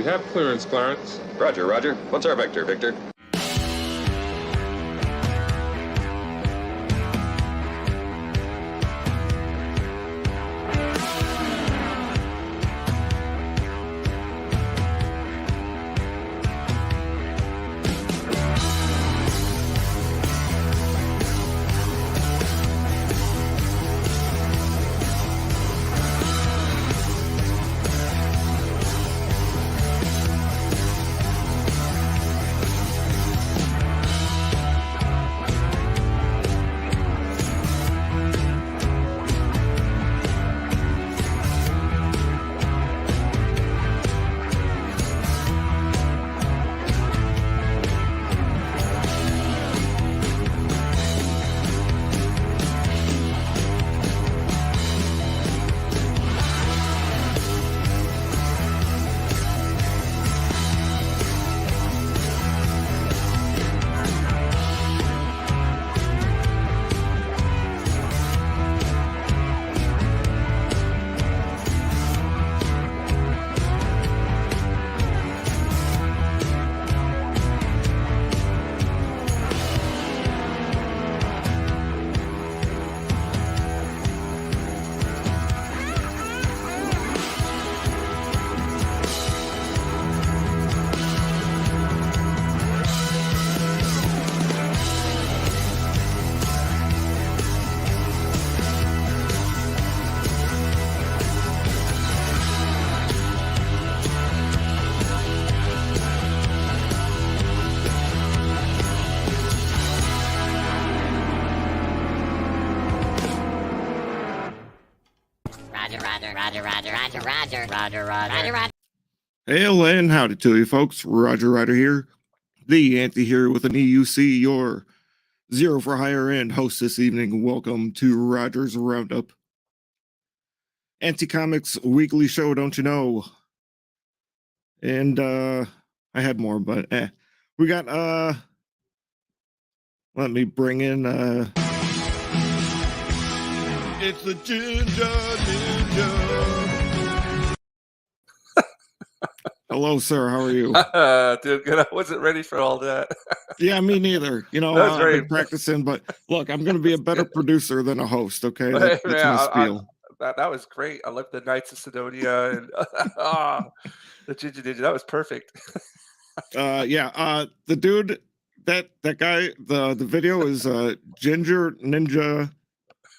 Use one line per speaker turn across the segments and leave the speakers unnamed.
have clearance, Clarence.
Roger, Roger. What's our vector, Victor?
Roger.
Hail and howdy to you folks, RogerRider here, the Ante here with an EUC, your Zero for Hire End host this evening. Welcome to Roger's Roundup. Anti-Comics weekly show, don't you know? And I had more, but we got let me bring in it's the Jinja Ninja. Hello, sir. How are you?
Doing good. I wasn't ready for all that.
Yeah, me neither. You know, I've been practicing, but look, I'm going to be a better producer than a host, okay? That's my spiel.
That was great. I love the Knights of Sidonia and the Jinja Ninja. That was perfect.
The dude, that guy, the video is Jinja Ninja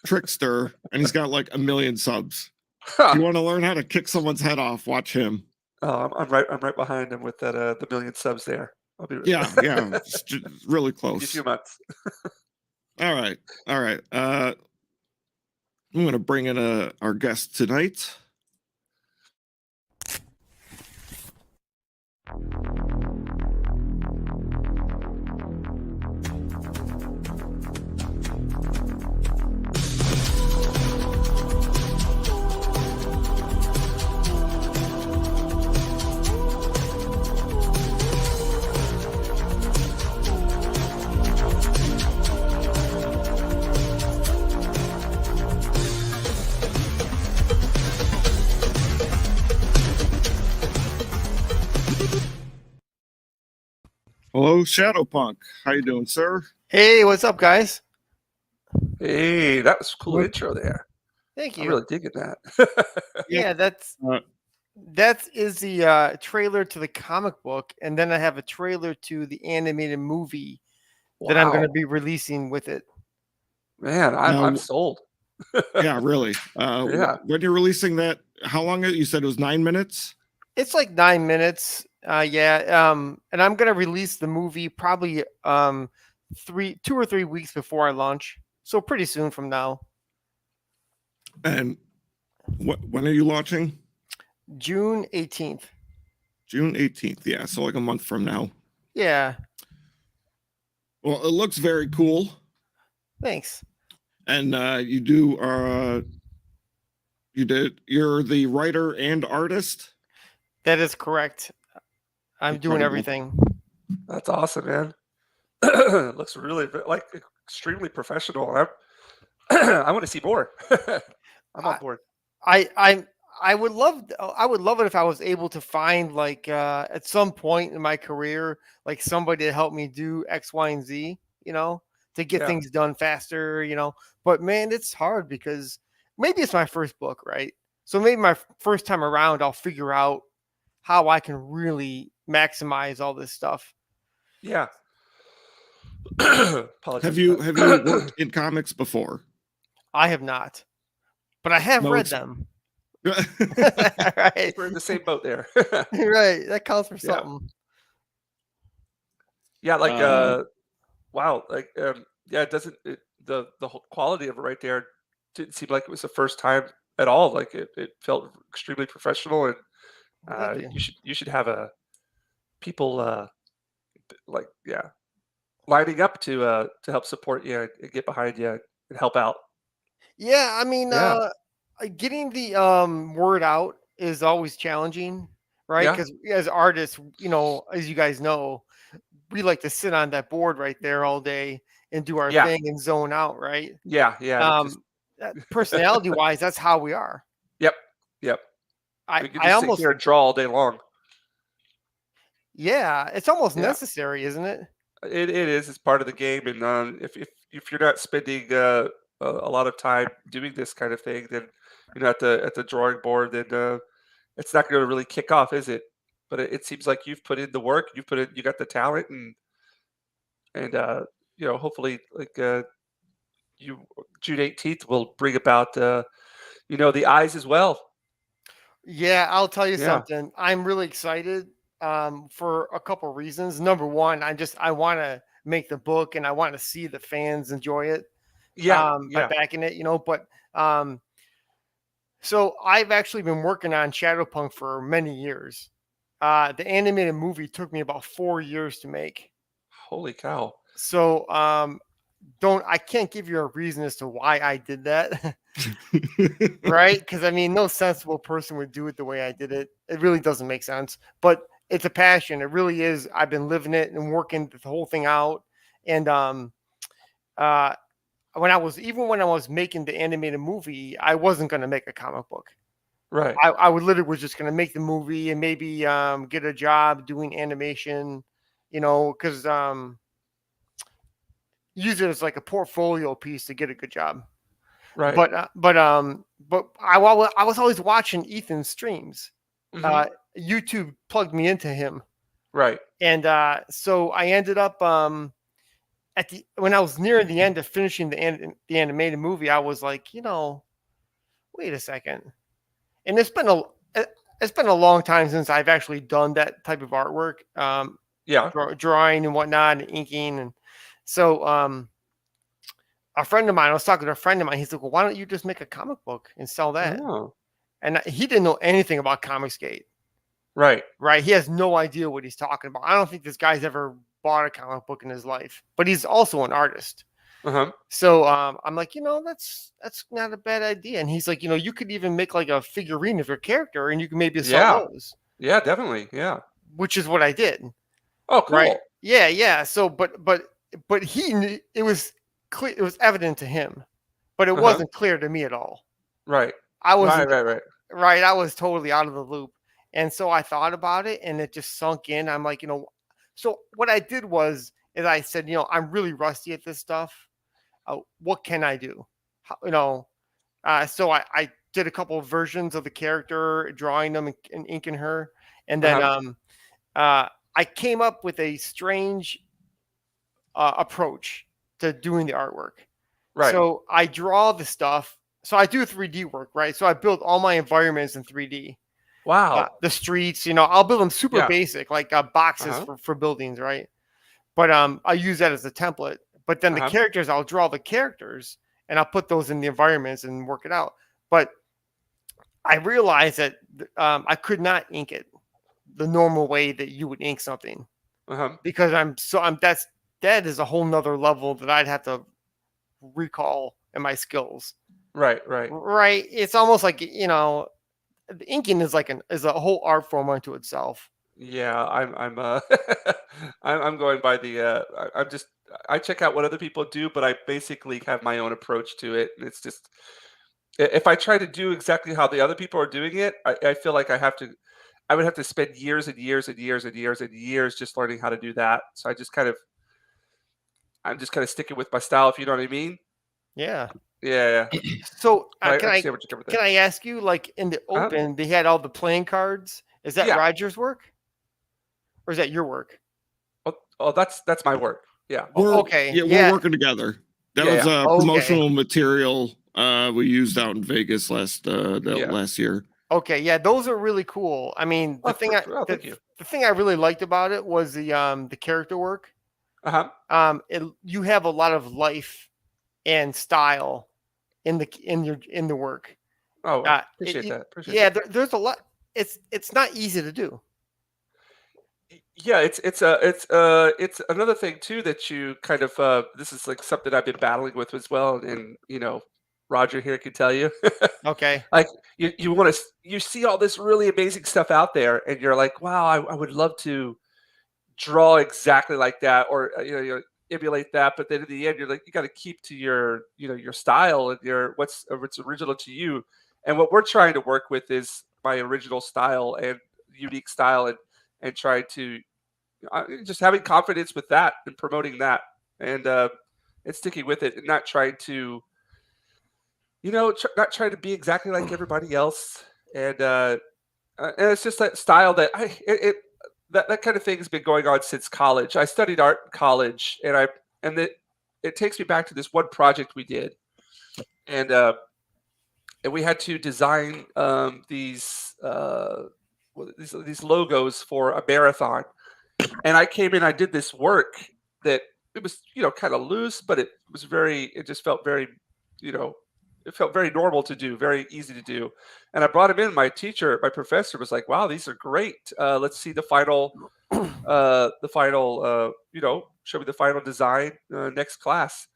Trickster, and he's got like 1 million subs. If you want to learn how to kick someone's head off, watch him.
Oh, I'm right behind him with that the 1 million subs there. I'll be
yeah, really close.
A few months.
All right. I'm gonna bring in our guest tonight. Hello, Shadowpunk. How you doing, sir?
Hey, what's up, guys?
Hey, that was a cool intro there.
Thank you.
I'm really digging that.
Yeah, that is the trailer to the comic book, and then I have a trailer to the animated movie that I'm going to be releasing with it.
Man, I'm sold.
Yeah, really.
Yeah.
When you're releasing that, how long? You said it was 9 minutes?
It's like 9 minutes. And I'm going to release the movie probably 2 or 3 weeks before I launch. So pretty soon from now.
And when are you launching?
June 18th.
June 18th. Yeah. So like a month from now.
Yeah.
Well, it looks very cool.
Thanks.
And you're the writer and artist?
That is correct. I'm doing everything.
That's awesome, man. It looks really extremely professional. I want to see more. I'm on board.
I'm I would love it if I was able to find like at some point in my career like somebody to help me do X, Y, and Z, to get
Yeah.
things done faster, But man, it's hard because maybe it's my first book, right? So maybe my first time around, I'll figure out how I can really maximize all this stuff.
Yeah.
Have
Apologies
you
for that.
worked in comics before?
I have not, but I have
No,
read
it's-
them.
yeah,
Right,
We're in the same boat there.
right. That counts for
Yeah.
something.
Yeah, like
Uh,
wow, like yeah, it doesn't the whole quality of it right there didn't seem like it was the first time at all. Like it felt extremely professional, and
Well, thank you.
you should have a people like yeah lining up to help support you and get behind you and help out.
Yeah, I mean,
Yeah,
getting the word out is always challenging, right?
yeah,
Because as artists, as you guys know, we like to sit on that board right there all day and do our
yeah,
thing and zone out, right?
yeah. And it just
Personality wise, that's how we are.
yep, yep.
I
We could
I
just sit
almost
here and draw all day long.
Yeah, it's almost
Yeah.
necessary, isn't it?
It is. It's part of the game, and if you're not spending a lot of time doing this kind of thing, then at the drawing board, then it's not going to really kick off, is it? But it seems like you've put in the work, you got the talent, and hopefully like you June 18th will bring about the eyes as well.
Yeah, I'll tell you
Yeah,
something. I'm really excited for a couple reasons. Number one, I want to make the book and I want to see the fans enjoy it
yeah,
by
yeah.
backing it, But so I've actually been working on Shadowpunk for many years. The animated movie took me about 4 years to make.
Holy cow!
So I can't give you a reason as to why I did that. Right? Because I mean, no sensible person would do it the way I did it. It really doesn't make sense. But it's a passion. It really is. I've been living it and working the whole thing out. And uh, when I was making the animated movie, I wasn't going to make a comic book.
Right,
I would literally was just going to make the movie and maybe get a job doing animation, because use it as like a portfolio piece to get a good job.
right.
But I was always watching Ethan's streams.
Hmm.
YouTube plugged me into him,
Right.
and so I ended up when I was near the end of finishing the animated movie, I was like, wait a second, and it's been a long time since I've actually done that type of artwork,
Yeah.
drawing and whatnot, and inking, and so a friend of mine, I was talking to a friend of mine. He's like, well, why don't you just make a comic book and sell that?
Oh,
And he didn't know anything about Comicsgate,
right.
right? He has no idea what he's talking about. I don't think this guy's ever bought a comic book in his life, but he's also an artist.
Uh-huh.
So I'm like, that's not a bad idea. And he's like, you could even make like a figurine of your character and you can maybe sell
Yeah.
those,
Yeah, definitely. Yeah.
which is what I did.
Oh, cool.
Right. Yeah. Yeah. So, but he knew it was clear. It was evident to him, but it
Uh-huh.
wasn't clear to me at all.
Right.
I was
Right.
right. I was totally out of the loop. And so I thought about it and it just sunk in. I'm like, so what I did is I said, I'm really rusty at this stuff. What can I do? So I did a couple of versions of the character, drawing them and inking her. And then I came up with a strange approach to doing the artwork.
Right.
So I draw the stuff. So I do 3D work, right? So I build all my environments in 3D.
Wow.
The streets, I'll build them super
Yeah.
basic, like boxes
Uh-huh.
for buildings, right? But I use that as a template. But then the
Uh-huh.
characters, I'll draw the characters and I'll put those in the environments and work it out. But I realized that I could not ink it the normal way that you would ink something
Uh-huh.
because that is a whole nother level that I'd have to recall in my skills.
Right.
Right. It's almost like, the inking is is a whole art form unto itself.
Yeah, I'm I'm going by the I check out what other people do, but I basically have my own approach to it. And it's just If I try to do exactly how the other people are doing it, I feel like I would have to spend years and years and years and years and years just learning how to do that. So I'm just kind of sticking with my style, if you know what I mean.
Yeah.
Yeah, yeah.
So
But I
can
understand what you're coming
can I ask you, like in the
Uh-huh.
open, they had all the playing cards. Is that
Yeah.
Roger's work, or is that your work?
Oh, that's my work. Yeah.
Okay,
We're
yeah.
working together. That
Yeah,
was
yeah.
Okay.
promotional material we used out in Vegas
Yeah.
last year.
Okay, yeah, those are really cool. I mean,
Oh, thank you.
the thing I really liked about it was the character work.
Uh-huh.
You have a lot of life and style in the work.
Oh, I appreciate that. Appreciate that.
There's a lot. It's not easy to do.
Yeah, it's another thing too that you kind of this is like something I've been battling with as well, and Roger here can tell you.
Okay.
Like you want to you see all this really amazing stuff out there, and you're like, wow, I would love to draw exactly like that, or emulate that. But then in the end, you're like, you got to keep to your your style and your what's original to you. And what we're trying to work with is my original style and unique style, and try to just having confidence with that and promoting that, and sticking with it, and not trying to not trying to be exactly like everybody else. And it's just that style that that kind of thing has been going on since college. I studied art in college, and it takes me back to this one project we did, and we had to design these logos for a marathon. And I came in, I did this work that it was kind of loose, but it just felt very you know it felt very normal to do, very easy to do. And I brought him in. My professor was like, "Wow, these are great. Let's see the final, show me the final design next class."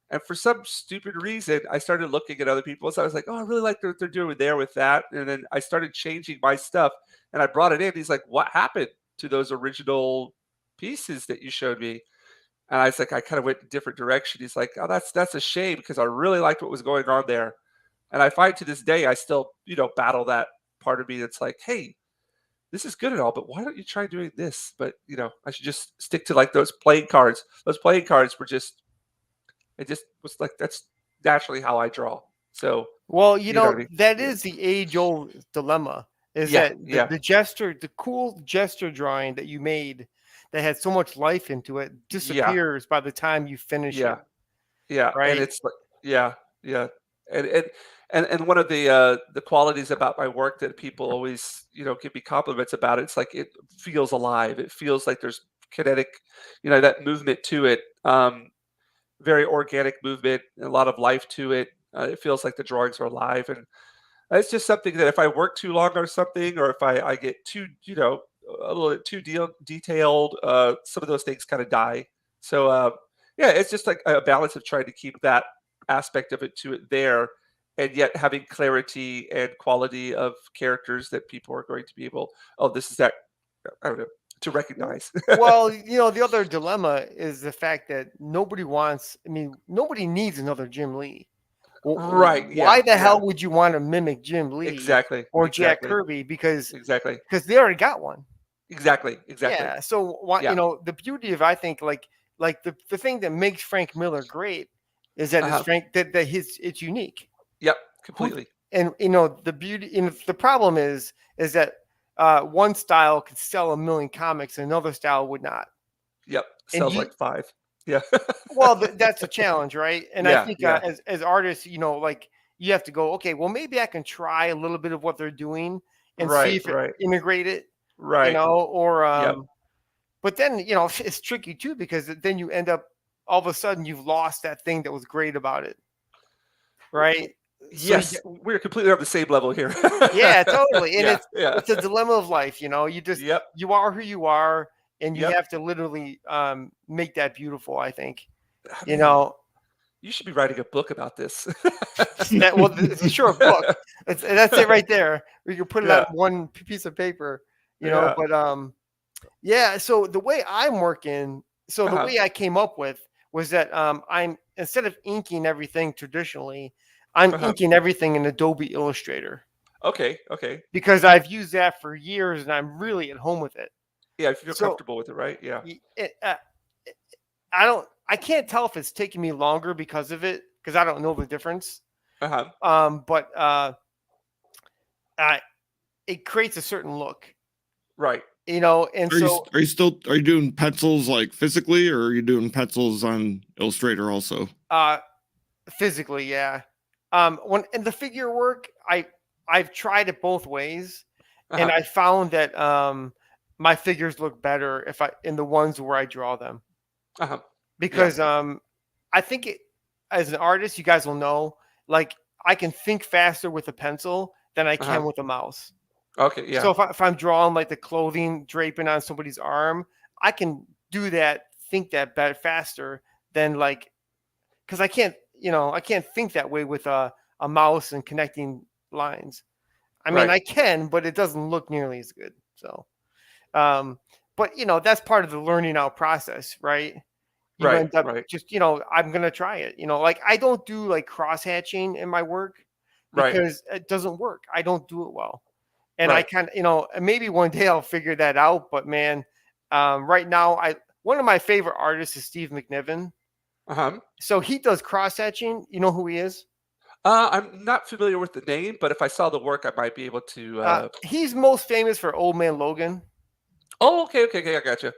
And for some stupid reason, I started looking at other people's. I was like, "Oh, I really like what they're doing there with that." And then I started changing my stuff, and I brought it in. He's like, "What happened to those original pieces that you showed me?" And I was like, I kind of went in a different direction. He's like, "Oh, that's a shame because I really liked what was going on there." And I find to this day, I still, battle that part of me that's like, "Hey, this is good and all, but why don't you try doing this?" But, I should just stick to like those playing cards. Those playing cards were it just was like, that's naturally how I draw. So,
Well,
you know what I mean?
that
Yeah.
is the age-old dilemma. Is
Yeah.
that
Yeah.
the cool gesture drawing that you made that had so much life into it
Yeah.
disappears by the time you finish it,
Yeah. Yeah. And
right?
it's like, yeah. Yeah. And, and, and one of the qualities about my work that people always, give me compliments about it, it's like it feels alive. It feels like there's kinetic, that movement to it. Very organic movement, a lot of life to it. It feels like the drawings are alive, and it's just something that if I work too long or something, or if I get too, a little bit too detailed, some of those things kind of die. So, yeah, it's just like a balance of trying to keep that aspect of it to it there, and yet having clarity and quality of characters that people are going to be able. Oh, this is that. I don't know, to recognize.
Well, the other dilemma is the fact that nobody needs another Jim Lee.
Right.
Why
Yeah.
the
Yeah.
hell would you want to mimic Jim Lee
Exactly.
or Jack
Exactly.
Kirby? Because
Exactly.
they already got one.
Exactly. Exactly.
Yeah. So why
Yeah.
the beauty of, I think, like the thing that makes Frank Miller great is that
Uh-huh.
it's unique.
Yep.
Who-
Completely.
And the beauty, and the problem is that one style could sell a million comics and another style would not.
Yep.
And
Sells like 5. Yeah.
well, that's a challenge, right? And I
Yeah.
think
Yeah.
as artists, like you have to go, okay, well, maybe I can try a little bit of what they're doing and see
Right.
if it
Right.
integrate it,
Right.
or
Yep.
but then it's tricky too, because then you end up, all of a sudden you've lost that thing that was great about it, right? So
Yes. We're completely on the same level here.
yeah, totally. And
Yeah. Yeah.
it's a dilemma of life, you just
Yep.
you are who you are, and you
Yep.
have to literally make that beautiful, I think.
Man, you should be writing a book about this.
It's a short book. That's it right there. We can put it
Yeah.
on one piece of paper,
Yeah.
But yeah. So the way I'm working, the
Uh-huh.
way I came up with was that I'm, instead of inking everything traditionally, I'm inking everything in Adobe Illustrator.
Okay.
Because I've used that for years and I'm really at home with it.
Yeah, if you feel
So
comfortable with it, right? Yeah.
I can't tell if it's taking me longer because of it, because I don't know the difference. But it creates a certain look,
Right.
and
Are you doing pencils like physically, or are you doing pencils on Illustrator also?
physically, yeah. When in the figure work, I've tried it both ways, and I found that my figures look better if in the ones where I draw them, because I think as an artist, you guys will know, like I can think faster with a pencil than I can with a mouse.
Okay, yeah.
So if I'm drawing like the clothing draping on somebody's arm, I can think that better faster than because I can't think that way with a mouse and connecting lines. I mean, I can, but it doesn't look nearly as good. So, but that's part of the learning out process, right? You end up just, I'm going to try it, like I don't do like cross hatching in my work because it doesn't work. I don't do it well. And I kind of, maybe one day I'll figure that out. But man, right now, one of my favorite artists is Steve McNiven. So he does cross hatching. You know who he is?
I'm not familiar with the name, but if I saw the work, I might be able to.
He's most famous for Old Man Logan.
Oh, okay, I gotcha.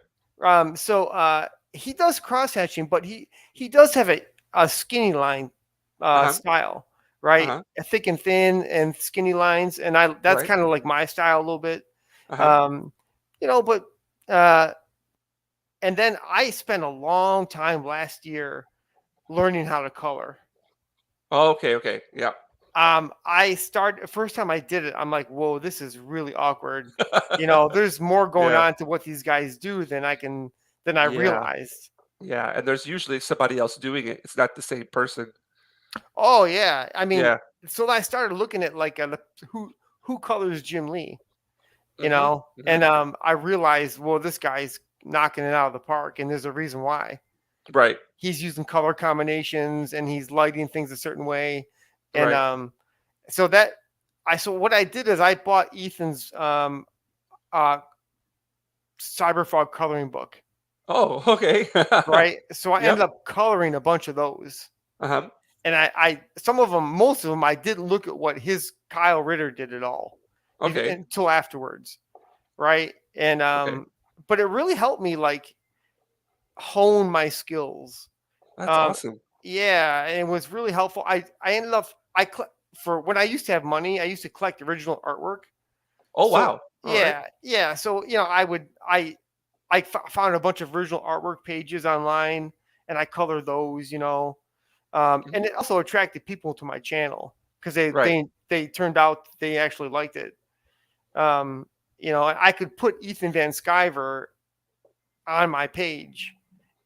So he does cross hatching, but he does have a skinny line style, right? A thick and thin and skinny lines, and that's kind of like my style a little bit. But and then I spent a long time last year learning how to color.
Oh, okay, yeah.
First time I did it, I'm like, whoa, this is really awkward. There's more going on to what these guys do than I realized.
Yeah, and there's usually somebody else doing it. It's not the same person.
Oh yeah, I mean, so I started looking at like who colors Jim Lee, and I realized, well, this guy's knocking it out of the park, and there's a reason why.
Right.
He's using color combinations and he's lighting things a certain way, and so what I did is I bought Ethan's Cyberfog coloring book.
Oh, okay.
Right. So I ended up coloring a bunch of those. And most of them, I didn't look at what his Kyle Ritter did at all.
Okay.
Until afterwards. Right. And, but it really helped me like hone my skills.
That's awesome.
Yeah. And it was really helpful. I ended up, for when I used to have money, I used to collect original artwork.
Oh, wow.
Yeah. So, I found a bunch of original artwork pages online and I colored those, and it also attracted people to my channel because they turned out they actually liked it. I could put Ethan Van Sciver on my page,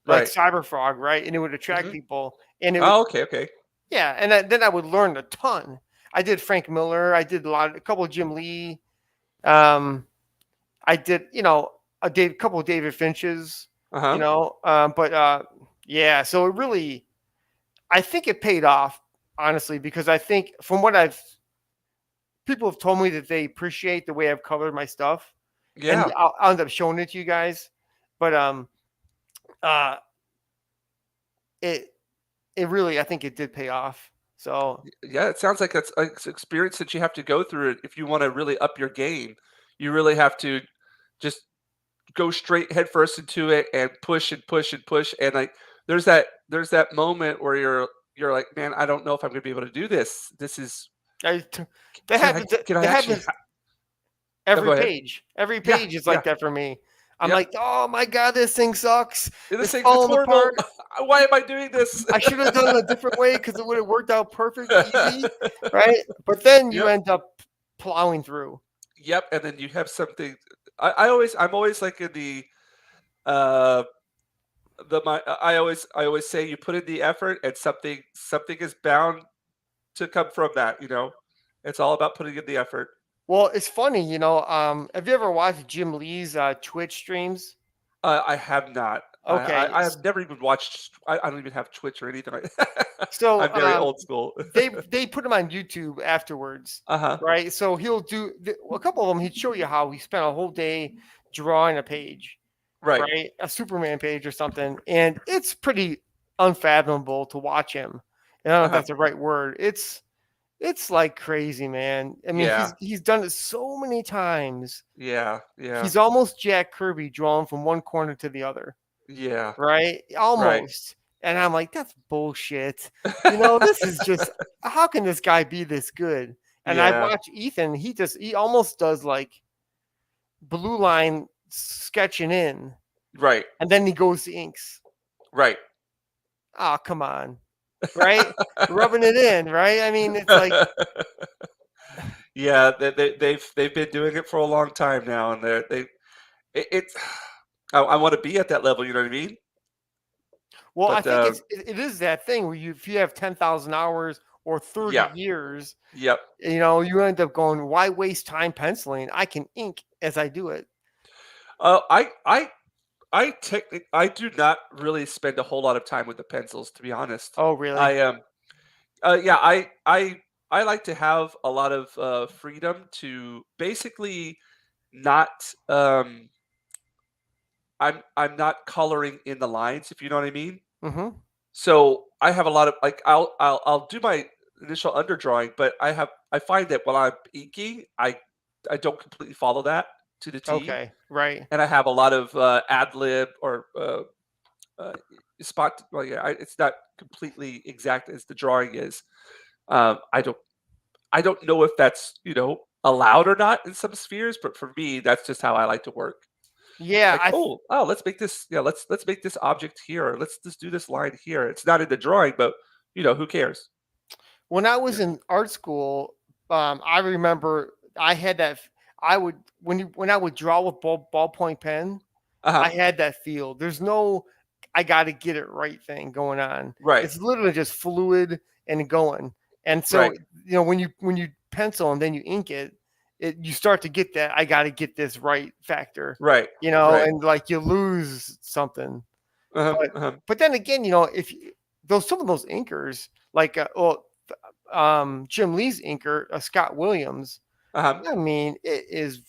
like Cyberfrog, right? And it would attract people. And it would,
okay.
Yeah, and then I would learn a ton. I did Frank Miller. I did a couple of Jim Lee. I did, a couple of David Finches. Yeah. So it really, I think it paid off, honestly, because I think from what people have told me that they appreciate the way I've colored my stuff.
Yeah.
And I'll end up showing it to you guys. But it really, I think it did pay off. So
yeah, it sounds like it's an experience that you have to go through if you want to really up your game. You really have to just go straight headfirst into it and push and push and push. And like there's that moment where you're like, man, I don't know if I'm gonna be able to do this. This is
that happens every page. Every page is like that for me. I'm like, oh my god, this thing sucks.
This thing's horrible. Why am I doing this?
I should have done it a different way because it would have worked out perfect, easy, right? But then you end up plowing through.
Yep, and then you have something. I'm always like in the I always say you put in the effort and something is bound to come from that. It's all about putting in the effort.
Well, it's funny, have you ever watched Jim Lee's Twitch streams?
I have not.
Okay.
I have never even watched. I don't even have Twitch or anything like that.
So
I'm very old school.
they put him on YouTube afterwards,
Uh-huh.
right? So he'll do a couple of them. He'd show you how he spent a whole day drawing a page,
Right.
right? A Superman page or something, and it's pretty unfathomable to watch him. And I don't know if
Uh-huh.
that's the right word. It's like crazy, man. I mean,
Yeah.
he's done it so many times.
Yeah. Yeah.
He's almost Jack Kirby drawn from one corner to the other,
Yeah.
right?
Right.
Almost. And I'm like, that's bullshit. This is just, how can this guy be this good? And I
Yeah.
watch Ethan, he almost does like blue line sketching in,
Right.
and then he goes to inks.
Right.
Oh, come on. Right? Rubbing it in, right? I mean, it's like,
Yeah, they've been doing it for a long time now, and it's I want to be at that level. You know what I mean?
well, I
But
think it is that thing where if you have 10,000 hours or 30
yeah,
years,
yep.
you end up going, why waste time penciling? I can ink as I do it.
I do not really spend a whole lot of time with the pencils, to be honest.
Oh, really?
I yeah, I like to have a lot of freedom to basically not I'm not coloring in the lines, if you know what I mean.
Mm-hmm.
So I have a lot of like I'll do my initial underdrawing, but I find that while I'm inking, I don't completely follow that to the T,
Okay. Right.
and I have a lot of ad lib or uh, spot. Well, yeah, it's not completely exact as the drawing is. I don't know if that's allowed or not in some spheres, but for me, that's just how I like to work.
Yeah.
Like, oh, let's make this. Yeah, let's make this object here. Or let's just do this line here. It's not in the drawing, but who cares?
When I was in art school, I remember I had that. I would when I would draw with ballpoint pen,
Uh huh.
I had that feel. There's no, I got to get it right thing going on.
Right.
It's literally just fluid and going. And so,
Right.
when you pencil and then you ink it, you start to get that I got to get this right factor.
Right. Right.
And like you lose something.
Uh huh.
But
Uh-huh.
but then again, if some of those inkers like Jim Lee's inker, Scott Williams,
Uh-huh.
I mean, it is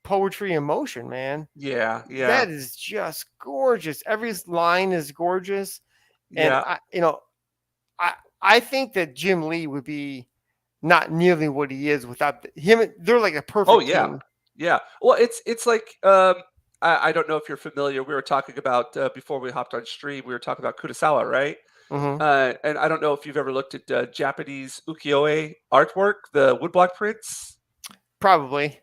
poetry in motion, man.
Yeah. Yeah.
That is just gorgeous. Every line is gorgeous, and
Yeah.
I think that Jim Lee would be not nearly what he is without him. They're like a
Oh
perfect
yeah.
team.
Yeah. Well, it's like I don't know if you're familiar. We were talking about before we hopped on stream. We were talking about Kurosawa, right?
Hmm.
And I don't know if you've ever looked at Japanese ukiyo-e artwork, the woodblock prints.
Probably.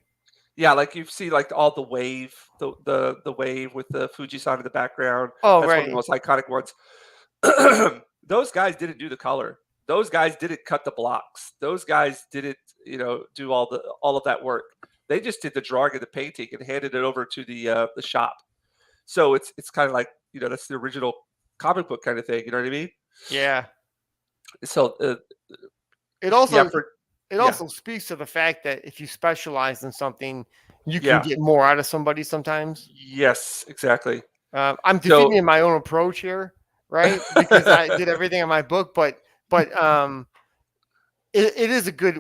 Yeah, like you see, like all the wave, the wave with the Fuji-san in the background.
Oh,
That's one of the
right.
most iconic ones. Those guys didn't do the color. Those guys didn't cut the blocks. Those guys didn't, do all of that work. They just did the drawing and the painting and handed it over to the shop. So it's kind of like that's the original comic book kind of thing. You know what I mean?
Yeah.
So
It
yeah,
also
for
it
yeah,
also speaks to the fact that if you specialize in something, you can
yeah,
get more out of somebody sometimes.
yes, exactly.
I'm
So
defending my own approach here, right? Because I did everything in my book, but it is a good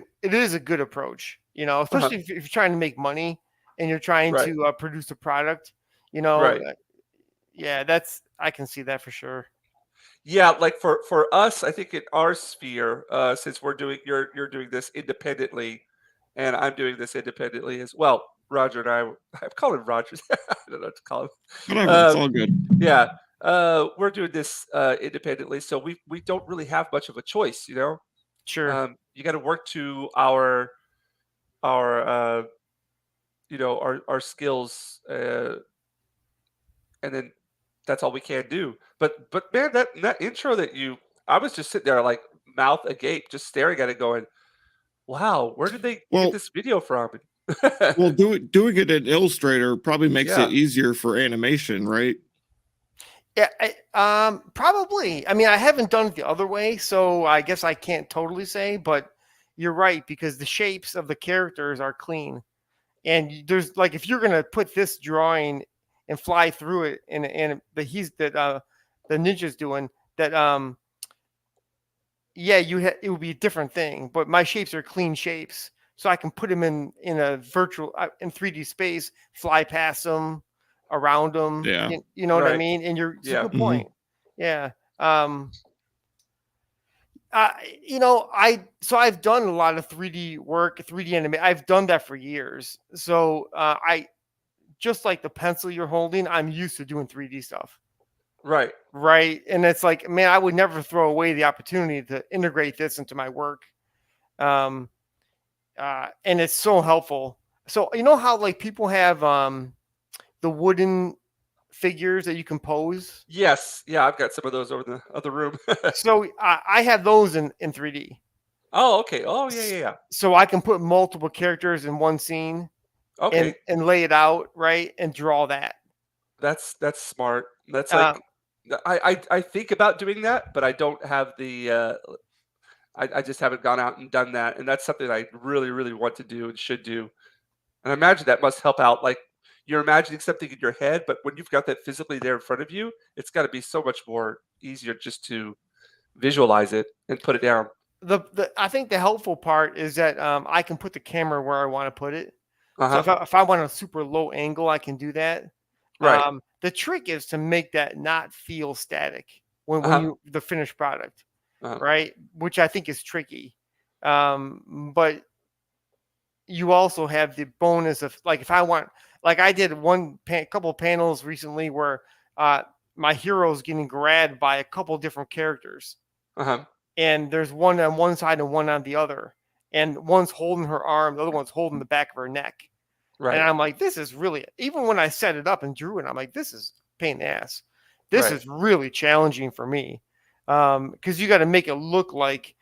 approach,
uh-huh,
especially if you're trying to make money and you're trying
right,
to produce a product, you know.
right.
Yeah, I can see that for sure.
Yeah, like for us, I think in our sphere, since you're doing this independently, and I'm doing this independently as well. Roger and I've called him Roger. I don't know what to call him.
Whatever, it's
Um,
all good.
yeah, we're doing this independently, so we don't really have much of a choice.
Sure.
You got to work to our our skills, and then that's all we can do. But man, that intro I was just sitting there like mouth agape, just staring at it, going, "Wow, where did they get
Well,
this video from?"
doing it in Illustrator probably makes it
Yeah.
easier for animation, right?
Yeah, probably. I mean, I haven't done it the other way, so I guess I can't totally say, but you're right because the shapes of the characters are clean. And there's like if you're going to put this drawing and fly through it, and the ninja's doing that. Yeah, it would be a different thing, but my shapes are clean shapes, so I can put them in a virtual in 3D space, fly past them, around them.
Yeah.
You know what I
Right.
mean? And it's a
Yeah.
good
Mhm.
point. Yeah. I've done a lot of 3D work, 3D anime. I've done that for years. So I just like the pencil you're holding, I'm used to doing 3D stuff.
Right.
Right. And it's like, man, I would never throw away the opportunity to integrate this into my work. And it's so helpful. So you know how like people have the wooden figures that you can pose?
Yes. Yeah, I've got some of those over in the other room.
So I have those in 3D.
Oh, okay. Oh, yeah.
So I can put multiple characters in one scene
Okay.
and lay it out, right? And draw that.
That's smart. That's
Uh,
like I think about doing that, but I don't have the I just haven't gone out and done that, and that's something I really, really want to do and should do. And I imagine that must help out. Like you're imagining something in your head, but when you've got that physically there in front of you, it's got to be so much more easier just to visualize it and put it down.
I think the helpful part is that I can put the camera where I want to put it.
Uh-huh.
So if I want a super low angle, I can do that.
Right.
The trick is to make that not feel static when
Uh-huh.
the finished product,
Uh-huh.
right? Which I think is tricky. But you also have the bonus of like if I want, like I did couple panels recently where my hero's getting grabbed by a couple different characters,
Uh-huh.
and there's one on one side and one on the other, and one's holding her arm, the other one's holding the back of her neck.
Right.
And I'm like, this is really, even when I set it up and drew it, I'm like, this is a pain in the ass. This
Right.
is really challenging for me. Because you got to make it look like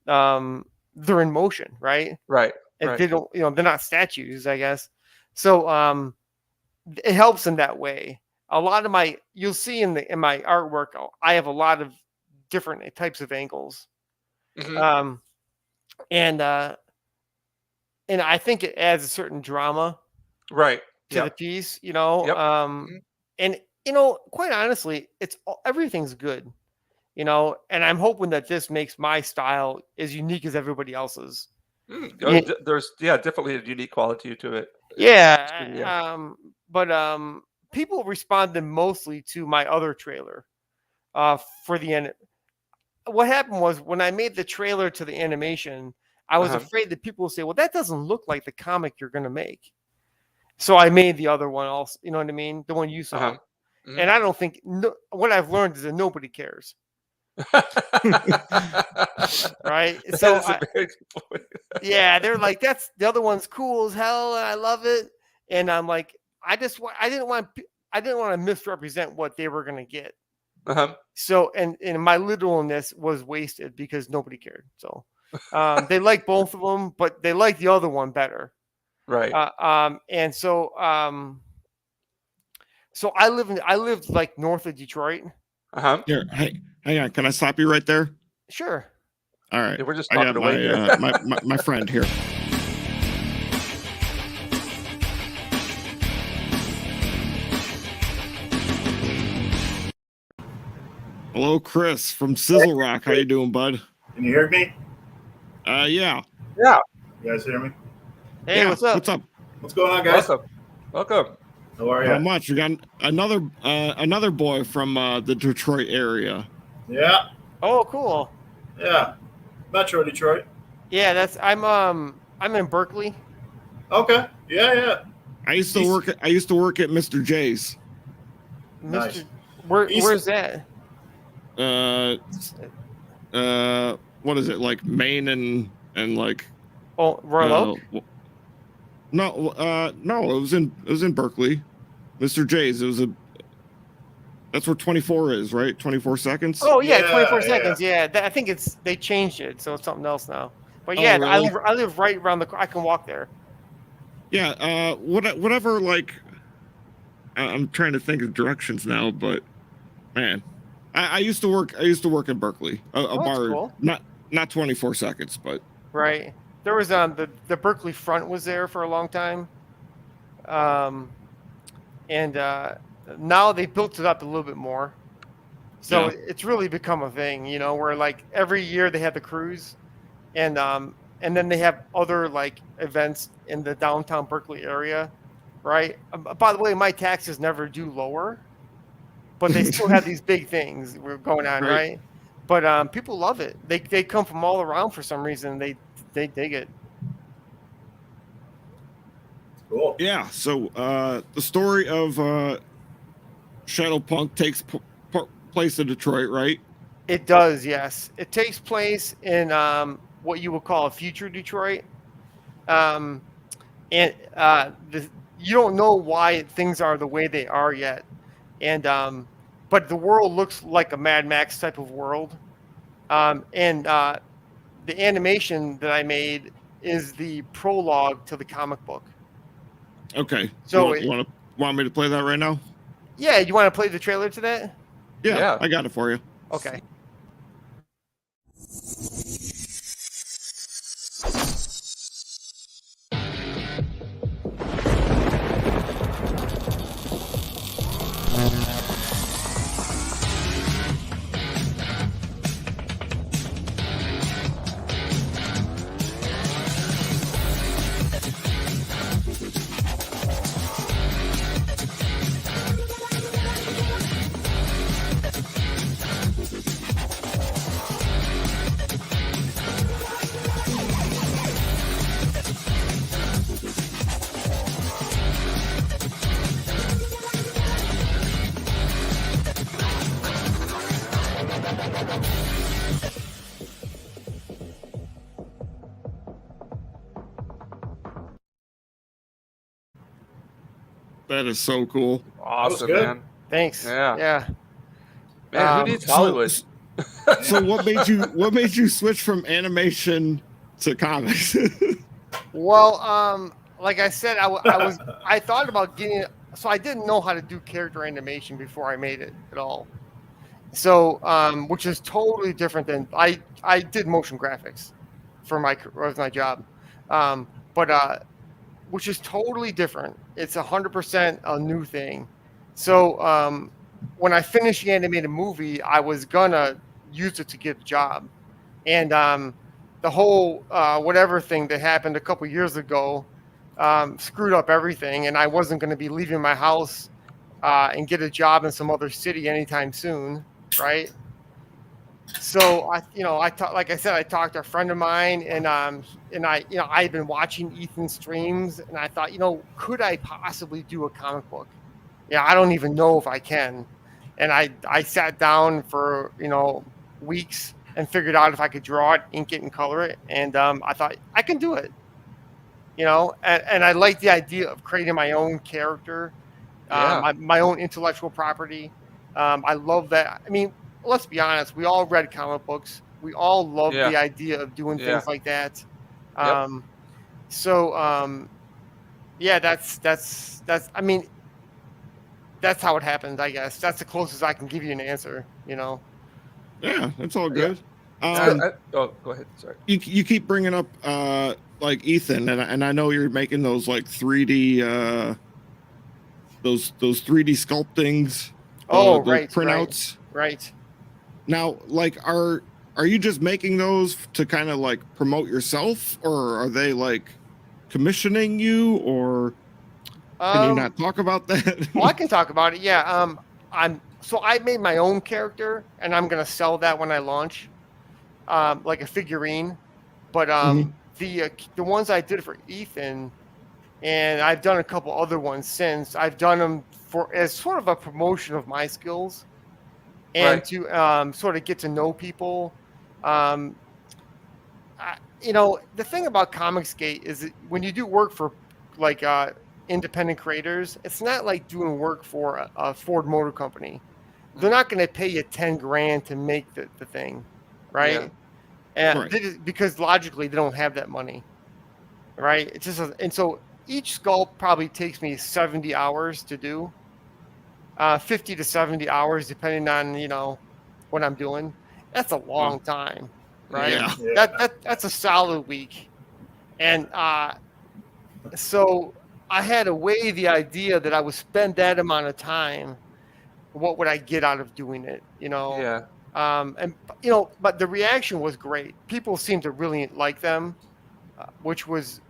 they're in motion, right?
Right.
And
Right.
they don't, they're not statues, I guess. So it helps in that way. A lot of you'll see in my artwork, I have a lot of different types of angles.
Mhm.
And I think it adds a certain drama
Right.
to the
Yep.
piece,
Yep. Mhm.
and quite honestly, everything's good, and I'm hoping that this makes my style as unique as everybody else's. Yeah,
There's definitely a unique quality to it.
yeah. But people responded mostly to my other trailer, for the end. What happened was when I made the trailer to the animation, I was
Uh-huh.
afraid that people would say, "Well, that doesn't look like the comic you're going to make." So I made the other one also, you know what I mean? The one you saw.
Uh-huh.
And I don't think what I've learned is that nobody cares, right?
That
So
is a very good point.
yeah, they're like, that's the other one's cool as hell, and I love it. And I'm like, I didn't want to misrepresent what they were gonna get.
Uh-huh.
So and my literalness was wasted because nobody cared. So they like both of them, but they like the other one better.
Right.
And so I lived like north of Detroit.
Uh-huh.
Here, hey, hang on. Can I stop you right there?
Sure.
All right.
Yeah, we're just
I got
talking away here.
my friend here. Hello, Chris from Sizzle Rock. How you doing, bud?
Can you hear me?
Yeah.
Yeah.
You guys hear me?
Hey,
Yeah,
what's up?
What's up?
What's going on, guys?
Welcome.
How are
How
you?
much? We got another boy from the Detroit area.
Yeah,
Oh, cool.
yeah. Metro Detroit.
Yeah, I'm in Berkeley.
Okay. Yeah.
I used to work at Mr. J's.
Nice.
Where's that?
What is it, like Maine and like
Oh, Royal Oak.
no, it was in Berkeley. Mr. J's. That's where 24 is, right? 24 seconds.
Oh yeah,
Yeah,
24
yeah.
seconds. Yeah, I think they changed it, so it's something else now. But
Oh,
yeah,
really?
I live right around I can walk there.
Yeah. Whatever. Like, I'm trying to think of directions now, but man, I used to work in Berkeley, a
that's
bar,
cool.
not 24 seconds, but
Right. There was the Berkeley front was there for a long time. And now they built it up a little bit more. So
Yeah.
it's really become a thing, you know, where like every year they have the cruise, and then they have other like events in the downtown Berkeley area, right? By the way, my taxes never do lower, but they still have these big things we're going on,
Right.
right? But people love it. They come from all around for some reason. They dig it.
Cool.
Yeah. So the story of Shadowpunk takes place in Detroit, right?
It does, yes. It takes place in what you would call a future Detroit. And you don't know why things are the way they are yet. And but the world looks like a Mad Max type of world. And the animation that I made is the prologue to the comic book.
Okay.
So
you want me to play that right now?
yeah, you want to play the trailer to that?
Yeah, I got it for you.
Okay.
That is so cool.
Awesome,
good.
man.
Thanks.
Yeah.
Yeah.
Man, who needs Hollywood?
So what made you switch from animation to comics?
Well, like I said, I thought about getting. So I didn't know how to do character animation before I made it at all. So, which is totally different than I did motion graphics for my job, but which is totally different. It's 100% a new thing. So when I finished the animated movie, I was gonna use it to get a job, and the whole whatever thing that happened a couple years ago screwed up everything, and I wasn't going to be leaving my house and get a job in some other city anytime soon, right? So like I said, I talked to a friend of mine, and I had been watching Ethan's streams, and I thought, could I possibly do a comic book? Yeah, I don't even know if I can. And I sat down for weeks and figured out if I could draw it, ink it, and color it, and I thought I can do it. And I like the idea of creating my own character, my own intellectual property. I love that. I mean, let's be honest. We all read comic books. We all love the idea of doing things like that. Yeah, that's. I mean, that's how it happened. I guess that's the closest I can give you an answer.
Yeah, that's all good.
Go ahead. Sorry.
You keep bringing up like Ethan, and I know you're making those like 3D those 3D sculptings.
Right.
Printouts.
Right.
Now, like, are you just making those to kind of like promote yourself, or are they like commissioning you, or can you not talk about that?
Well, I can talk about it. Yeah. I made my own character, and I'm gonna sell that when I launch, like a figurine. But the ones I did for Ethan, and I've done a couple other ones since. I've done them as sort of a promotion of my skills, and to sort of get to know people. The thing about Comicsgate is that when you do work for like independent creators, it's not like doing work for a Ford Motor Company. They're not going to pay you $10,000 to make the thing, right? And because logically they don't have that money, right? It's just and so each sculpt probably takes me 70 hours to do, 50 to 70 hours depending on what I'm doing. That's a long time, right?
Yeah.
That's a solid week, and so I had to weigh the idea that I would spend that amount of time. What would I get out of doing it?
Yeah.
And but the reaction was great. People seemed to really like them, which is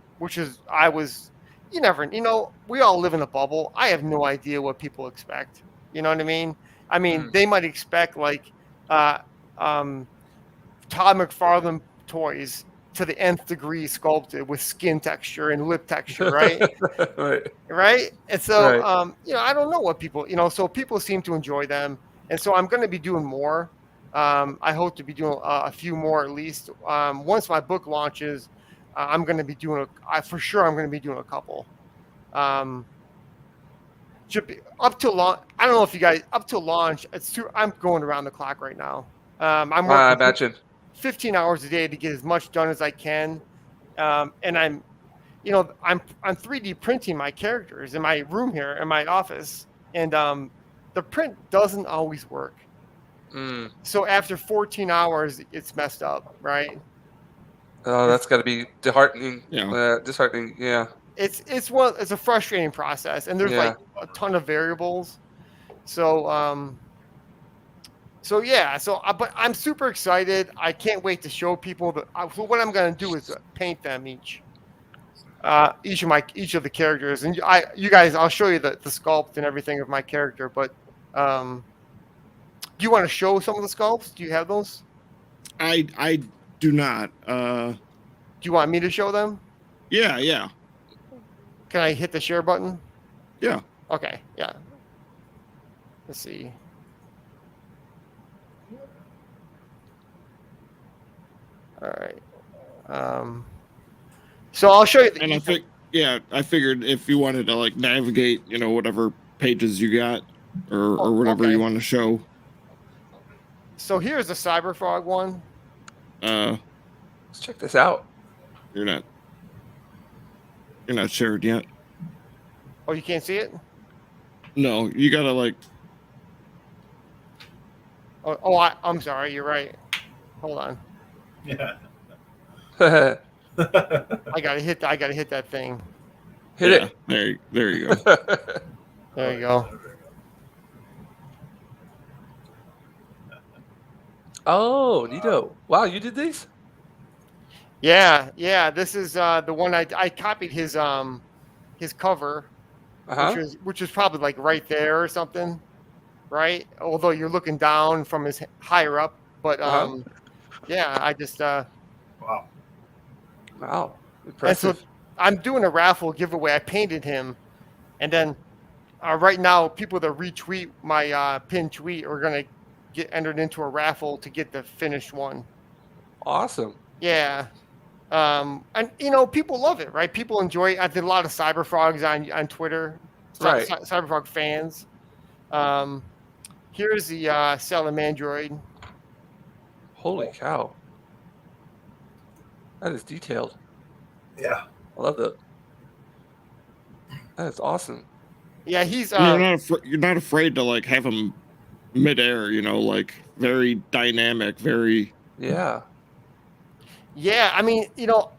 I was. You never, we all live in a bubble. I have no idea what people expect. You know what I mean? I mean, they might expect like uh, um, Todd McFarlane toys to the nth degree sculpted with skin texture and lip texture, right?
Right.
Right. And so,
Right.
I don't know what people, so people seem to enjoy them. And so I'm going to be doing more. I hope to be doing a few more at least. Once my book launches, I'm going to be doing for sure. I'm going to be doing a couple. Should be up to launch. I don't know if you guys up to launch. I'm going around the clock right now. I'm
I
working
imagine.
15 hours a day to get as much done as I can. And I'm 3D printing my characters in my room here in my office, and the print doesn't always work. So after 14 hours, it's messed up, right?
Oh, that's got to be disheartening.
Yeah.
Disheartening. Yeah.
It's a frustrating process, and there's like a ton of variables. So but I'm super excited. I can't wait to show people so what I'm going to do is paint them each of the characters, and you guys, I'll show you the sculpt and everything of my character. But do you want to show some of the sculpts? Do you have those?
I do not.
Do you want me to show them?
Yeah.
Can I hit the share button?
Yeah.
Okay. Yeah. Let's see. All right. So I'll show you.
And I figured if you wanted to like navigate, whatever pages you got or whatever you want to show.
So here's the Cyberfrog one.
Let's check this out.
You're not shared yet.
Oh, you can't see it?
No, you gotta like.
I'm sorry. You're right. Hold on.
Yeah.
I gotta hit that thing.
Hit it.
There you go.
There you go.
Oh, neato. Wow, you did these?
Yeah. This is the one I copied his cover, which is probably like right there or something, right? Although you're looking down from his higher up, but yeah, I just
Wow.
Impressive.
And so I'm doing a raffle giveaway. I painted him, and then right now people that retweet my pinned tweet are gonna get entered into a raffle to get the finished one.
Awesome.
Yeah. And people love it, right? People enjoy it. I did a lot of Cyberfrogs on Twitter,
Right.
Cyberfrog fans. Here's the Salamandroid.
Holy cow. That is detailed.
Yeah.
I love that. That is awesome.
Yeah, he's
You're not afraid to like have him midair, like very dynamic, very.
Yeah.
Yeah, I mean,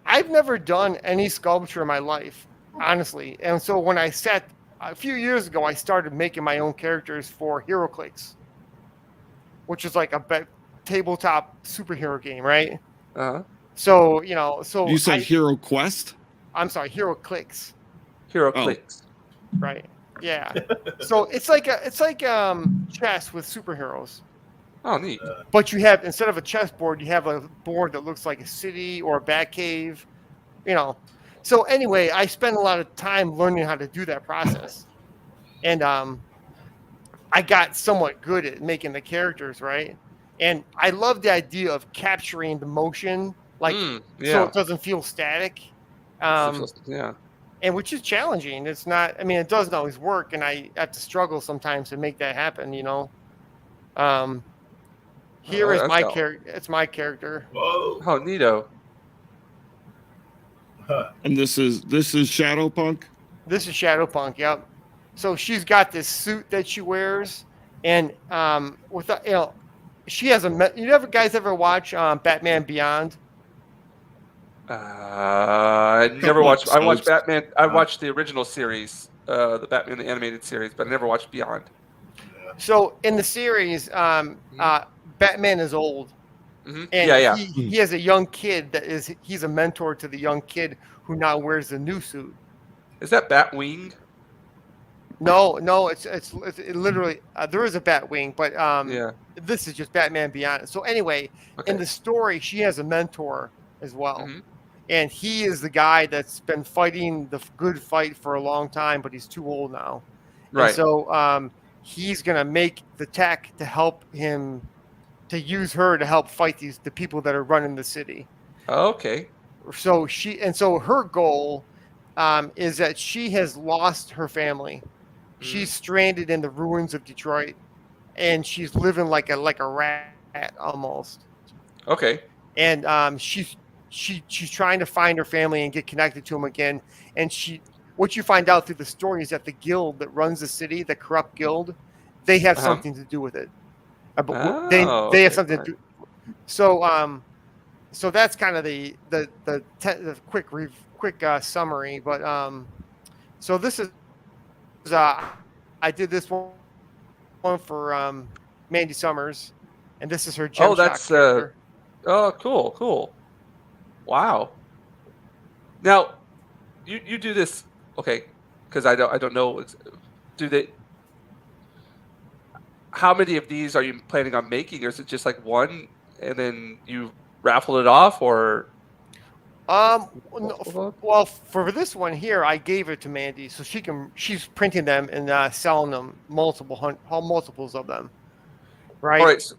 I've never done any sculpture in my life, honestly. And so when I sat a few years ago, I started making my own characters for HeroClix, which is like a tabletop superhero game, right? So,
You said Hero Quest?
I'm sorry, HeroClix.
HeroClix.
Right. Yeah. So it's like chess with superheroes.
Oh, neat.
But you have, instead of a chessboard, you have a board that looks like a city or a bat cave, So anyway, I spent a lot of time learning how to do that process. And I got somewhat good at making the characters, right? And I love the idea of capturing the motion, so it doesn't feel static.
Yeah.
And which is challenging. It's not, it doesn't always work, and I have to struggle sometimes to make that happen, Here is my character. It's my character.
Whoa.
Oh, neato.
And this is Shadowpunk?
This is Shadowpunk, yep. So she's got this suit that she wears, and she has you guys ever watch Batman Beyond?
I never
Couple
watched. I watched
episodes.
Batman. I watched the original series, the Batman the animated series, but I never watched Beyond.
So in the series, Batman is old, and
Yeah, yeah.
he has a young kid he's a mentor to the young kid who now wears the new suit.
Is that Batwing?
No, it's literally there is a Batwing, but
Yeah.
this is just Batman Beyond. So anyway, in
Okay.
the story, she has a mentor as well,
Mhm.
and he is the guy that's been fighting the good fight for a long time, but he's too old now, and
Right.
so he's gonna make the tech to help him to use her to help fight the people that are running the city.
Okay.
So her goal is that she has lost her family.
Mhm.
She's stranded in the ruins of Detroit, and she's living like a rat almost.
Okay.
And she's trying to find her family and get connected to them again. And what you find out through the story is that the guild that runs the city, the corrupt guild, they have
Uh-huh.
something to do with it. But
Oh,
they have
okay,
something
fine.
to do. So that's kind of the quick summary. But so this is I did this one for Mandy Summers, and this is her gem
Oh,
shock
that's
character.
oh, cool. Wow. Now, you do this, okay? Because I don't know. Do they? How many of these are you planning on making, or is it just like one, and then you raffle it off, or multiple of them?
Well, for this one here, I gave it to Mandy, so she's printing them and selling them multiples of them,
All
right?
right,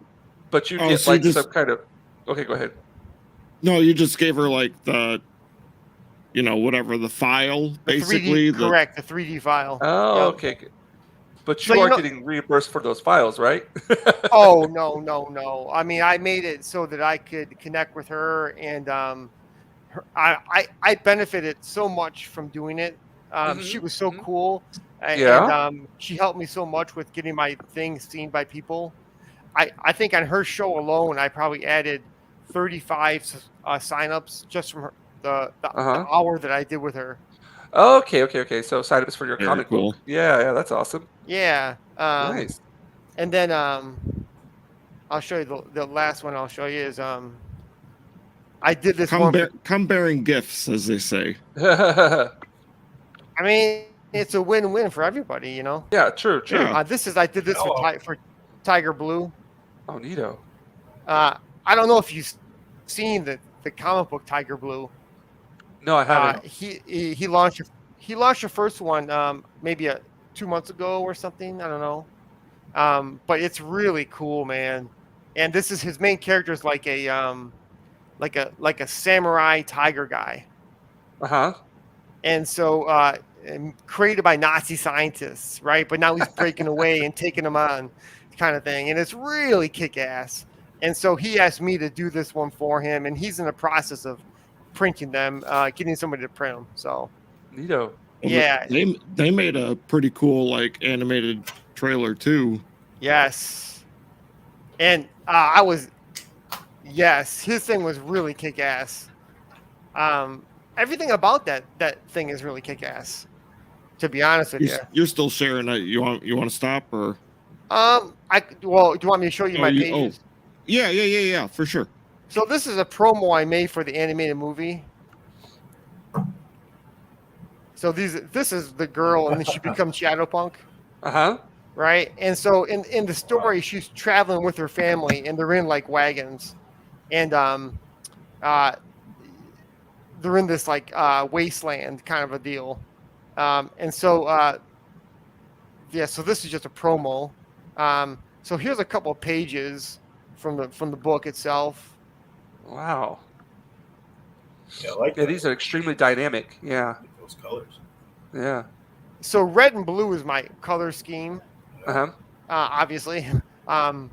but you
Oh,
get
so you
like some
just
kind of. Okay, go ahead.
no, you just gave her like the, whatever the file,
The
basically.
3D, correct? The 3D file.
Oh,
Yep.
okay. But
So
you are getting reimbursed for those files, right?
Oh no! I mean, I made it so that I could connect with her, and I benefited so much from doing it. She was so
Mhm.
cool, and
Yeah.
she helped me so much with getting my things seen by people. I think on her show alone, I probably added 35 signups just from the
Uh-huh.
hour that I did with her.
Okay. So sign-ups for your
Very
comic book.
cool.
Yeah, that's awesome.
Yeah.
Nice.
And then I'll show you the last one. I'll show you is I did this one.
Come bearing gifts, as they say.
I mean, it's a win-win for everybody, you know.
Yeah, true.
Yeah.
I did this for Tiger Blue.
Oh, neato.
I don't know if you've seen the comic book Tiger Blue.
No, I haven't.
He launched the first one maybe 2 months ago or something. I don't know. But it's really cool, man. And this is his main character is like a samurai tiger guy.
Uh-huh.
And so created by Nazi scientists, right? But now he's breaking away and taking them on, kind of thing. And it's really kick-ass. And so he asked me to do this one for him, and he's in the process of printing them, getting somebody to print them. So
Neato.
yeah,
They made a pretty cool like animated trailer too.
yes. And his thing was really kick-ass. Everythdo about that thing is really kick-ass, to be honest with you.
You're still sharing that. You want to stop or?
Do you want me to show you my pages?
Yeah, for sure.
So this is a promo I made for the animated movie. So this is the girl, and then she becomes Shadowpunk,
Uh-huh.
right? And so in the story, she's traveling with her family, and they're in like wagons, and they're in this like wasteland kind of a deal, and so so this is just a promo. So here's a couple of pages from the book itself.
Wow.
Yeah, I like
Yeah,
that.
these are extremely dynamic. Yeah.
Those colors.
Yeah.
So red and blue is my color scheme,
Uh-huh.
obviously. And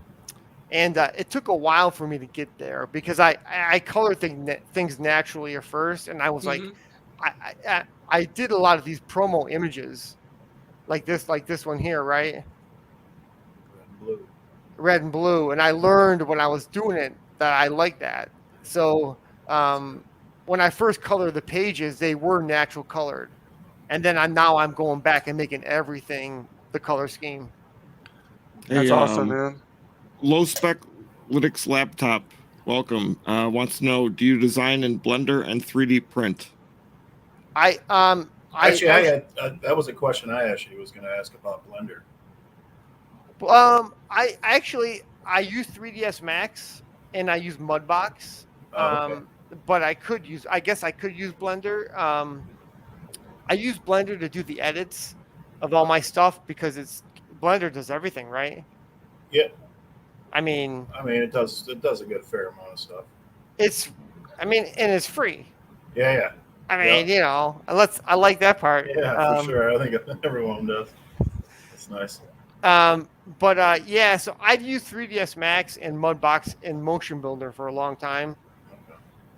it took a while for me to get there because I color things naturally at first, and I was like, I did a lot of these promo images, like this one here, right?
Blue.
Red and blue, and I learned when I was doing it that I like that. So when I first colored the pages, they were natural colored, and then I'm going back and making everything the color scheme.
That's awesome, man.
Low spec Linux laptop. Welcome. Wants to know: do you design in Blender and 3D print?
Actually, I had that was a question I actually was going to ask about Blender.
I use 3ds Max and I use Mudbox.
Okay.
But I guess I could use Blender. I use Blender to do the edits of all my stuff because Blender does everything, right?
Yeah.
I mean,
it does a good fair amount of stuff.
And it's free.
Yeah.
I mean, I like that part.
Yeah, for sure. I think everyone does. That's nice.
So I've used 3ds Max and Mudbox and Motion Builder for a long time.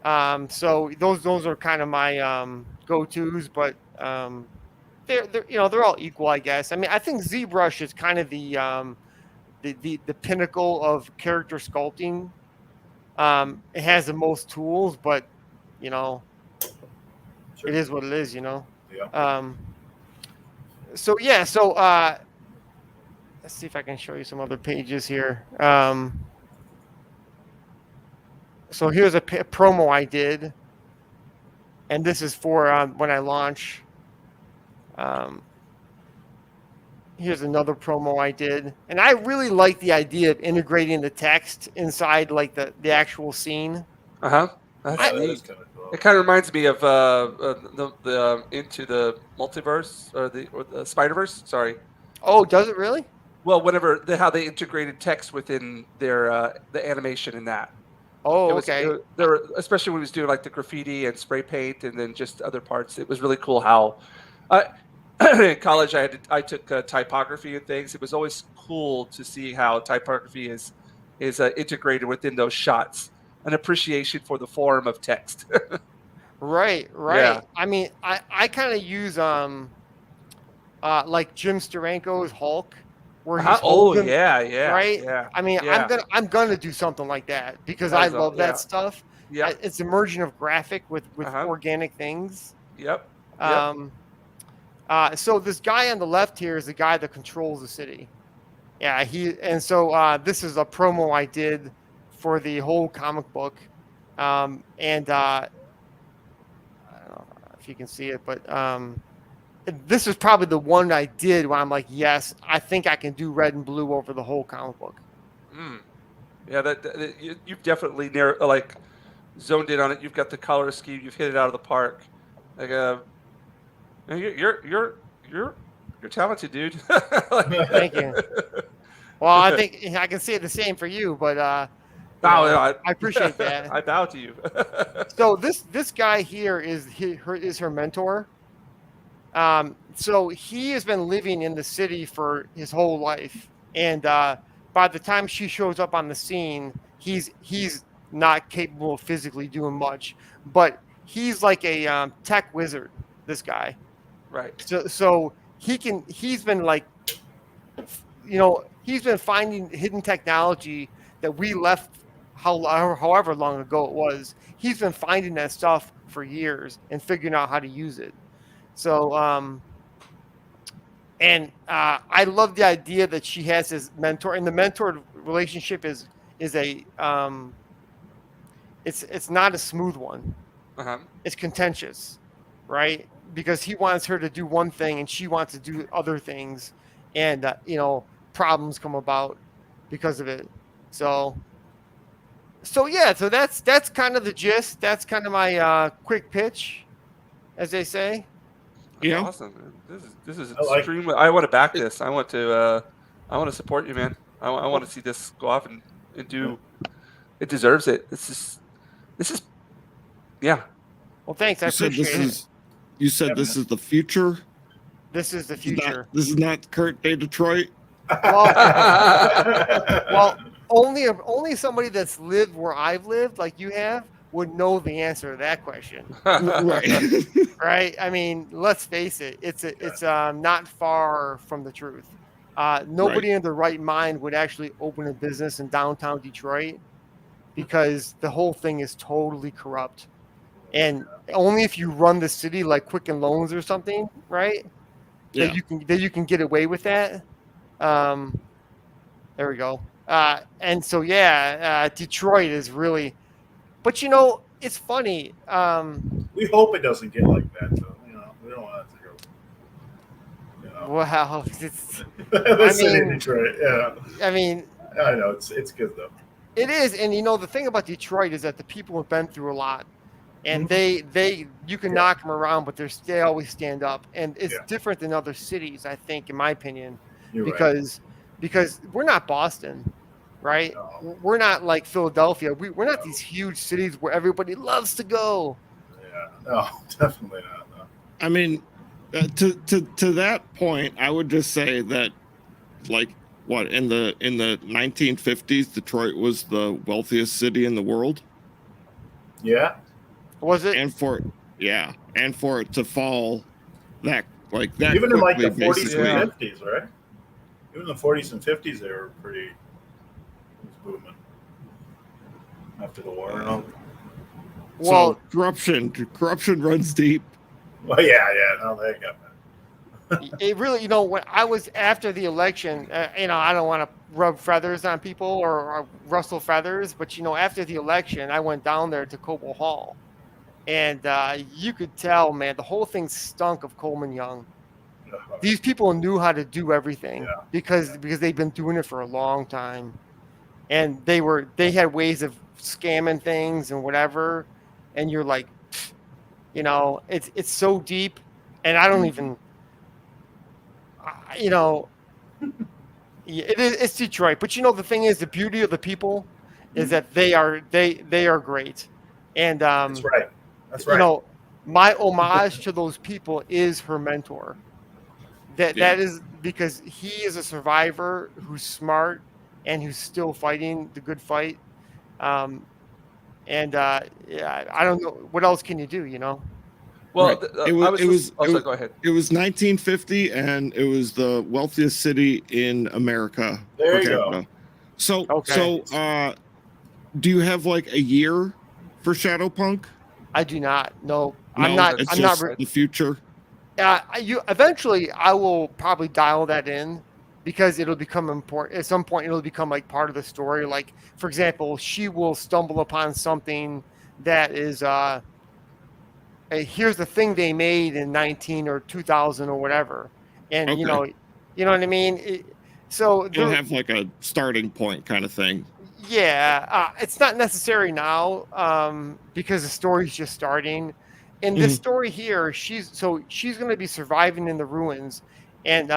Okay.
So those are kind of my go-tos, but they're all equal, I guess. I mean, I think ZBrush is kind of the pinnacle of character sculpting. It has the most tools, but
Sure.
it is what it is,
Yeah.
So let's see if I can show you some other pages here. So here's a promo I did, and this is for when I launch. Here's another promo I did, and I really like the idea of integrating the text inside like the actual scene.
That's
That
neat.
is kind of cool.
It kind of reminds me of the Into the Multiverse or the Spider-Verse. Sorry.
Oh, does it really?
Well, how they integrated text within their the animation in that.
Oh,
okay.
okay.
Especially when he was doing like the graffiti and spray paint, and then just other parts. It was really cool how. In college, I took typography and things. It was always cool to see how typography is integrated within those shots. An appreciation for the form of text.
Right.
Yeah.
I mean, I kind of use like Jim Steranko's Hulk, where he's holding, right?
Yeah.
I mean,
yeah.
I'm gonna do something like that because
That
I
is
love that stuff.
Yeah.
It's a merging of graphic with organic things.
Yep.
So this guy on the left here is the guy that controls the city. Yeah, this is a promo I did for the whole comic book. I don't know if you can see it, but this is probably the one I did where I'm like, yes, I think I can do red and blue over the whole comic book.
Yeah, you've definitely zoned in on it. You've got the color scheme. You've hit it out of the park. Like you're talented, dude.
Thank you. Well, I think I can say the same for you, but
I
appreciate that.
I bow to you.
So this guy here is her mentor. So he has been living in the city for his whole life, and by the time she shows up on the scene, he's not capable of physically doing much, but he's like a tech wizard. This guy,
right?
So he's been like, he's been finding hidden technology that we left however long ago it was. He's been finding that stuff for years and figuring out how to use it. So, I love the idea that she has his mentor, and the mentor relationship is a it's not a smooth one. It's contentious, right? Because he wants her to do one thing and she wants to do other things, and problems come about because of it. So that's kind of the gist. That's kind of my quick pitch, as they say.
Yeah.
Awesome. This is extremely. I want to back this. I want to support you, man. I want to see this go off and do. It deserves it. This is. Yeah.
Well, thanks. I appreciate it.
You said this is the future.
This is the future.
This is not current day Detroit.
Well, only somebody that's lived where I've lived, like you have, would know the answer to that question.
Right.
Right? I mean, let's face it. It's not far from the truth. Nobody in their right mind would actually open a business in downtown Detroit because the whole thing is totally corrupt. and only if you run the city like Quicken Loans or something, right?
Yeah.
That you can get away with that. There we go. And so Detroit is really, but it's funny.
We hope it doesn't get like that, though. We don't want it to go.
Well, it's.
The
I
city of
mean-
Detroit. Yeah,
I mean,
I know it's good though.
it is, and the thing about Detroit is that the people have been through a lot, and
Mhm.
they you can
Yeah.
knock them around, but they always stand up, and it's
Yeah.
different than other cities, I think, in my opinion,
You're right.
because we're not Boston, right?
No.
We're not like Philadelphia. We're not these huge cities where everybody loves to go.
Yeah, no, definitely not. No.
I mean, to that point, I would just say that, like, what in the 1950s, Detroit was the wealthiest city in the world,
Yeah,
Was it?
and for it to fall that
even in like the
quickly,
40s
basically.
and 50s, right? Even the 40s and 50s, they were pretty. It was booming after the war and all.
Well,
So corruption runs deep.
Well, yeah, no, they got that.
it really, when I was after the election, I don't want to rub feathers on people or rustle feathers, but after the election, I went down there to Coble Hall, and you could tell, man, the whole thing stunk of Coleman Young. These people knew how to do everything
Yeah.
because they've been doing it for a long time, and they had ways of scamming things and whatever, and you're like, it's so deep, and I don't even. It's Detroit, but the thing is, the beauty of the people is that they are great, and
That's right. That's right.
my homage to those people is her mentor. That is because he is a survivor who's smart and who's still fighting the good fight. I don't know what else can you do,
Well,
Right.
Go ahead.
It was 1950, and it was the wealthiest city in America.
There
per
you go.
capita. So,
Okay.
do you have like a year for Shadowpunk?
I do not. No,
No,
I'm not.
It's
I'm
just
not.
the future.
Eventually I will probably dial that in because it'll become important at some point. It'll become like part of the story. Like, for example, she will stumble upon something that is hey, here's the thing they made in 19 or 2000 or whatever, and
Okay.
you know what I mean. So
You'll
there-
have like a starting point kind of thing.
yeah, it's not necessary now because the story's just starting. In this story here, she's going to be surviving in the ruins, and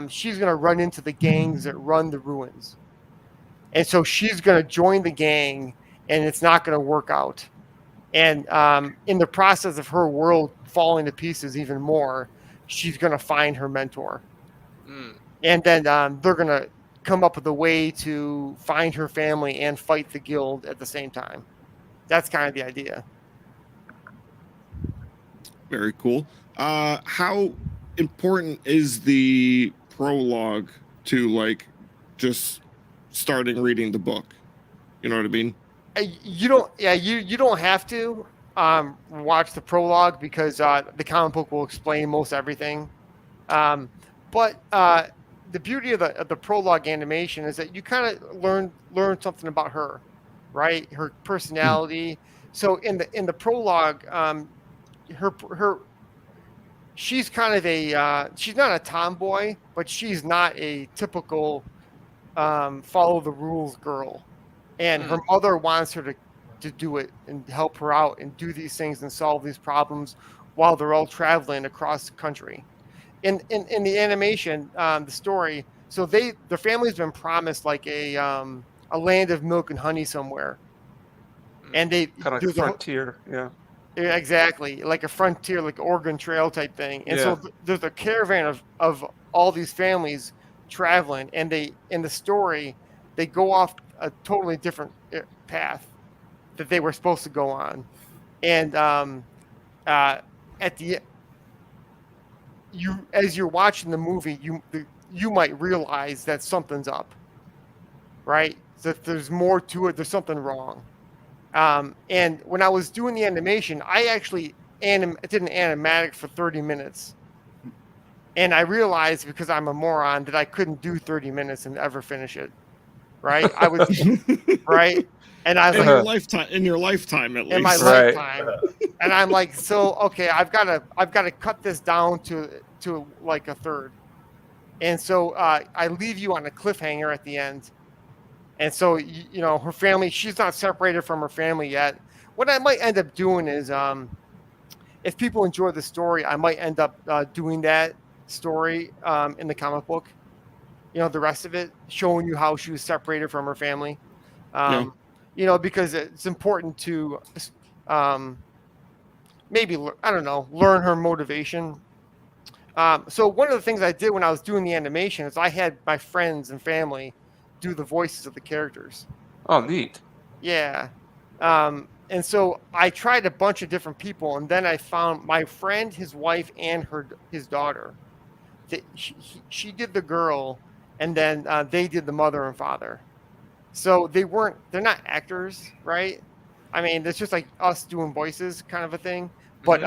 she's going to run into the gangs that run the ruins, and so she's going to join the gang, and it's not going to work out. And in the process of her world falling to pieces even more, she's going to find her mentor, and then they're going to come up with a way to find her family and fight the guild at the same time. That's kind of the idea.
Very cool. How important is the prologue to like just starting reading the book? You know what I mean?
You don't have to watch the prologue because the comic book will explain most everything. But the beauty of the prologue animation is that you kind of learn something about her, right? Her personality. So in the prologue, she's kind of she's not a tomboy, but she's not a typical follow the rules girl. And her mother wants her to do it and help her out and do these things and solve these problems while they're all traveling across the country. In the animation, the story, so the family's been promised like a land of milk and honey somewhere, and they
Kind of like frontier, yeah.
Exactly, like a frontier, like Oregon Trail type thing. And
Yeah.
so there's a caravan of all these families traveling, and they in the story they go off a totally different path that they were supposed to go on, and at the as you're watching the movie, you might realize that something's up, right? That there's more to it. There's something wrong, And when I was doing the animation, I actually did an animatic for 30 minutes. And I realized, because I'm a moron, that I couldn't do 30 minutes and ever finish it. Right? I was right. And I was
in
like,
your lifetime, at least.
in my
Right.
lifetime. And I'm like, so okay, I've got to cut this down to like a third. And so I leave you on a cliffhanger at the end. And so you know, her family, she's not separated from her family yet. What I might end up doing is, if people enjoy the story, I might end up doing that story in the comic book. You know, the rest of it, showing you how she was separated from her family. You know, because it's important to maybe, I don't know, learn her motivation. So one of the things I did when I was doing the animation is I had my friends and family do the voices of the characters.
Oh, neat.
Yeah. And so I tried a bunch of different people, and then I found my friend, his wife, and his daughter. She did the girl, and then they did the mother and father. So they're not actors, right? I mean, it's just like us doing voices kind of a thing. But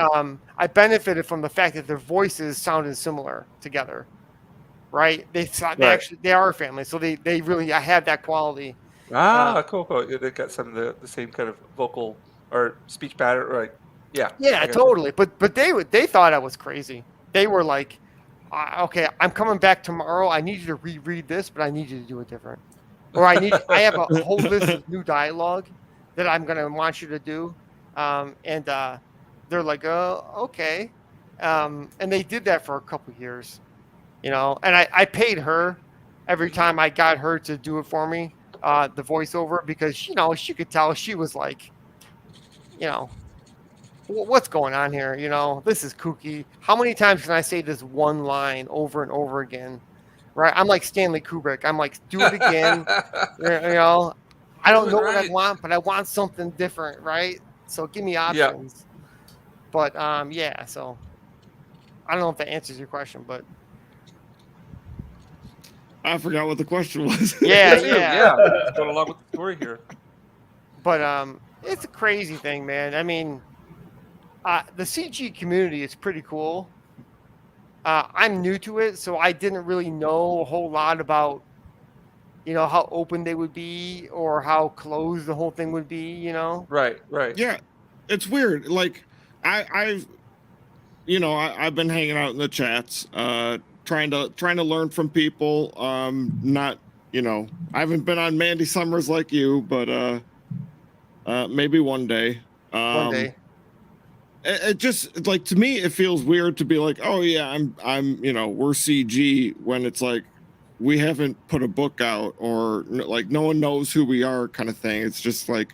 I benefited from the fact that their voices sounded similar together, right? They actually, they are a family, so they really, I had that quality.
Cool. Yeah, they got some of the same kind of vocal or speech pattern, right? Yeah.
Yeah, totally. But they thought I was crazy. They were like, okay, I'm coming back tomorrow. I need you to reread this, but I need you to do it different. Or I have a whole list of new dialogue that I'm gonna want you to do. And they're like, oh, okay. And they did that for a couple years, you know. And I paid her every time I got her to do it for me, the voiceover, because, you know, she could tell she was like, you know, what's going on here? You know, this is kooky. How many times can I say this one line over and over again? Right? I'm like Stanley Kubrick. I'm like, do it again. You know, I don't know what I want, but I want something different, right? So give me options. But yeah. So I don't know if that answers your question, but
I forgot what the question was.
yeah.
It's going along with the story here.
But it's a crazy thing, man. I mean, the CG community is pretty cool. I'm new to it, so I didn't really know a whole lot about, you know, how open they would be or how closed the whole thing would be, you know?
Right.
Yeah, it's weird. Like I've been hanging out in the chats, trying to learn from people. Not, you know, I haven't been on Mandy Summers like you, but maybe one day.
One day.
It just, like, to me, it feels weird to be like, oh yeah, I'm you know, we're CG, when it's like we haven't put a book out, or like no one knows who we are, kind of thing. It's just like,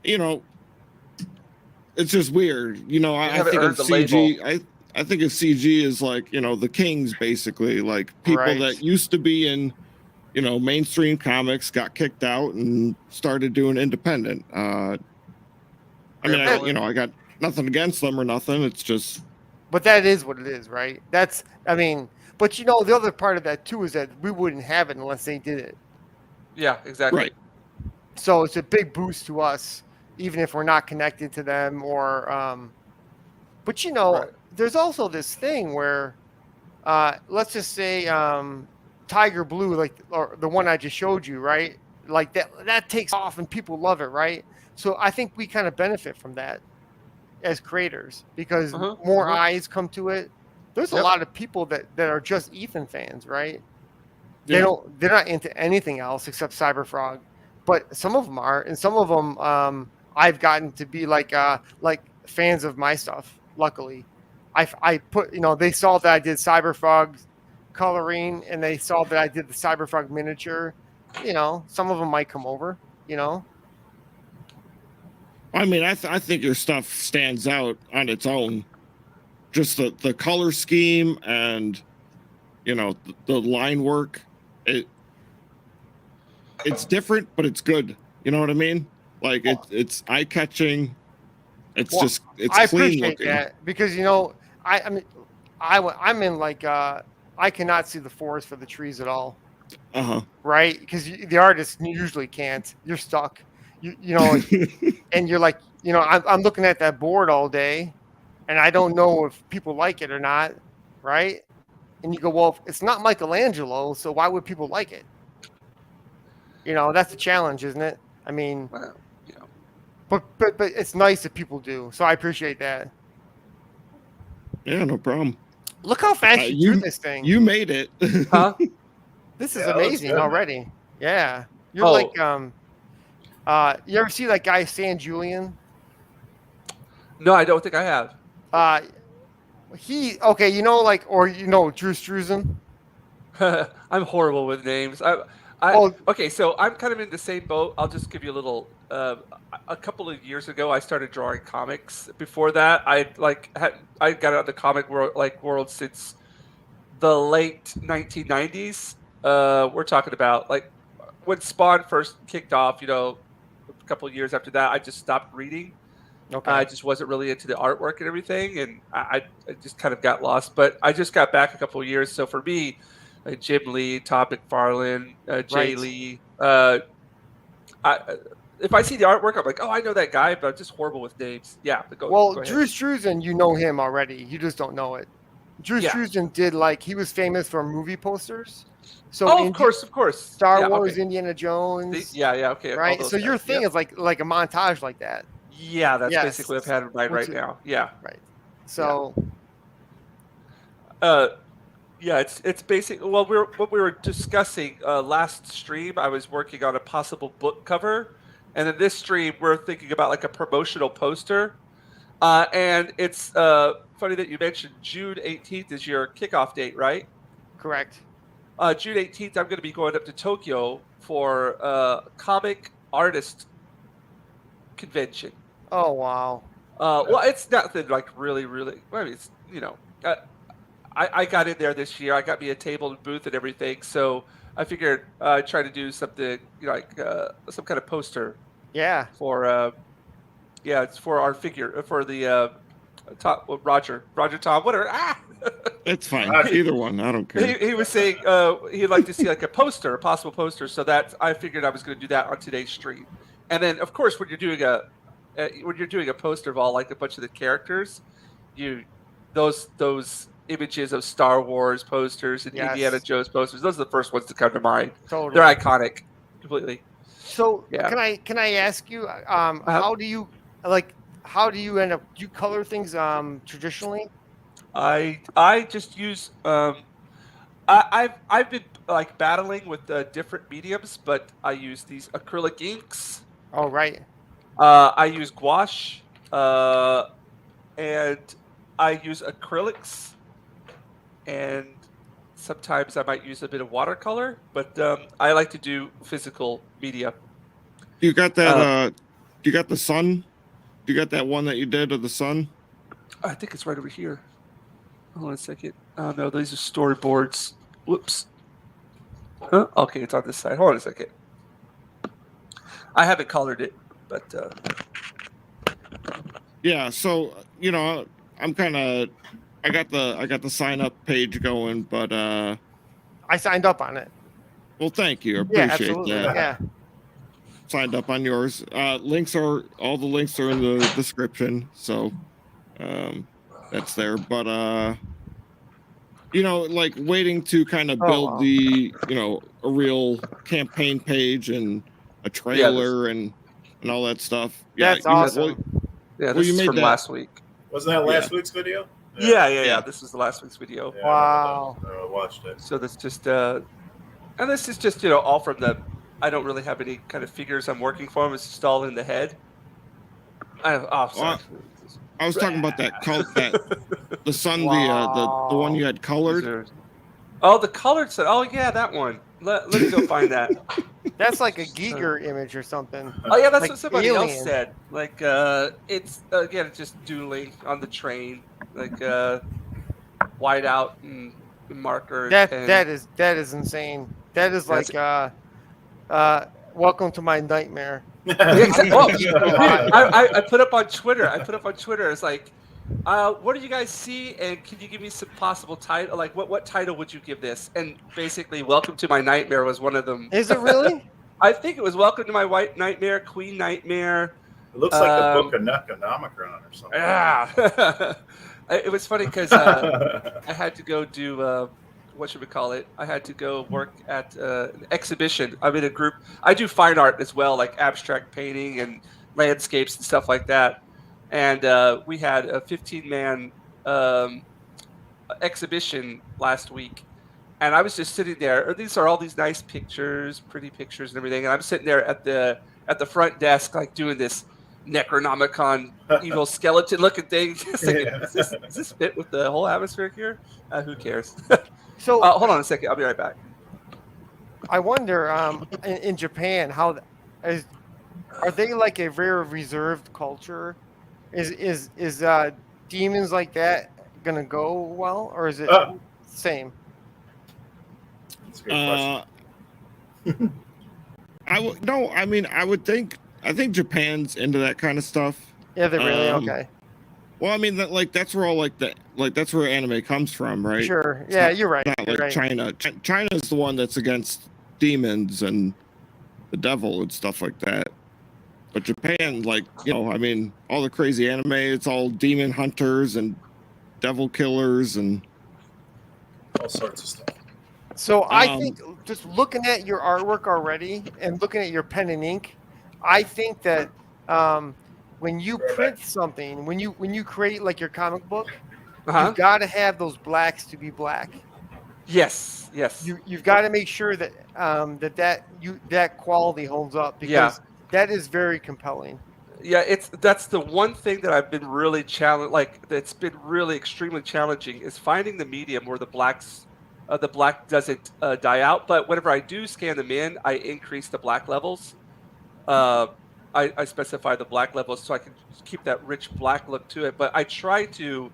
you know, it's just weird. You know, I think of CG. I think of CG as, like, you know, the Kings, basically, like people that used to be in, you know, mainstream comics, got kicked out and started doing independent. I mean, I got nothing against them or nothing. It's just,
but that is what it is, right? That's, I mean, but you know, the other part of that too is that we wouldn't have it unless they did it.
Yeah, exactly.
Right.
So it's a big boost to us, even if we're not connected to them, or, but you know, there's also this thing where, let's just say, Tiger Blue, like, or the one I just showed you, right? Like that takes off and people love it, right? So I think we kind of benefit from that as creators, because more eyes come to it. There's a lot of people that are just Ethan fans, right? They're not into anything else except Cyberfrog, but some of them are, and some of them I've gotten to be like fans of my stuff. Luckily, I put, you know, they saw that I did Cyberfrog coloring, and they saw that I did the Cyberfrog miniature. You know, some of them might come over, you know.
I mean, I think your stuff stands out on its own. Just the color scheme and, you know, the line work. It's different, but it's good. You know what I mean? Like, it's eye catching. It's just, it's
I
clean
appreciate
looking.
that, because, you know, I'm in, like, I cannot see the forest for the trees at all.
Uh-huh.
Right? Because the artists usually can't. You're stuck. you know, and you're like, I'm looking at that board all day, and I don't know if people like it or not, right? And you go, well, it's not Michelangelo, so why would people like it? That's the challenge, isn't it? I mean,
Well,
but it's nice that people do, so I appreciate that.
Yeah, no problem.
Look how fast you do this thing.
You made it.
huh?
This is
Yeah, that looks
amazing
good, man.
already. Yeah, you're
Oh.
like you ever see that guy San Julian?
No, I don't think I have.
Drew Struzan.
I'm horrible with names.
Oh.
Okay, so I'm kind of in the same boat. I'll just give you a little. A couple of years ago, I started drawing comics. Before that, I got out of the comic world since the late 1990s. We're talking about like when Spawn first kicked off. A couple of years after that, I just stopped reading.
Okay.
I just wasn't really into the artwork and everything, and I just kind of got lost. But I just got back a couple of years. So for me, Jim Lee, Todd McFarlane, Jay
Right.
Lee. If I see the artwork, I'm like, oh, I know that guy, but I'm just horrible with names. Yeah. But go ahead.
Drew Struzan, you know him already. You just don't know it. Drew
Yeah.
Struzan he was famous for movie posters. So
Oh, of course.
Star
Yeah,
Wars,
okay.
Indiana Jones.
Yeah, okay. all
Right.
those
So your
guys.
thing
Yep.
is like a montage like that.
Yeah, that's
Yes.
basically what I've had in mind
Which
right
is-
now. Yeah.
Right. So
Yeah, it's basic. Well, what we were discussing last stream, I was working on a possible book cover, and in this stream, we're thinking about like a promotional poster. And it's funny that you mentioned June 18th is your kickoff date, right?
correct.
June 18th, I'm going to be going up to Tokyo for comic artist convention.
Oh wow.
Well, it's nothing like really. I mean, it's I got in there this year. I got me a table and booth and everything. So I figured I'd try to do something like some kind of poster
Yeah.
for it's for our figure for the Roger Tom, whatever.
It's fine.
Right.
Either one. I don't care.
He was saying he'd like to see like a poster, a possible poster. So I figured I was going to do that on today's stream. And then of course when you're doing a poster of all like a bunch of the characters, those images of Star Wars posters and
Yes.
Indiana Jones posters, those are the first ones to come to mind.
Totally.
They're iconic, completely.
So
Yeah.
can I ask you how do you end up? Do you color things traditionally?
I just use I've been like battling with different mediums, but I use these acrylic inks.
Oh right.
I use gouache, and I use acrylics, and sometimes I might use a bit of watercolor, but I like to do physical media.
You got that? You got the sun? You got that one that you did of the sun?
I think it's right over here. Hold on a second. Oh no, these are storyboards. Whoops. Huh? Okay, it's on this side. Hold on a second. I haven't colored it, but
Yeah. So I'm kind of. I got the sign up page going, but
I signed up on it.
well, thank you. I
Yeah,
appreciate
absolutely.
that.
Yeah.
Signed up on yours. All the links are in the description, so that's there. But like waiting to kind of
Oh,
build
wow.
the a real campaign page and a trailer and all that stuff.
That's
you-
awesome.
yeah,
Well,
this
you
is
made
from
that-
last week.
Wasn't that last week's video?
Yeah. This is the last week's video.
Yeah,
Wow.
I watched it.
So that's just and this is just all from the. I don't really have any kind of figures I'm working for. It's just all in the head. Sorry.
I was talking about that the sun,
Wow.
the one you had colored.
Oh, the colored set. Oh yeah, that one. Let me go find that.
That's like a Giger image or something.
Oh yeah, that's
Like
what somebody else
Alien.
said. Like it's again just doodling on the train, like white out and marker.
That
and,
that is insane. That is like welcome to my nightmare.
Oh, I put up on Twitter. It's like, what do you guys see? And can you give me some possible title? Like, what title would you give this? And basically, "Welcome to My Nightmare" was one of them.
Is it really?
I think it was Welcome to My White Nightmare, Queen Nightmare.
It looks like the Book of Necronomicon or something.
Yeah. It was funny because I had to go do what should we call it? I had to go work at an exhibition. I'm in a group. I do fine art as well, like abstract painting and landscapes and stuff like that. And we had a 15-man exhibition last week. And I was just sitting there. These are all these nice pictures, pretty pictures and everything. And I'm sitting there at the front desk, like doing this Necronomicon evil skeleton looking thing. Just like, does this fit with the whole atmosphere here? Who cares?
So
Hold on a second. I'll be right back.
I wonder, in Japan, are they like a very reserved culture? Is demons like that gonna go well, or is it same?
That's a good question.
No. I mean, I think Japan's into that kind of stuff.
Yeah, they're really okay.
Well, I mean, that's where all that's where anime comes from, right?
Sure.
It's
Yeah,
not-
you're right.
Not
You're
like
right.
China. China's the one that's against demons and the devil and stuff like that. But Japan, I mean, all the crazy anime, it's all demon hunters and devil killers and
All sorts of stuff.
So I think just looking at your artwork already and looking at your pen and ink, I think that when you print something, when you create like your comic book, you've got to have those blacks to be black.
Yes.
You've got to make sure that that quality holds up, because that is very compelling.
Yeah, that's the one thing that I've been really challenged. Like, that's been really extremely challenging is finding the medium where the black doesn't die out. But whenever I do scan them in, I increase the black levels. I specify the black levels so I can keep that rich black look to it. But I try to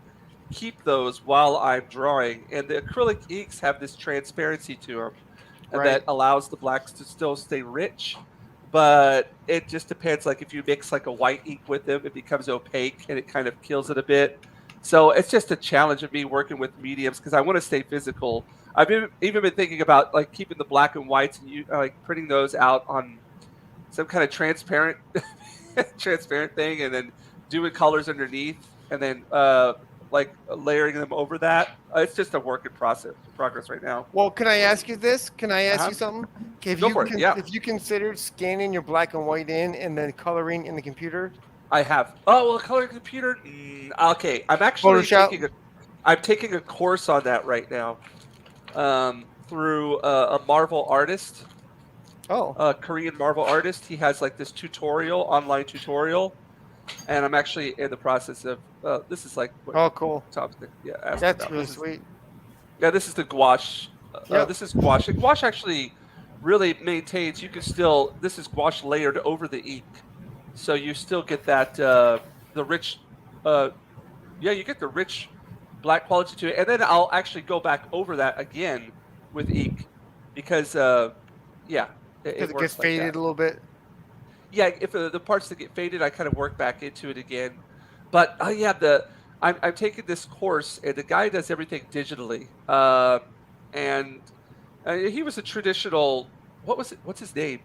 keep those while I'm drawing. And the acrylic inks have this transparency to them that allows the blacks to still stay rich. But it just depends. Like, if you mix like a white ink with them, it becomes opaque and it kind of kills it a bit. So it's just a challenge of me working with mediums because I want to stay physical. I've even been thinking about like keeping the black and whites and like printing those out on some kind of transparent thing, and then doing colors underneath, and then like layering them over that. It's just a work in progress right now.
Well, can I ask you this? Can I ask you something? If you considered scanning your black and white in and then coloring in the computer?
I have. Oh, well, coloring computer. Okay, I'm actually taking a course on that right now through a Marvel artist. A Korean Marvel artist. He has like this online tutorial, and I'm actually in the process of. This is like.
Cool.
Topic. Yeah,
that's really sweet.
Yeah, this is the gouache. This is gouache. And gouache actually really maintains. This is gouache layered over the ink, so you still get that the rich. You get the rich black quality to it, and then I'll actually go back over that again with ink, because it
gets faded a little bit.
Yeah, if the parts that get faded, I kind of work back into it again. But I'm taking this course, and the guy does everything digitally. And he was a traditional. What's his name?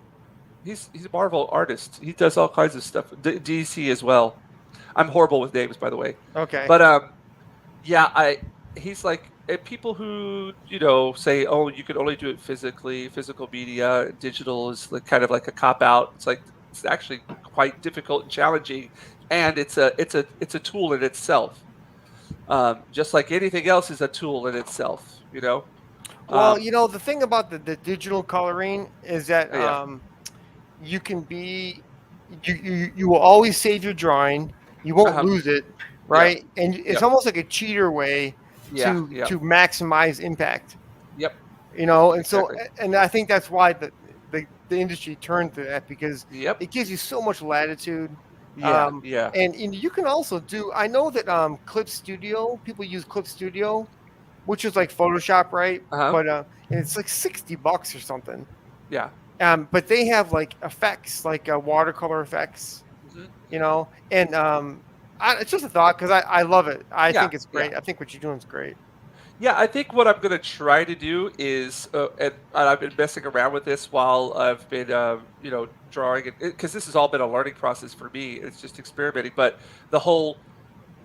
He's a Marvel artist. He does all kinds of stuff. DC as well. I'm horrible with names, by the way.
Okay.
But he's like, and people who say, oh, you can only do it physically, physical media, digital is like kind of like a cop out. It's like it's actually quite difficult and challenging, and it's a tool in itself. Just like anything else is a tool in itself,
Well, the thing about the digital coloring is that you can be, you will always save your drawing. You won't lose it, right? Yeah. And it's almost like a cheater way to maximize impact.
Yep.
And so, and I think that's why the industry turned to that, because it gives you so much latitude. And you can also do. I know that Clip Studio, people use Clip Studio, which is like Photoshop, right? But and it's like $60 or something.
Yeah.
But they have like effects, like watercolor effects, and it's just a thought, because I love it. I think it's great. I think what you're doing is great.
Yeah, I think what I'm gonna try to do is, and I've been messing around with this while I've been, drawing it, because this has all been a learning process for me. It's just experimenting, but the whole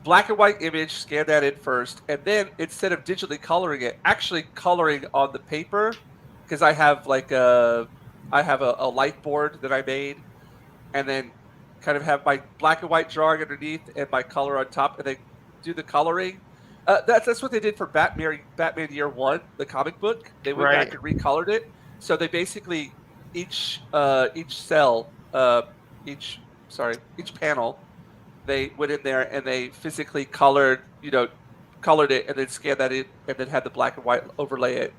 black and white image, scan that in first, and then instead of digitally coloring it, actually coloring on the paper, because I have a light board that I made, and then kind of have my black and white drawing underneath and my color on top, and then do the coloring. That's what they did for Batman Year One, the comic book. They went
Right.
back and recolored it. So they basically each cell, each panel, they went in there and they physically colored it and then scanned that in and then had the black and white overlay it,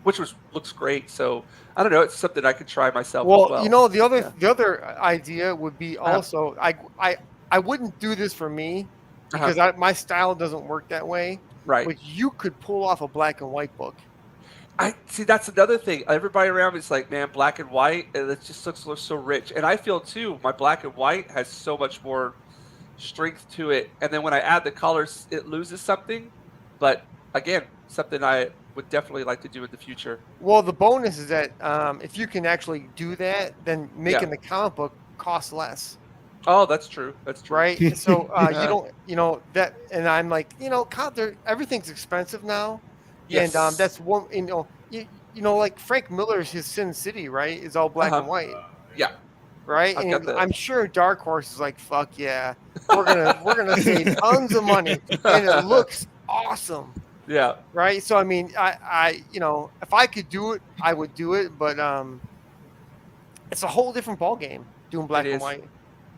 which looks great. So I don't know, it's something I could try myself as
Well,
well.
the other
Yeah.
the other idea would be
Uh-huh.
also I wouldn't do this for me
Uh-huh.
because my style doesn't work that way.
Right.
But you could pull off a black and white book.
I see. That's another thing. Everybody around me is like, man, black and white, and it just looks so rich. And I feel too, my black and white has so much more strength to it. And then when I add the colors, it loses something. But again, something I would definitely like to do in the future.
Well, the bonus is that if you can actually do that, then making
Yeah.
the comic book costs less,
Oh, that's true. That's true.
right? So
Yeah.
you don't, that, and I'm like, everything's expensive now,
Yes.
and that's one, like Frank Miller's his Sin City, right, is all black
Uh-huh.
and white,
Yeah.
right?
I've
And
got the.
I'm sure Dark Horse is like, fuck yeah, we're gonna save tons of money, and it looks awesome.
Yeah.
Right. So I mean, I if I could do it, I would do it, but it's a whole different ball game doing black and
is.
white.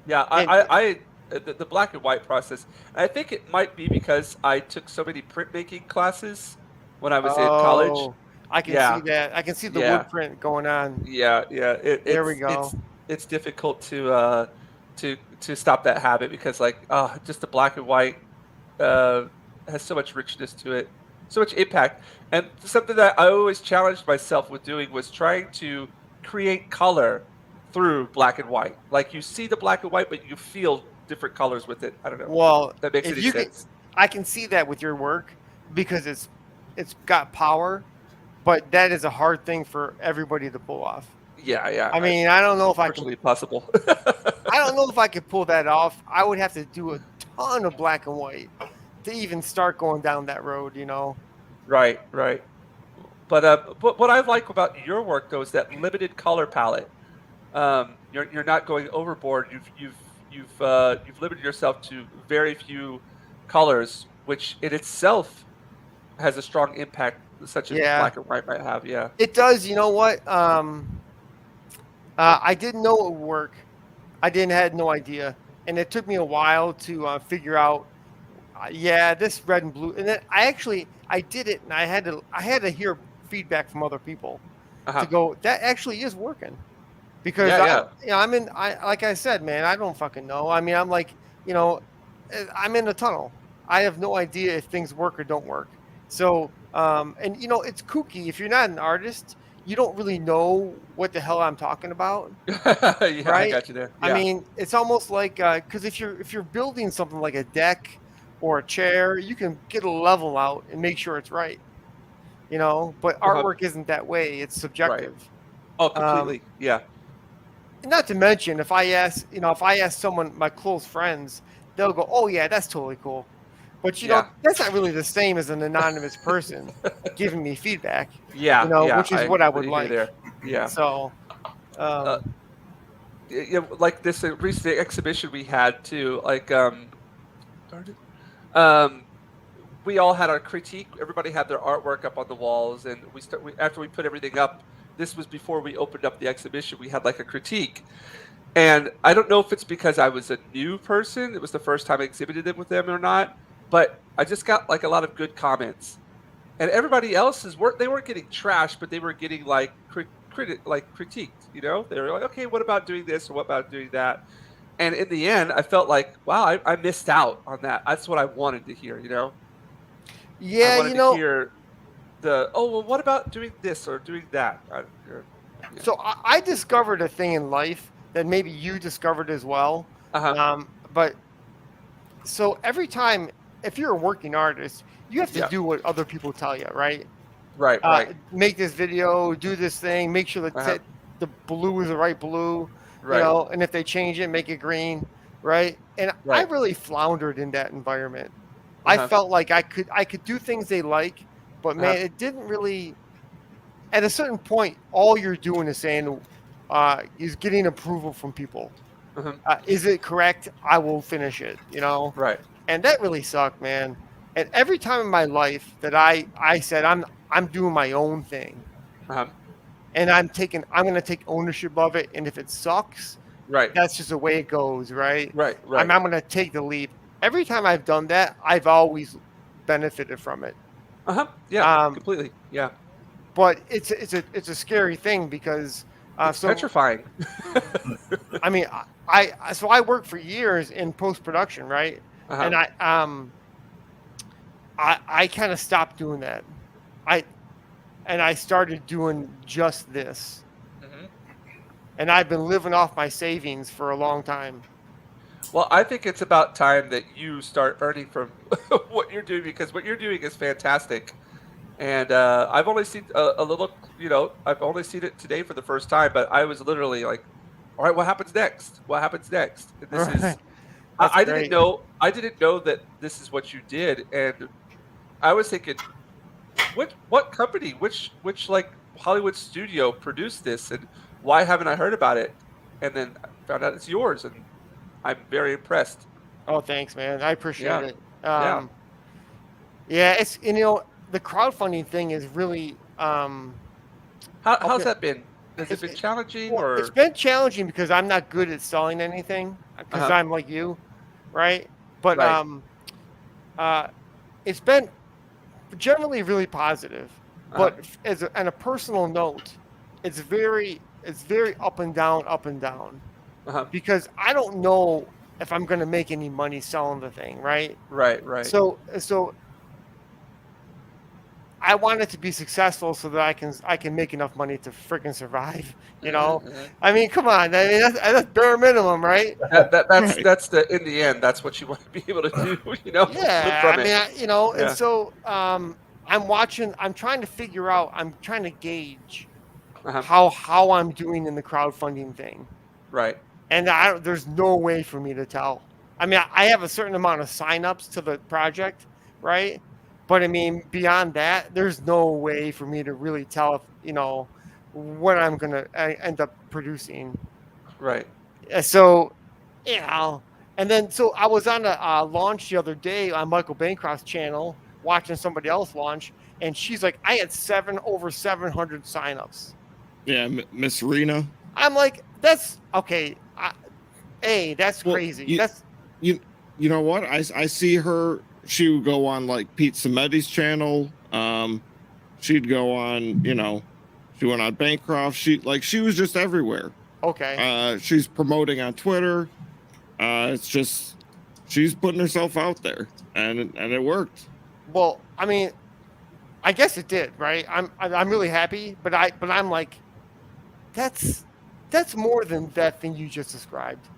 Yeah.
And
The black and white process. I think it might be because I took so many printmaking classes when I was in college.
I can
Yeah.
see that. I can see the
Yeah.
wood print going on.
Yeah, yeah.
There we go.
It's difficult to stop that habit because just the black and white has so much richness to it, so much impact. And something that I always challenged myself with doing was trying to create color through black and white. Like you see the black and white, but you feel different colors with it. I don't know.
Well,
If that makes
if
any
you can,
sense.
I can see that with your work because it's got power, but that is a hard thing for everybody to pull off.
Yeah, yeah.
I mean, I don't know if I can.
Virtually impossible.
I don't know if I could pull that off. I would have to do a ton of black and white to even start going down that road,
Right, right. But what I like about your work though is that limited color palette. You're not going overboard. You've limited yourself to very few colors, which in itself has a strong impact, such as
Yeah.
black and white might have. Yeah.
It does. You know what? I didn't know it would work. I had no idea, and it took me a while to figure out. This red and blue, and then I did it, and I had to hear feedback from other people
Uh-huh.
to go. That actually is working, because
Yeah,
like I said, man, I don't fucking know. I mean, I'm like, I'm in a tunnel. I have no idea if things work or don't work. So, and it's kooky. If you're not an artist, you don't really know what the hell I'm talking about.
yeah, I
Right?
got you there.
I
Yeah.
mean, it's almost like because if you're building something like a deck or a chair, you can get a level out and make sure it's right. But artwork isn't that way. It's subjective.
Oh, completely. Yeah.
And not to mention, if I ask someone, my close friends, they'll go, "Oh yeah, that's totally cool." But
Yeah.
that's not really the same as an anonymous person giving me feedback.
Yeah. Yeah.
Which is what I would
completely
like.
agree there. Yeah.
So,
Like this recent exhibition we had too. Darn it. We all had our critique. Everybody had their artwork up on the walls, and after we put everything up. This was before we opened up the exhibition. We had like a critique, and I don't know if it's because I was a new person. It was the first time I exhibited them with them or not, but I just got like a lot of good comments, and everybody else's work, they weren't getting trashed, but they were getting like critiqued. They were like, okay, what about doing this or what about doing that? And in the end, I felt like, wow, I missed out on that. That's what I wanted to hear. I
yeah,
wanted to hear what about doing this or doing that?
So I discovered a thing in life that maybe you discovered as well.
Uh-huh.
But so every time if you're a working artist, you have to
Yeah.
do what other people tell you, right?
Right. Right.
Make this video, do this thing, make sure that
Uh-huh.
the blue is the right blue,
Right.
you know, and if they change it, make it green, right? And I
Right.
really floundered in that environment. I
Uh-huh.
felt like I could do things they like, but man,
Uh-huh.
it didn't really. At a certain point, all you're doing is saying, is getting approval from people.
Uh-huh.
Is it correct? I will finish it, you know?
Right.
And that really sucked, man. And every time in my life that I said I'm doing my own thing
Uh-huh.
and I'm going to take ownership of it. And if it sucks,
Right.
that's just the way it goes, right?
Right.
I'm
Right.
going to take the leap. Every time I've done that, I've always benefited from it.
Uh-huh. Yeah.
Um,
Completely. Yeah.
But it's a scary thing because
It's petrifying.
I mean, I worked for years in post production, right?
Uh-huh.
And I kind of stopped doing that. I started doing just this,
Mhm.
and I've been living off my savings for a long time.
Well, I think it's about time that you start earning from what you're doing, because what you're doing is fantastic. And I've only seen a little, I've only seen it today for the first time, but I was literally like, all right, what happens next? What happens next? And this is,
Right.
I
That's
didn't
great.
I didn't know that this is what you did. And I was thinking, what company, which like Hollywood studio produced this, and why haven't I heard about it? And then I found out it's yours, and I'm very impressed.
Oh, thanks, man. I appreciate
Yeah.
it.
Yeah.
Yeah, it's the crowdfunding thing is really
How's
Okay.
that been? Has it been challenging,
well,
or?
it's been challenging because I'm not good at selling anything because
Uh-huh.
I'm like you, right? But
Right.
it's been generally really positive.
Uh-huh.
But on a personal note, it's very up and down,
Uh-huh.
because I don't know if I'm going to make any money selling the thing, right?
Right. Right.
So I want it to be successful so that I can make enough money to freaking survive. You know,
Mhm, mhm.
I mean, come on, I mean that's bare minimum, right?
That's
Right.
that's the in the end. That's what you want to be able to do. Live
Yeah,
from
I
it.
mean, and
Yeah.
so I'm trying to figure out, I'm trying to gauge
Uh-huh.
how I'm doing in the crowdfunding thing,
Right.
and there's no way for me to tell. I mean, I have a certain amount of signups to the project, right? But I mean, beyond that, there's no way for me to really tell if what I'm gonna end up producing.
Right.
So, and then so I was on a launch the other day on Michael Bancroft's channel watching somebody else launch, and she's like, I had over 700 signups.
Yeah, Miss Rena.
I'm like, that's okay. That's
Well,
crazy.
You know what? I see her. She would go on like Pete Samedi's channel. She'd go on. She went on Bancroft. She was just everywhere.
okay.
She's promoting on Twitter. It's just she's putting herself out there, and it worked.
Well, I mean, I guess it did, right? I'm really happy, but I'm like, that's more than that thing you just described.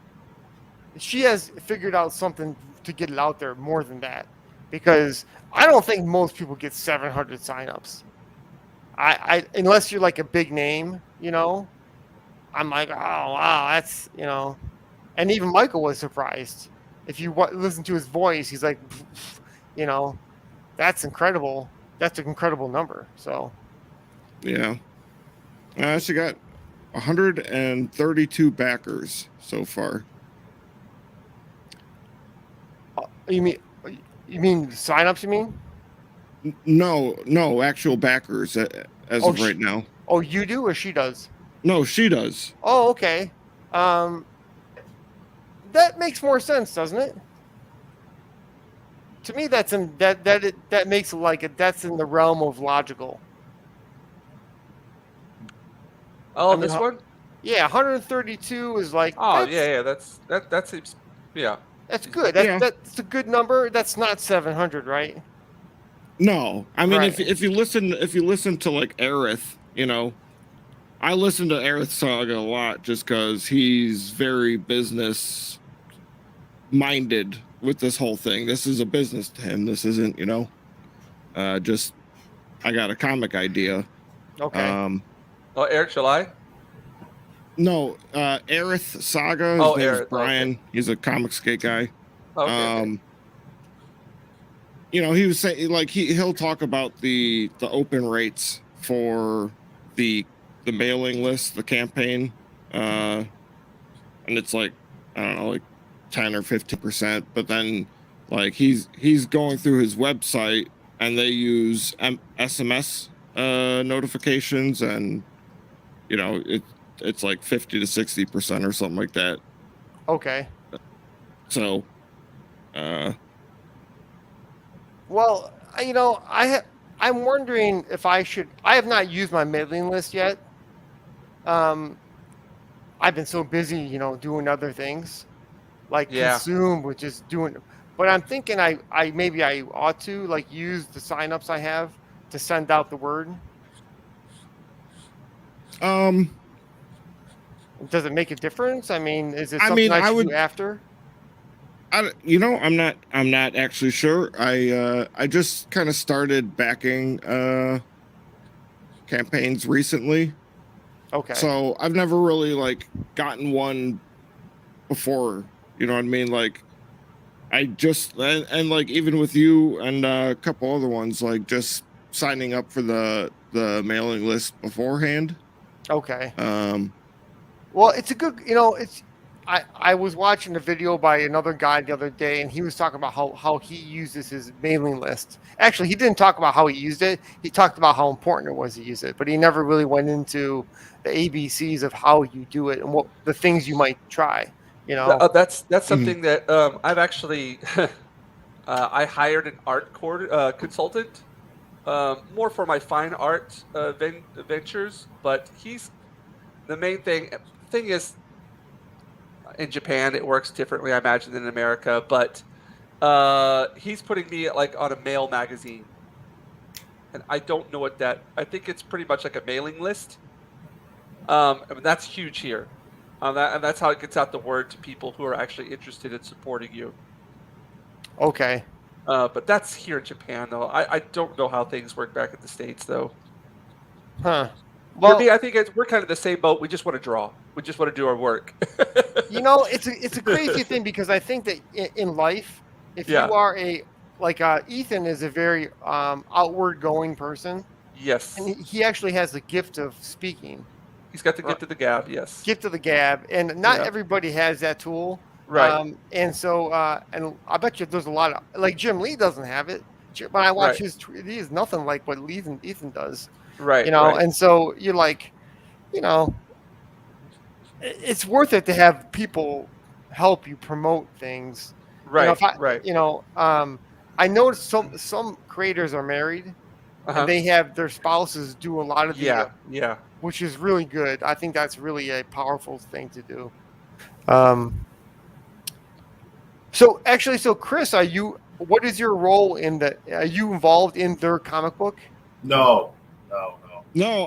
She has figured out something to get it out there more than that, because I don't think most people get 700 signups. I unless you're like a big name, I'm like, oh wow, that's and even Michael was surprised. If you listen to his voice, he's like, that's incredible. That's an incredible number. So
Yeah. She got 132 backers so far.
you mean signups? You mean?
No, actual backers as
Oh,
of right now.
Oh, you do or she does?
No, she does.
Oh, okay. That makes more sense, doesn't it? To me, that makes it like that's in the realm of logical.
Oh,
I mean,
this one.
Yeah, 132 is like.
Oh, yeah. That seems. Yeah.
That's good.
Yeah.
That's a good number. That's not 700, right?
No, I mean
Right.
if you listen to like Aerith, I listen to Aerith Saga a lot just because he's very business minded with this whole thing. This is a business to him. This isn't, just I got a comic idea.
Okay.
Oh, Eric July.
No, Aerith Saga. His
Oh,
name's
Aerith,
Brian.
okay.
He's a comic skate guy.
Okay.
He was saying like he'll talk about the open rates for the mailing list, the campaign, and it's like I don't know, like 10 or 15%. But then like he's going through his website and they use SMS notifications, and it's like 50 to 60% or something like that.
Okay.
So,
Well, I'm wondering if I should. I have not used my mailing list yet. I've been so busy, doing other things, like consume with just doing. But I'm thinking I maybe I ought to like use the signups I have to send out the word. Does it make a difference? I mean, is it something I should do after?
I'm not actually sure. I just kind of started backing campaigns recently.
Okay.
So I've never really like gotten one before. You know what I mean? Like I just and like even with you and a couple other ones, like just signing up for the mailing list beforehand.
Okay.
Well,
it's a good, I was watching a video by another guy the other day, and he was talking about how he uses his mailing list. Actually, he didn't talk about how he used it. He talked about how important it was to use it, but he never really went into the ABCs of how you do it and what the things you might try.
That's something that I've actually I hired an art consultant, more for my fine art ventures. But the main thing is, in Japan it works differently, I imagine, than in America. But he's putting me like on a mail magazine, and I don't know what that. I think it's pretty much like a mailing list. I mean, that's huge here. And that's how it gets out the word to people who are actually interested in supporting you.
Okay.
But that's here in Japan, though. I don't know how things work back in the States, though.
Huh.
Well, for me, I think we're kind of the same boat. We just want to draw. We just want to do our work.
It's a crazy thing, because I think that in life, if you are Ethan is a very outward going person.
Yes.
And he actually has the gift of speaking.
He's got the gift of the gab, yes.
Gift of the gab, and not everybody has that tool.
Right.
And so, and I bet you there's a lot of, like, Jim Lee doesn't have it. When I watch his, he is nothing like what Ethan does.
Right.
And so you're like, it's worth it to have people help you promote things.
Right.
I noticed some creators are married, and they have their spouses do a lot of the which is really good. I think that's really a powerful thing to do. So Chris, what is your role are you involved in their comic book?
No,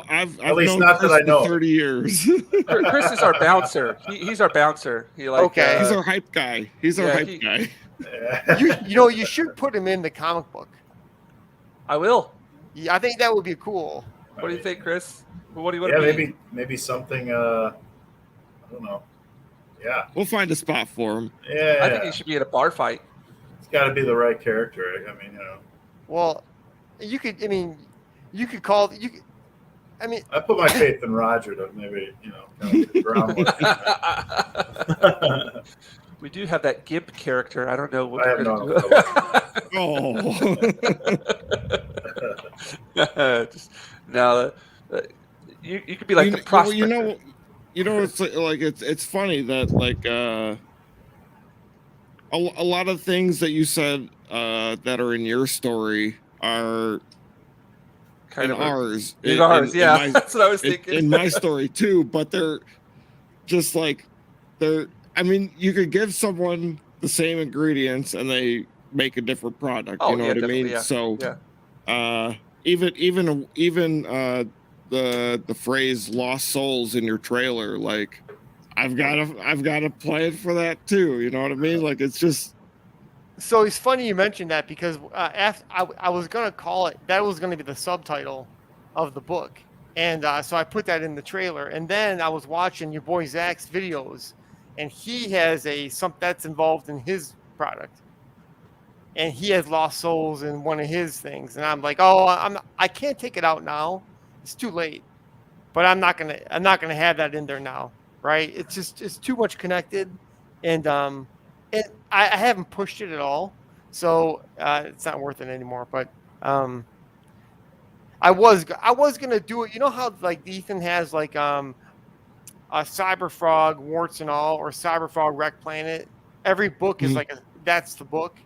I've
at least
known
not
Chris
that I know.
for 30 years.
Chris is our bouncer. He's our bouncer.
He's our hype guy. He's our hype guy.
You should put him in the comic book.
I will.
Yeah, I think that would be cool.
What do you think, Chris? What do you want to be?
maybe something. I don't know. Yeah,
we'll find a spot for him.
Yeah,
I think he should be in a bar fight.
It's got to be the right character. I mean,
Well, you could. I mean, you could call.
I put my faith in Roger to maybe kind of get groundwork.
We do have that Gimp character. I don't know what
I
we're
have
no do. No, you could be like the prospector.
It's like it's funny that like a lot of things that you said that are in your story are kind of ours.
Ours, yeah. That's what I was thinking.
In my story too, but they're just like I mean, you could give someone the same ingredients and they make a different product. You know what I mean?
Yeah.
So, even the phrase "lost souls" in your trailer, like I've got to plan for that too. You know what I mean? Like it's just
So it's funny you mentioned that because after I was gonna call it, that was gonna be the subtitle of the book, and so I put that in the trailer. And then I was watching your boy Zach's videos, and he has something that's involved in his product, and he has lost souls in one of his things. And I'm like, oh, I can't take it out now. It's too late. But I'm not gonna have that in there now, right? It's too much connected, and I haven't pushed it at all, so it's not worth it anymore. But I was gonna do it. You know how like Ethan has like a Cyber Frog, warts and all, or Cyber Frog Wreck Planet. Every book is like that's the book.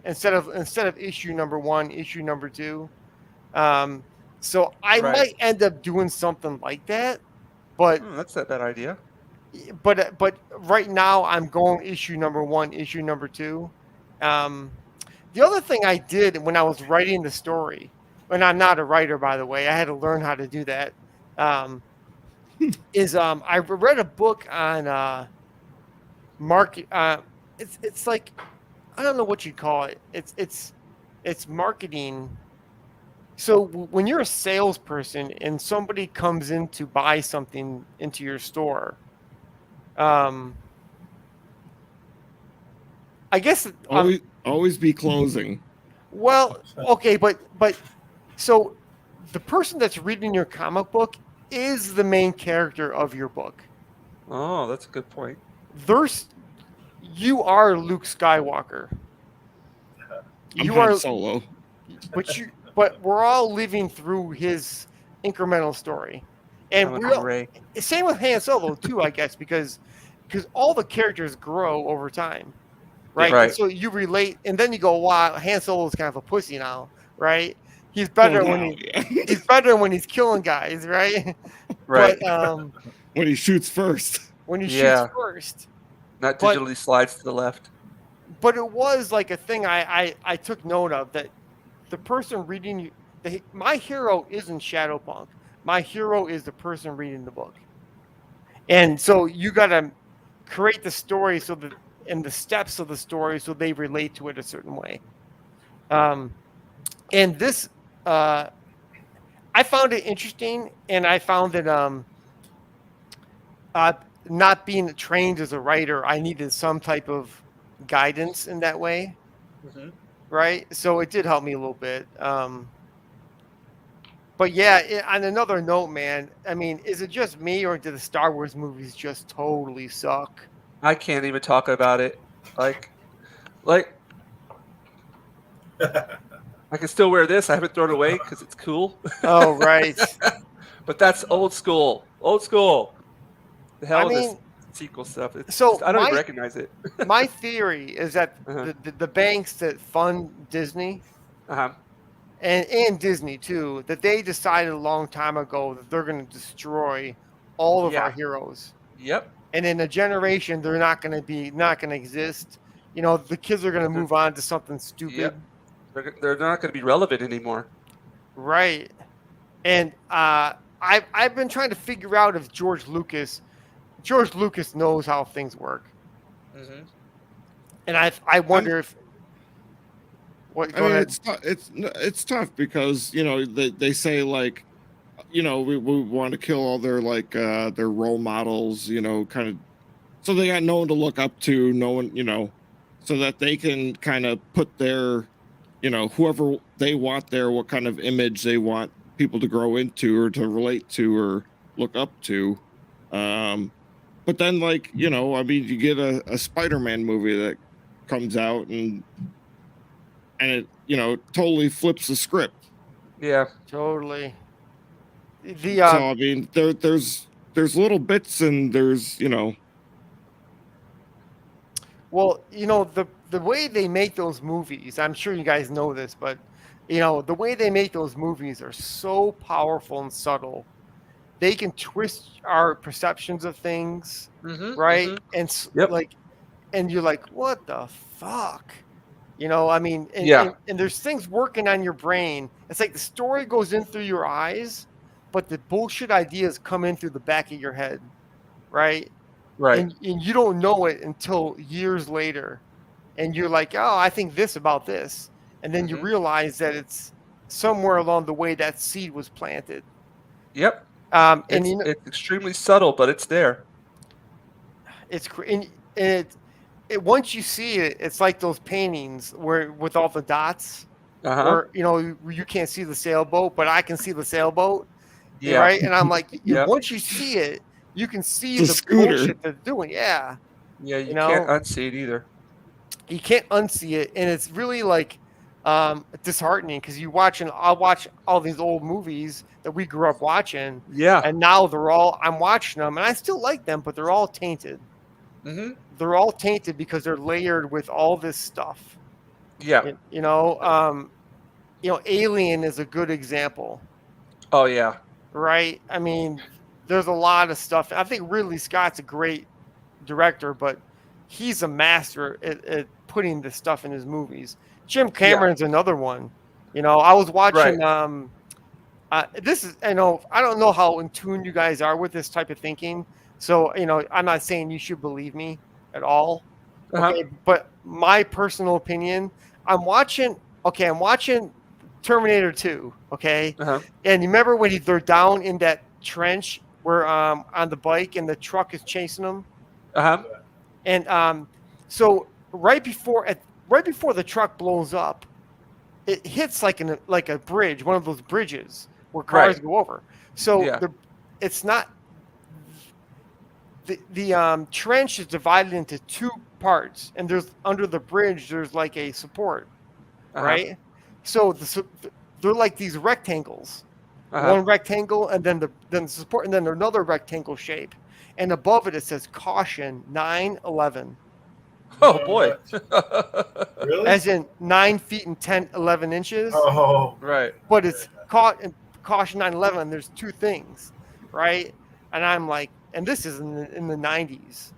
Instead of issue number 1, issue number 2. So I might end up doing something like that, but
that's not a bad idea.
But right now I'm going issue number 1, issue number 2. The other thing I did when I was writing the story, and I'm not a writer by the way, I had to learn how to do that. Is I read a book on market. It's like I don't know what you'd call it. It's marketing. So when you're a salesperson and somebody comes in to buy something into your store, I guess
always be closing.
Well, okay, but so the person that's reading your comic book is the main character of your book.
Oh, that's a good point.
You are Luke Skywalker.
You are Solo.
But we're all living through his incremental story, and same with Han Solo too, I guess, because all the characters grow over time, right?
Right.
So you relate, and then you go, "Wow, Han Solo's kind of a pussy now, right? He's better he's better when he's killing guys, right?
Right.
But
when he shoots first.
When he shoots first,
not digitally slides to the left.
But it was like a thing I took note of that. The person reading my hero isn't Shadowpunk. My hero is the person reading the book. And so you got to create the story and the steps of the story so they relate to it a certain way. And this, I found it interesting, and I found that not being trained as a writer, I needed some type of guidance in that way. Mm-hmm. Right, so it did help me a little bit. But yeah, on another note, man, I mean, is it just me or do the Star Wars movies just totally suck?
I can't even talk about it. Like, I can still wear this. I haven't thrown it away because it's cool.
Oh, right.
But that's old school. Old school. The hell is this sequel stuff? I don't even recognize it.
My theory is that the banks that fund Disney, and Disney too, that they decided a long time ago that they're going to destroy all of our heroes.
Yep.
And in a generation, they're not going to exist. You know, the kids are going to move on to something stupid.
Yep. They're not going to be relevant anymore.
Right. And I've been trying to figure out if George Lucas knows how things work. Mm-hmm. And I wonder if. What? Go ahead.
It's tough because they say like, we want to kill all their their role models, kind of, so they got no one to look up to, no one, so that they can kind of put their, whoever they want there, what kind of image they want people to grow into or to relate to or look up to. But then, you get a Spider-Man movie that comes out and it, totally flips the script.
Yeah, totally.
So I mean, there's little bits and there's,
Well, the way they make those movies, I'm sure you guys know this, but the way they make those movies are so powerful and subtle. They can twist our perceptions of things, right? Mm-hmm. And and you're like, what the fuck? I mean, and there's things working on your brain. It's like the story goes in through your eyes, but the bullshit ideas come in through the back of your head, right?
Right.
and you don't know it until years later, and you're like, oh, I think this about this, and then you
Mhm.
realize that it's somewhere along the way that seed was planted.
Yep.
And
It's it's extremely subtle, but it's there.
it's and it once you see it, it's like those paintings where with all the dots,
Uh-huh.
where you can't see the sailboat, but I can see the sailboat,
Yeah.
right? And I'm like,
Yep.
once you see it, you can see
It's a
the
scooter.
bullshit they're doing. Yeah,
Yeah, you
you
can't
know,
unsee it either.
you can't unsee it, and it's really like disheartening because I'll watch all these old movies that we grew up watching,
Yeah.
and now I'm watching them, and I still like them, but they're all tainted.
Mhm.
They're all tainted because they're layered with all this stuff.
Yeah.
Alien is a good example,
Oh yeah.
right? I mean, there's a lot of stuff. I think Ridley Scott's a great director, but he's a master at putting this stuff in his movies. Jim Cameron's another one. I was watching this is I don't know how in tune you guys are with this type of thinking. So, I'm not saying you should believe me at all.
Uh-huh.
Okay, but my personal opinion, I'm watching Terminator 2, okay?
Uh-huh.
And you remember when they're down in that trench where on the bike and the truck is chasing them?
Uh-huh.
And so right before the truck blows up, it hits like a bridge, one of those bridges where cars
Right.
go over. So
Yeah.
it's not the trench is divided into two parts, and there's under the bridge there's like a support,
Uh-huh.
right? So they're like these rectangles,
Uh-huh.
one rectangle, and then the support, and then another rectangle shape, and above it says caution 9/11.
Oh boy.
Really?
As in 9 feet and 11 inches,
Oh,
Right.
but it's caution 9/11. There's two things, right? And I'm like, and this is in the 90s,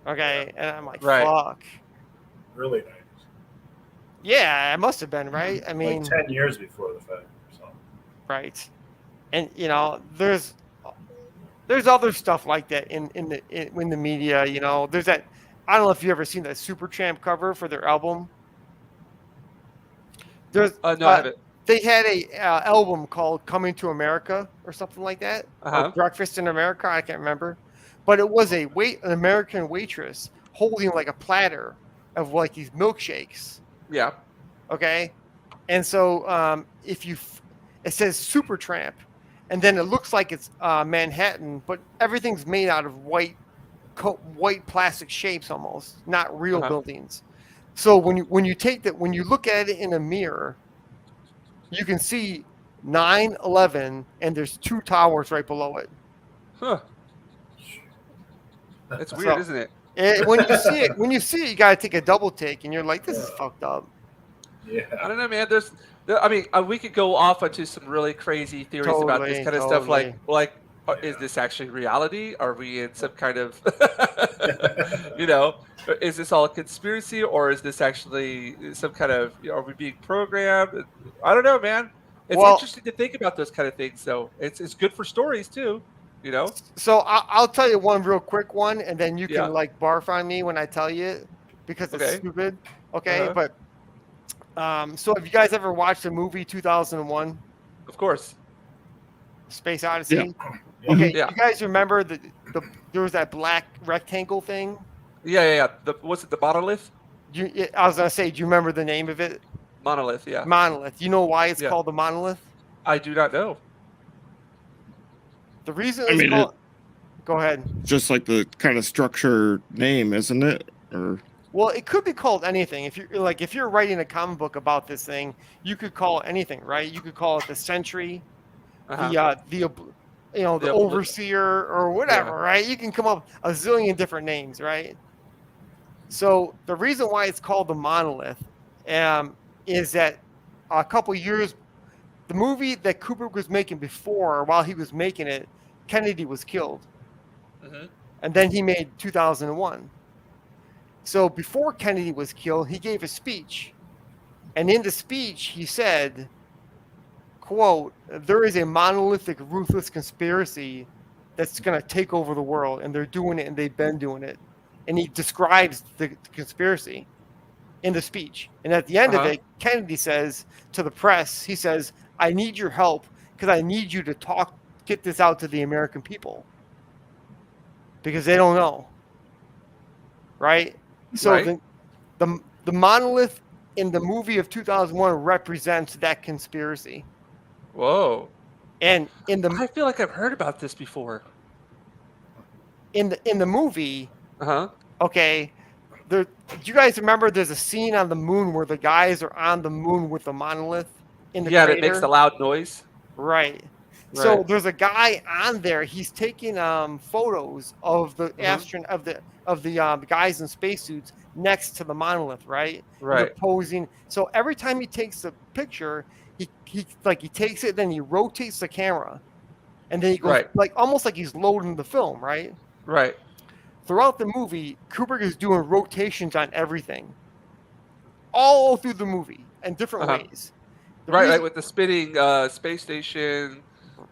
okay? And I'm like,
Right.
fuck,
really nice.
yeah, it must have been, right? I mean,
Like 10 years before the fact. So.
right? And there's other stuff like that in the media. There's that. I don't know if you ever seen that Supertramp cover for their album. There's
No, I haven't.
they had a album called "Coming to America" or something like that,
Uh-huh.
or "Breakfast in America." I can't remember, but it was an American waitress holding like a platter of like these milkshakes.
Yeah.
Okay, and so it says Supertramp, and then it looks like it's Manhattan, but everything's made out of white plastic shapes, almost not real
Uh-huh.
buildings. So when you look at it in a mirror, you can see 9/11, and there's two towers right below it.
Huh. It's weird,
So-
isn't it?
When you see it, you gotta take a double take, and you're like, "This is fucked up."
I
Yeah.
don't know, man. We could go off onto some really crazy theories about this
Totally,
kind of stuff. Like, is
Yeah.
this actually reality? Are we in some kind of, is this all a conspiracy, or is this actually some kind of, are we being programmed? I don't know, man. It's
Well-
interesting to think about those kind of things, though. It's good for stories too.
So I'll tell you one real quick one, and then you can
Yeah.
like barf on me when I tell you it because it's
Okay.
stupid. Okay,
Uh-huh.
but so have you guys ever watched the movie 2001:
Of course.
Space Odyssey?
Yeah.
Okay,
Yeah.
you guys remember there was that black rectangle thing?
Yeah. Was it the monolith?
I was gonna say, do you remember the name of it?
Monolith. Yeah.
Monolith. You know why it's
Yeah.
called the monolith?
I do not know.
The reason
I
it's
mean,
called. Go ahead.
Just like the kind of structure name, isn't it? Or
Well, it could be called anything. If you're writing a comic book about this thing, you could call it anything, right? You could call it the Sentry,
Uh-huh.
the
The
Overseer, or whatever,
Yeah.
right? You can come up a zillion different names, right? So the reason why it's called the monolith is that a couple years, the movie that Kubrick was making before, while he was making it, Kennedy was killed,
Mhm.
and then he made 2001. So before Kennedy was killed, he gave a speech, and in the speech he said, quote, "There is a monolithic, ruthless conspiracy that's going to take over the world, and they're doing it, and they've been doing it. And he describes the conspiracy in the speech. And at the end of it, Kennedy says to the press, he says, I need your help because I need you to get this out to the American people because they don't know. Right? So
Right.
the monolith in the movie of 2001 represents that conspiracy.
Whoa.
And
I feel like I've heard about this before.
In the movie,
Uh-huh.
okay, do you guys remember there's a scene on the moon where the guys are on the moon with the monolith in the crater?
That makes the loud noise.
Right. So
Right.
there's a guy on there. He's taking photos of the of the guys in spacesuits next to the monolith, right? And they're
Right.
posing. So every time he takes a picture, he takes it, then he rotates the camera, and then he goes like almost like he's loading the film, right?
Right.
Throughout the movie, Kubrick is doing rotations on everything, all through the movie in different ways.
Right, like with the spinning space station,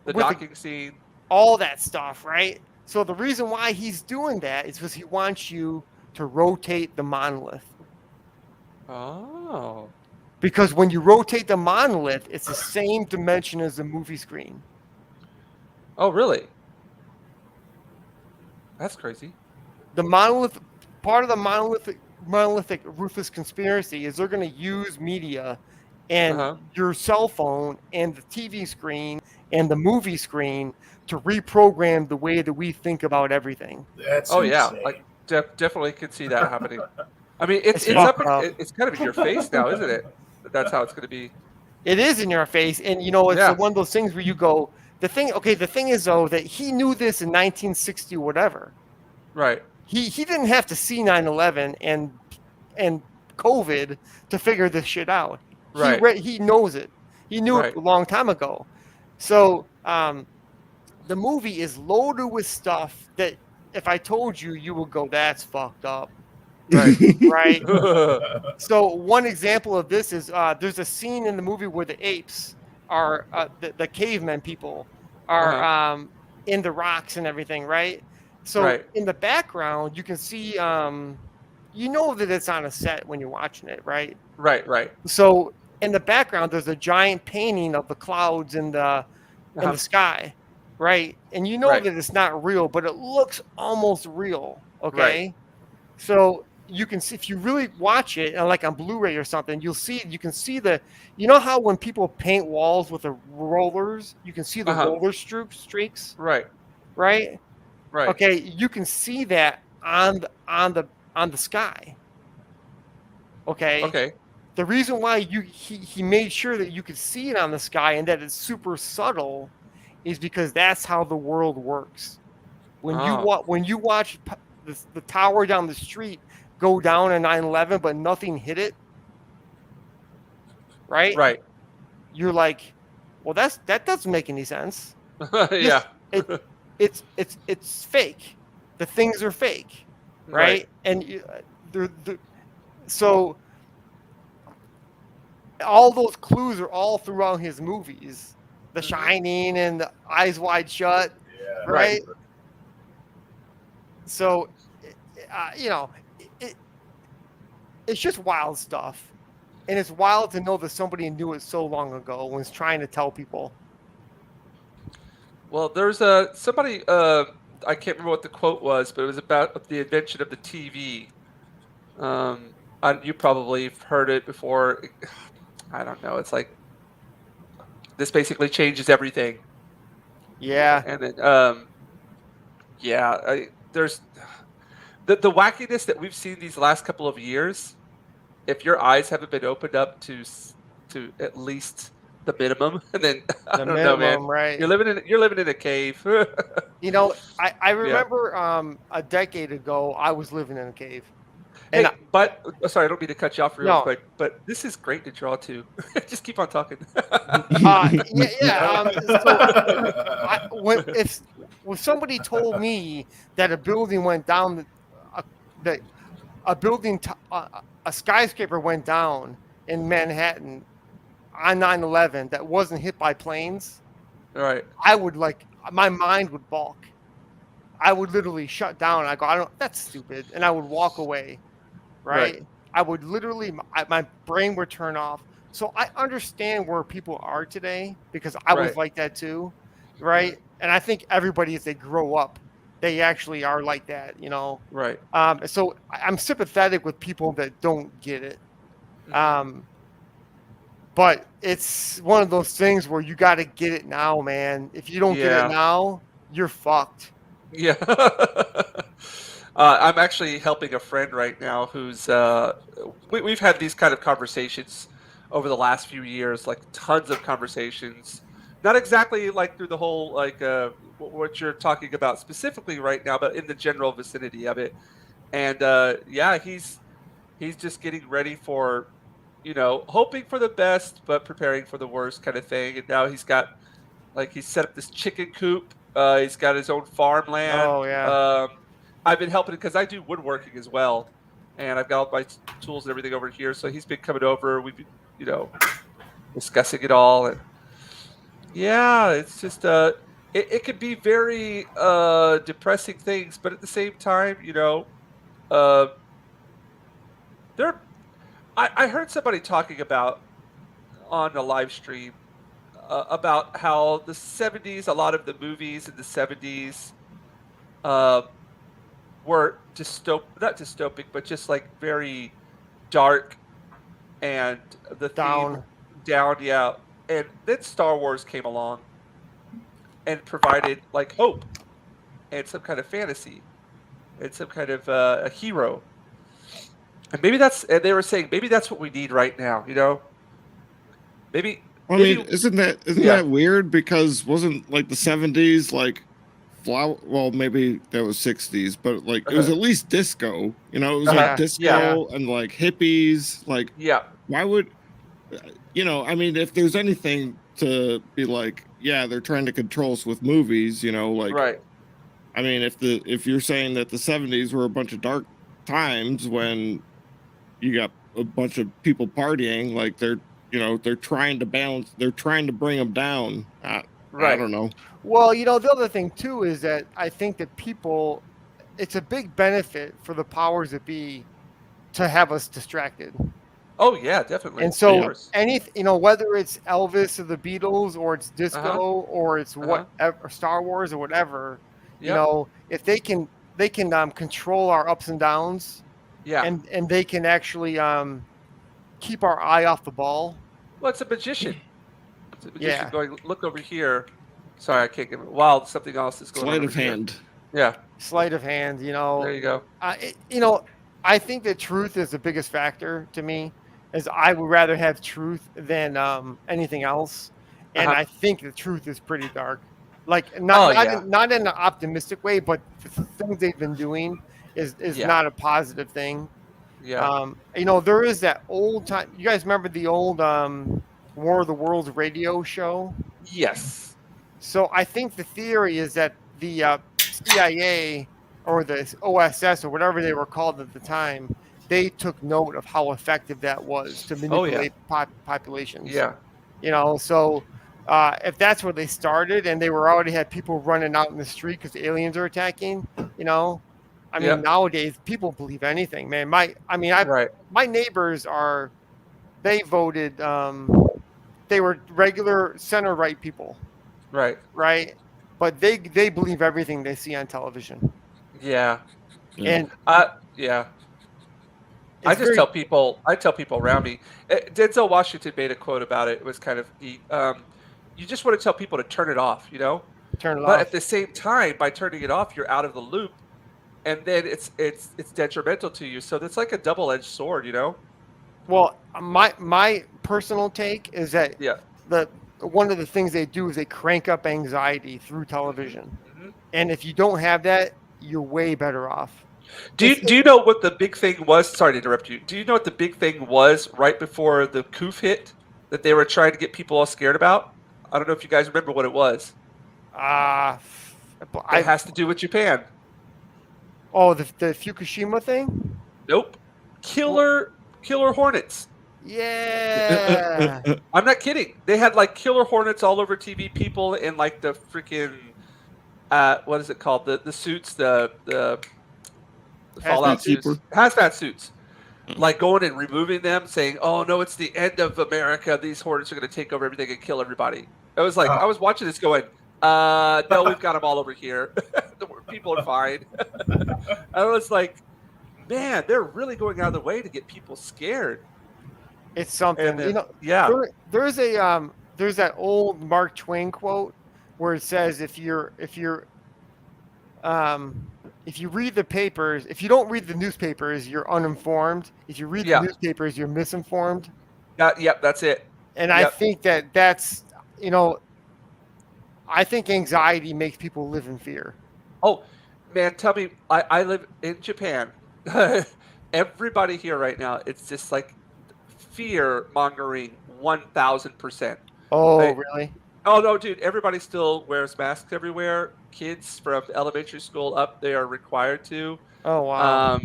the docking scene,
all that stuff, right? So the reason why he's doing that is because he wants you to rotate the monolith.
Oh.
Because when you rotate the monolith, it's the same dimension as the movie screen.
Oh, really? That's crazy.
The monolith, part of the monolithic ruthless conspiracy is they're going to use media and your cell phone and the TV screen and the movie screen to reprogram the way that we think about everything.
That's
insane.
Yeah,
like definitely could see that happening. I mean, it's it's kind of in your face now, isn't it? That's how it's going to be.
It is in your face, and it's one of those things where you go. The thing is though that he knew this in 1960 or whatever.
Right.
He didn't have to see 9/11 and COVID to figure this shit out.
Right.
He knows it. He knew it a long time ago. So the movie is loaded with stuff that if I told you, you would go, "That's fucked up."
Right.
Right. So one example of this is there's a scene in the movie where the apes are the cavemen people are in the rocks and everything, right? So in the background, you can see, that it's on a set when you're watching it, right?
Right.
So in the background, there's a giant painting of the clouds in the sky, right? And that it's not real, but it looks almost real, okay?
Right.
So you can see, if you really watch it, like on Blu-ray or something, you can see how when people paint walls with the rollers, you can see the roller streaks,
right?
Okay, you can see that on the sky. Okay. The reason why he made sure that you could see it on the sky and that it's super subtle is because that's how the world works. When you watch the tower down the street go down in 9/11, but nothing hit it, right?
Right.
You're like, well, that doesn't make any sense.
Yeah.
It's fake. The things are fake, right? And so all those clues are all throughout his movies, The Shining and the Eyes Wide Shut, right? So, it's just wild stuff, and it's wild to know that somebody knew it so long ago and was trying to tell people.
Well, there's somebody, I can't remember what the quote was, but it was about the invention of the TV. You probably have heard it before. I don't know. It's like this basically changes everything.
Yeah.
And then, there's the wackiness that we've seen these last couple of years. If your eyes haven't been opened up to at least the minimum, and then I don't know, man.
Right?
You're living in a cave.
I remember a decade ago I was living in a cave.
And sorry, I don't mean to cut you off real quick, but this is great to draw to. Just keep on talking.
When somebody told me that a building went down, a skyscraper went down in Manhattan on 9/11 that wasn't hit by planes,
right?
I would my mind would balk. I would literally shut down. I go, I don't. That's stupid, and I would walk away. Right? I would literally, my brain would turn off. So I understand where people are today because I was
Right.
like that too, right? And I think everybody, as they grow up, they actually are like that, you know.
Right.
So I'm sympathetic with people that don't get it.
Mhm.
But it's one of those things where you got to get it now, man. If you don't get it
Yeah.
now, you're fucked.
Yeah. I'm actually helping a friend right now who's we've had these kind of conversations over the last few years, like tons of conversations. Not exactly like through the whole like what you're talking about specifically right now, but in the general vicinity of it. And yeah, he's just getting ready for, hoping for the best but preparing for the worst kind of thing. And now he's set up this chicken coop. He's got his own farmland.
Oh yeah.
I've been helping because I do woodworking as well, and I've got all my tools and everything over here. So he's been coming over. We've been, discussing it all, and yeah, it's just it could be very depressing things, but at the same time, uh, there. I heard somebody talking about on a live stream about how the 70s, a lot of the movies in the 70s uh, were not dystopic, but just like very dark and the theme
Down.
down, yeah. And then Star Wars came along and provided like hope and some kind of fantasy and some kind of a hero. And and they were saying maybe that's what we need right now, Maybe
I
maybe
mean, isn't
yeah.
that weird? Because wasn't like the 70s like flower? Well, maybe that was 60s, but like it was at least disco. It was
Yeah,
like disco
yeah.
and like hippies. Like,
Yeah.
why would I mean, if there's anything to be like, yeah, they're trying to control us with movies. Like,
Right.
I mean, if you're saying that the 70s were a bunch of dark times when you got a bunch of people partying, like they're trying to balance, they're trying to bring them down. I
Right.
don't know.
Well, the other thing too is that I think that it's a big benefit for the powers that be to have us distracted.
Oh yeah, definitely.
And
Of
so
course.
whether it's Elvis or the Beatles or it's disco
Uh-huh.
or it's
Uh-huh.
whatever, Star Wars or whatever,
Yep.
if they can control our ups and downs
Yeah.
and they can actually keep our eye off the ball.
Well, it's a magician. It's a magician
Yeah.
going, look over here. Sorry, I can't give it. Wow, something else is going on.
Sleight
over
of
here.
hand.
Yeah.
Sleight of hand,
There you go.
I think that truth is the biggest factor to me, as I would rather have truth than anything else. And
Uh-huh.
I think the truth is pretty dark. Like not
yeah.
not in an optimistic way, but the things they've been doing is
Yeah.
not a positive thing.
Yeah.
There is that old time. You guys remember the old War of the Worlds radio show?
Yes.
So I think the theory is that the CIA or the OSS or whatever they were called at the time, they took note of how effective that was to manipulate populations.
Yeah.
So if that's where they started and they were already had people running out in the street because aliens are attacking, I mean,
Yep.
nowadays people believe anything, man. My neighbors they voted, they were regular center right people,
Right.
right? But they believe everything they see on television.
Yeah.
Yeah.
And
Yeah.
it's very-
I tell people around me. Denzel Washington made a quote about it. It was kind of neat. You just want to tell people to turn it off,
turn it
But
off.
at the same time, by turning it off, you're out of the loop, and then it's detrimental to you. So it's like a double-edged sword,
Well, my personal take is that
Yeah.
one of the things they do is they crank up anxiety through television.
Mhm.
And if you don't have that, you're way better off.
Do you know what the big thing was? Sorry to interrupt you. Do you know what the big thing was right before the coup hit that they were trying to get people all scared about? I don't know if you guys remember what it was. It has to do with Japan.
Oh, the Fukushima thing?
Nope. Killer hornets.
Yeah.
I'm not kidding. They had like killer hornets all over TV, people in like the freaking what is it called? The suits, the Fallout
Hazmat
suits,
keeper.
hazmat suits. Like going and removing them, saying, "Oh no, it's the end of America. These hornets are going to take over everything and kill everybody." I was like, I was watching this going, "No, we've got them all over here. People are fine." I was like, "Man, they're really going out of the way to get people scared."
It's something,
And then,
you know.
yeah,
There's that old Mark Twain quote where it says, if you read the papers, if you don't read the newspapers, you're uninformed. If you read the
Yeah.
newspapers, you're misinformed.
Yep, that's it.
And I
Yep.
think that's, you know, I think anxiety makes people live in fear.
Oh, man, tell me, I live in Japan. Everybody here right now, it's just like fear mongering 1000%.
Oh,
Right.
really?
Oh no, dude! Everybody still wears masks everywhere. Kids from elementary school up, they are required to.
Oh, wow.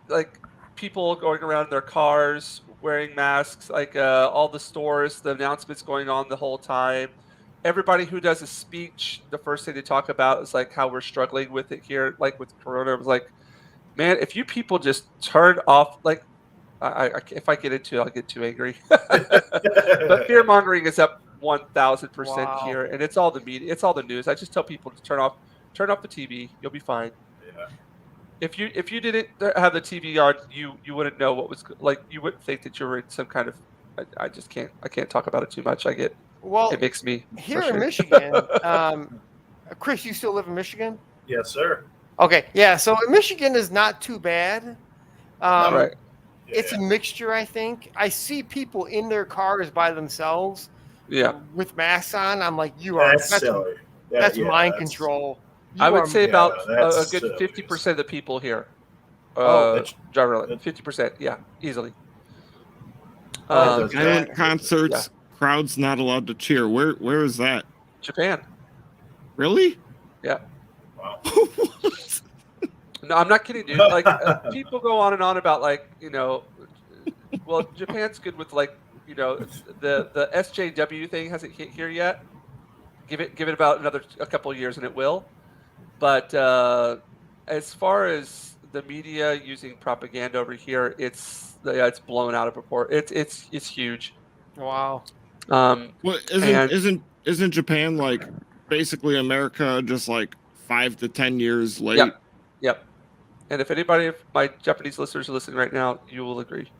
Like people going around in their cars wearing masks. Like all the stores, the announcements going on the whole time. Everybody who does a speech, the first thing they talk about is like how we're struggling with it here, like with Corona. It was like, man, if you people just turn off, like, if I get into it, I'll get too angry. But fear mongering is up 1000%
Wow.
here, and it's all the media, it's all the news. I just tell people to turn off the TV. You'll be fine.
Yeah.
If you didn't have the TV on, you wouldn't know what was like. You wouldn't think that you were in some kind of. I just can't. I can't talk about it too much. It makes me
here in
frustrated.
Michigan, Chris, you still live in Michigan?
Yes, sir.
Okay, yeah. So Michigan is not too bad.
Right.
It's a mixture, I think. I see people in their cars by themselves,
Yeah.
with masks on. I'm like, that's
silly.
That's mind control.
I would say about a
that's
good
silly.
50% of the people here.
That's-
Generally, 50%. Yeah, easily.
That's-
Silent concerts, crowds not allowed to cheer. Where is that?
Japan.
Really?
Yeah.
Wow.
No, I'm not kidding, dude. Like people go on and on about like, well, Japan's good with like, the SJW thing hasn't hit here yet. Give it about a couple of years and it will. But as far as the media using propaganda over here, it's blown out of proportion. It's huge.
Wow.
Well,
And-
isn't Japan like basically America, just like 5 to 10 years late?
Yep. And if anybody of my Japanese listeners are listening right now, you will agree.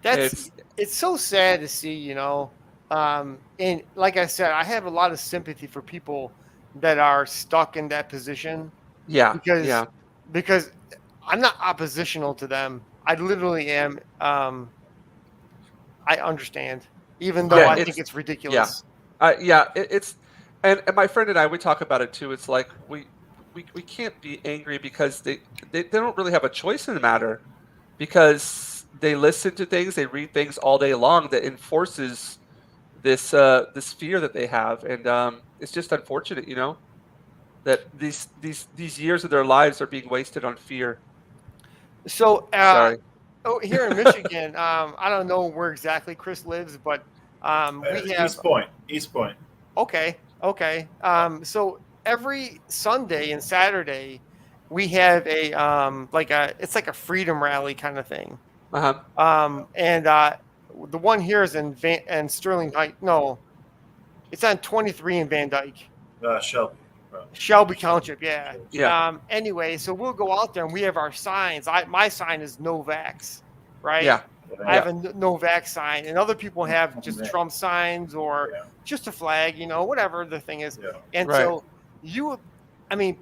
It's so sad to see, and like I said, I have a lot of sympathy for people that are stuck in that position.
Yeah.
Because I'm not oppositional to them. I literally am. I understand, even though I think it's ridiculous.
It's and my friend and I, we talk about it too. It's like we can't be angry because they don't really have a choice in the matter, because they listen to things, they read things all day long that enforces this fear that they have, and it's just unfortunate, that these years of their lives are being wasted on fear.
So
Sorry.
here in Michigan, I don't know where exactly Chris lives, but we have
East Point.
Okay. So every Sunday and Saturday, we have it's like a freedom rally kind of thing. And the one here is in Sterling Heights. No, it's on 23 in Van Dyke. Shelby Township. Yeah. Anyway, so we'll go out there and we have our signs. My sign is no vax, right?
Yeah.
I have a no vax sign, and other people have just Trump signs or just a flag, whatever the thing is.
Yeah.
And so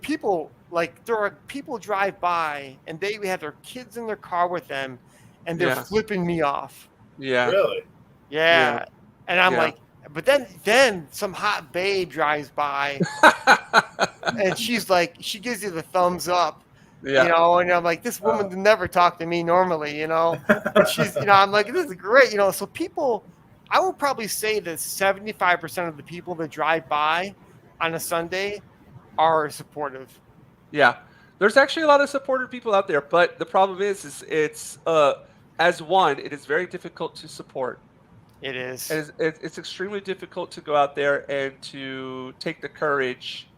people, like, there are people drive by and they have their kids in their car with them and they're flipping me off.
Yeah.
Really?
Yeah. And I'm like, but then some hot babe drives by and she's like, she gives you the thumbs up. And I'm like, this woman would never talk to me normally, and she's, I'm like, this is great, so people, I would probably say that 75% of the people that drive by on a Sunday are supportive.
Yeah, there's actually a lot of supportive people out there, but the problem is it's as one, it is very difficult to support.
It is.
And it's extremely difficult to go out there and to take the courage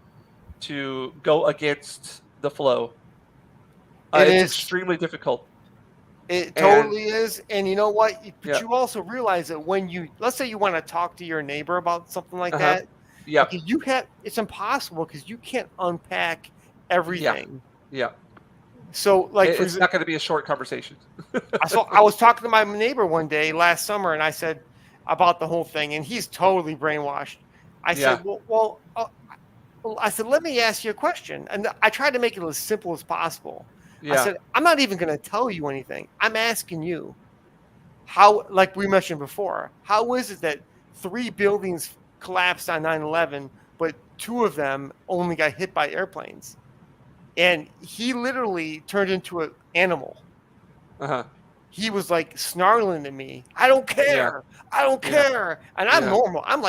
to go against the flow.
It
It's
is.
extremely difficult.
It
And
totally is. And you know what? But
Yeah.
you also realize that when let's say you want to talk to your neighbor about something like
Uh-huh.
that.
Yeah.
Okay, it's impossible because you can't unpack everything.
Yeah.
So, like, for
It's not going to be a short conversation.
I was talking to my neighbor one day last summer, and I said about the whole thing, and he's totally brainwashed. I said,
Yeah.
well, I said, let me ask you a question, and I tried to make it as simple as possible. I
Yeah.
said, I'm not even going to tell you anything. I'm asking you how, like we mentioned before, how is it that 3 buildings collapsed on 9/11, but 2 of them only got hit by airplanes? And he literally turned into an animal.
Uh-huh.
He was like snarling at me. I don't
Yeah.
care. I don't
Yeah.
care. And I'm
Yeah.
normal. I'm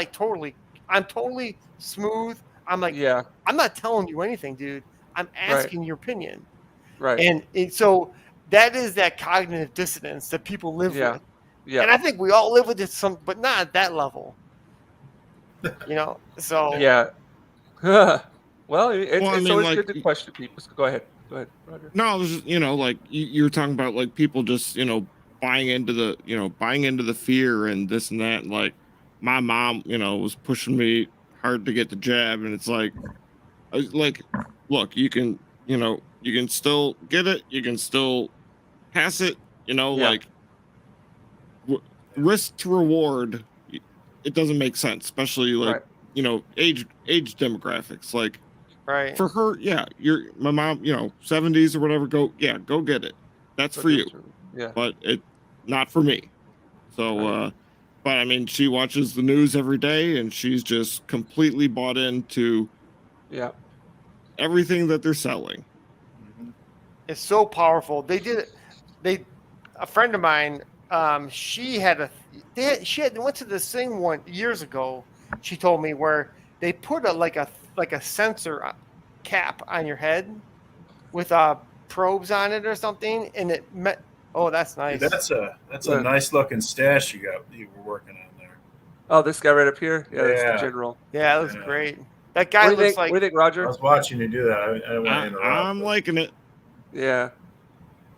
totally smooth. I'm like,
Yeah.
I'm not telling you anything, dude. I'm
Right.
asking your opinion.
Right.
And so that is that cognitive dissonance that people live
Yeah.
with.
Yeah.
And I think we all live with it but not at that level. So
Yeah. Well, it's
Well, I mean,
always
like,
good to question people. So go ahead, Roger.
no, it was just, like you're talking about like people just buying into the fear and this and that. And, like my mom, was pushing me hard to get the jab, and it's like, I was like, look, you can still get it, you can still pass it,
Yeah.
like risk to reward. It doesn't make sense, especially like
Right.
age demographics. Like
right.
for her, yeah, my mom, 70s or whatever. Go get it. That's
So
for you,
Yeah.
but it not for me. So,
Right.
but I mean, she watches the news every day, and she's just completely bought into
Yeah.
everything that they're selling.
Mhm.
It's so powerful. A friend of mine, she had went to this thing one years ago. She told me where they put a sensor cap on your head with probes on it or something, and it met. Oh, that's nice.
Dude, that's a nice looking stash you were working on there.
Oh, this guy right up here. Yeah, that's
Yeah.
the general.
Yeah, that was
Yeah.
great. That guy
What do you
looks
think?
like.
What do you think,
I
Roger?
was watching you do that. I didn't want to interrupt.
I'm liking it.
Yeah.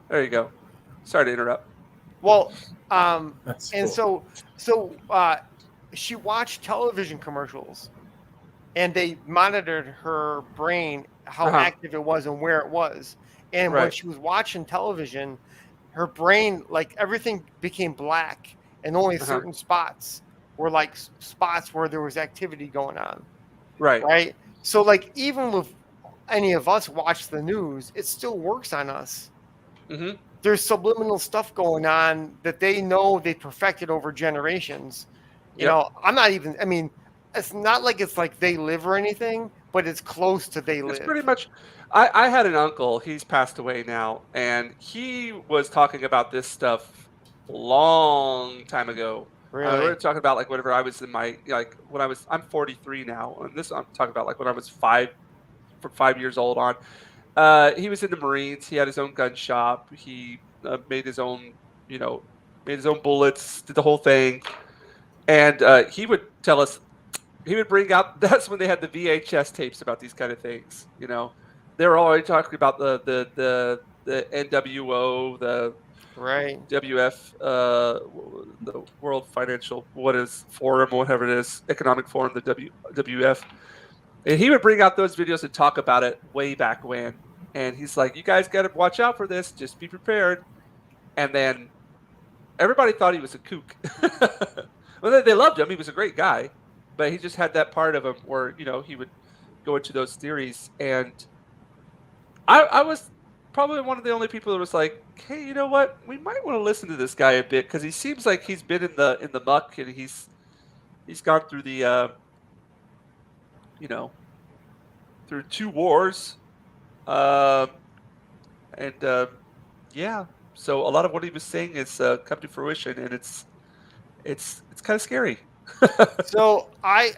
There you go. Sorry to interrupt.
Well,
That's
and
cool.
so she watched television commercials, and they monitored her brain, how active it was and where it was. And when
Right.
she was watching television, her brain, like everything became black, and only certain spots were like spots where there was activity going on.
Right.
Right. So like even with any of us watch the news, it still works on us.
Mm-hmm.
There's subliminal stuff going on that they know they perfected over generations. I'm not even, I mean, it's not like it's like they live or anything, but it's close to they live.
It's pretty much. I had an uncle. He's passed away now, and he was talking about this stuff a long time ago.
Really?
We're talking about like whenever I was in my when I'm 43 now, and this I'm talking about like when I was from 5 years old on. He was in the Marines. He had his own gun shop. He made his own bullets, did the whole thing, and he would tell us. He would bring out. That's when they had the VHS tapes about these kind of things. They were already talking about the NWO, the
Right.
WF, the World Financial Forum, whatever it is, Economic Forum, the WF. And he would bring out those videos and talk about it way back when. And he's like, "You guys got to watch out for this. Just be prepared." And then everybody thought he was a kook. Well, they loved him. He was a great guy, but he just had that part of him where he would go into those theories. And I was probably one of the only people that was like, "Hey, you know what? We might want to listen to this guy a bit because he seems like he's been in the muck and he's gone through the through 2 wars, and yeah. So a lot of what he was saying is come to fruition, and it's kind of scary."
So I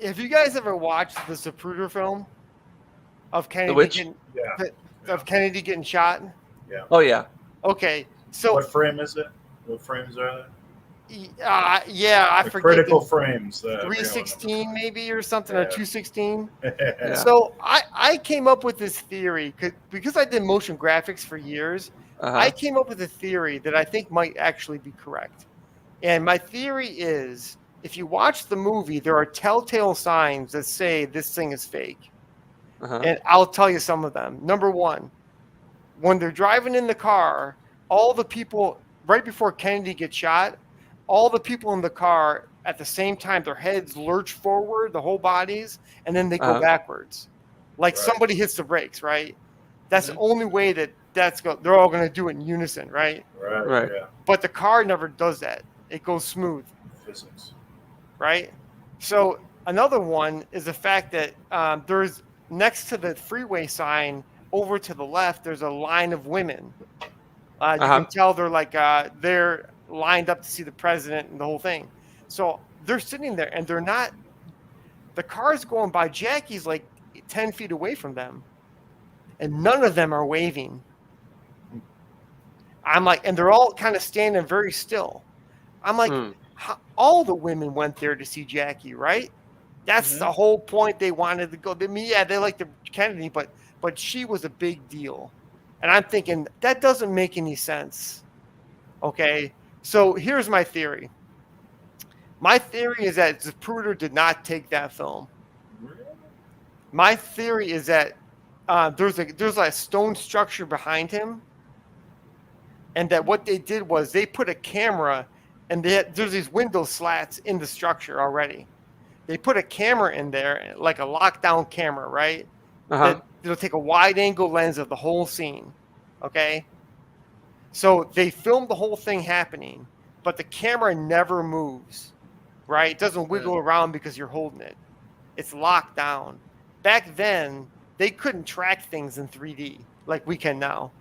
have you guys ever watched the Zapruder film of Kennedy
which?
Kennedy getting shot?
Oh yeah.
Okay. So
What frame is it? What frames are they?
Yeah, I
The
forget.
critical frames. I forgot what
316 maybe or something,
Yeah.
or 216.
number.
Yeah.
So I came up with this theory because I did motion graphics for years. I
Uh-huh.
came up with a theory that I think might actually be correct. And my theory is if you watch the movie, there are telltale signs that say this thing is fake.
Uh-huh.
And I'll tell you some of them. Number one, when they're driving in the car, all the people right before Kennedy gets shot, all the people in the car at the same time, their heads lurch forward, the whole bodies, and then they go
Uh-huh.
backwards. Like
Right.
somebody hits the brakes, right? That's
Mhm.
the only way they're all going to do it in unison, right?
Right.
Right.
Yeah.
But the car never does that. It goes smooth,
Physics.
right? So another one is the fact that there's next to the freeway sign over to the left, there's a line of women. You
Uh-huh.
can tell they're lined up to see the president and the whole thing. So they're sitting there and they're not. The car's going by. Jackie's like 10 feet away from them, and none of them are waving. I'm like, and they're all kind of standing very still. I'm like,
Hmm.
all the women went there to see Jackie, right? That's
Mhm.
the whole point. They wanted to go. I mean, yeah, they liked the Kennedy, but she was a big deal. And I'm thinking that doesn't make any sense. Okay, so here's my theory. My theory is that Zapruder did not take that film. My theory is that there's a stone structure behind him, and that what they did was they put a camera, and there's these window slats in the structure already. They put a camera in there, like a lockdown camera, right?
Uh-huh.
It'll take a wide angle lens of the whole scene. Okay. So they filmed the whole thing happening, but the camera never moves, right? It doesn't wiggle around because you're holding it. It's locked down. Back then, they couldn't track things in 3D like we can now.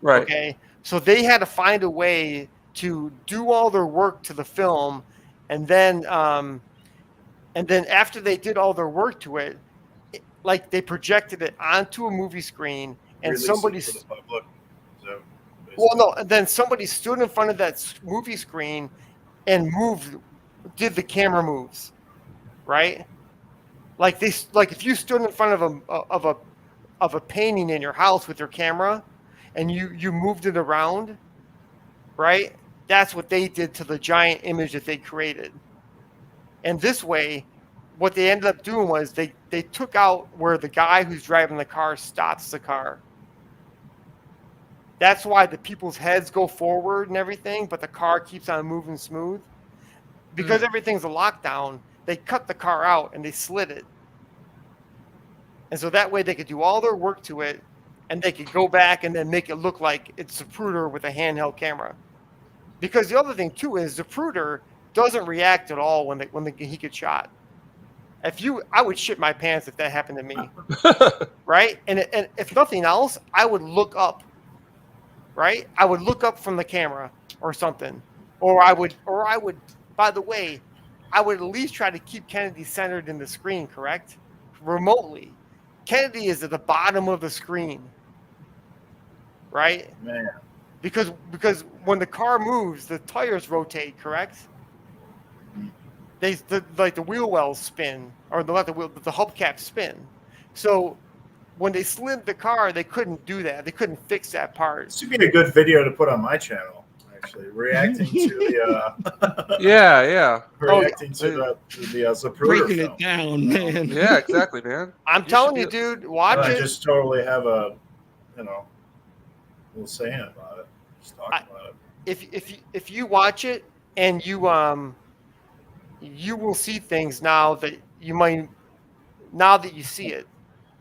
Right.
Okay. So they had to find a way to do all their work to the film, and then after they did all their work to it, like they projected it onto a movie screen, and
Release
somebody.
it to the public. So
Well, no, and then somebody stood in front of that movie screen and did the camera moves, right? Like if you stood in front of a painting in your house with your camera, and you moved it around, right? That's what they did to the giant image that they created. And this way, what they ended up doing was they took out where the guy who's driving the car stops the car. That's why the people's heads go forward and everything, but the car keeps on moving smooth. Because everything's a lockdown, they cut the car out and they slid it. And so that way they could do all their work to it, and they could go back and then make it look like it's Zapruder with a handheld camera. Because the other thing too is Zapruder doesn't react at all when he gets shot. I would shit my pants if that happened to me, right? And if nothing else, I would look up. Right? I would look up from the camera or something. Or I would, by the way, I would at least try to keep Kennedy centered in the screen, correct? Remotely. Kennedy is at the bottom of the screen. Right?
man,
Because when the car moves, the tires rotate, correct? The wheel wells spin, or the hubcaps spin. So when they slid the car, they couldn't do that. They couldn't fix that part.
this would be a good video to put on my channel. Actually, reacting to the
Yeah.
reacting to the Zapruder
Breaking
film.
it down, man.
Yeah, exactly, man.
I'm
You
telling
should
you, dude, watch
I
it.
just totally have a little saying about it. Just talk about it.
If you watch it and you will see things now that you see it.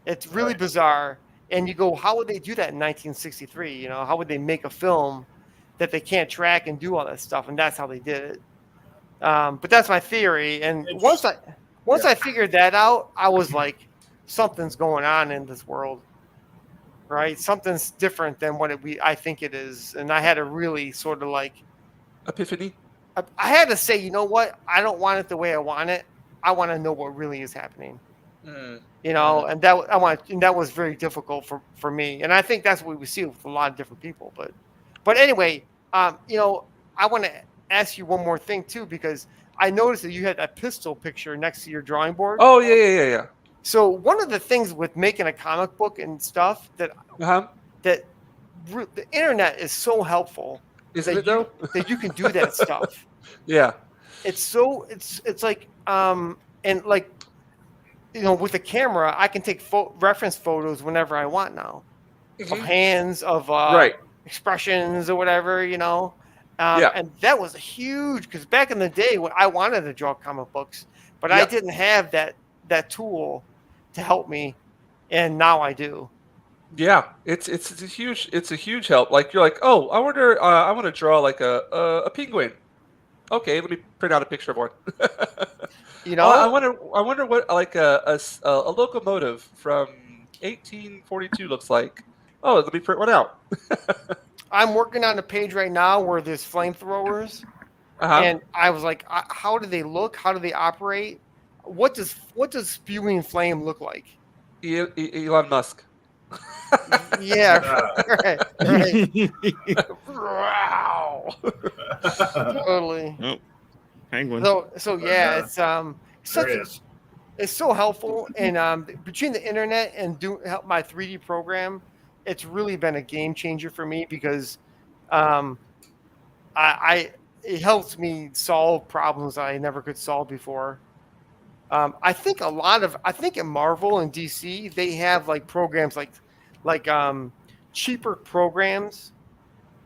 It's really
Right.
bizarre. And you go, how would they do that in 1963? You know, how would they make a film that they can't track and do all that stuff? And that's how they did it. But that's my theory. And once I figured that out, I was like, something's going on in this world, right? Something's different than what I think it is. And I had to really sort of like,
Epiphany.
I had to say, you know what? I don't want it the way I want it. I want to know what really is happening. You know, and that was very difficult for me. And I think that's what we see with a lot of different people. But anyway, you know, I want to ask you one more thing too, because I noticed that you had that pistol picture next to your drawing board.
Oh yeah.
So one of the things with making a comic book and stuff that
Uh-huh.
the internet is so helpful
Isn't
that
it though?
that you can do that stuff.
Yeah.
It's like and like, you know, with the camera I can take reference photos whenever I want now of
Mhm.
hands, of
Right.
expressions or whatever, you know.
Yeah.
And that was huge because back in the day when I wanted to draw comic books, but I
Yeah.
didn't have that tool to help me, and now I do.
Yeah, it's a huge help. Like you're like, oh, I wonder, I want to draw like a penguin. Okay, let me print out a picture of one.
You
Oh, I
know,
wonder what like a locomotive from 1842 looks like. Oh, let me print one out.
I'm working on a page right now where there's flamethrowers,
Uh-huh.
and I was like, how do they look? How do they operate? What does spewing flame look like?
Elon Musk.
Yeah, right, right,
Wow.
totally.
Oh, penguin.
So yeah, it's
There
such
he
a,
is.
it's so helpful, and between the internet and help my 3D program, it's really been a game changer for me because um, I it helps me solve problems I never could solve before. I think I think in Marvel and DC they have like programs like cheaper programs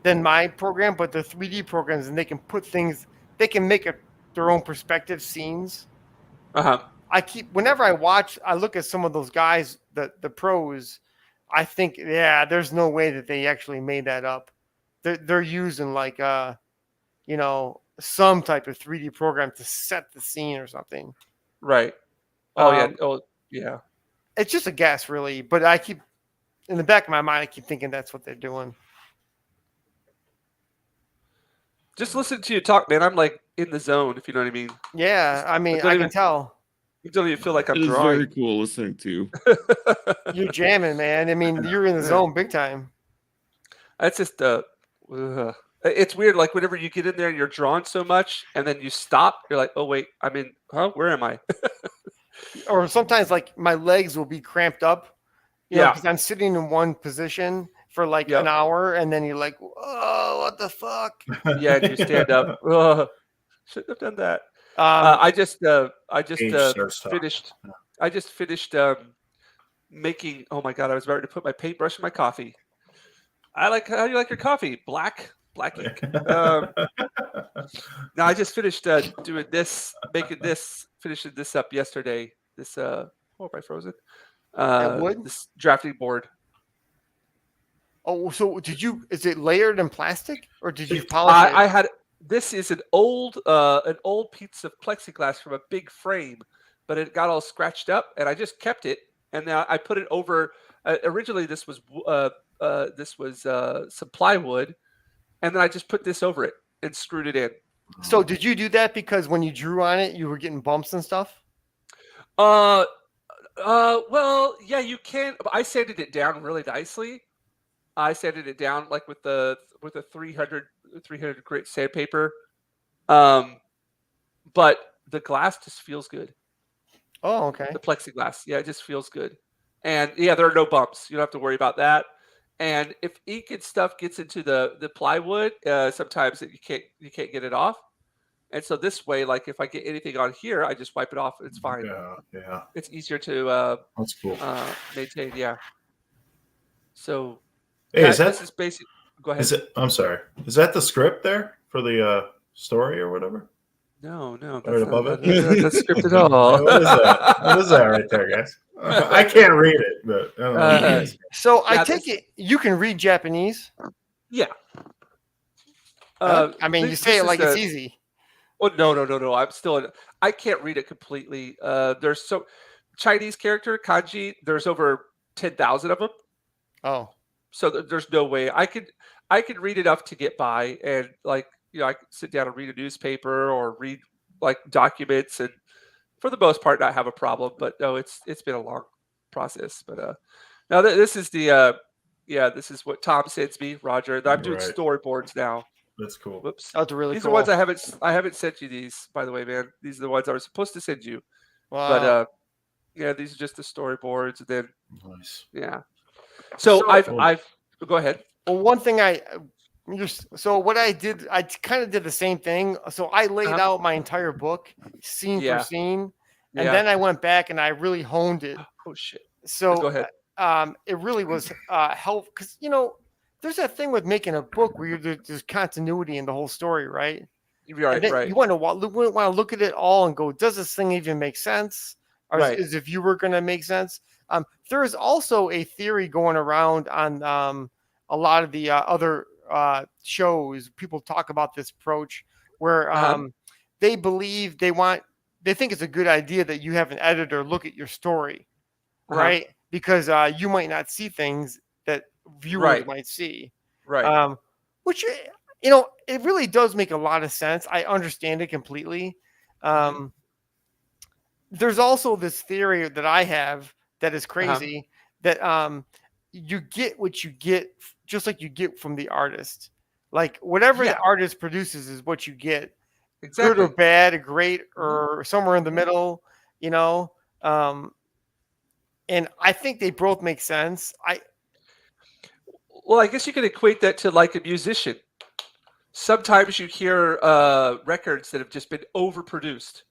than my program, but they're 3D programs and they can put things, they can make their own perspective scenes.
Uh-huh.
Whenever I look at some of those guys, the pros, I think, yeah, there's no way that they actually made that up. They're using like you know, some type of 3D program to set the scene or something.
Right. Oh yeah.
Um,
Oh yeah.
it's just a guess, really, but I keep in the back of my mind, I keep thinking that's what they're doing.
Just listen to you talk, man. I'm like in the zone, if you know what I mean.
Yeah, I mean,
don't
I
even-
can tell
You don't even feel like I'm
It is
drawing.
very cool listening to you.
you're jamming, man. I mean, you're in the zone big time.
That's just it's weird. Like whenever you get in there and you're drawing so much, and then you stop, you're like, oh wait, I'm in. Huh? Where am I?
Or sometimes, like my legs will be cramped up, you know,
Yeah.
because I'm sitting in one position for like
Yep.
an hour, and then you're like, oh, what the fuck?
Yeah, and you stand up. Ugh, shouldn't have done that. I just
Age starts talking.
finished. I just finished making. Oh my god! I was about to put my paintbrush in my coffee. How do you like your coffee? Black ink. Now I just finished doing this, finishing this up yesterday. This oh, am I frozen?
wood?
This drafting board.
Oh, so is it layered in plastic or did you polish it?
I had this is an old piece of plexiglass from a big frame, but it got all scratched up, and I just kept it, and now I put it over. Originally, this was some plywood, and then I just put this over it and screwed it in.
So did you do that because when you drew on it, you were getting bumps and stuff?
Well, yeah, you can. I sanded it down really nicely. I sanded it down like with a 300 grit sandpaper. But the glass just feels good.
Oh, okay.
The plexiglass, yeah, it just feels good. And yeah, there are no bumps. You don't have to worry about that. And if ink and stuff gets into the plywood, sometimes you can't get it off. And so this way, like if I get anything on here, I just wipe it off. It's fine.
Yeah.
It's easier to
That's cool.
maintain. Yeah. So
Hey,
this is basic. Go ahead.
I'm sorry. Is that the script there for the story or whatever?
No,
Right above it?
That's scripted at all.
What is that? What is that right there, guys? I can't read it, but I don't know.
So I
Yeah,
take it you can read Japanese.
Yeah.
I mean, you say it like it's easy.
Oh no! I'm still. I can't read it completely. There's so Chinese character kanji. There's over 10,000 of them.
Oh,
So there's no way I could read enough to get by, and like I could sit down and read a newspaper or read like documents, and for the most part not have a problem. But no, it's been a long process. But now this is the this is what Tom sends me, Roger. I'm doing
Right.
storyboards now.
That's cool.
Whoops.
That's really
These
cool.
are ones I haven't sent you these, by the way, man. These are the ones I was supposed to send you.
Wow.
But yeah, these are just the storyboards, and then
Nice.
yeah. So
Cool.
I've go ahead.
Well, one thing so what I did, I kind of did the same thing. So I laid
Uh-huh.
out my entire book, scene for
Yeah.
scene, and
Yeah.
then I went back and I really honed it.
Oh shit.
So
Go ahead.
it really was help because there's that thing with making a book where there's continuity in the whole story, right?
You're right,
And then
right,
you want to look at it all and go, does this thing even make sense? Or
right.
is if you were going to make sense? There is also a theory going around on a lot of the other shows. People talk about this approach where they believe they think it's a good idea that you have an editor look at your story, right? Because you might not see things that viewers might see,
Right.
which it really does make a lot of sense. I understand it completely. There's also this theory that I have that is crazy that you get what you get, just like you get from the artist. Like whatever the artist produces is what you get, good or bad, great or somewhere in the middle, and I think they both make sense.
Well, I guess you can equate that to like a musician. Sometimes you hear records that have just been overproduced.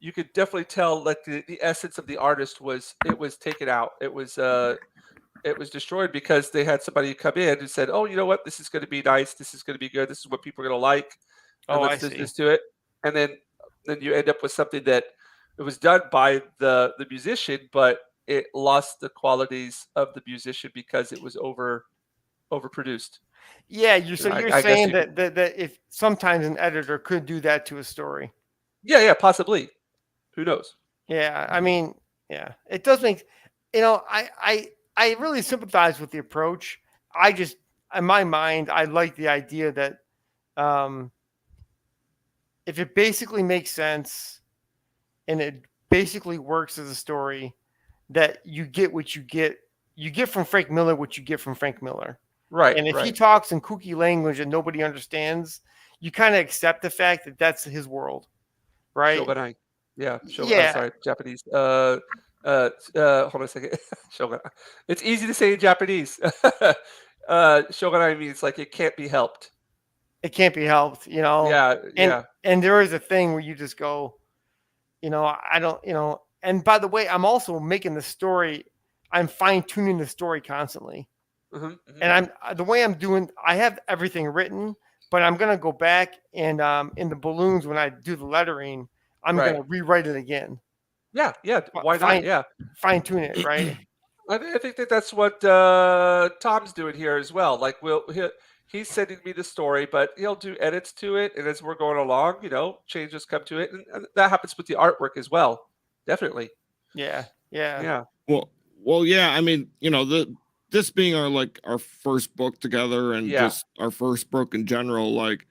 You could definitely tell like the essence of the artist was taken out. It was destroyed because they had somebody come in and said, "Oh, you know what? This is going to be nice. This is going to be good. This is what people are going to like." And
I
let's do
see.
this to it. And then you end up with something that it was done by the musician, but it lost the qualities of the musician because it was overproduced.
Yeah, you're
I guess
saying
you
that if sometimes an editor could do that to a story.
Yeah, possibly. Who knows?
Yeah, I mean, yeah, it does make, I really sympathize with the approach. I just, in my mind, I like the idea that if it basically makes sense and it basically works as a story, that you get what you get from Frank Miller what you get from Frank Miller.
Right.
And if
right.
he talks in kooky language and nobody understands, you kind of accept the fact that that's his world, right?
Shogunai. Yeah.
Yeah.
Sorry, Japanese. Hold on a second. Shogunai. It's easy to say in Japanese. Shogunai means like it can't be helped.
It can't be helped,
Yeah.
And there is a thing where you just go, I don't, and by the way, I'm also making the story, I'm fine tuning the story constantly. And the way I'm doing, I have everything written, but I'm going to go back and in the balloons, when I do the lettering, I'm going to rewrite it again.
Yeah. Why not? Yeah.
Fine tune it, right?
I think that's what Tom's doing here as well. Like he's sending me the story, but he'll do edits to it, and as we're going along, changes come to it, and that happens with the artwork as well. Definitely.
Yeah.
Well, yeah. I mean, this being our first book together and just our first book in general, like,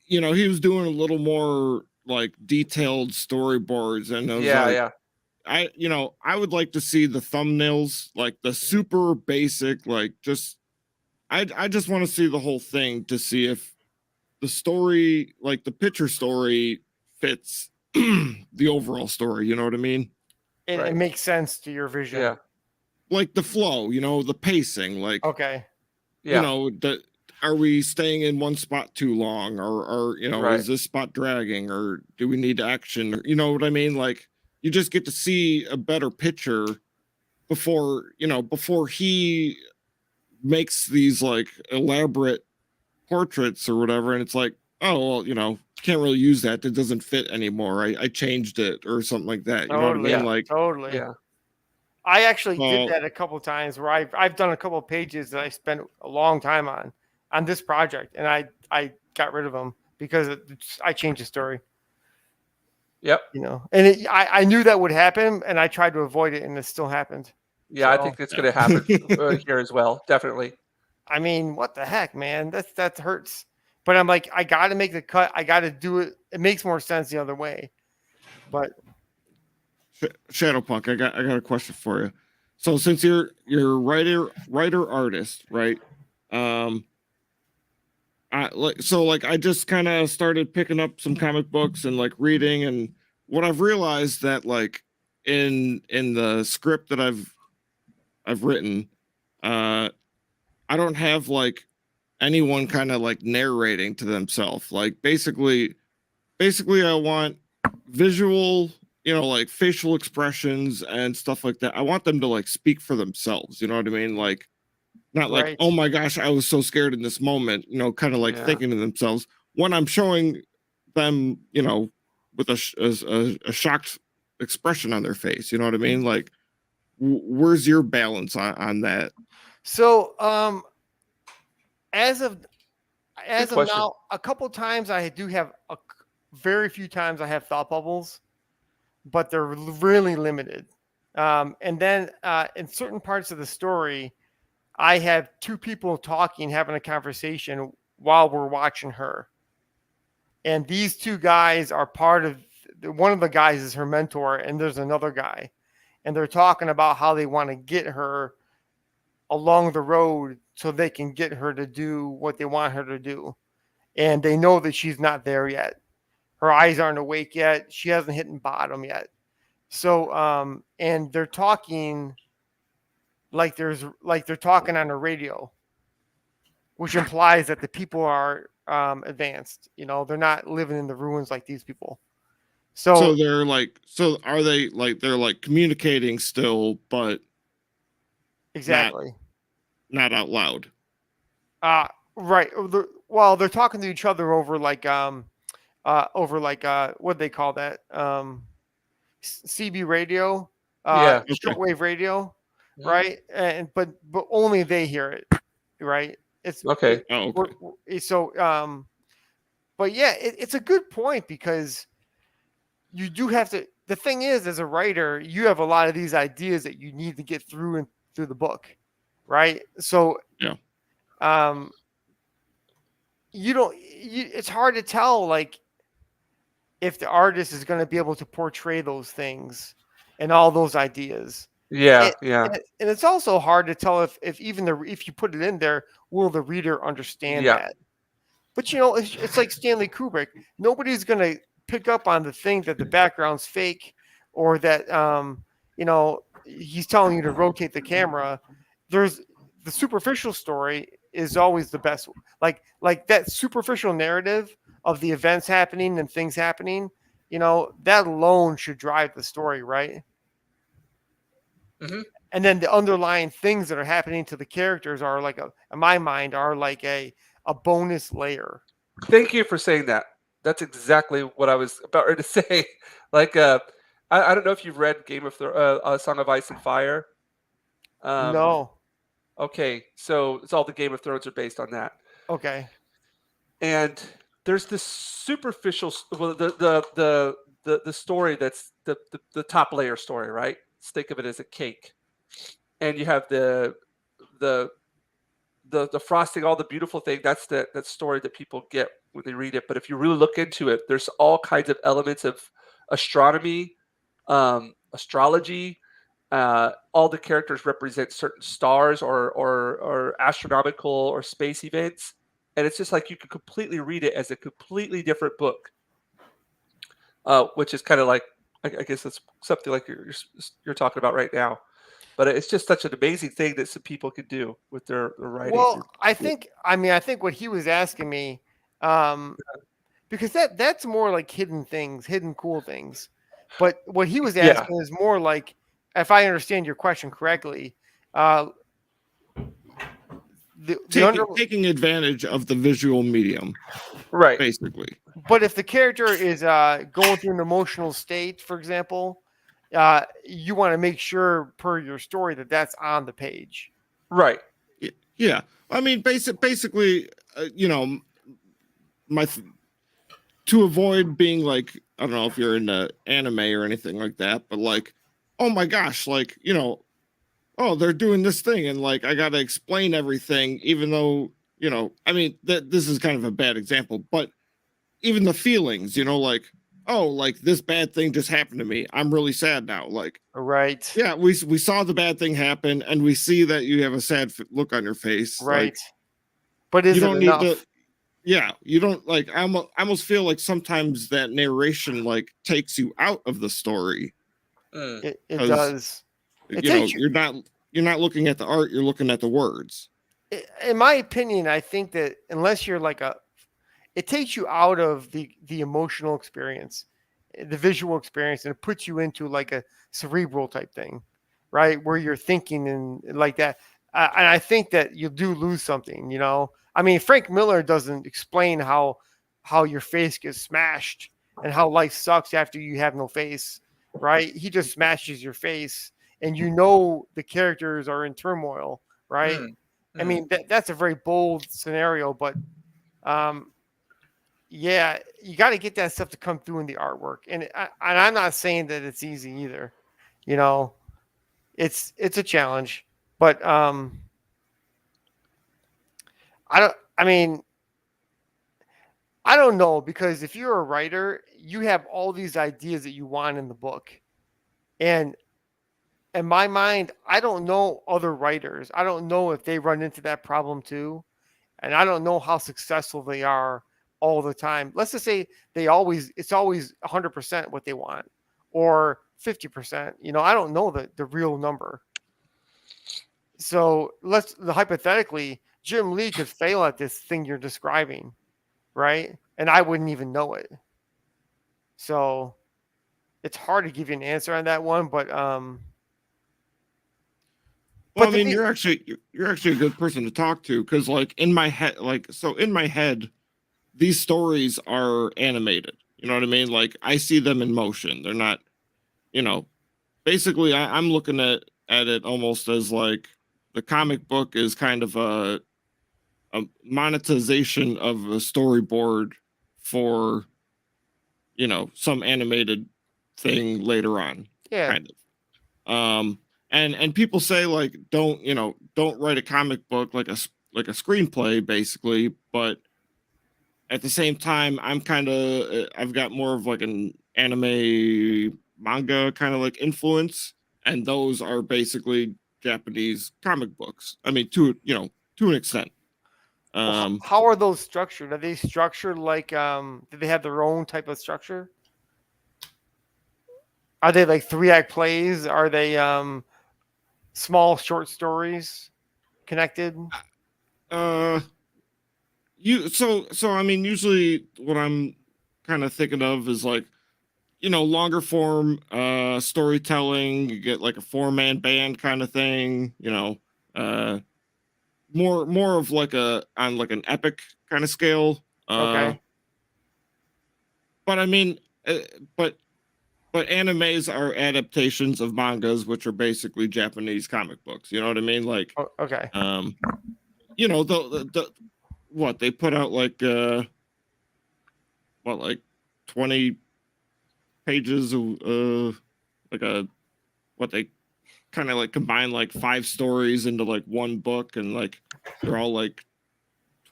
he was doing a little more like detailed storyboards, and I would like to see the thumbnails, like the super basic, like I just want to see the whole thing to see if the story, like the picture story, fits the overall story. You know what I mean?
It makes sense to your vision.
Yeah.
Like the flow, the pacing, like,
okay.
Yeah.
Are we staying in one spot too long, or is this spot dragging, or do we need action? Or, you know what I mean? Like, you just get to see a better picture before he makes these like elaborate portraits or whatever. And it's like, oh, well, can't really use that. That doesn't fit anymore. I changed it or something like that. You know what I mean? Like,
totally.
Yeah.
I actually did that a couple of times where I've done a couple of pages that I spent a long time on this project, and I got rid of them because I changed the story.
Yep.
And I knew that would happen, and I tried to avoid it, and it still happened.
Yeah, I think that's going to happen here as well. Definitely.
I mean, what the heck, man? That hurts. But I'm like, I got to make the cut. I got to do it. It makes more sense the other way. But
Shadowpunk, I got a question for you. So since you're writer artist, right? I just kind of started picking up some comic books and like reading, and what I've realized that like in the script that I've written, I don't have like anyone kind of like narrating to themselves. Like basically I want visual, like facial expressions and stuff like that. I want them to like speak for themselves. You know what I mean? Like not like,
Right.
oh my gosh, I was so scared in this moment, kind of like
Yeah.
thinking to themselves when I'm showing them, with a shocked expression on their face. You know what I mean? Like, where's your balance on that?
So, as of
question.
now, a couple times I do have very few times I have thought bubbles, but they're really limited. And then in certain parts of the story, I have two people talking, having a conversation while we're watching her. And these two guys are part of one of the guys is her mentor, and there's another guy. And they're talking about how they want to get her along the road so they can get her to do what they want her to do. And they know that she's not there yet. Her eyes aren't awake yet. She hasn't hit bottom yet. So, and they're talking like they're talking on a radio, which implies that the people are advanced. They're not living in the ruins like these people.
So they're like, are they like they're like communicating still, but
exactly
not out loud?
Right. Well, they're talking to each other over like what do they call that? CB radio,
Yeah.
shortwave radio,
Mhm.
right? And but only they hear it, right? It's
Okay.
Oh, okay.
So but yeah, it's a good point because you do have to. The thing is, as a writer, you have a lot of these ideas that you need to get through the book, right? So
Yeah.
It's hard to tell like if the artist is going to be able to portray those things and all those ideas.
Yeah.
And it's also hard to tell if even if you put it in there, will the reader understand that? But it's like Stanley Kubrick. Nobody's going to pick up on the thing that the background's fake or that he's telling you to rotate the camera. There's the superficial story is always the best. Like that superficial narrative of the events happening and things happening, that alone should drive the story, right?
Mhm.
And then the underlying things that are happening to the characters are like in my mind, are like a bonus layer.
Thank you for saying that. That's exactly what I was about to say. Like, I don't know if you've read Game of Song of Ice and Fire.
No.
Okay, so it's all the Game of Thrones are based on that.
Okay.
And there's this superficial, well, the story that's the top layer story, right? Let's think of it as a cake, and you have the frosting, all the beautiful thing. That's that story that people get when they read it. But if you really look into it, there's all kinds of elements of astronomy, astrology. All the characters represent certain stars or astronomical or space events, and it's just like you could completely read it as a completely different book, which is kind of like I guess that's something like you're talking about right now. But it's just such an amazing thing that some people can do with their writing.
Well, I think what he was asking me, because that's more like hidden cool things. But what he was asking is more like, if I understand your question correctly,
taking advantage of the visual medium,
right?
Basically.
But if the character is going through an emotional state, for example, you want to make sure, per your story, that that's on the page,
right?
Yeah, I mean, basically, to avoid being like, I don't know if you're into anime or anything like that, but like, oh my gosh, like, oh, they're doing this thing, and like I gotta explain everything, even though, I mean, this is kind of a bad example, but even the feelings, like, oh, like this bad thing just happened to me, I'm really sad now. Like,
right?
Yeah, we saw the bad thing happen, and we see that you have a sad look on your face,
right?
Like,
But is
you
it
don't
enough?
need to. Yeah, you don't like. I almost feel like sometimes that narration like takes you out of the story.
Mm.
It
'Cause,
does. It
You know,
takes you,
you're not looking at the art. You're looking at the words.
in my opinion, I think that unless you're like it takes you out of the emotional experience, the visual experience, and it puts you into like a cerebral type thing, right? Where you're thinking and like that. And I think that you do lose something, you know. I mean, Frank Miller doesn't explain how your face gets smashed and how life sucks after you have no face, right? He just smashes your face, and you know the characters are in turmoil, right?
Mm.
I
Mm.
mean, that's a very bold scenario, but um, yeah, you got to get that stuff to come through in the artwork, and I'm not saying that it's easy either. You know, it's a challenge, but I don't. I mean, I don't know because if you're a writer, you have all these ideas that you want in the book, and in my mind, I don't know other writers. I don't know if they run into that problem too. And I don't know how successful they are all the time. Let's just say it's always 100% what they want or 50%. You know, I don't know the real number. So hypothetically, Jim Lee could fail at this thing you're describing, right? And I wouldn't even know it. So it's hard to give you an answer on that one, but
Well, I
the
mean, you're actually a good person to talk to because, like, in my head, these stories are animated. You know what I mean? Like, I see them in motion. They're not, you know, basically. I'm looking at it almost as like the comic book is kind of a monetization of a storyboard for some animated thing later on,
yeah.
kind of. And people say like don't write a comic book like a screenplay basically, but at the same time I've got more of like an anime manga kind of like influence, and those are basically Japanese comic books. I mean, to an extent.
Well, how are those structured? Are they structured like do they have their own type of structure? Are they like 3-act plays? Are they small short stories connected?
uh so I mean, usually what I'm kind of thinking of is like longer form storytelling. You get like a 4-man band kind of thing, uh more of like a on like an epic kind of scale.
Okay.
But I mean, uh, but animes are adaptations of mangas, which are basically Japanese comic books. You know what I mean? Like,
Okay.
the what they put out like like 20 pages of like a what they kind of like combine like 5 stories into like one book, and like they're all like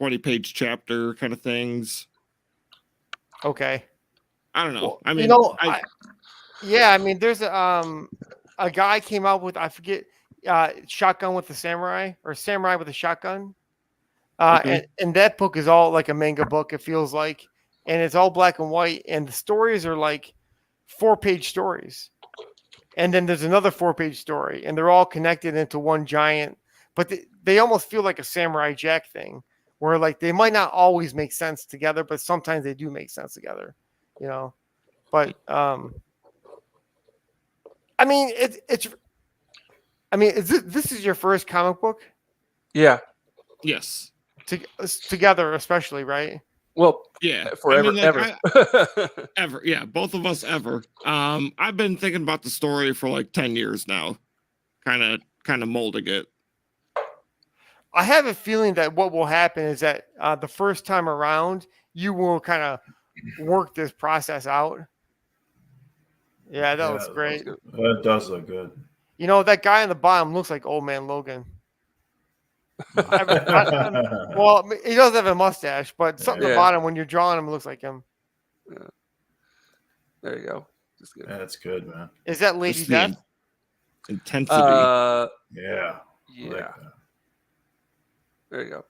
20-page chapter kind of things.
Okay.
I don't know.
Well,
I mean,
yeah, I mean, there's a guy came out with I forget shotgun with the samurai or samurai with a shotgun.
Okay.
And that book is all like a manga book. It feels like, and it's all black and white, and the stories are like 4-page stories, and then there's another 4-page story, and they're all connected into one giant. But they almost feel like a Samurai Jack thing, where like they might not always make sense together, but sometimes they do make sense together, you know. But I mean, it's. I mean, this is your first comic book
Yeah.
yes.
together, especially, right?
Well,
Yeah.
forever,
I mean, like,
ever.
ever. Yeah. Both of us ever. I've been thinking about the story for like 10 years now, kind of molding it.
I have a feeling that what will happen is that the first time around, you will kind of work this process out. Yeah, that looks great.
That does look good.
You know, that guy on the bottom looks like Old Man Logan. Well, he does have a mustache, but something at the
Yeah.
bottom when you're drawing him looks like him.
Yeah. There you go. Just good.
That's good, man.
Is that Lady
Just the
Death?
intensity.
Yeah. I
Yeah.
like that.
There you go.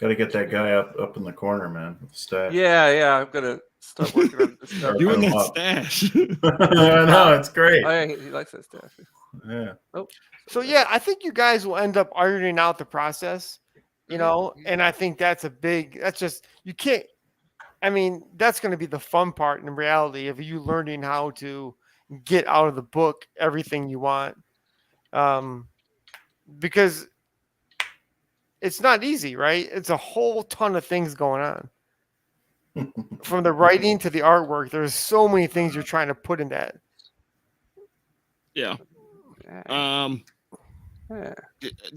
Got to get that guy up in the corner, man, with the stash.
Yeah, I'm gonna start working on this stuff.
You and
I'm
that
up.
stash.
I know, it's great.
Oh, yeah, he likes that stuff.
Yeah.
Oh,
So yeah, I think you guys will end up ironing out the process, you know, and I think that's just you can't. I mean, that's going to be the fun part in reality of you learning how to get out of the book everything you want, because it's not easy, right? It's a whole ton of things going on. From the writing to the artwork, there's so many things you're trying to put in that.
Yeah.
yeah. Yeah.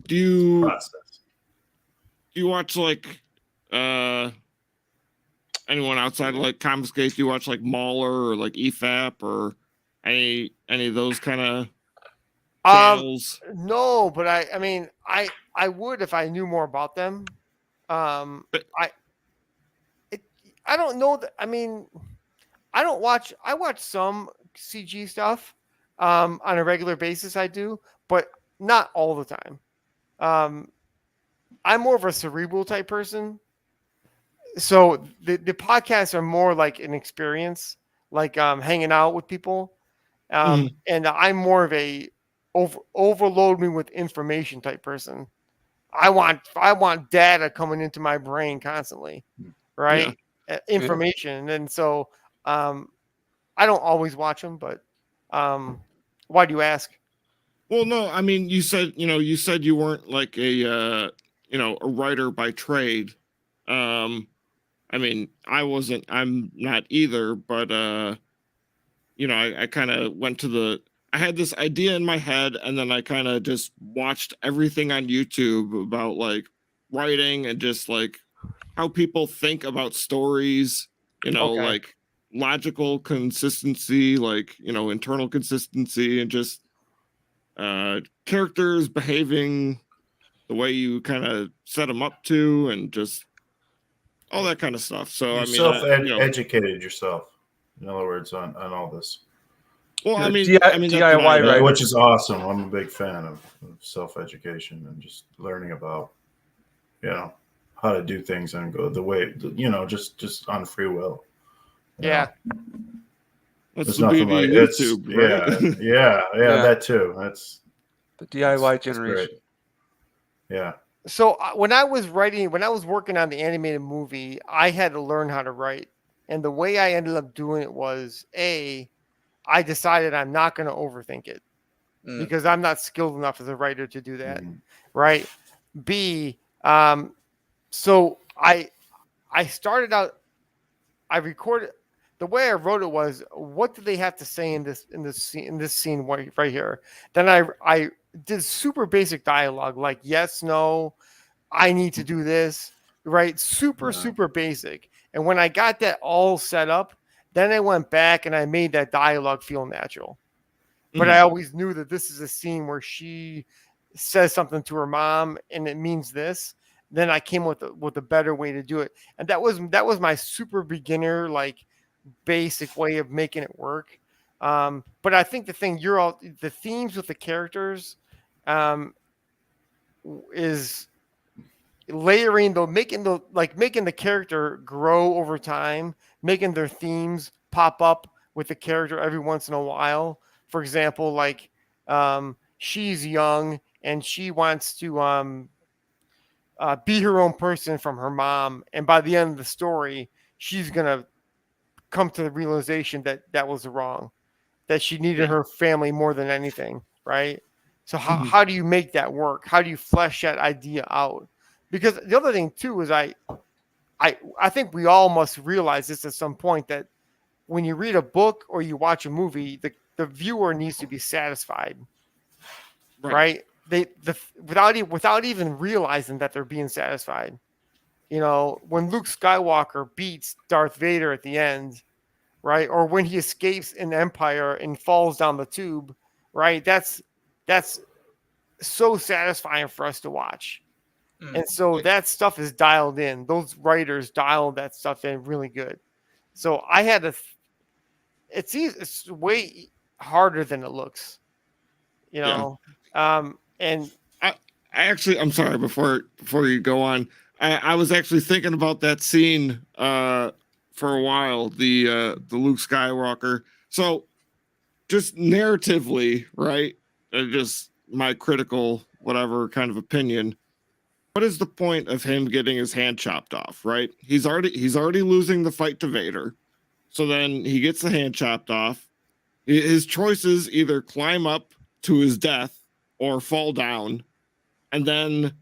Do you
Process.
watch like anyone outside of like Comicsgate? Do you watch like Mauler or like EFAP or any of those kind of channels?
No, but I mean, I would if I knew more about them.
But-
I don't know that. I mean, I watch some CG stuff on a regular basis. I do, but not all the time. I'm more of a cerebral type person. So the podcasts are more like an experience, like hanging out with people. And I'm more of a overload me with information type person. I want data coming into my brain constantly, right? Information, and so I don't always watch them, but why do you ask?
Well, no, I mean, you said you weren't like a a writer by trade. I mean, I'm not either, but I kind of I had this idea in my head, and then I kind of just watched everything on YouTube about like writing and just like how people think about stories,
Okay.
like logical consistency, like, internal consistency, and just characters behaving the way you kind of set them up to, and just all that kind of stuff. So, I mean,
Educated yourself, in other words, on all this.
well, I mean,
DIY
that's what I-
writer.
Which is awesome. I'm a big fan of self-education and just learning about, how to do things and go the way, just on free will.
Yeah.
That's
There's
the
nothing
beauty
like
of YouTube, right?
yeah,
Yeah.
that too. That's
The DIY
that's
generation.
great. Yeah.
So when I was working on the animated movie, I had to learn how to write. And the way I ended up doing it was I decided I'm not going to overthink it because I'm not skilled enough as a writer to do that.
Mhm.
Right. B, so I started out, I recorded, the way I wrote it was, what do they have to say in this scene right here? Then I did super basic dialogue, like yes, no, I need to do this, right? Super basic. And when I got that all set up, then I went back and I made that dialogue feel natural. But I always knew that this is a scene where she says something to her mom and it means this. Then I came with a better way to do it. And that was my super beginner, like basic way of making it work. But I think the themes with the characters is layering making the character grow over time, making their themes pop up with the character every once in a while. For example, like she's young and she wants to be her own person from her mom, and by the end of the story, she's gonna come to the realization that was wrong, that she needed her family more than anything, right? So how do you make that work? How do you flesh that idea out? Because the other thing too is I think we all must realize this at some point, that when you read a book or you watch a movie, the viewer needs to be satisfied, right? Without even realizing that they're being satisfied. When Luke Skywalker beats Darth Vader at the end, right? Or when he escapes in Empire and falls down the tube, right? That's so satisfying for us to watch. And so that stuff is dialed in. Those writers dialed that stuff in really good. So I had to. It's way harder than it looks, And
I'm sorry, before you go on, I was actually thinking about that scene for a while, the Luke Skywalker. So just narratively, right? Just my critical whatever kind of opinion. What is the point of him getting his hand chopped off, right? He's already losing the fight to Vader. So then he gets the hand chopped off. His choices either climb up to his death or fall down. And then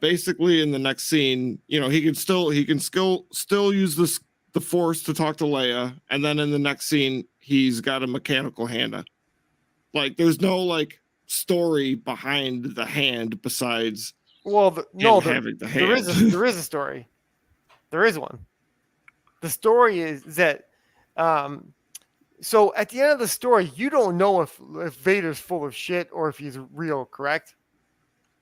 basically in the next scene, he can still use the force to talk to Leia, and then in the next scene he's got a mechanical hand. Like there's no like story behind the hand besides having the hand.
There is a story. There is one. The story is that so at the end of the story, you don't know if Vader's full of shit or if he's real, correct?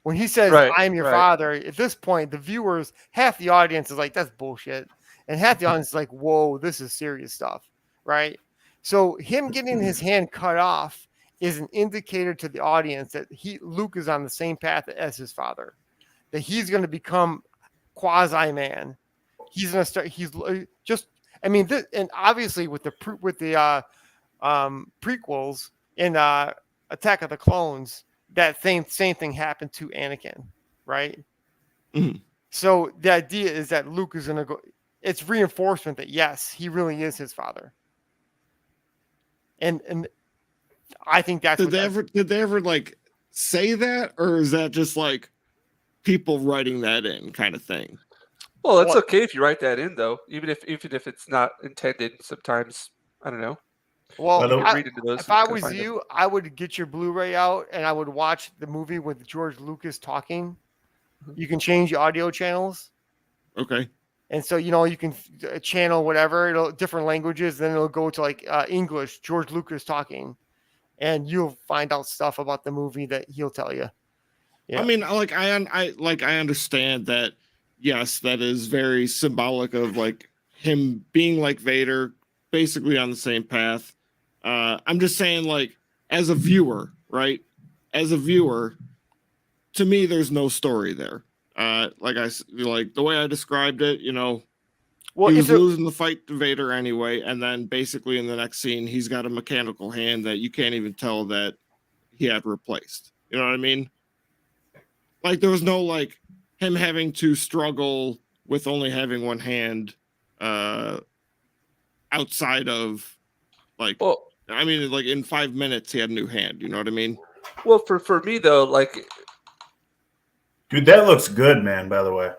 When he says, I'm your father, at this point, the viewers, half the audience is like, that's bullshit. And half the audience is like, whoa, this is serious stuff, right? So him getting his hand cut off is an indicator to the audience that Luke is on the same path as his father, that he's going to become quasi-man. He's going to start, and obviously with the prequels in Attack of the Clones, that same thing happened to Anakin, right?
Mm-hmm.
So the idea is that Luke is going to go. It's reinforcement that yes, he really is his father. And I think that's
did they ever like say that, or is that just like people writing that in kind of thing?
Well, it's okay if you write that in, though, even if it's not intended. Sometimes I don't know.
Well, if I was you, I would get your Blu-ray out and I would watch the movie with George Lucas talking. You can change the audio channels.
Okay.
And so, you can channel whatever, different languages, then it'll go to like English, George Lucas talking, and you'll find out stuff about the movie that he'll tell you. Yeah.
I mean, I understand that. Yes, that is very symbolic of like him being like Vader, basically on the same path. I'm just saying, like, as a viewer, right? As a viewer, to me, there's no story there. Like the way I described it, he was losing the fight to Vader anyway, and then basically in the next scene, he's got a mechanical hand that you can't even tell that he had replaced. You know what I mean? Like there was no like him having to struggle with only having one hand outside of like. Well, I mean, like in 5 minutes, he had a new hand. You know what I mean?
Well, for me though, like,
dude, that looks good, man. By the way.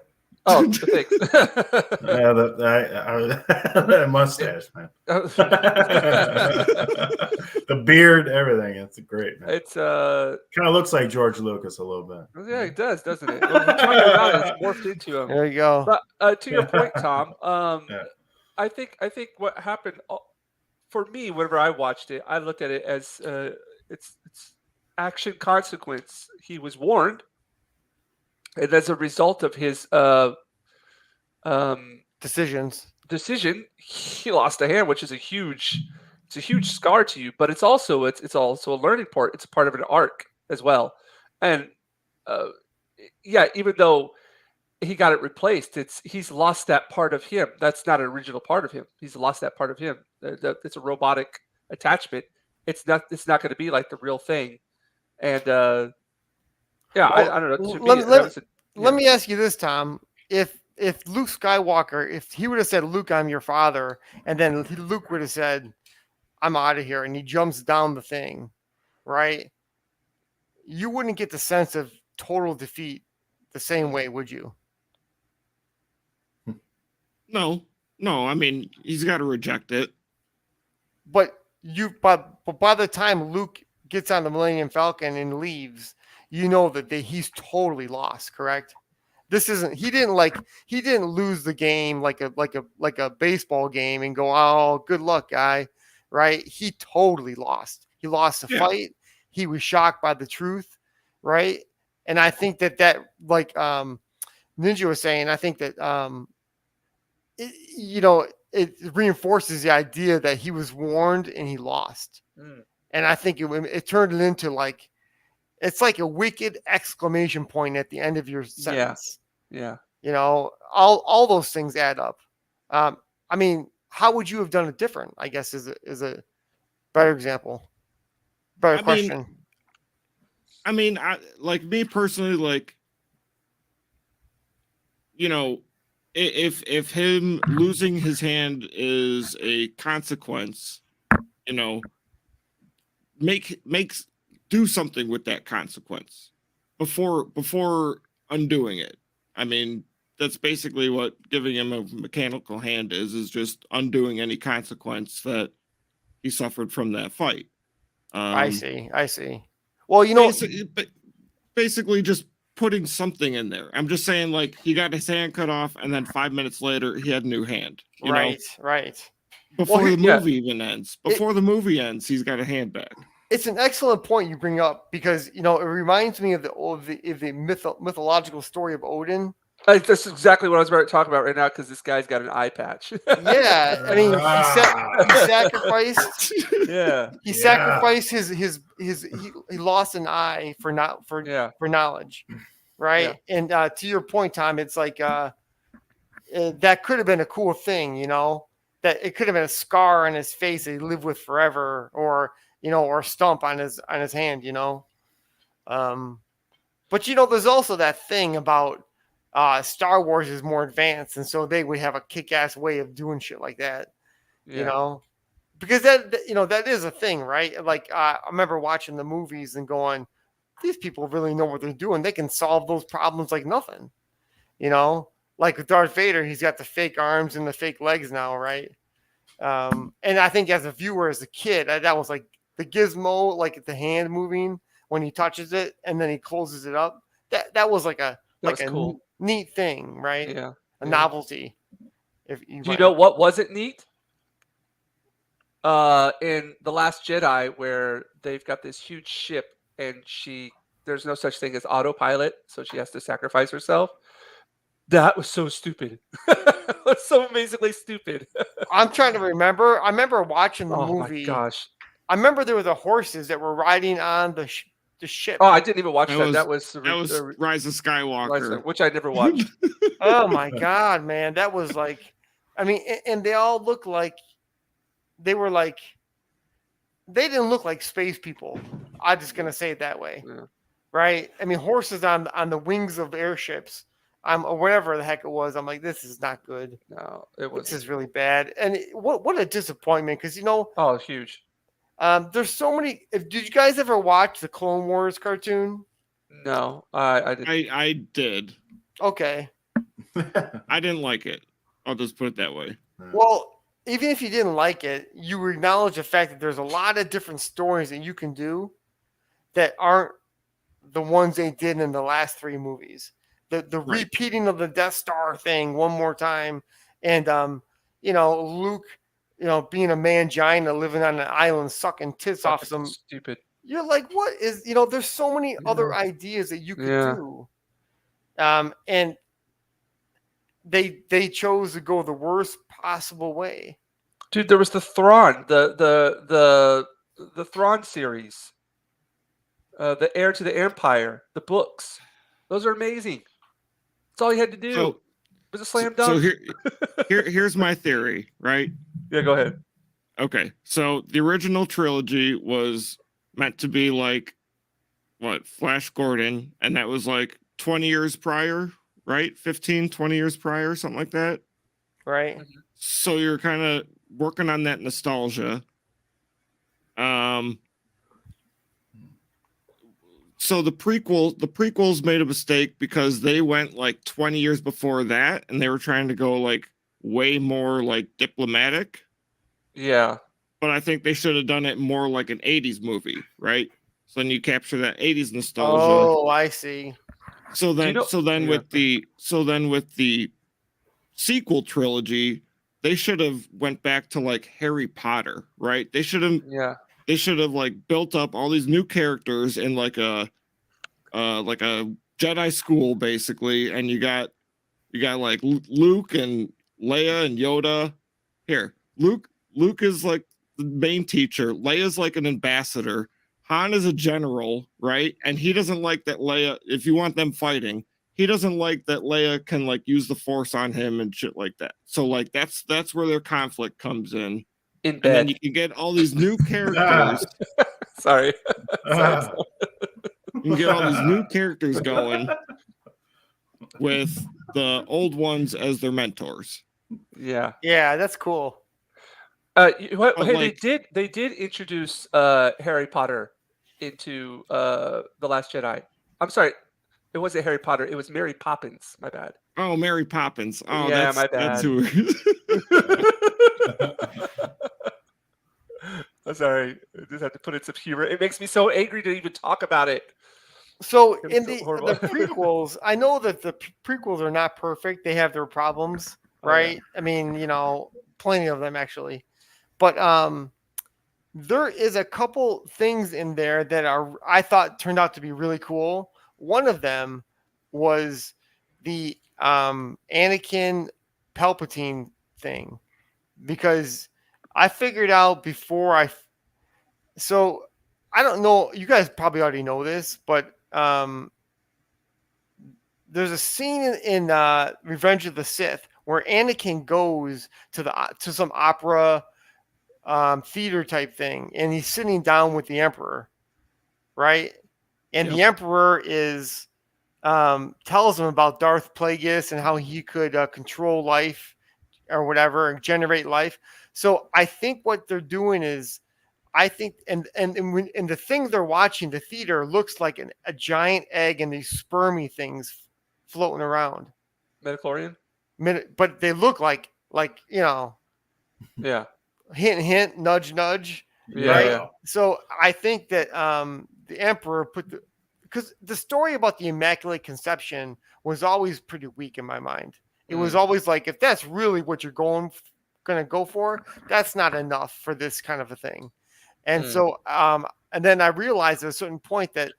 Oh, thanks.
Yeah, that mustache, man. The beard, everything. It's great, man.
It's
kind of looks like George Lucas a little bit.
Yeah, it does, doesn't it? Well, it's morphed into him.
There you go.
But to your point, Tom, yeah. I think what happened for me whenever I watched it, I looked at it as it's action consequence. He was warned. And as a result of his decision, he lost a hand, which is a huge scar to you. But it's also a learning part. It's a part of an arc as well. And even though he got it replaced, he's lost that part of him. That's not an original part of him. He's lost that part of him. It's a robotic attachment. It's not going to be like the real thing. And I don't know.
Let me ask you this, Tom. If Luke Skywalker, if he would have said, Luke, I'm your father, and then Luke would have said, I'm out of here, and he jumps down the thing, right? You wouldn't get the sense of total defeat the same way, would you?
No. I mean, he's got to reject it.
But by the time Luke gets on the Millennium Falcon and leaves, you know that he's totally lost, correct? This isn't. He didn't lose the game like a baseball game and go, oh, good luck, guy, right? He totally lost. He lost the fight. He was shocked by the truth, right? And I think that like Ninja was saying, I think that it reinforces the idea that he was warned and he lost. And I think it turned it into like. It's like a wicked exclamation point at the end of your sentence.
Yeah.
You know, all those things add up. I mean, how would you have done it different? I guess is a better example, better
I mean,
question.
I like me personally, like, you know, if him losing his hand is a consequence, you know, makes do something with that consequence before undoing it. I mean, that's basically what giving him a mechanical hand is just undoing any consequence that he suffered from that fight.
I see. Well, you know,
Basically just putting something in there. I'm just saying, like, he got his hand cut off, and then 5 minutes later, he had a new hand. You know,
right.
before
Well,
the movie even ends. Before the movie ends, he's got a hand back.
It's an excellent point you bring up because you know it reminds me of the mythological story of Odin.
That's exactly what I was about to talk about right now because this guy's got an eye patch.
Yeah, I mean he sacrificed.
Yeah,
He sacrificed he lost an eye for knowledge, right?
Yeah.
And to your point, Tom, it's like that could have been a cool thing, you know, that it could have been a scar on his face that he lived with forever, or you know, or a stump on his hand, you know. But you know, there's also that thing about Star Wars is more advanced, and so they would have a kick-ass way of doing shit like that, you know, because that you know that is a thing, right? Like I remember watching the movies and going, these people really know what they're doing. They can solve those problems like nothing, you know. Like with Darth Vader, he's got the fake arms and the fake legs now, right? And I think as a viewer, as a kid, that was like the gizmo, like the hand moving when he touches it and then he closes it up. That was like a
cool.
Neat thing, right?
Yeah,
A novelty. If you
do you know what wasn't neat? In The Last Jedi, where they've got this huge ship and there's no such thing as autopilot, so she has to sacrifice herself. That was so stupid. It was so amazingly stupid.
I'm trying to remember. I remember watching the movie.
Oh my gosh!
I remember there were the horses that were riding on the ship.
Oh, I didn't even watch that. That was
Rise of Skywalker,
which I never watched.
Oh my god, man, that was like, I mean, and they all looked like they were like, they didn't look like space people. I'm just gonna say it that way, right? I mean, horses on the wings of airships. Or whatever the heck it was. I'm like, this is not good.
No, this
is really bad. And what a disappointment, because you know,
huge.
There's so many. Did you guys ever watch the Clone Wars cartoon?
No, I didn't.
I did.
Okay.
I didn't like it. I'll just put it that way.
Well, even if you didn't like it, you acknowledge the fact that there's a lot of different stories that you can do that aren't the ones they did in the last 3 movies. The repeating of the Death Star thing one more time, and you know, Luke, you know, being a mangina living on an island sucking tits off some
stupid.
You're like, what is, you know? There's so many other ideas that you could do, and they chose to go the worst possible way.
Dude, there was the Thrawn, the Thrawn series, the Heir to the Empire, the books. Those are amazing. That's all you had to do. It was a slam dunk.
So here's my theory, right?
Yeah, go ahead.
Okay, so the original trilogy was meant to be like, what, Flash Gordon, and that was like 20 years prior, right? 15, 20 years prior, something like that.
Right.
So you're kind of working on that nostalgia. So the prequels made a mistake because they went like 20 years before that, and they were trying to go like way more like diplomatic.
Yeah.
But I think they should have done it more like an 80s movie, right? So then you capture that 80s nostalgia.
Oh, I see.
So then with the sequel trilogy, they should have went back to like Harry Potter, right? They should have like built up all these new characters in like a Jedi school basically, and you got like Luke and Leia and Yoda. Here, Luke is like the main teacher. Leia's like an ambassador. Han is a general, right? And he doesn't like that Leia. If you want them fighting, he doesn't like that Leia can like use the Force on him and shit like that. So like that's where their conflict comes in.
In
And then
bed.
you can get all these new characters.
Sorry. Sorry.
You can get all these new characters going with the old ones as their mentors.
Yeah.
Yeah, that's cool.
Hey,
like-
they did introduce Harry Potter into The Last Jedi. I'm sorry, it wasn't Harry Potter. It was Mary Poppins. My bad.
Oh, Mary Poppins. Oh,
Yeah,
that's
my bad.
That's who.
I'm sorry. I just have to put in some humor. It makes me so angry to even talk about it.
So
It's
in
so
the
horrible.
prequels, I know that the prequels are not perfect. They have their problems,
Oh, yeah.
right? I mean, you know, plenty of them actually. But there is a couple things in there that I thought turned out to be really cool. One of them was the Anakin Palpatine thing, because I figured out before so I don't know, you guys probably already know this, but there's a scene in Revenge of the Sith where Anakin goes to some opera theater type thing, and he's sitting down with the Emperor, right? And the Emperor is tells him about Darth Plagueis and how he could control life or whatever and generate life. So I think what they're doing is, I think, and the thing they're watching, the theater looks like a giant egg and these spermy things floating around.
Midichlorian?
But they look like you know,
Yeah.
hint, hint, nudge, nudge.
Yeah.
Right?
Yeah.
So I think that the Emperor because the story about the Immaculate Conception was always pretty weak in my mind. It was always like, if that's really what you're going to go for, that's not enough for this kind of a thing. And so, and then I realized at a certain point that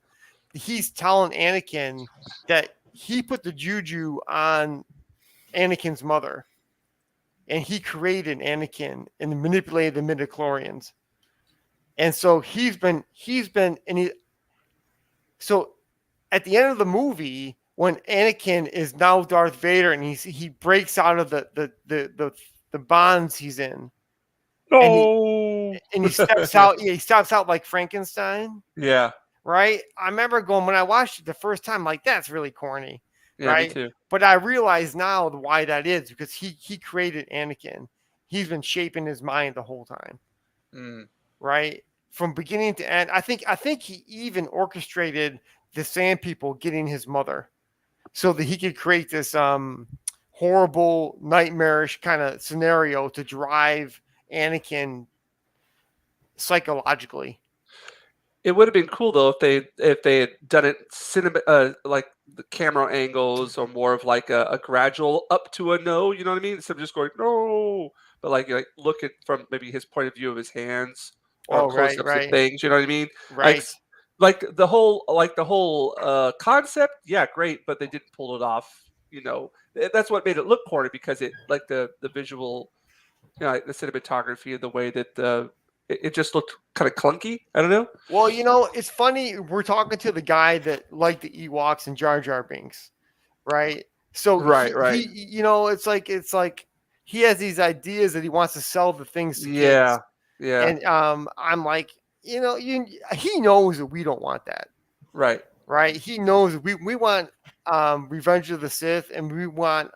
he's telling Anakin that he put the juju on Anakin's mother, and he created Anakin and manipulated the midichlorians. And so so at the end of the movie, when Anakin is now Darth Vader and he breaks out of the bonds he's in, and he steps out. Yeah, he steps out like Frankenstein.
Yeah.
Right. I remember going, when I watched it the first time, like, that's really corny.
Yeah,
right.
me too.
But I realize now why that is, because he created Anakin. He's been shaping his mind the whole time. Right. From beginning to end. I think he even orchestrated the Sand People getting his mother so that he could create this horrible, nightmarish kind of scenario to drive Anakin psychologically.
It would have been cool though if they had done it like the camera angles, or more of like a gradual up to a no. You know what I mean? Instead of just going no, but like look at from maybe his point of view of his hands, or close-ups of things. You know what I mean?
Right.
Like the whole concept. Yeah, great, but they didn't pull it off. You know, that's what made it look corny, because it like the visual, you know, like the cinematography and the way that it just looked kind of clunky. I don't know.
Well, you know, it's funny. We're talking to the guy that liked the Ewoks and Jar Jar Binks, right? So
right.
He, you know, it's like he has these ideas that he wants to sell the things to kids.
Yeah.
And I'm like, you know, he knows that we don't want that.
Right.
He knows we want Revenge of the Sith, and we want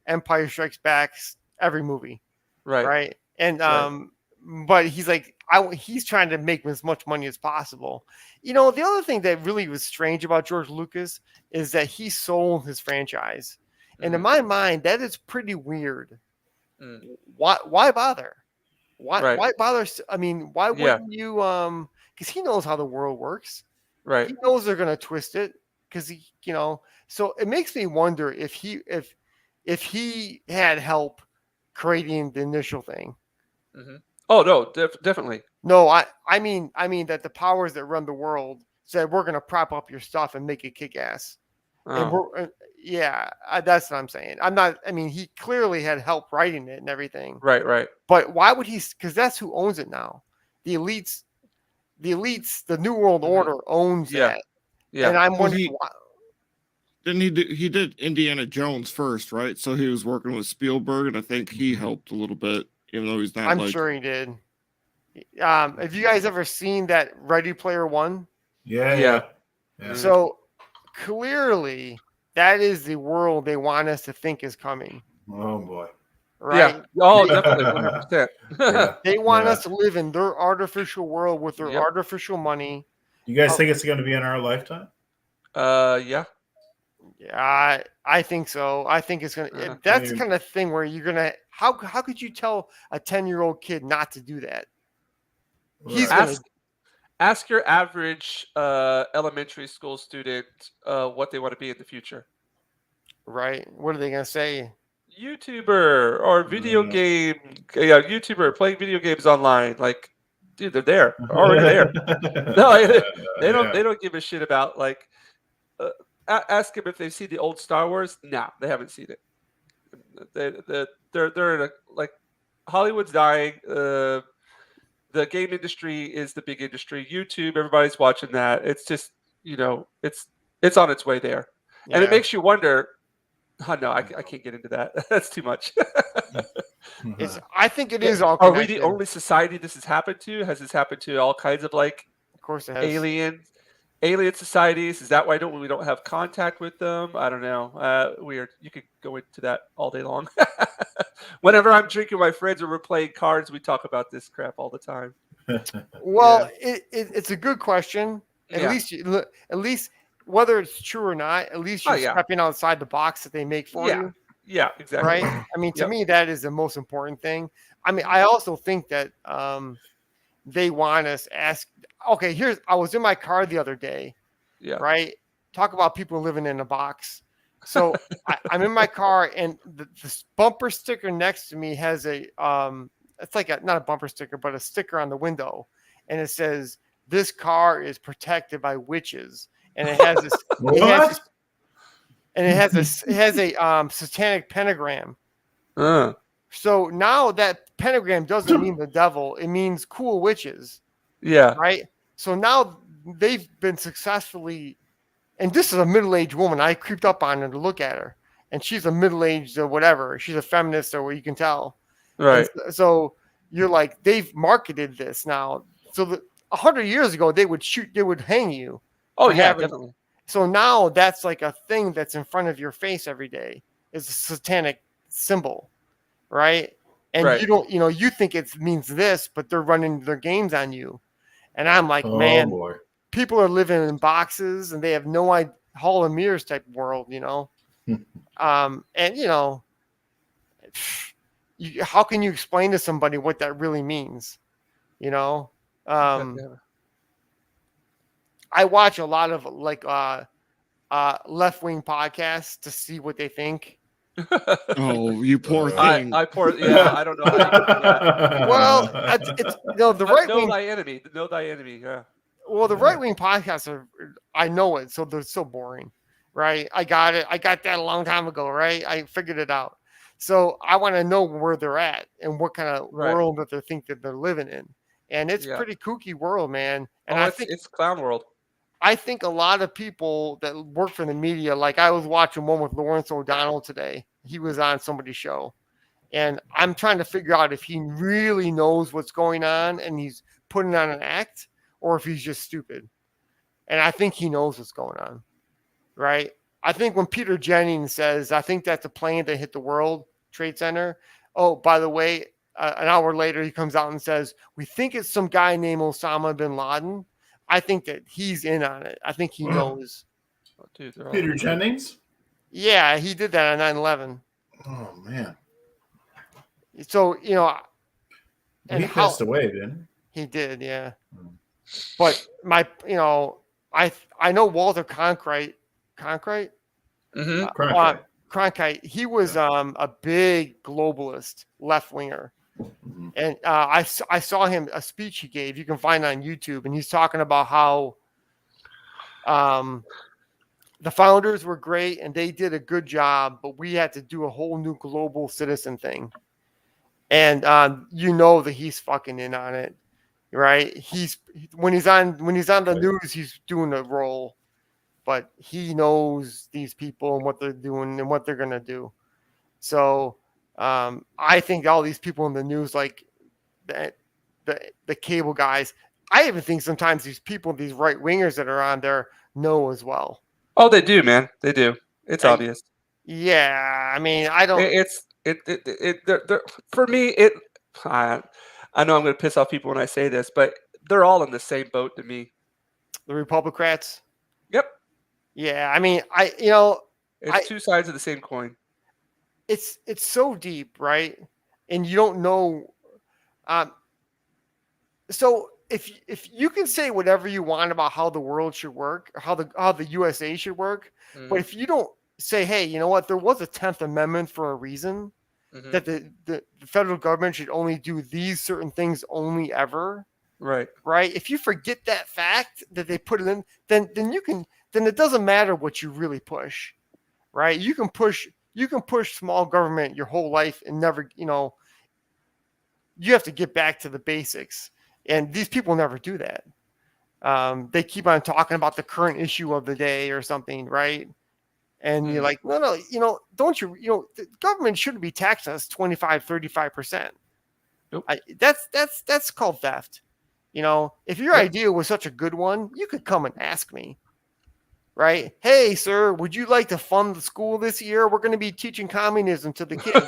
Empire Strikes Back every movie. Right. And but he's like, he's trying to make as much money as possible. You know, the other thing that really was strange about George Lucas is that he sold his franchise. And in my mind, that is pretty weird. Why bother? Why bother? I mean, why wouldn't you? Because he knows how the world works.
Right.
He knows they're going to twist it, because he, you know. So it makes me wonder if he had help creating the initial thing.
Oh no, definitely.
No, I mean that the powers that run the world said, we're going to prop up your stuff and make it kick ass. And that's what I'm saying. I mean, he clearly had help writing it and everything.
Right.
But why would he? Because that's who owns it now. The elites, the New World Order owns that.
Yeah.
And I'm wondering why.
didn't he did Indiana Jones first, right? So he was working with Spielberg, and I think he helped a little bit, even though he's not.
I'm sure he did. Have you guys ever seen that Ready Player One?
Yeah.
So clearly, that is the world they want us to think is coming.
Oh boy.
Right?
Yeah. Oh, definitely, 100%.
Yeah.
They want us to live in their artificial world with their artificial money.
You guys think it's going to be in our lifetime?
Yeah.
Yeah, I think so. I think it's gonna. That's the kind of thing where you're gonna. How could you tell a 10-year-old kid not to do that? He's gonna
ask your average elementary school student what they want to be in the future.
Right? What are they gonna say?
YouTuber or video game, YouTuber playing video games online. Like, dude, they're there, already there. No, they don't give a shit about like. Ask them if they've seen the old Star Wars. No, they haven't seen it. They're in a, like, Hollywood's dying. The game industry is the big industry. YouTube, everybody's watching that. It's just, it's on its way there, and it makes you wonder. Oh, no, I can't get into that. That's too much.
I think it is all.
Are we the only society this has happened to? Has this happened to all kinds of like?
Of course, it has.
Alien societies. Is that why we don't have contact with them? I don't know. Weird. You could go into that all day long. Whenever I'm drinking with my friends or we're playing cards, we talk about this crap all the time.
Well, it's a good question. At least whether it's true or not, at least you're stepping outside the box that they make for you.
Yeah, exactly.
Right. I mean, to me, that is the most important thing. I mean, I also think that they want us to ask. Okay, I was in my car the other day.
Yeah.
Right. Talk about people living in a box. So I'm in my car, and the bumper sticker next to me has a it's like not a bumper sticker, but a sticker on the window, and it says, "This car is protected by witches," and it has this. It has a satanic pentagram. So now that pentagram doesn't mean the devil; it means cool witches.
Yeah.
Right. So now they've been successfully, and this is a middle-aged woman. I creeped up on her to look at her, and she's a middle-aged or whatever. She's a feminist, or what you can tell.
Right.
And so you're like, they've marketed this now. So 100 years ago, they would hang you.
Oh yeah, definitely.
So now that's like a thing that's in front of your face every day. Is a satanic symbol, right? And you don't, you think it means this, but they're running their games on you. And I'm like, man, people are living in boxes and they have no idea, Hall of Mirrors type world, and how can you explain to somebody what that really means? I watch a lot of like left-wing podcasts to see what they think.
Oh, you poor thing.
I don't know how you do that.
Well, it's the right wing.
Know thy enemy. Yeah.
Well, the right wing podcasts I know it, so they're so boring, right? I got it. I got that a long time ago, right? I figured it out. So I want to know where they're at and what kind of world that they think that they're living in, and it's pretty kooky world, man. And I think
it's clown world.
I think a lot of people that work for the media, like I was watching one with Lawrence O'Donnell today. He was on somebody's show. And I'm trying to figure out if he really knows what's going on and he's putting on an act or if he's just stupid. And I think he knows what's going on. Right? I think when Peter Jennings says, I think that's a plane that hit the World Trade Center. Oh, by the way, an hour later, he comes out and says, we think it's some guy named Osama bin Laden. I think that he's in on it. I think he knows.
Oh, dude,
Peter Jennings?
Yeah, he did that on 9/11.
Oh, man.
So,
and he passed away, didn't
he? He did, yeah. But I know Walter Cronkite.
Mm-hmm.
Cronkite. He was a big globalist left-winger. Mm-hmm. And I saw him, a speech he gave. You can find it on YouTube. And he's talking about how the founders were great and they did a good job, but we had to do a whole new global citizen thing. And that he's fucking in on it, right? When he's on the news, he's doing a role. but he knows these people and what they're doing and what they're gonna do. So I think all these people in the news, like the cable guys, I even think sometimes these people, these right wingers that are on there, know as well.
Oh, they do, man. They do. It's obvious.
Yeah, I mean, I don't.
For me, it. I know I'm going to piss off people when I say this, but they're all in the same boat to me.
The Republicrats.
Yep.
Yeah, I mean,
it's two sides of the same coin.
It's so deep, right? And you don't know. So if you can say whatever you want about how the world should work, or how the USA should work, but if you don't say, hey, you know what, there was a 10th Amendment for a reason, that the federal government should only do these certain things only ever.
Right.
If you forget that fact that they put it in, then it doesn't matter what you really push, right? You can push small government your whole life and never, you have to get back to the basics. And these people never do that. They keep on talking about the current issue of the day or something, right? And you're like, no, don't you, the government shouldn't be taxing us 25, 35%.
Nope.
That's called theft. If your idea was such a good one, you could come and ask me, right? Hey, sir, would you like to fund the school this year? We're going to be teaching communism to the kids.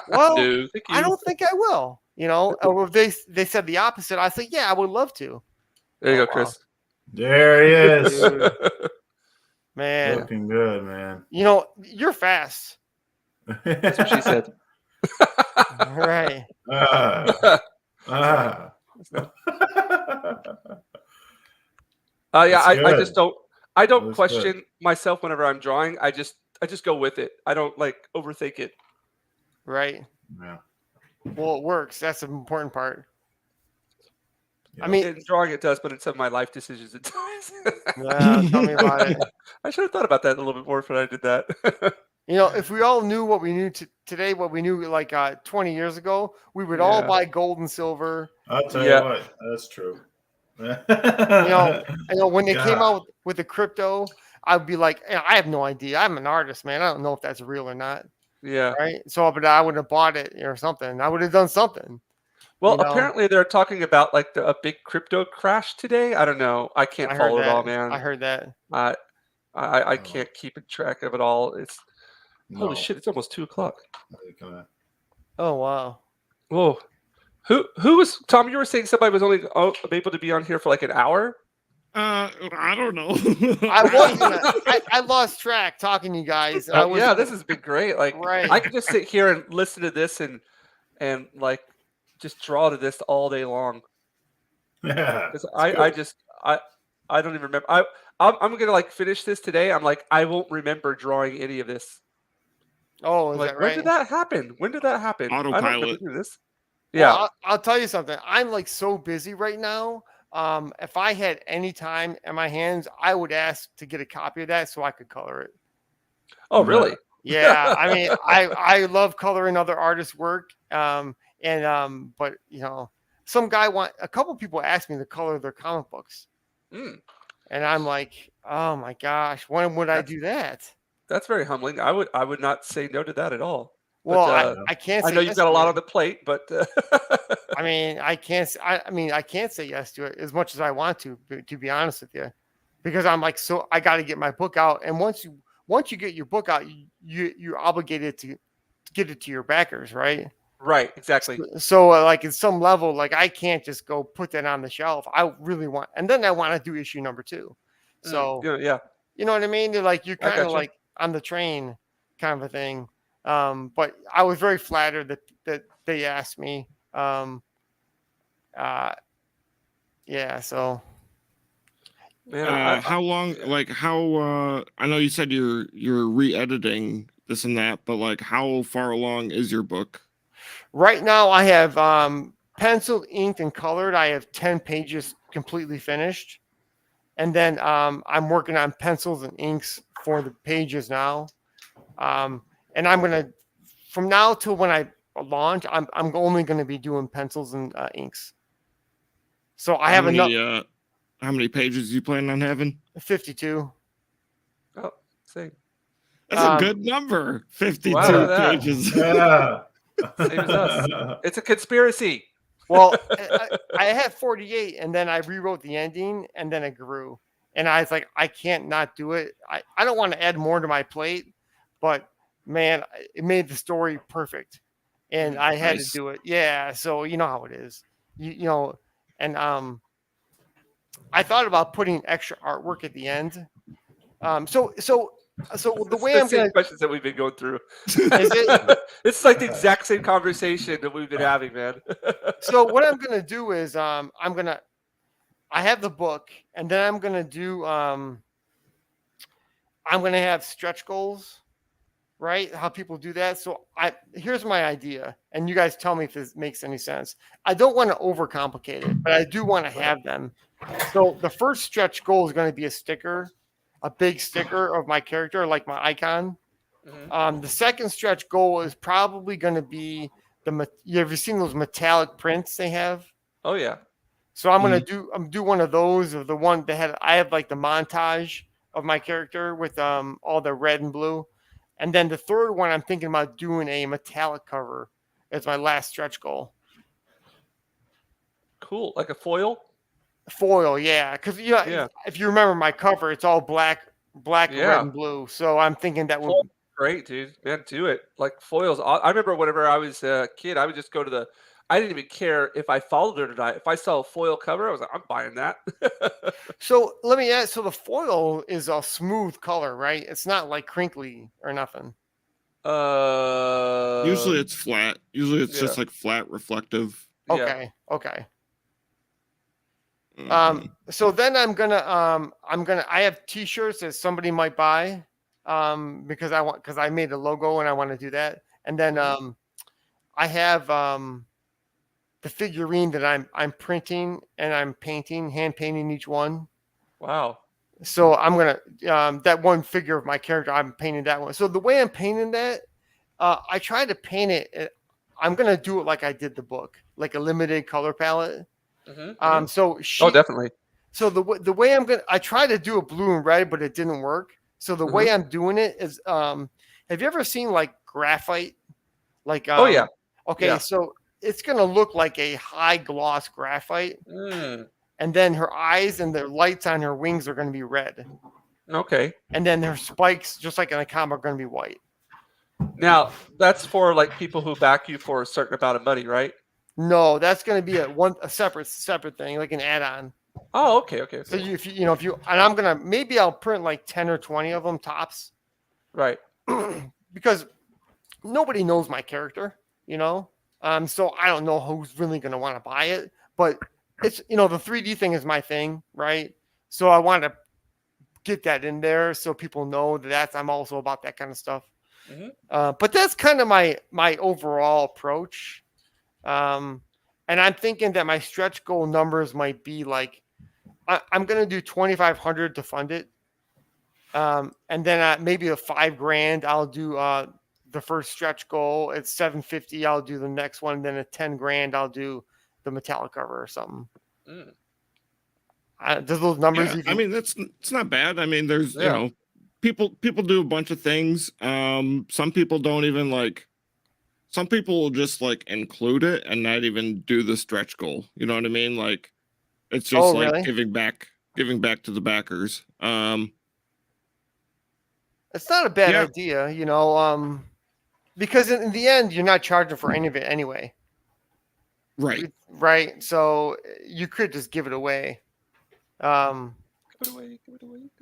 Well,
no,
I don't think I will. Or if they said the opposite, I say, yeah, I would love to.
There you go, Chris.
There he is.
Man,
looking good, man.
You're fast.
That's what she said.
Right.
Yeah, I just
good.
don't question myself whenever I'm drawing. I just go with it. I don't overthink it.
Right.
Yeah.
Well, it works. That's the important part.
Yeah.
I mean,
in drawing it does, but in some of my life decisions it does.
Yeah, tell me about it.
I should have thought about that a little bit more when I did that.
If we all knew what we knew today, what we knew like 20 years ago, we would all buy gold and silver.
I'll tell you what, that's true.
When they came out with the crypto, I'd be like, I have no idea. I'm an artist, man. I don't know if that's real or not.
Yeah.
Right. So, but I would have bought it or something. I would have done something.
Well, apparently they're talking about a big crypto crash today. I don't know. I can't follow it all, man.
I heard that.
I can't keep track of it all. It's holy shit! It's almost 2:00.
Oh wow!
Whoa, who was Tom? You were saying somebody was only able to be on here for like an hour.
I don't know.
I lost track talking to you guys.
Yeah, this has been great.
Right.
I could just sit here and listen to this and just draw to this all day long.
Yeah.
I don't even remember. I'm gonna finish this today. I'm I won't remember drawing any of this.
Oh, is that right?
When did that happen? When did that happen?
Autopilot.
I don't remember this. Yeah.
Well, I'll tell you something. I'm so busy right now. If I had any time in my hands, I would ask to get a copy of that so I could color it.
Oh, really?
Yeah. I mean, I love coloring other artists' work. But some guy a couple people asked me to color their comic books. And I'm like, oh my gosh, when would I do that?
That's very humbling. I would not say no to that at all.
Well,
but,
I can't. Say
I know you've got a lot on the plate, but
I mean, I can't say yes to it as much as I want to be honest with you, because I'm I got to get my book out, and once you get your book out, you're obligated to get it to your backers, right?
Right, exactly.
So at some level, I can't just go put that on the shelf. I really want, and then I want to do issue number 2. So
yeah,
you know what I mean? They're you're kind of on the train kind of a thing. But I was very flattered that they asked me. Yeah. So.
Man,
how long? I know you said you're re-editing this and that, but how far along is your book?
Right now, I have penciled, inked, and colored. I have 10 pages completely finished. And then I'm working on pencils and inks for the pages now. And I'm going to, from now till when I launch, I'm only going to be doing pencils and inks. So I have enough.
How many pages do you plan on having?
52.
Oh, same.
That's a good number. 52
Wow, look at that.
pages.
Yeah.
Same as us. It's a conspiracy.
Well, I had 48, and then I rewrote the ending, and then it grew. And I was like, I can't not do it. I don't want to add more to my plate, but man, it made the story perfect, and I had
Nice.
to do it. Yeah, so you know how it is. You know, and I thought about putting extra artwork at the end. So the way
the
I'm
same
gonna
questions that we've been going through.
is it.
It's like the exact same conversation that we've been having, man.
So what I'm gonna do is I have the book, and then I'm gonna do I'm gonna have stretch goals, right? How people do that. So here's my idea, and you guys tell me if this makes any sense. I don't want to overcomplicate it, but I do want to have them. So the first stretch goal is going to be a sticker, a big sticker of my character, like my icon.
Mhm.
The second stretch goal is probably going to be you ever seen those metallic prints they have?
Oh yeah.
So I'm gonna do one of those, of the one that I have like the montage of my character with all the red and blue. And then the third one, I'm thinking about doing a metallic cover as my last stretch goal.
Cool. Like a foil?
Foil, yeah. Because
Yeah.
if you remember my cover, it's all black, red,
Yeah.
and blue. So I'm thinking that would
Foil's great, dude. Man, do it. Like foils. I remember whenever I was a kid, I would just go to the. I didn't even care if I followed it or not. If I saw a foil cover, I was like, I'm buying that.
So let me ask. So the foil is a smooth color, right? It's not like crinkly or nothing.
Usually it's flat. Usually it's just
yeah.
like flat reflective.
Yeah.
Okay.
Mhm.
So then I have t-shirts that somebody might buy because I made a logo and I want to do that. And then I have the figurine that I'm printing and I'm hand painting each one.
Wow.
So I'm gonna that one figure of my character, I'm painting that one. So the way I'm painting that, I try to paint it. I'm gonna do it like I did the book, like a limited color palette.
Mhm.
So
Oh, definitely.
So the way I try to do a blue and red, but it didn't work. So the way I'm doing it is, have you ever seen like graphite? Like
Oh yeah.
okay,
Yeah.
so it's gonna look like a high gloss graphite,
Mm.
and then her eyes and the lights on her wings are gonna be red,
Okay.
and then her spikes, just like in a comic, are gonna be white.
Now that's for like people who back you for a certain amount of money, right?
No, that's gonna be a separate thing, like an add-on.
Oh, okay.
So if you and I'm gonna maybe I'll print like 10 or 20 of them tops,
Right.
because nobody knows my character, so I don't know who's really going to want to buy it, but it's, the 3D thing is my thing, right? So I want to get that in there so people know that I'm also about that kind of stuff. But that's kind of my overall approach. And I'm thinking that my stretch goal numbers might be like, I'm going to do 2,500 to fund it. And then maybe a $5,000, I'll do the first stretch goal. At 750, I'll do the next one. Then at 10,000, I'll do the metallic cover or something. Does those numbers?
Yeah, I mean it's not bad. I mean, there's
Yeah.
people do a bunch of things. Some people don't even like. Some people will just like include it and not even do the stretch goal. You know what I mean? Like it's just like
really?
giving back to the backers.
It's not a bad
Yeah.
idea, because in the end, you're not charging for any of it anyway.
Right.
Right. So you could just give it away.
Give it away.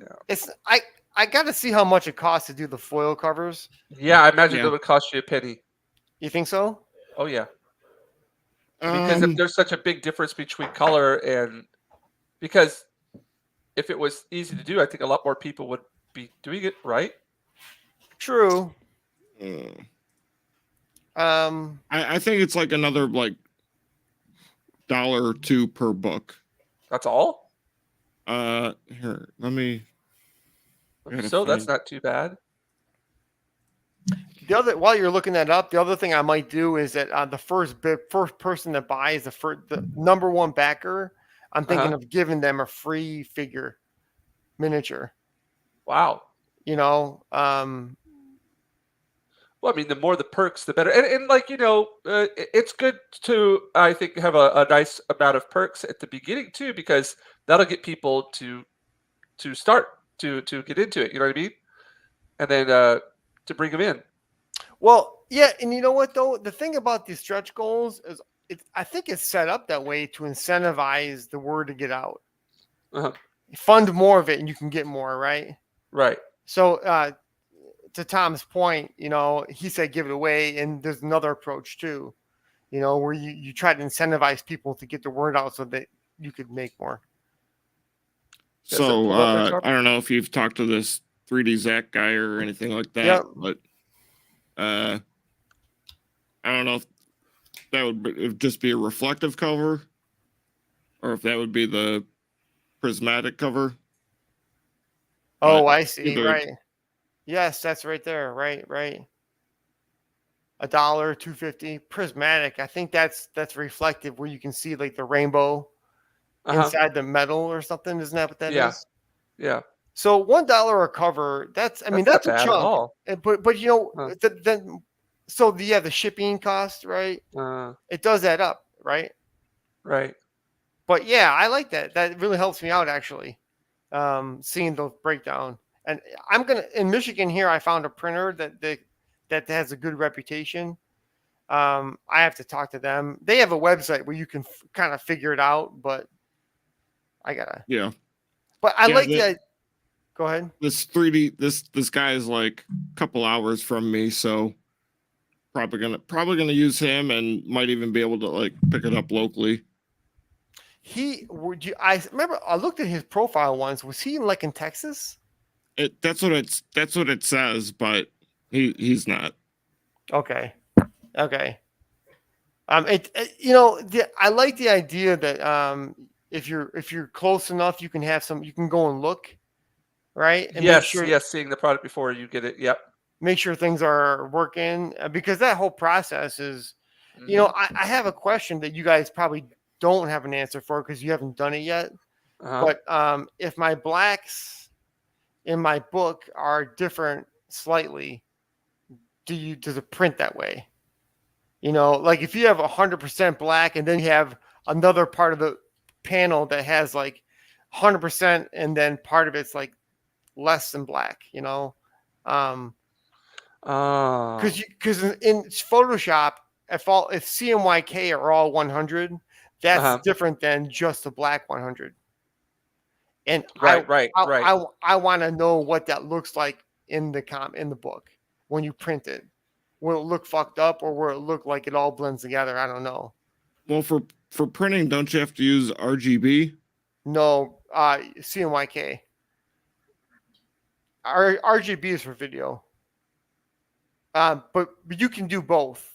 Yeah.
I got to see how much it costs to do the foil covers.
Yeah, I imagine
Yeah.
that would cost you a penny.
You think so?
Oh yeah. Because if there's such a big difference between color and because if it was easy to do, I think a lot more people would be doing it, right?
True.
I think it's like another like $1 or $2 per book.
That's all?
Here, let me.
So that's not too bad.
While you're looking that up, the other thing I might do is that the first person that buys the number one backer, I'm thinking of giving them a free figure miniature.
Wow.
You know,
Well, I mean, the more the perks, the better. And like, it's good to, I think, have a nice amount of perks at the beginning too, because that'll get people to start to get into it. You know what I mean? And then to bring them in.
well, yeah, and you know what though? The thing about these stretch goals is, I think it's set up that way to incentivize the word to get out.
Uh-huh.
Fund more of it, and you can get more, right?
Right.
So, to Tom's point, he said give it away, and there's another approach too, where you try to incentivize people to get the word out so that you could make more.
So I don't know if you've talked to this 3D Zach guy or anything like that,
Yep.
but I don't know if that would just be a reflective cover, or if that would be the prismatic cover.
Oh,
But
I see.
either-
Right. Yes, that's right there. Right. $1, $2.50 prismatic. I think that's reflective, where you can see like the rainbow inside the metal or something. Isn't that what that is?
Yeah.
So $1 a cover. That's
not
that's a
bad at
chunk.
all.
But
Huh.
So the shipping cost, right? It does add up, right?
Right.
But yeah, I like that. That really helps me out actually. Seeing the breakdown. And in Michigan here, I found a printer that has a good reputation. I have to talk to them. They have a website where you can kind of figure it out, but I gotta.
Yeah.
But I like that. Go ahead.
This 3D this guy is like a couple hours from me, so probably gonna use him, and might even be able to like pick it up locally.
I remember I looked at his profile once. Was he like in Texas?
That's what it says, but he's not.
Okay. I like the idea that if you're close enough, you can go and look, right? And
yes, seeing the product before you get it. Yep.
Make sure things are working, because that whole process is, I have a question that you guys probably don't have an answer for because you haven't done it yet. But if my blacks in my book are different slightly, does it print that way? Like if you have 100% black and then you have another part of the panel that has like 100% and then part of it's like less than black, because in Photoshop, if CMYK are all 100, that's different than just the black 100. And
right.
I want to know what that looks like in the book when you print it. Will it look fucked up, or will it look like it all blends together? I don't know.
Well, for printing, don't you have to use RGB?
No, CMYK. RGB is for video. But you can do both.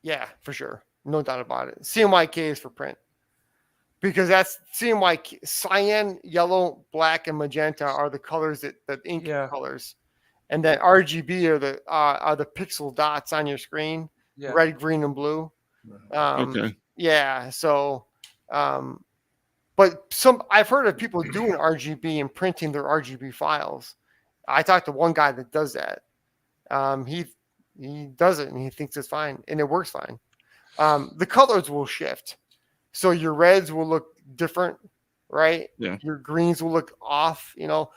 Yeah, for sure. No doubt about it. CMYK is for print. Because that's CMYK, cyan, yellow, black, and magenta are the colors that ink colors. And then RGB are the pixel dots on your screen, red, green, and blue.
Okay.
Yeah. So, but I've heard of people doing RGB and printing their RGB files. I talked to one guy that does that. He does it and he thinks it's fine and it works fine. The colors will shift, so your reds will look different, right?
Yeah.
Your greens will look off,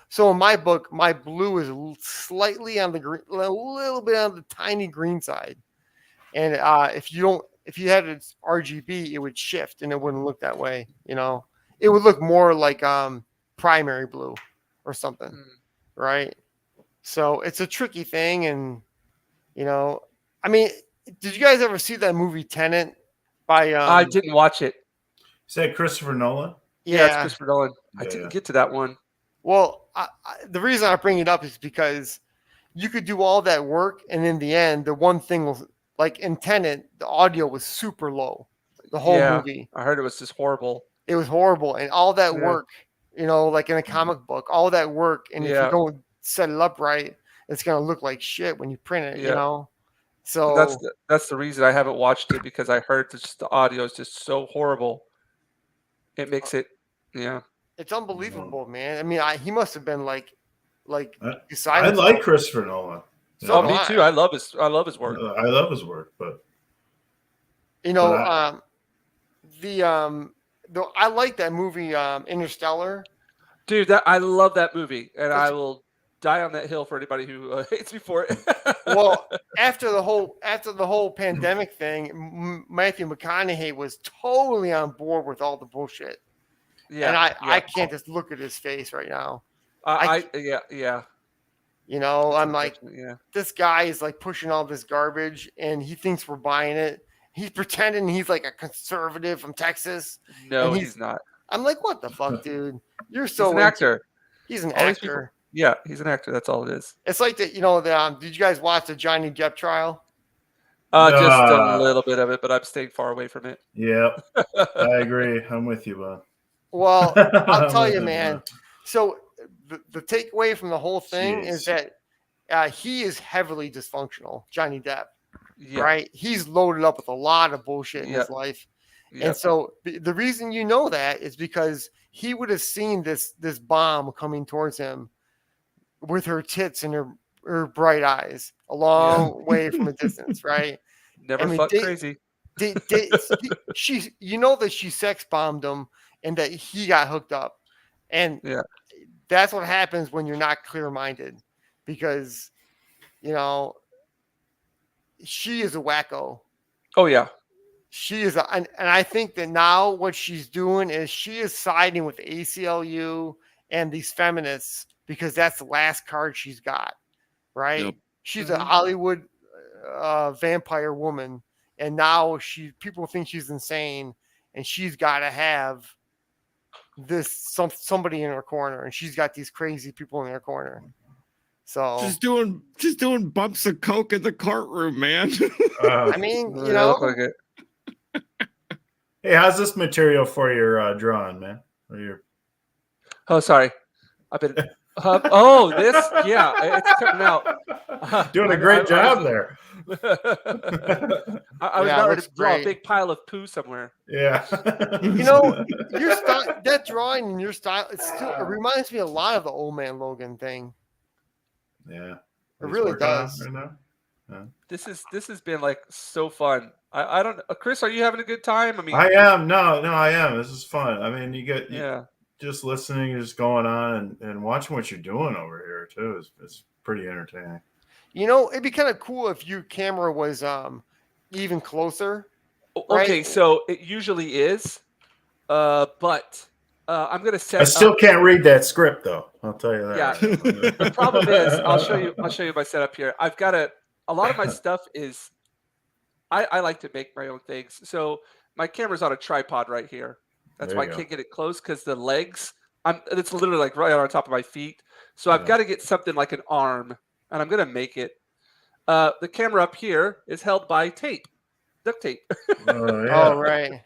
So in my book, my blue is slightly on the green, a little bit on the tiny green side. And if you had it RGB, it would shift and it wouldn't look that way, It would look more like primary blue or something, right? So it's a tricky thing, and I mean, did you guys ever see that movie Tenet?
I didn't watch it.
Is that Christopher Nolan?
Yeah, it's Christopher Nolan. I didn't get to that one.
Well, the reason I bring it up is because you could do all that work, and in the end, the one thing was, like in Tenet, the audio was super low. The whole movie.
I heard it was just horrible.
It was horrible, and all that work, like in a comic book, all that work, and if you don't set it up right, it's gonna look like shit when you print it. So
that's the reason I haven't watched it, because I heard the audio is just so horrible. It makes it,
It's unbelievable, man. I mean, he must have been like
I
beside
like
himself.
Christopher Nolan.
So do
me
I.
too. I love his work.
I love his work, but
You know,
But
I like that movie, Interstellar.
Dude, I love that movie, and
It's-
I will die on that hill for anybody who hates me for it.
Well, after the whole pandemic thing, Matthew McConaughey was totally on board with all the bullshit, and I can't just look at his face right now.
Yeah.
You know,
That's
I'm like,
unfortunate, yeah.
this guy is like pushing all this garbage, and he thinks we're buying it. He's pretending he's like a conservative from Texas.
No,
and
he's not.
I'm like, what the fuck, dude? You're
He's
so
an actor.
He's an
All these people-
actor.
Yeah, he's an actor. That's all it is.
It's like did you guys watch the Johnny Depp trial?
Just a little bit of it, but I'm staying far away from it.
yeah, I agree. I'm with you, bud.
Well, I'll tell you,
With
man. So the takeaway from the whole thing is
Jeez.
that he is heavily dysfunctional, Johnny Depp.
Yeah.
Right? He's loaded up with a lot of bullshit in his life.
Yeah.
And so the reason you know that is because he would have seen this bomb coming towards him with her tits and her bright eyes a long way from a distance, right?
Never fuck crazy.
She, you know that she sex bombed him and that he got hooked up, and that's what happens when you're not clear minded, because she is a wacko.
Oh yeah.
She is, and I think that now what she's doing is she is siding with the ACLU and these feminists because that's the last card she's got, right?
Yep.
She's a Hollywood vampire woman, and now people think she's insane, and she's got to have somebody in her corner, and she's got these crazy people in her corner. So
Just doing bumps of coke in the courtroom, man.
I mean,
Look like it.
Hey, how's this material for your drawing, man? Or your...
Oh, sorry. I've been. This. Yeah, it's coming out.
Doing a great job there.
I was about ready to draw a big pile of poo somewhere.
Yeah.
Your style, that drawing and your style, it reminds me a lot of the Old Man Logan thing.
Yeah.
It really does.
Right now? Yeah.
This has been like so fun. I don't. Chris, are you having a good time? I mean,
I am. No, I am. This is fun. I mean, you just listening, you're just going on and watching what you're doing over here too is pretty entertaining.
It'd be kind of cool if your camera was even closer.
Okay,
right?
so it usually is, but I'm gonna set.
I still can't read that script though. I'll tell you that.
Yeah. The problem is, I'll show you my setup here. I've got a lot of my stuff is. I like to make my own things, so my camera's on a tripod right here. That's why I can't get it close because the legs. It's literally like right on top of my feet. So I've got to get something like an arm, and I'm gonna make it. The camera up here is held by duct tape.
Oh right.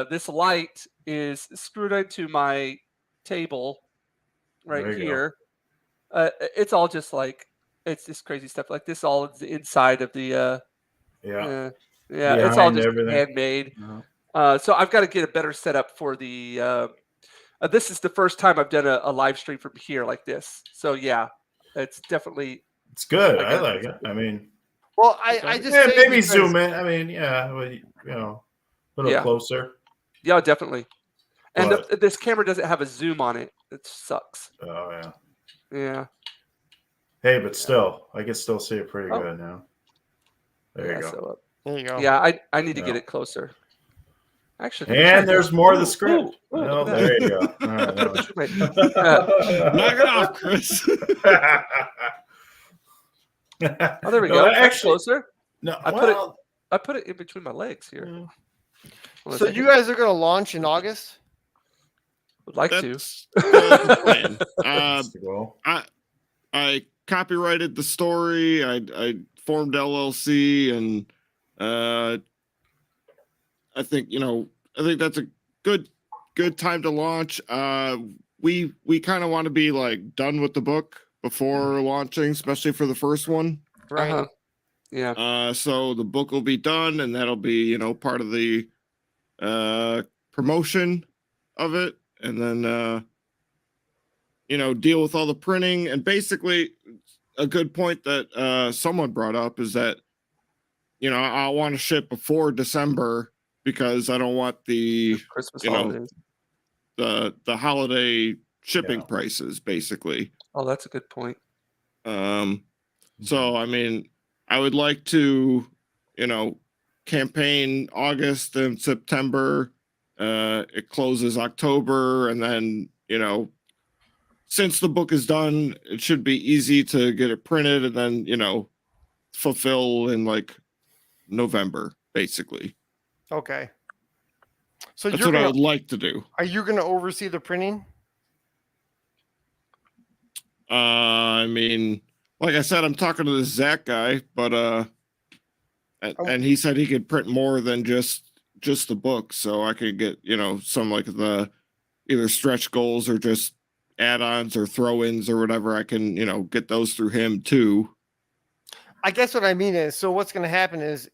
This light is screwed into my table right here. It's all just like it's this crazy stuff like this. All is the inside of the it's all just handmade. So I've got to get a better setup for the. This is the first time I've done a live stream from here like this. So yeah, it's definitely.
It's good. I like it. I mean.
Well, I just
maybe zoom in. I mean, a little closer.
Yeah, definitely. And this camera doesn't have a zoom on it. It sucks.
Oh yeah.
Yeah.
Hey, but still, I can still see it pretty good now. There you go.
So,
there you go.
Yeah, I need to get it closer. Actually,
and there's more of the script. There you go. All right,
knock it off, Chris.
Oh, there we go. Actually, closer.
No,
I put it in between my legs here.
So you guys are going to launch in August?
Would like
That's the plan. I copyrighted the story. I formed LLC, and I think that's a good time to launch. We kind of want to be like done with the book before launching, especially for the first one.
Right.
Yeah.
So the book will be done, and that'll be part of the promotion. of it, and then deal with all the printing. And basically, a good point that someone brought up is that I want to ship before December because I don't want the
Christmas
you know
holidays.
the holiday shipping prices, basically.
Oh, that's a good point.
So I mean, I would like to campaign August and September. It closes October, and then since the book is done, it should be easy to get it printed, and then fulfill in like November, basically.
Okay. So
That's what I would like to do.
Are you gonna oversee the printing?
I mean, like I said, I'm talking to this Zach guy, but and he said he could print more than just the book, so I could get some like the either stretch goals or just add-ons or throw-ins or whatever. I can get those through him too.
I guess what I mean is, so what's going to happen is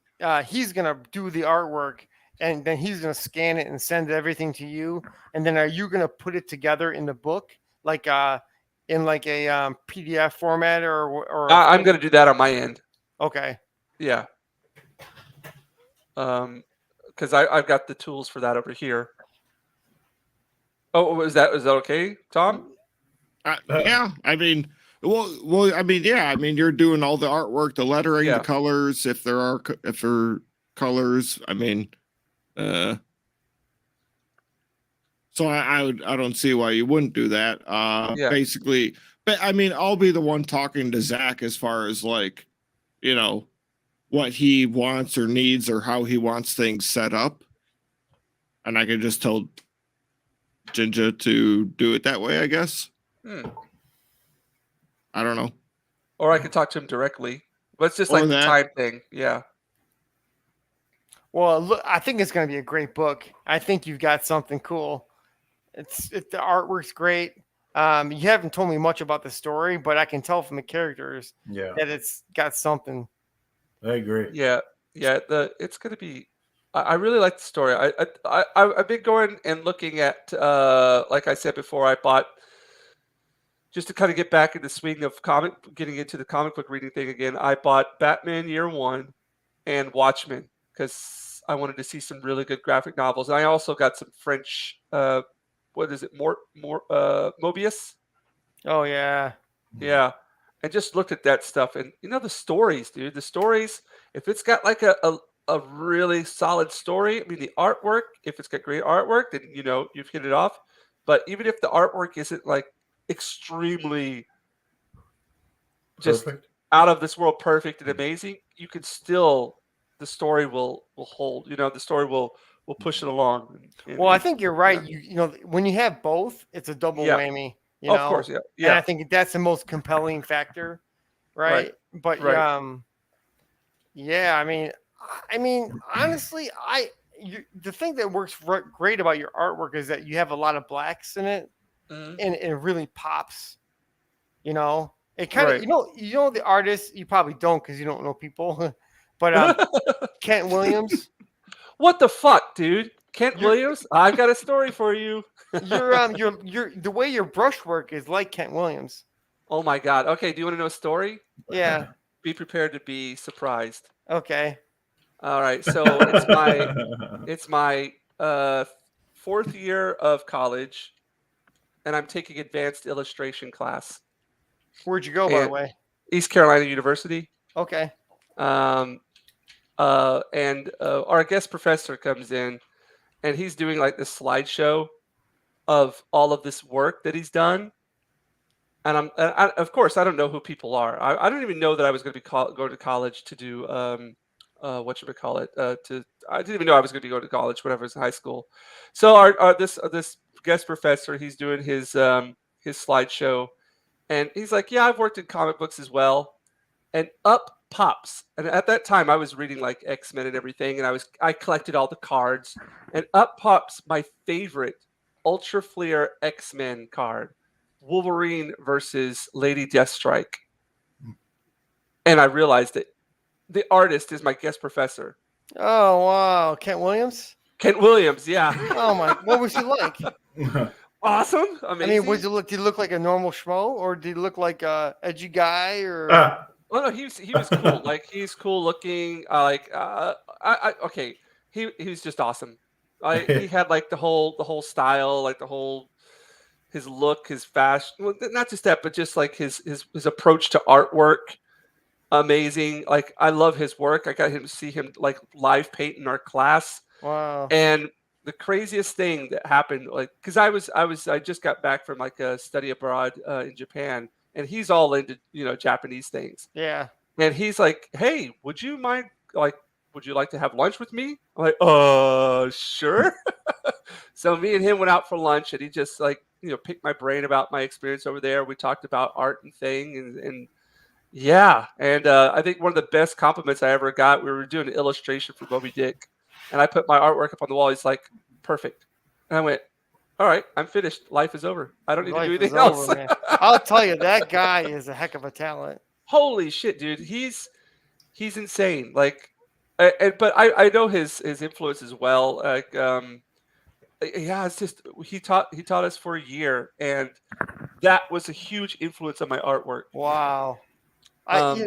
he's going to do the artwork, and then he's going to scan it and send everything to you. And then are you going to put it together in the book, like in like a PDF format or?
I'm going to do that on my end.
Okay.
Yeah. Because I've got the tools for that over here. Oh, is that okay, Tom?
Yeah, I mean, well, I mean, yeah, I mean, you're doing all the artwork, the lettering, the colors, if there are colors. I mean, so I don't see why you wouldn't do that. Basically, but I mean, I'll be the one talking to Zach as far as like, what he wants or needs or how he wants things set up, and I can just tell Jinja to do it that way, I guess. I don't know.
Or I could talk to him directly. But it's just like the time thing. Yeah.
Well, look, I think it's going to be a great book. I think you've got something cool. The artwork's great. You haven't told me much about the story, but I can tell from the characters that it's got something.
I agree.
Yeah. It's going to be. I really like the story. I've been going and looking at, like I said before, I bought, just to kind of get back in the swing of getting into the comic book reading thing again, I bought Batman Year One and Watchmen because I wanted to see some really good graphic novels. And I also got some French, what is it, Mobius?
Oh, yeah.
Yeah. And just looked at that stuff. And, the stories, dude, if it's got like a really solid story. I mean, the artwork, if it's got great artwork, then, you've hit it off. But even if the artwork isn't like extremely just out of this world perfect and amazing, you can still, the story will hold, the story will push it along.
Well, I think you're right. When you have both, it's a double whammy,
Of course. Yeah.
And I think that's the most compelling factor. Right. But, yeah, I mean, honestly, the thing that works great about your artwork is that you have a lot of blacks in it, and it really pops. It kind of, the artist, you probably don't because you don't know people, but Kent Williams.
What the fuck, dude? Kent Williams? I've got a story for you.
you're the way your brushwork is like Kent Williams.
Oh my God. Okay, do you want to know a story?
Yeah.
Be prepared to be surprised.
Okay.
All right. So it's my fourth year of college, and I'm taking advanced illustration class.
Where'd you go, by the way?
East Carolina University.
Okay.
And our guest professor comes in, and he's doing like this slideshow of all of this work that he's done. And of course, I don't know who people are. I don't even know that I was going to be going to college to do I didn't even know I was going to be going to college whenever I was in high school. So this guest professor, he's doing his slideshow, and he's like, "Yeah, I've worked in comic books as well." And up pops, and at that time I was reading like X-Men and everything, and I collected all the cards, and up pops my favorite Ultra Fleer X-Men card. Wolverine versus Lady Deathstrike. And I realized that the artist is my guest professor.
Oh, wow. Kent Williams?
Kent Williams, yeah.
Oh my! What was he like?
Awesome,
I
amazing.
mean, did he look like a normal schmo, or did he look like a edgy guy? Or
Oh no, he was cool. Like he's cool looking. Okay, he was just awesome. He had like the whole style, like his look, his fashion. Well, not just that, but just like his approach to artwork. Amazing. Like I love his work. I got him to see him like live paint in our class.
wow.
And the craziest thing that happened, like, because I just got back from like a study abroad in Japan, and he's all into Japanese things,
Yeah.
and he's like, "Hey, would you mind would you like to have lunch with me?" I'm like, sure." So me and him went out for lunch, and he just like picked my brain about my experience over there. We talked about art and thing, and yeah, and I think one of the best compliments I ever got. We were doing an illustration for Moby Dick. And I put my artwork up on the wall. He's like, perfect. And I went, all right, I'm finished. Life is over. I don't need to do anything else.
Man. I'll tell you, that guy is a heck of a talent.
Holy shit, dude. He's insane. Like, but I know his influence as well. Like, yeah, it's just he taught us for a year, and that was a huge influence on my artwork.
Wow.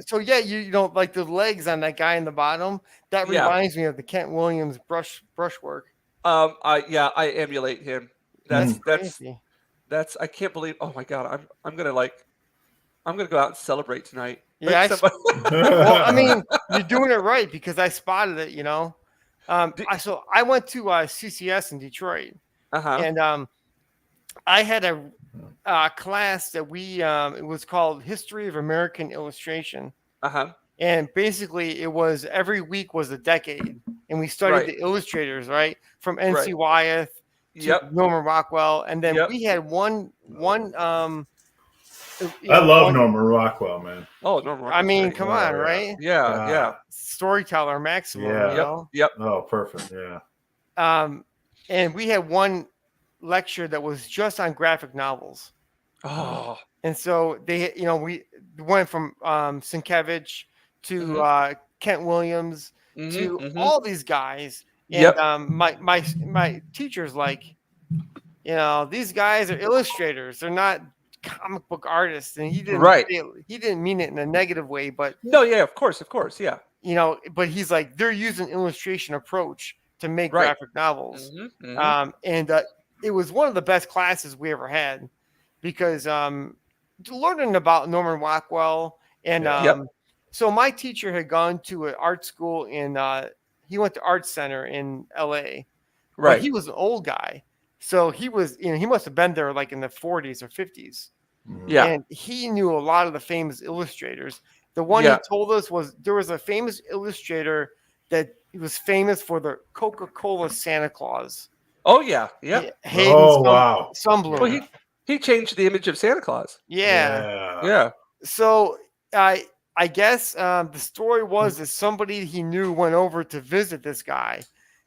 So yeah, you know, like the legs on that guy in the bottom, that reminds me of the Kent Williams brushwork.
I emulate him. That's
crazy.
I can't believe. Oh my god, I'm gonna go out and celebrate tonight.
Yeah, well, I mean, you're doing it right because I spotted it. So I went to CCS in Detroit, and I had a class that it was called History of American Illustration. And basically it was every week was a decade, and we studied the illustrators, right? From NC Wyeth to Norman Rockwell. And then we had one
I love Norman Rockwell, man.
Oh, Norman Rockwell.
I mean, come on, right?
Yeah.
Storyteller maximum.
Yep.
Oh, perfect. Yeah.
And we had one lecture that was just on graphic novels.
Oh.
And so we went from Sienkiewicz to Kent Williams to all these guys. And my teacher's like, these guys are illustrators. They're not comic book artists. And he didn't mean it in a negative way, but
no, yeah, of course, yeah.
But he's like, they're using illustration approach to make graphic novels. And it was one of the best classes we ever had because learning about Norman Rockwell and so my teacher had gone to an art school he went to Art Center in LA. Right. But he was an old guy. So he was, he must have been there like in the 40s or 50s.
Yeah.
And he knew a lot of the famous illustrators. The one he told us was there was a famous illustrator that was famous for the Coca-Cola Santa Claus.
Oh yeah. Yeah.
Wow.
Sunbloom.
Well, he changed the image of Santa Claus.
Yeah. So I guess the story was that somebody he knew went over to visit this guy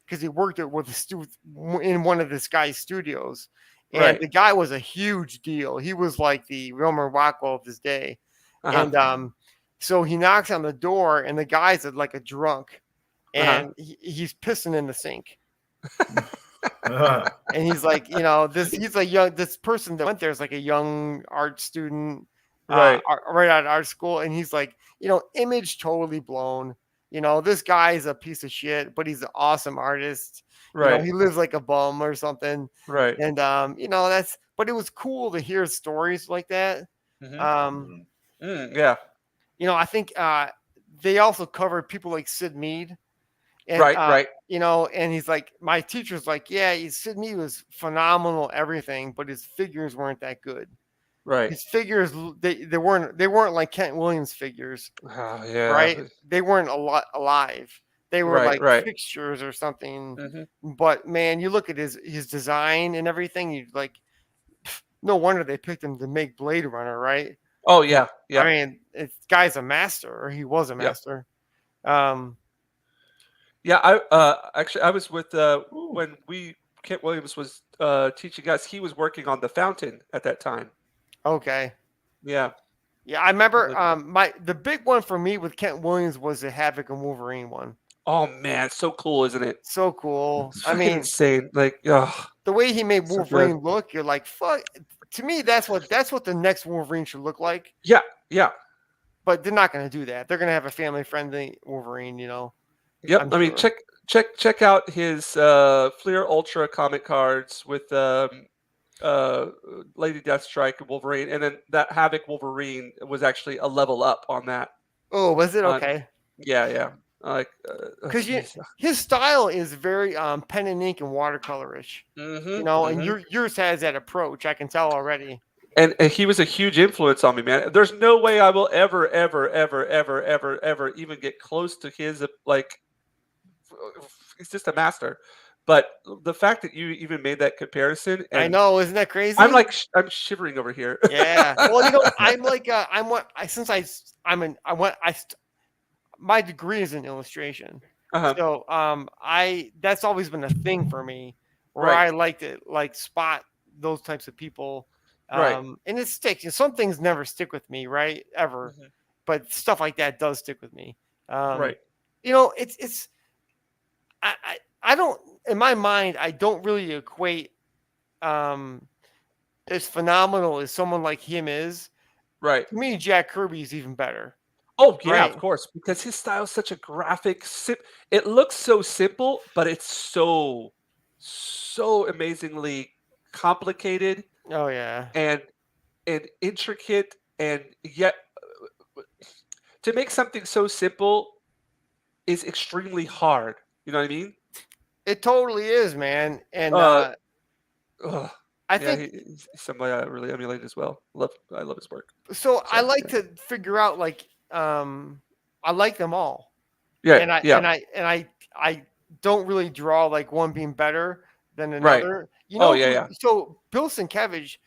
because he worked in one of this guy's studios. And the guy was a huge deal. He was like the Norman Rockwell of his day. And so he knocks on the door, and the guy's like a drunk, and he's pissing in the sink. And he's like, this person that went there is like a young art student, right out of art school. And he's like, image totally blown. This guy's a piece of shit, but he's an awesome artist. Right. He lives like a bum or something. Right. And, but it was cool to hear stories like that.
Yeah.
I think they also covered people like Sid Mead. And,
right.
And he's like, my teacher's like, yeah, Sid Mead was phenomenal, everything, but his figures weren't that good. Right. His figures, they weren't like Kent Williams figures.
Oh, yeah.
Right. They weren't alive. They were fixtures or something. But man, you look at his design and everything, you like, no wonder they picked him to make Blade Runner, right?
Oh yeah. Yeah.
I mean, this guy's a master, or he was a master.
Yeah, I was with when Kent Williams was teaching us. He was working on The Fountain at that time.
Okay.
Yeah.
Yeah, I remember the big one for me with Kent Williams was the Havoc and Wolverine one.
Oh man, so cool, isn't it?
So cool.
It's
I
fucking
mean,
insane. Like, oh,
the way he made
so
Wolverine look, you're like, fuck. To me, that's what the next Wolverine should look like.
yeah, yeah.
But they're not going to do that. They're going to have a family-friendly Wolverine,
Yep.
I'm
I mean,
sure.
check out his Fleer Ultra comic cards with Lady Deathstrike and Wolverine, and then that Havoc Wolverine was actually a level up on that.
Oh, was it?
On-
Okay.
Yeah. Like,
Because his style is very pen and ink and watercolorish, and yours has that approach. I can tell already.
And he was a huge influence on me, man. There's no way I will ever even get close to his he's just a master. But the fact that you even made that comparison, and
I know, isn't that crazy?
I'm like I'm shivering over here.
Yeah. Well, I'm like my degree is in illustration.
Uh-huh.
So that's always been a thing for me, where
Right.
I like to spot those types of people.
Right.
And it sticks. Some things never stick with me, right? Ever.
Mhm.
But stuff like that does stick with me.
Right.
It's I don't, in my mind, I don't really equate as phenomenal as someone like him is.
Right.
To me, Jack Kirby is even better.
Oh yeah,
Right.
of course, because his style is such a graphic. It looks so simple, but it's so amazingly complicated
Oh yeah.
and intricate, and yet to make something so simple is extremely hard. You know what I mean?
It totally is, man. And
Ugh.
I
Yeah,
think
he's somebody I really emulate as well. I love his work.
so. I like
yeah.
to figure out I like them all.
Yeah,
And
yeah.
I don't really draw like one being better than
Right.
another.
Oh, yeah.
So Bill Sienkiewicz,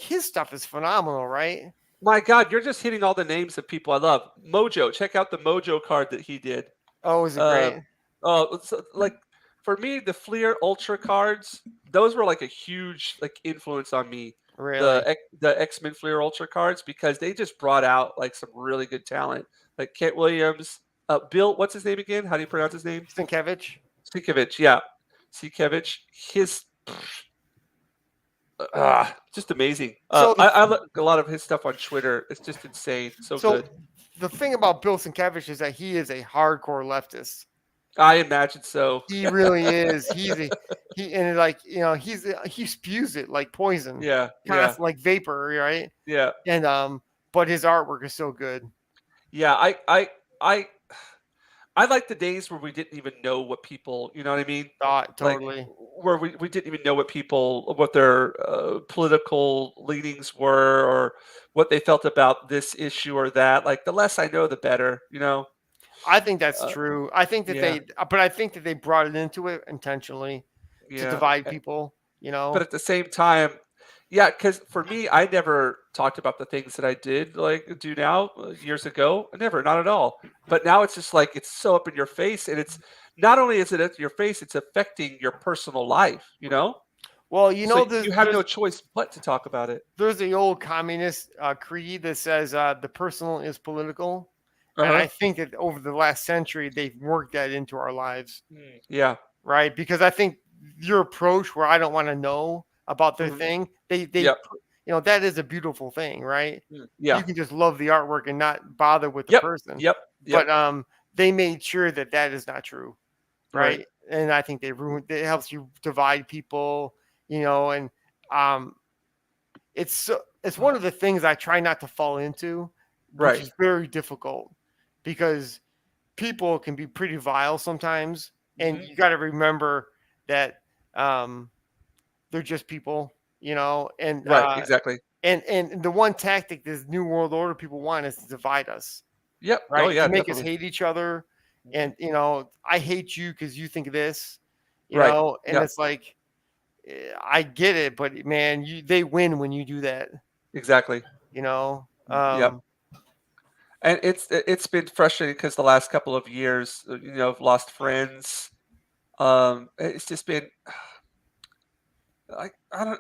his stuff is phenomenal, right?
My God, you're just hitting all the names of people I love. Mojo, check out the Mojo card that he did.
Oh, is it great?
Like for me, the Fleer Ultra cards, those were like a huge influence on me.
Really?
The X-Men Fleer Ultra cards, because they just brought out like some really good talent, like Kent Williams, Bill. What's his name again? How do you pronounce his name?
Sienkiewicz.
Sienkiewicz, yeah, Sienkiewicz. His just amazing. I look a lot of his stuff on Twitter. It's just insane. So good.
The thing about Bill Sienkiewicz is that he is a hardcore leftist.
I imagine so.
He really is. He spews it like poison.
Yeah.
Like vapor, right?
Yeah.
And but his artwork is so good.
Yeah, I like the days where we didn't even know what people, you know what I mean?
Totally.
Like, where we didn't even know what their political leanings were, or what they felt about this issue or that. Like, the less I know, the better,
I think that's true. I think that I think that they brought it into it intentionally to divide people,
But at the same time, yeah, because for me, I never talked about the things that I did do now years ago. Never, not at all. But now it's just like it's so up in your face, and it's not only is it up in your face, it's affecting your personal life.
Well,
so you have no choice but to talk about it.
There's the old communist creed that says the personal is political. And I think that over the last century, they've worked that into our lives.
Yeah.
Right. Because I think your approach, where I don't want to know about their thing, that is a beautiful thing, right?
Yeah.
You can just love the artwork and not bother with the person.
Yep.
But they made sure that is not true. Right. And I think it helps you divide people, and it's one of the things I try not to fall into, which is very difficult. Because people can be pretty vile sometimes, and you got to remember that they're just people, and
exactly.
And the one tactic this New World Order people want is to divide us.
Yep.
Right.
Oh, yeah,
to make
definitely.
us hate each other, and I hate you because you think this,
Right.
and it's like, I get it, but man, they win when you do that.
Exactly.
Yep.
And it's been frustrating because the last couple of years, I've lost friends. It's just been, I don't.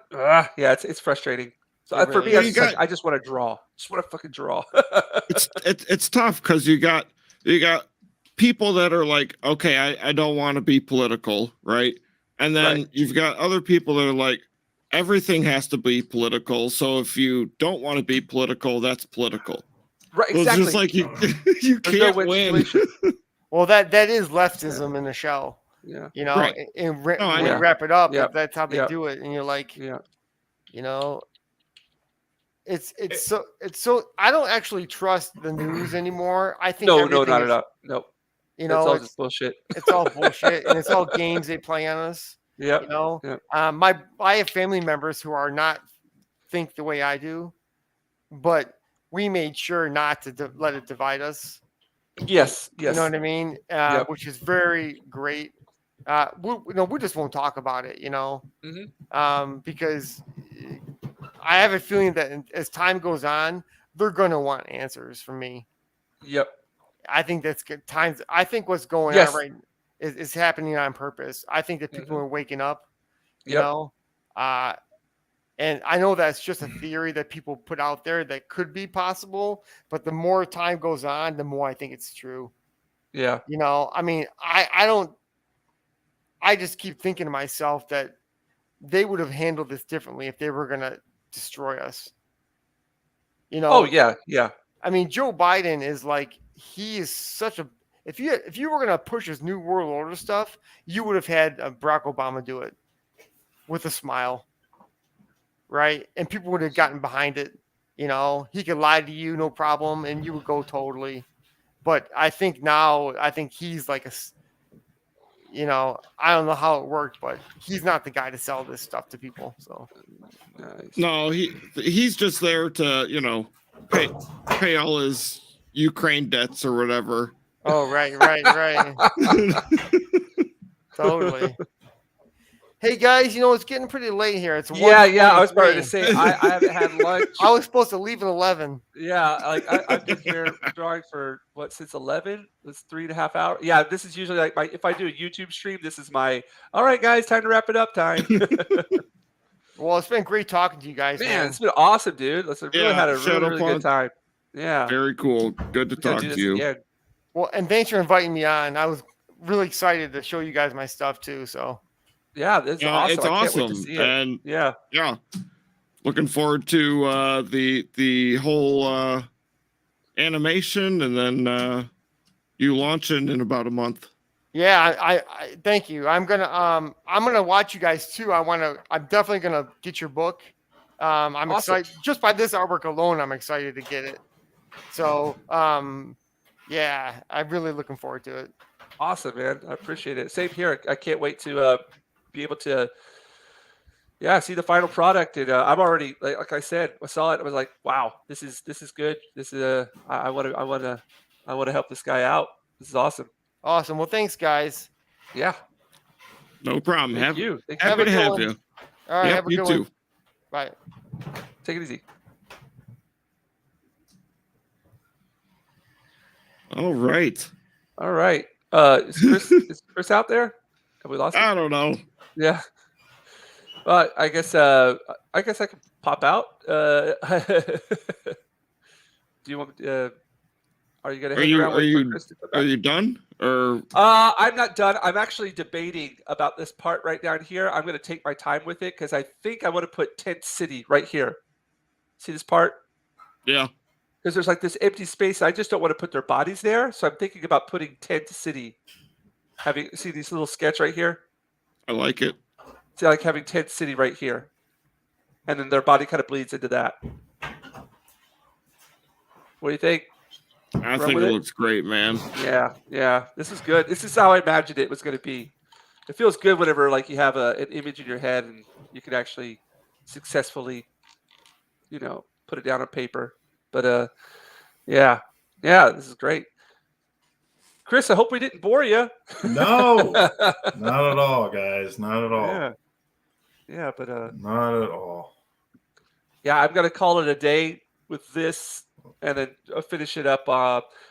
It's frustrating. So for me, I just want to draw. Just want to fucking draw.
It's tough because you got people that are like, okay, I don't want to be political, right? And then
Right.
you've got other people that are like, everything has to be political. So if you don't want to be political, that's political.
Right,
So it's
exactly.
just like you
There's no
can't
win
win.
situation.
Well, that is leftism in a shell.
Yeah.
You know,
Right.
and
No, I
when you
know.
wrap it up,
Yeah.
that's how they
Yeah.
do it, and you're like,
Yeah.
you know, it's so I don't actually trust the news anymore. I think
No,
everything
not
is,
at all. No.
you
That's
know,
all just bullshit.
it's all bullshit and it's all games they play on us.
Yep.
You know,
Yep.
I have family members who are not think the way I do, but we made sure not to let it divide us.
Yes.
You know
Yes.
what I mean?
Yep.
Which is very great. We just won't talk about it, you know, because I have a feeling that as time goes on, they're going to want answers from me.
Yep.
I think that's good times. I think what's going
Yes.
on right is happening on purpose. I think that people are waking up, you
Yep.
know, and I know that's just a theory that people put out there that could be possible, but the more time goes on, the more I think it's true.
Yeah.
You know, I mean, I just keep thinking to myself that they would have handled this differently if they were going to destroy us. You know,
Oh yeah. Yeah.
I mean, Joe Biden is like, he is such a, if you were going to push his new world order stuff, you would have had Barack Obama do it with a smile. Right. And people would have gotten behind it. You know, he could lie to you, no problem. And you would go totally. But I think now, he's like you know, I don't know how it worked, but he's not the guy to sell this stuff to people. So
Nice.
No, he's just there to, you know, pay all his Ukraine debts or whatever.
oh, right. Totally. Hey guys, you know, it's getting pretty late here. It's
Yeah. I was about to
1:23.
say I haven't had lunch.
I was supposed to leave at 11.
Yeah, like I've been here drawing for what since 11. It's 3.5 hours. Yeah, this is usually like if I do a YouTube stream, this is my all right, guys, time to wrap it up time.
Well, it's been great talking to you guys,
Man, it's been awesome, dude. Let's really had a really good
Shadowpunk.
time. Yeah,
Very cool. Good to
we gotta
talk
do
to
this
you.
again.
Well, and thanks for inviting me on. I was really excited to show you guys my stuff too. So
Yeah, this is awesome.
It's
I can't wait to
awesome.
see it.
And
Yeah,
looking forward to the whole animation, and then you launching in about a month.
yeah, I thank you. I'm gonna watch you guys too. I'm definitely gonna get your book. I'm
Awesome.
excited just by this artwork alone. I'm excited to get it. So yeah, I'm really looking forward to it.
awesome, man. I appreciate it. Same here. I can't wait to be able to see the final product. And I'm already like I said, I saw it. I was like, wow, this is good. This is I want to help this guy out. This is awesome.
Awesome. Well, thanks, guys.
Yeah.
No problem.
Thank you. Thank
Happy
Have a
to
good
have
one.
you.
All right.
Yep,
Have a
you
good
too.
one. Bye.
Take it easy.
All right.
All right. Is Chris out there? Have we lost him?
I don't know.
Yeah. Well, I guess I can pop out. Do you want? Are you gonna?
Are
hang
you
around
are
wait for
you
Chris to come
are
back?
you done? Or
I'm not done. I'm actually debating about this part right down here. I'm gonna take my time with it because I think I want to put Tent City right here. See this part?
yeah.
Because there's like this empty space. I just don't want to put their bodies there. So I'm thinking about putting Tent City. See these little sketch right here?
I like it.
See, like having Tent City right here. And then their body kind of bleeds into that. What do you think?
I
Run
think
with
it
it?
looks great, man.
Yeah. This is good. This is how I imagined it was going to be. It feels good whenever like you have an image in your head and you can actually successfully, put it down on paper. But yeah, this is great. Chris, I hope we didn't bore you.
No, not at all, guys. Not at all.
Yeah, but
Not at all.
yeah, I'm gonna call it a day with this, and then finish it up.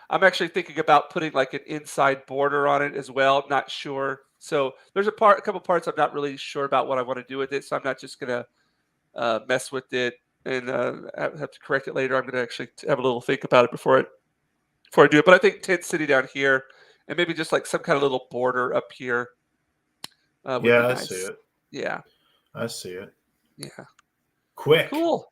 I'm actually thinking about putting like an inside border on it as well. Not sure. So there's a couple parts I'm not really sure about what I want to do with it. So I'm not just gonna mess with it and have to correct it later. I'm gonna actually have a little think about it before I do it. But I think Tent City down here and maybe just like some kind of little border up here. Would be
Yeah, I
nice.
see it.
Yeah,
I see it.
yeah,
Quick.
cool.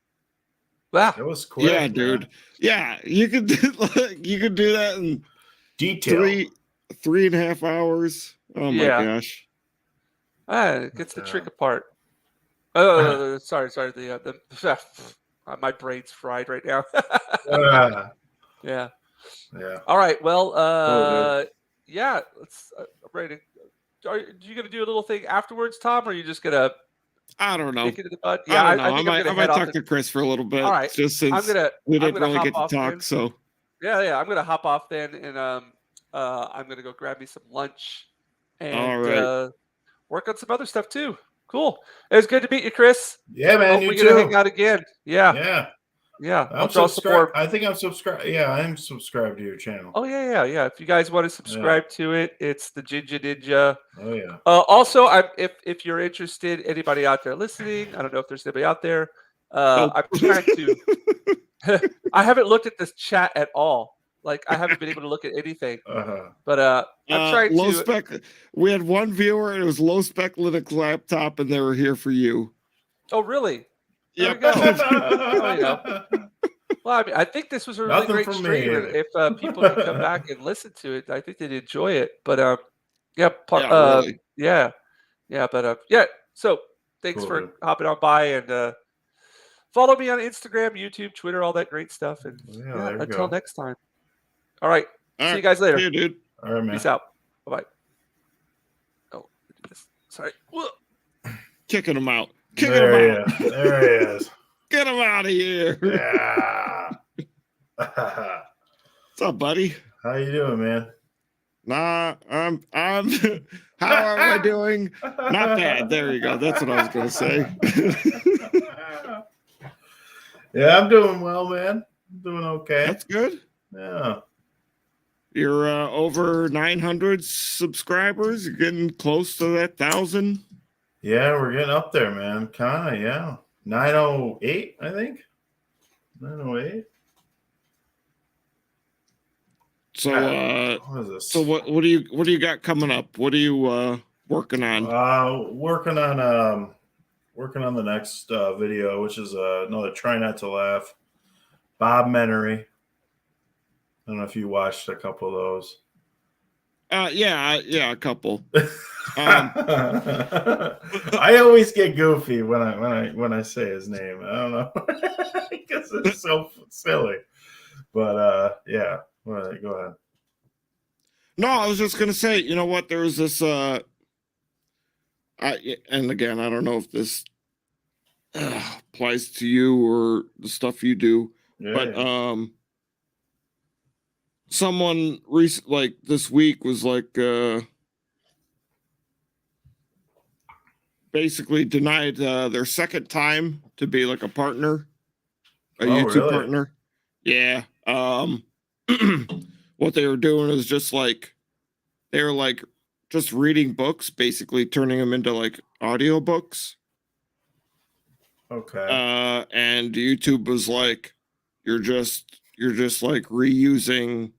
Wow.
That was quick.
Yeah, dude.
Man.
Yeah, you could do that in
Detail.
3.5 hours. Oh my
Yeah.
gosh.
It gets the trick apart. Oh, sorry. The my brain's fried right now. Yeah.
Yeah.
All right. Well,
dude.
yeah. Let's. I'm ready. Are you gonna do a little thing afterwards, Tom, or are you just gonna
I don't know.
kick it in the butt?
I
Yeah,
don't know.
I think I'm
I
gonna
might
head off.
talk to Chris for a little bit.
All right.
Just since
I'm
we didn't
gonna
really
hop
get to
off
talk.
then.
So
Yeah. I'm gonna hop off then, and I'm gonna go grab me some lunch,
all
and
right.
work on some other stuff too. Cool. It was good to meet you, Chris.
Yeah, man.
Hope
You
we get to hang
too.
out again. Yeah.
Yeah.
Yeah. I'll
I'm
draw some
subscribed.
more.
I think I'm subscribed. Yeah, I'm subscribed to your channel.
Oh yeah. If you guys want to subscribe to it, it's the Jinja Ninja.
Oh yeah.
Also, if you're interested, anybody out there listening, I don't know if there's anybody out there. I'm trying to. I haven't looked at this chat at all. Like I haven't been able to look at anything. But I'm trying
low
to.
spec. We had one viewer, and it was low spec Linux laptop, and they were here for you.
Oh really? There
Yep.
we go. Oh, you know. Well, I mean, I think this was a really
Nothing
great
from
stream,
me.
and if people can come back and listen to it, I think they'd enjoy it. But yeah,
Really.
yeah. But yeah. So thanks
Cool,
for
dude.
hopping on by, and follow me on Instagram, YouTube, Twitter, all that great stuff. And
Yeah,
yeah,
there you
until
go.
next time. All right.
All
See
right.
you guys later.
See you, dude.
All right, man.
Peace out. Bye bye. Oh, do this. Sorry.
Kicking him out.
There he is. There he is.
Get him out of here.
Yeah.
What's up, buddy?
How you doing, man?
Nah, I'm how am I doing? Not bad. There you go. That's what I was gonna say.
Yeah, I'm doing well, man. I'm doing okay.
That's good.
Yeah.
You're over 900 subscribers. You're getting close to that 1,000.
Yeah, we're getting up there, man. Kinda, yeah. 908, I think. 908.
So
What is this?
so what do you got coming up? What are you working on?
Working on the next video, which is another Try Not to Laugh Bob Menery. I don't know if you watched a couple of those.
Yeah, a couple.
I always get goofy when I say his name. I don't know because it's so silly. But yeah, go ahead.
No, I was just gonna say, you know what? There was this and again, I don't know if this applies to you or the stuff you do,
Yeah,
but
yeah.
someone like this week was like basically denied their second time to be like a partner, a YouTube
really?
partner. Yeah. What they were doing is just like they were like just reading books, basically turning them into like audiobooks.
Okay.
And YouTube was like, you're just like reusing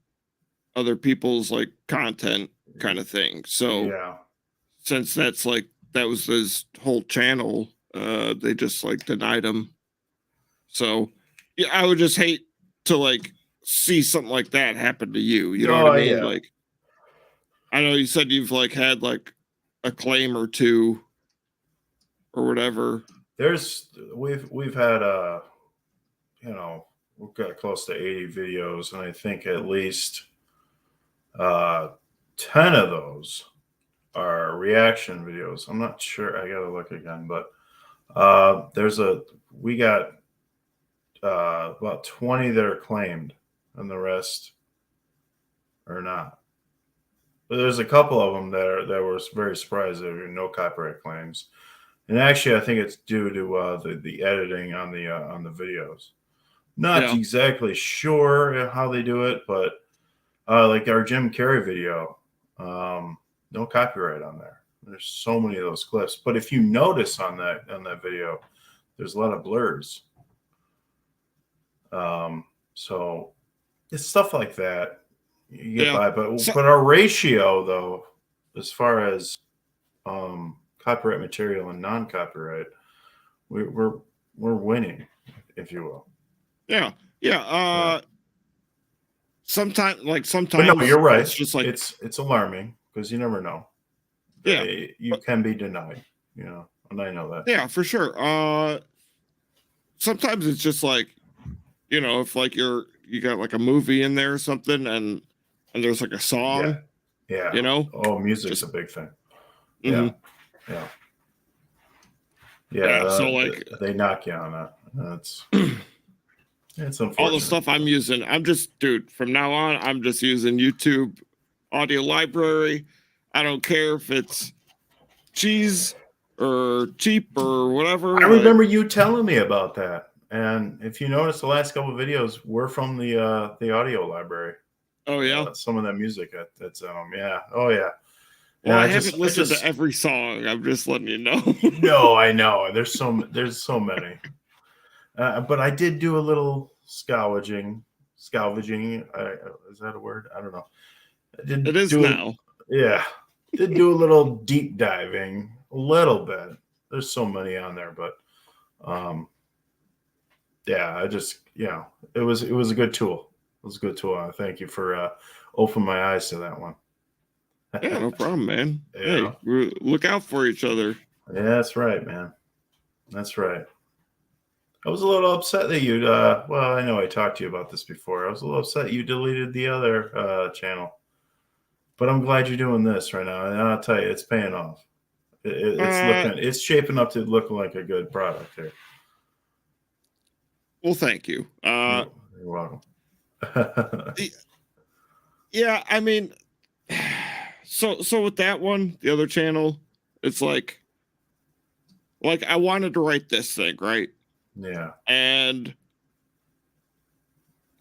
other people's like content kind of thing. So
Yeah.
since that's like that was his whole channel, they just like denied him. So yeah, I would just hate to like see something like that happen to you. You know what I mean?
Yeah.
Like, I know you said you've like had like a claim or two or whatever.
We've had we've got close to 80 videos, and I think at least 10 of those are reaction videos. I'm not sure. I gotta look again, but we got about 20 that are claimed, and the rest are not. But there's a couple of them that were very surprised there were no copyright claims, and actually I think it's due to the editing on the videos. Not exactly sure how they do it, but like our Jim Carrey video, no copyright on there. There's so many of those clips, but if you notice on that video, there's a lot of blurs. So it's stuff like that. You get
Yeah.
by, but
So-
our ratio though, as far as copyright material and non-copyright, we're winning, if you will.
Yeah. Sometimes,
But no, you're right.
it's just like
it's alarming because you never know.
Yeah.
You can be denied, you know, and I know that.
Yeah, for sure. Sometimes it's just like, you know, if like you got like a movie in there or something, and there's like a song,
Yeah.
you know.
Oh, music's
Just-
a big thing.
Mhm.
Yeah.
Yeah, so like
they knock you on that. That's it's unfortunate.
all the stuff I'm using, dude, from now on, I'm just using YouTube audio library. I don't care if it's cheese or cheap or whatever.
I remember you telling me about that. And if you notice, the last couple of videos were from the audio library.
Oh yeah.
Some of that music that's yeah. Oh yeah.
Well,
And
I haven't listened to every song. I'm just letting you know.
No, I know. There's so many. But I did do a little scavenging. Is that a word? I don't know.
It is now.
Yeah. Did do a little deep diving, a little bit. There's so many on there, but yeah, I just, it was a good tool. It was a good tool. Thank you for opening my eyes to that one.
Yeah, no problem, man.
Yeah.
Hey, look out for each other.
Yeah, that's right, man. That's right. I was a little upset that you well, I know I talked to you about this before. I was a little upset you deleted the other channel. But I'm glad you're doing this right now. And I'll tell you, it's paying off. It's shaping up to look like a good product here.
Well, thank you.
You're welcome.
Yeah, I mean, so with that one, the other channel, it's like I wanted to write this thing, right?
Yeah.
And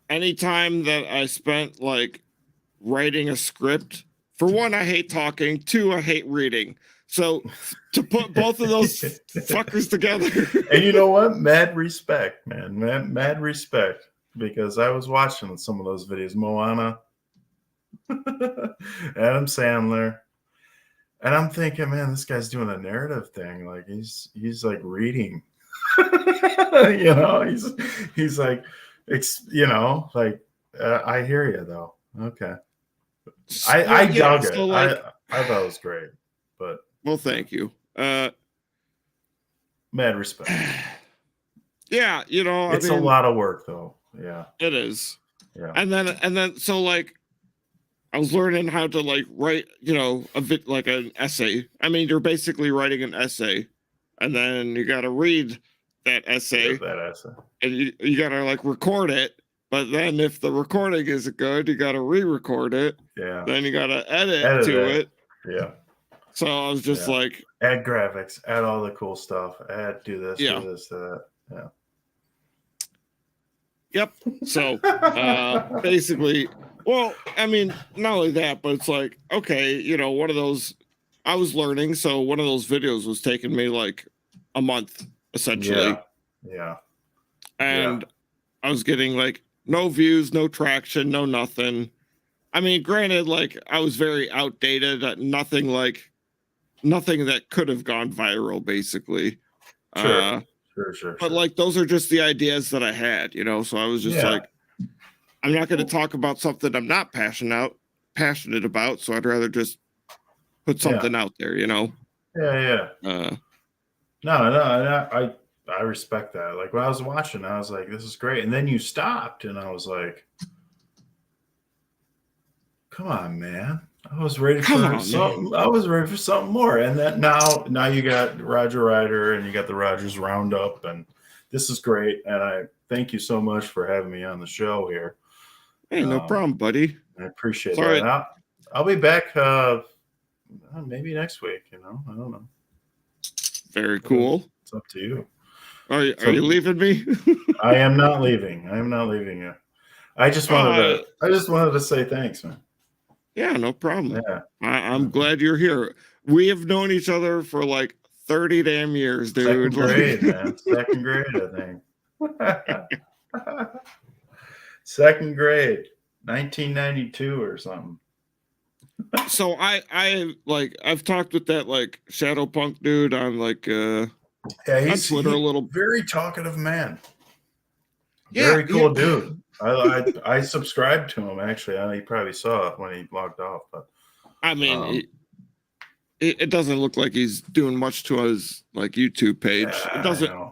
anytime that I spent like writing a script, for one, I hate talking. Two, I hate reading. So to put both of those fuckers together.
And you know what? Mad respect, man. Mad respect. Because I was watching some of those videos. Moana, Adam Sandler. And I'm thinking, man, this guy's doing a narrative thing. Like he's like reading. You know, he's like, like I hear you though. Okay. I dug it.
So like,
I thought it was great, but
well, thank you.
Mad respect.
Yeah,
It's a lot of work though. Yeah,
it is.
Yeah,
and then so like I was learning how to like write, like an essay. I mean, you're basically writing an essay, and then you got to read that essay, and you got to like record it. But then if the recording isn't good, you got to re-record it.
Yeah.
Then you got to edit it.
Yeah.
So I was just like,
add graphics, add all the cool stuff, do this,
Yeah.
do this, do that. Yeah.
Yep. So basically, well, I mean, not only that, but it's like, okay, one of those, I was learning. So one of those videos was taking me like a month, essentially.
Yeah.
And I was getting like no views, no traction, no nothing. I mean, granted, like I was very outdated, nothing that could have gone viral, basically.
Sure.
But like those are just the ideas that I had, so I was just like, I'm not going to talk about something I'm not passionate about, so I'd rather just put something out there,
Yeah. No, I respect that. Like when I was watching, I was like, this is great. And then you stopped and I was like, come on, man. I was ready for something. Man. I was ready for something more. And then now you got RogerRider and you got the Rogers Roundup, and this is great. And I thank you so much for having me on the show here.
Hey, no problem, buddy.
I appreciate that. I'll be back maybe next week, I don't know.
Very cool.
It's up to you.
Are you leaving me?
I am not leaving. I am not leaving you. I just wanted to say thanks, man.
Yeah, no problem.
Yeah.
I'm glad you're here. We have known each other for like 30 damn years, dude.
Second grade, man. Second grade, I think. Second grade. 1992 or something.
So I've talked with that like Shadowpunk dude on like
Yeah,
on Twitter a little.
very talkative man.
Yeah,
Very cool dude. I subscribed to him actually. I know you probably saw it when he logged off, but
I mean, it doesn't look like he's doing much to his like YouTube page.
yeah,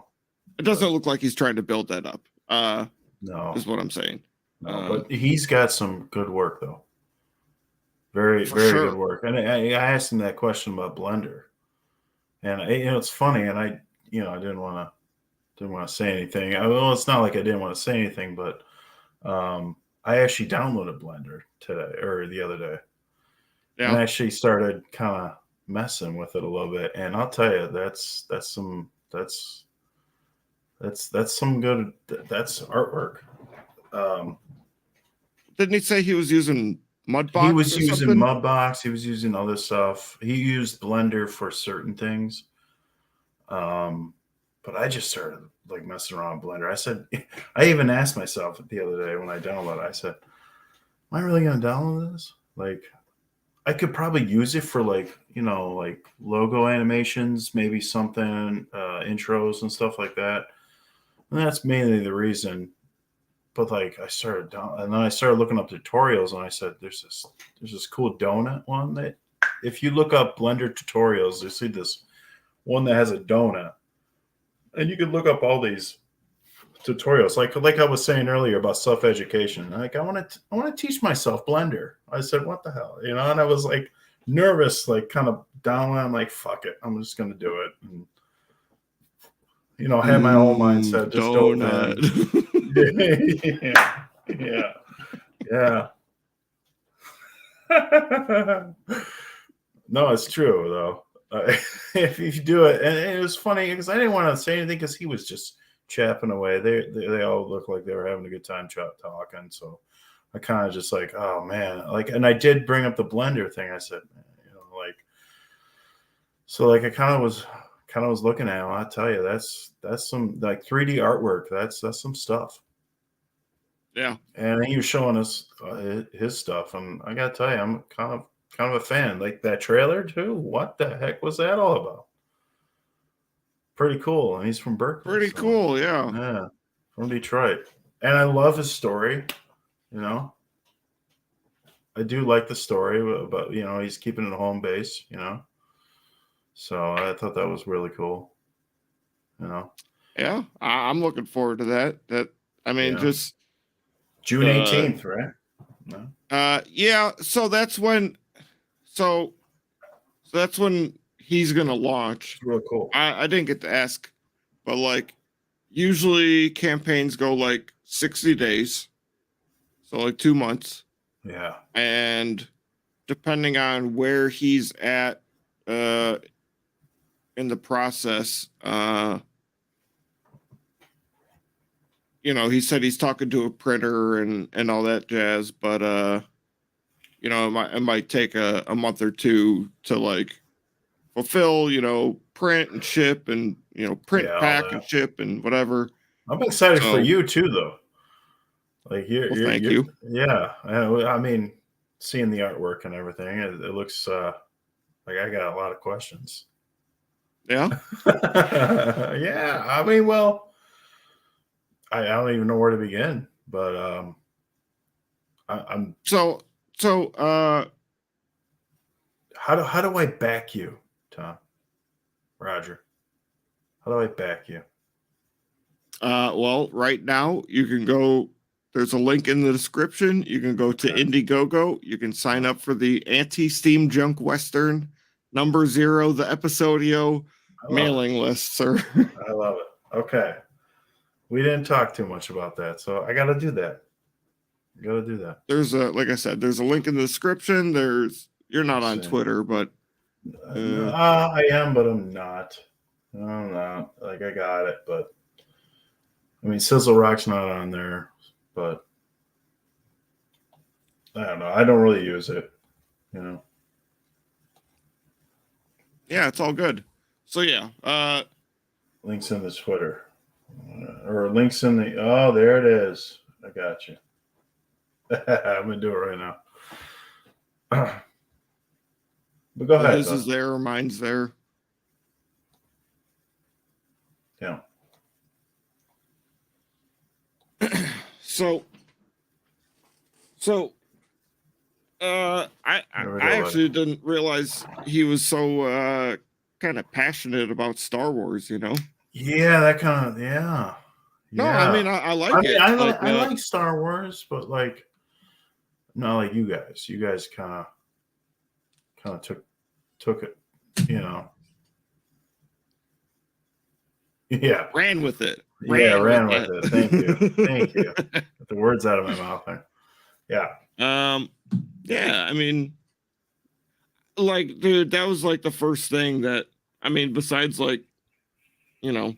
It doesn't look like he's trying to build that up.
No,
Is what I'm saying.
no, but he's got some good work though. Very,
For
very
sure.
good work. And I asked him that question about Blender, and it's funny. And I didn't want to say anything. Well, it's not like I didn't want to say anything, but I actually downloaded Blender today or the other day, and
Yeah.
actually started kind of messing with it a little bit. And I'll tell you, that's some good artwork.
Didn't he say he was using Mudbox?
He was
or
using
something?
Mudbox. He was using other stuff. He used Blender for certain things. But I just started like messing around with Blender. I said, I even asked myself the other day when I downloaded it, I said, am I really going to download this? Like, I could probably use it for like logo animations, maybe something, intros and stuff like that. And that's mainly the reason. But like I started down, and then I started looking up tutorials, and I said, "There's this cool donut one that, if you look up Blender tutorials, you see this one that has a donut, and you can look up all these tutorials. Like I was saying earlier about self education. Like I want to teach myself Blender. I said, "What the hell?" And I was like nervous, like kind of down. I'm like, "Fuck it, I'm just gonna do it." And I had my own mindset, just
donut.
Yeah. No, it's true though. If you do it, and it was funny because I didn't want to say anything because he was just chapping away. They all looked like they were having a good time talking. So I kind of just like, oh man, like, and I did bring up the Blender thing. I said, I kind of was looking at him. I tell you, that's some like 3D artwork. That's some stuff.
Yeah.
And he was showing us his stuff, and I gotta tell you, I'm kind of a fan. Like that trailer too. What the heck was that all about? Pretty cool. And he's from Berkeley.
Pretty cool, yeah.
Yeah, from Detroit. And I love his story. I do like the story about he's keeping it home base. So I thought that was really cool.
Yeah, I'm looking forward to that. I mean, just
June 18th, right? No.
Yeah. So that's when he's gonna launch.
It's real cool.
I didn't get to ask, but like usually campaigns go like 60 days, so like 2 months.
Yeah.
And depending on where he's at in the process, he said he's talking to a printer and all that jazz, but it might take a month or two to like fulfill, print and ship and print, pack and ship and whatever.
I'm excited for you too, though. Like
thank you.
Yeah, I mean, seeing the artwork and everything, it looks like I got a lot of questions.
Yeah.
Yeah. I mean, well, I don't even know where to begin, but I'm
so
how do I back you, Tom? Roger, how do I back you?
Well, right now you can go. There's a link in the description. You can go to IndieGoGo. You can sign up for the anti-Steam Junk Western #0, the Episodio mailing list, sir.
I love it. Okay. We didn't talk too much about that, so I got to do that.
There's like I said, there's a link in the description. You're not on Twitter, but
I am, but I'm not. I'm not. Like I got it, but I mean, Sizzle Rock's not on there, but I don't know. I don't really use it,
Yeah, it's all good. So yeah,
links in the Twitter or links in the. Oh, there it is. I got you. I'm gonna do it right now. But go ahead.
His is there, mine's there.
Yeah.
So I
There we go,
actually didn't realize he was so kind of passionate about Star Wars, you know.
Yeah, that kind of yeah.
No,
Yeah.
I mean I like
I mean,
it.
I like Star Wars, but like not like you guys. You guys kind of took it, you know. Yeah.
ran with it.
Ran with it. Thank you. Thank you. Get the words out of my mouth there. Yeah.
Yeah, I mean, like, dude, that was like the first thing that I mean, besides like, you know,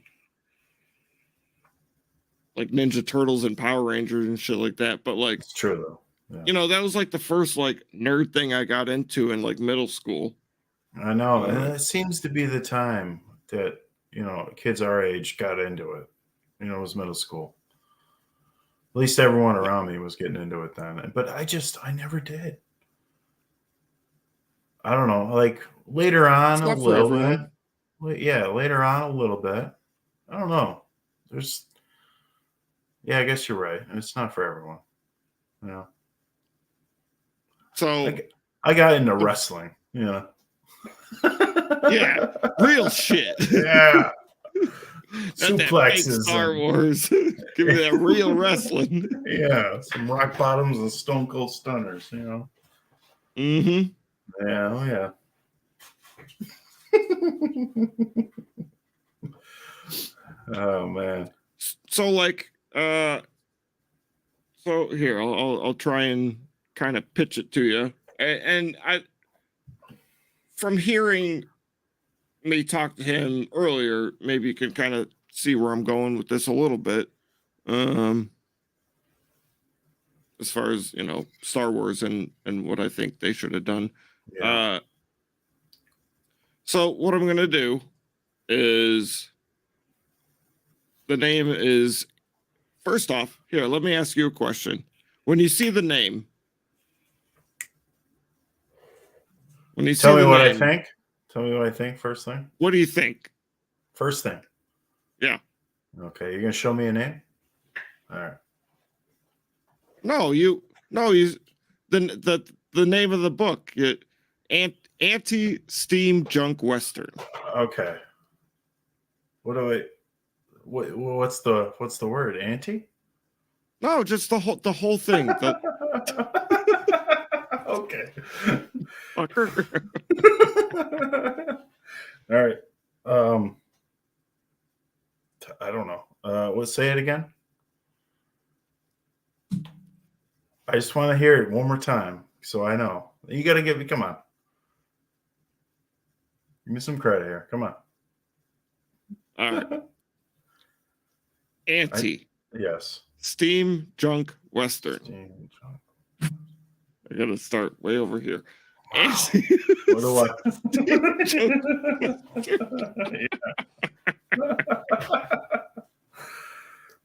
like Ninja Turtles and Power Rangers and shit like that. But like,
It's true though. Yeah.
you know, that was like the first like nerd thing I got into in like middle school.
I know. And it seems to be the time that, you know, kids our age got into it. You know, it was middle school. At least everyone around me was getting into it then. But I never did. I don't know. Like later on a
not for
little bit.
everyone.
Yeah, later on a little bit. I don't know. Yeah, I guess you're right. It's not for everyone. Yeah.
So
I got into wrestling, you know.
yeah, real shit.
Yeah.
Not that fake
Suplexes.
Star Wars. Give me that real wrestling.
Yeah. Some rock bottoms and stone cold stunners, you know.
Mm-hmm.
Yeah, oh yeah. Oh man.
So like so here I'll try and kind of pitch it to you. And I from hearing me talk to him earlier, maybe you can kind of see where I'm going with this a little bit. As far as, you know, Star Wars and what I think they should have done.
Yeah.
So what I'm gonna do is the name is first off, here, let me ask you a question. When you see the name,
Tell me what I think. Tell me what I think first thing.
What do you think?
First thing.
Yeah.
Okay, you're gonna show me a name? All right.
The name of the book. Ante Steam Junk Western.
Okay. What's the word? Anti?
No, just the whole thing.
Okay.
Fucker.
All right. I don't know. Let's say it again. I just want to hear it one more time so I know. You got to give me. Come on. Give me some credit here. Come on.
All right. Ante.
Yes.
Steam Junk Western. I gotta start way over here.
Wow. What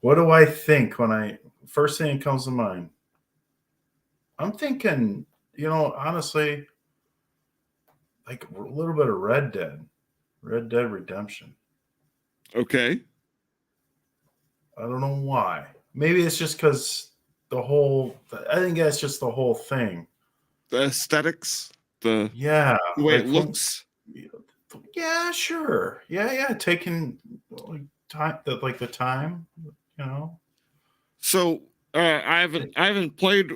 What do I think when first thing that comes to mind? I'm thinking, you know, honestly, like a little bit of Red Dead Redemption.
Okay.
I don't know why. Maybe it's just because I think that's just the whole thing.
The aesthetics, the way
like
it looks.
Yeah, sure. Yeah. Taking like time, the time, you know.
So I haven't played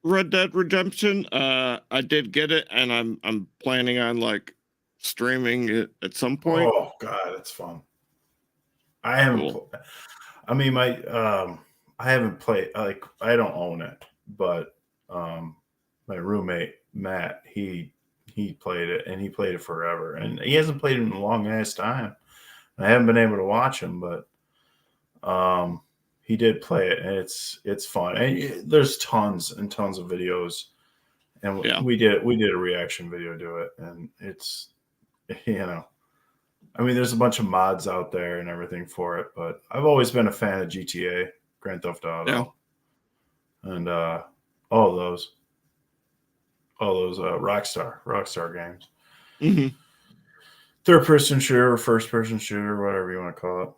Red Dead Redemption. I did get it, and I'm planning on like streaming it at some point.
Oh God, it's fun. I haven't.
Cool.
I mean, I haven't played. Like, I don't own it, but my roommate Matt, he played it, and he played it forever, and he hasn't played it in a long ass time. I haven't been able to watch him, but he did play it, and it's fun. And there's tons and tons of videos, and we did a reaction video to it, and it's, you know, I mean, there's a bunch of mods out there and everything for it, but I've always been a fan of GTA, Grand Theft Auto, and All those Rockstar games.
Hmm.
Third person shooter, first person shooter, whatever you want to call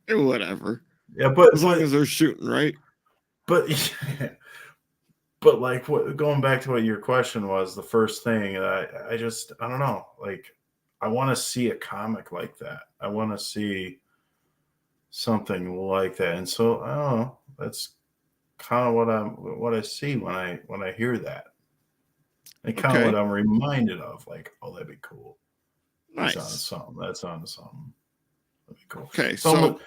it.
Whatever.
Yeah, but
As long as they're shooting, right?
but but like going back to what your question was, the first thing, I don't know. Like, I want to see a comic like that. I want to see something like that. And so I don't know. That's kind of what I see when I hear that. And kind of
Okay.
what I'm reminded of. Like, oh, that'd be cool. That's on
Nice.
something. That's on something. That'd be cool.
Okay,
It's
so
almost,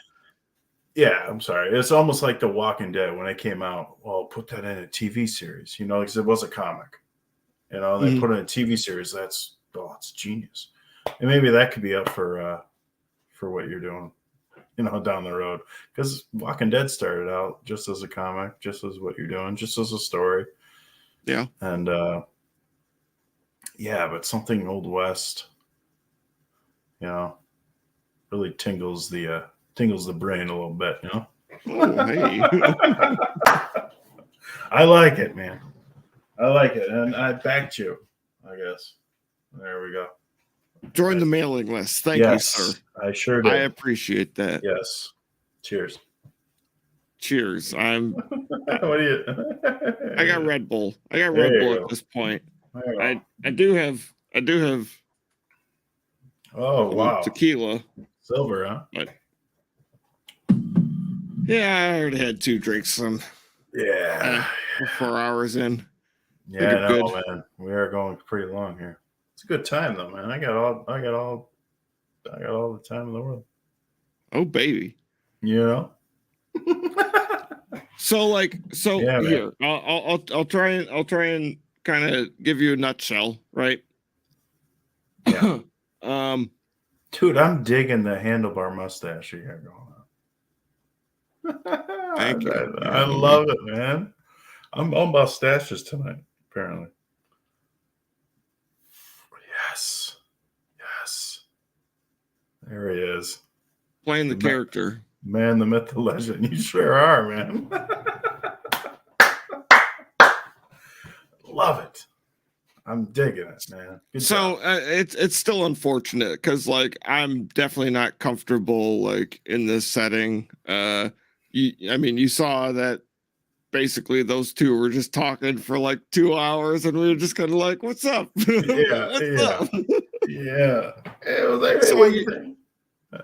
yeah, I'm sorry. It's almost like The Walking Dead when it came out. Well, put that in a TV series, because it was a comic. They
Mhm.
put it in a TV series. It's genius. And maybe that could be up for what you're doing, down the road. Because Walking Dead started out just as a comic, just as what you're doing, just as a story.
yeah.
And yeah, but something Old West, really tingles the brain a little bit,
Oh, hey.
I like it, man. I like it, and I backed you, I guess. There we go.
Join the mailing list. Thank you, sir.
I sure
I
did.
appreciate that.
Yes. Cheers.
Cheers.
What do you?
I got Red Bull. I got
There
Red
you
Bull
go.
at this point.
There you go.
I do have
Oh wow,
tequila.
silver, huh?
But yeah, I already had 2 drinks.
Yeah.
We're 4 hours in.
Yeah, I know,
good.
man. We are going pretty long here. It's a good time though, man. I got all the time in the world.
Oh baby. So
Yeah,
here, I'll try and kind of give you a nutshell, right?
Yeah.
Dude,
I'm digging the handlebar mustache you got going on.
Thank you.
I love it, man. I'm on mustaches tonight, apparently. Yes. There he is.
Playing the character.
Man, the myth, the legend. You sure are, man. Love it. I'm digging it, man. Good job.
It's still unfortunate because like I'm definitely not comfortable like in this setting. You saw that basically those two were just talking for like 2 hours and we were just kind of like, what's up?
Yeah.
Up?
Yeah.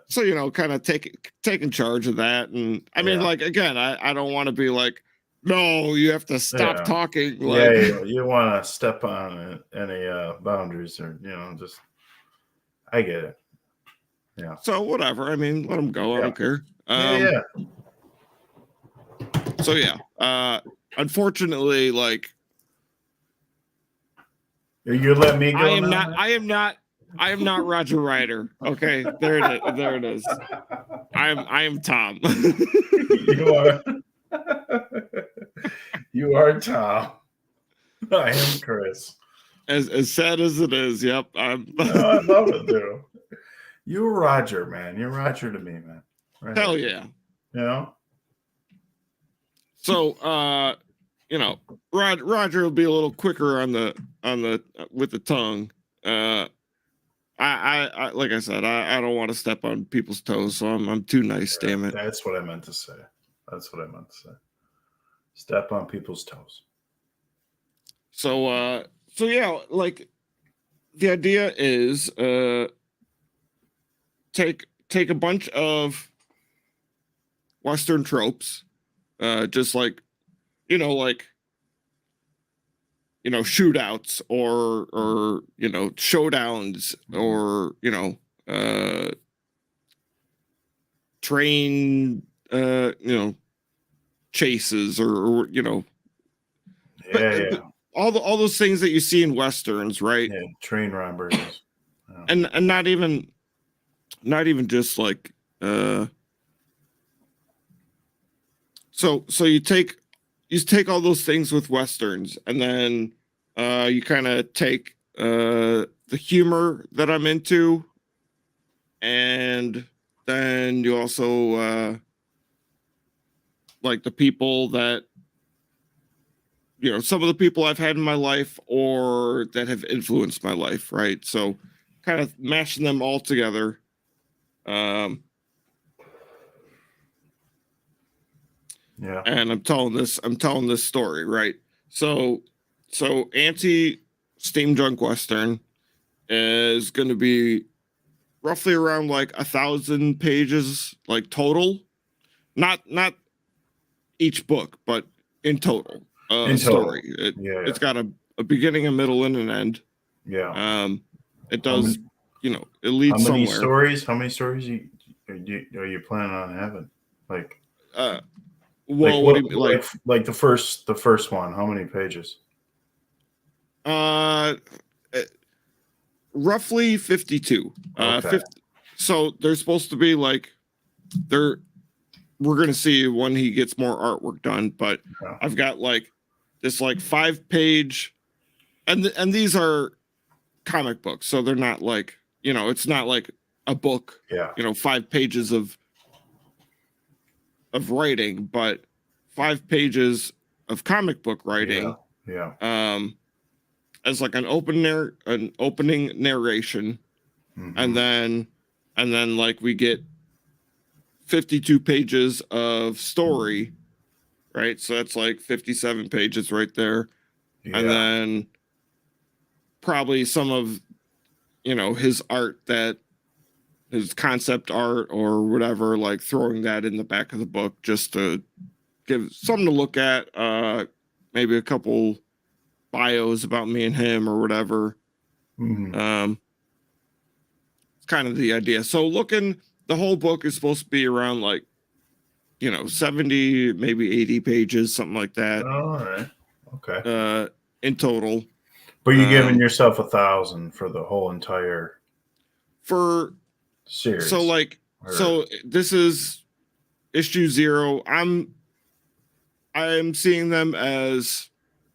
So kind of taking charge of that. And I mean, like again, I don't want to be like, no, you have to stop talking. Like,
you want to step on any boundaries or just. I get it. Yeah.
So whatever. I mean, let them go. I don't care.
Yeah.
So yeah. Unfortunately, like
you let me go.
I am not RogerRider. Okay, there it is. I am Tom.
You are Tom. I am Chris.
As sad as it is, yep.
I love it, dude. You're Roger, man. You're Roger to me, man. Right.
Hell yeah. So Roger will be a little quicker on the with the tongue. I like I said, I don't want to step on people's toes, so I'm too nice, damn it.
That's what I meant to say. Step on people's toes.
So yeah, like the idea is take a bunch of Western tropes, just like shootouts or showdowns or train chases or all those things that you see in westerns, right?
Yeah, train robberies.
And not even just like so you take all those things with westerns and then you kind of take the humor that I'm into and then you also like the people that some of the people I've had in my life or that have influenced my life, right? So kind of mashing them all together.
Yeah.
And I'm telling this story, right? So Ante Steam Junk Western is going to be roughly around like 1,000 pages, like total, not each book, but in total,
In total.
story.
It's
got a beginning, a middle, and an end.
Yeah.
It does, it leads
How many
somewhere.
stories? How many stories are you planning on having? Like,
well, what do you mean?
Like the first one? How many pages?
Roughly 52.
Okay.
So there's supposed to be like we're gonna see when he gets more artwork done, but
Yeah.
I've got like this like 5-page, and these are comic books, so they're not like it's not like a book.
Yeah.
5 pages of writing, but 5 pages of comic book writing.
Yeah.
As like an opening narration,
Mhm.
and then like we get 52 pages of story, right? So that's like 57 pages right there.
Yeah.
And then probably some of his art, that his concept art or whatever, like throwing that in the back of the book just to give something to look at, maybe a couple bios about me and him or whatever.
Mhm.
It's kind of the idea. So the whole book is supposed to be around like 70, maybe 80 pages, something like that.
All right. Okay.
In total.
But you're giving yourself 1,000 for the whole entire series.
So this is issue 0. I'm seeing them as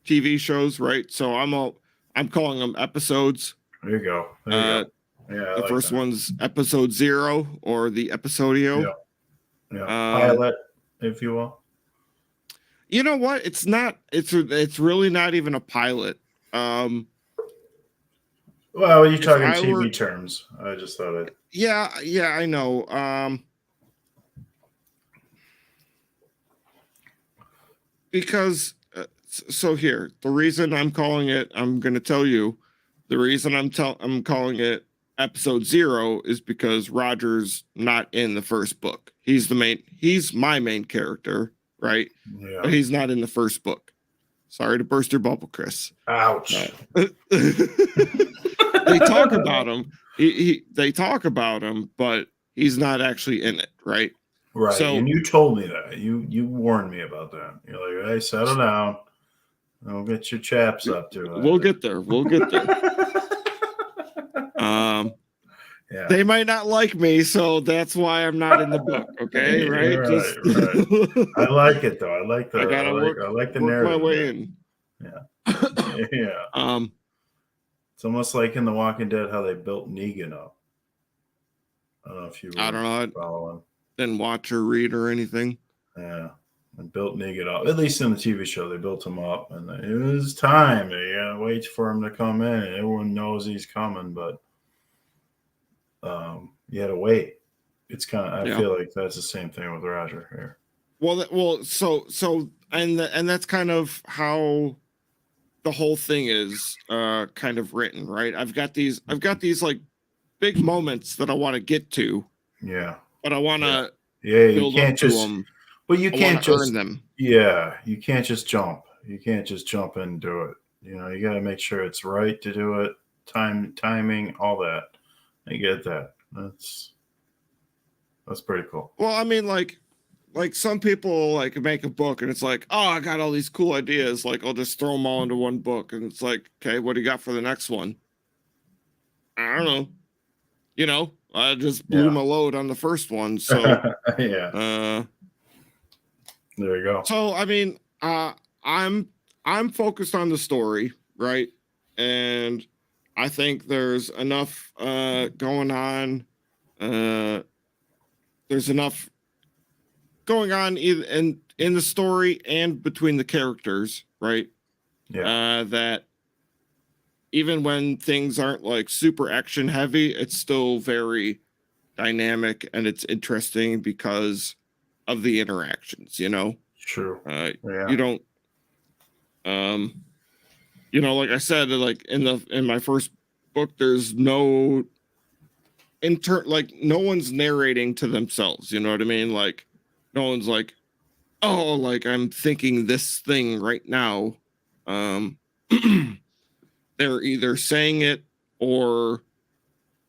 TV shows, right? So I'm calling them episodes.
There you go. Yeah.
The first one's episode 0, or the episodio.
Yeah. Pilot, if you will.
You know what? It's not. It's really not even a pilot.
Well, you're talking TV terms. I just thought it.
Yeah, I know. Because so here, the reason I'm calling it, I'm going to tell you, the reason I'm calling it episode 0 is because Roger's not in the first book. He's my main character, right?
Yeah.
But he's not in the first book. Sorry to burst your bubble, Chris.
Ouch.
They talk about him. They talk about him, but he's not actually in it, right?
Right.
So,
and you told me that. You warned me about that. You're like, hey, settle down. Don't get your chaps up to it.
We'll get there.
Yeah.
They might not like me, so that's why I'm not in the book. Okay, right?
Right. I like it though. I like the. I like the narrative.
My way in.
Yeah. Yeah. It's almost like in The Walking Dead how they built Negan up. I don't know if you.
I don't know.
Following.
Didn't watch or read or anything.
Yeah. And built Negan up. At least in the TV show, they built him up, and it was time. You gotta wait for him to come in. Everyone knows he's coming, but you had to wait. It's kind of. I feel like that's the same thing with Roger here.
Well, so and that's kind of how the whole thing is kind of written, right? I've got these like big moments that I want to get to.
Yeah.
But I want to.
Yeah, you can't just. Them. Well, you can't just
earn them.
Yeah, you can't just jump. You can't just jump in and do it. You got to make sure it's right to do it. Timing, all that. I get that. That's pretty cool.
Well, I mean, like some people like make a book and it's like, oh, I got all these cool ideas. Like I'll just throw them all into one book, and it's like, okay, what do you got for the next one? I don't know. I just blew my load on the first one, so
yeah. There you go.
So I mean, I'm focused on the story, right? And I think there's enough going on. There's enough going on in the story and between the characters, right?
Yeah.
That even when things aren't like super action heavy, it's still very dynamic and it's interesting because of the interactions, you know?
True.
You
Yeah.
don't you know, like I said, like in my first book, there's no like no one's narrating to themselves, you know what I mean? Like no one's like, oh, like I'm thinking this thing right now. They're either saying it or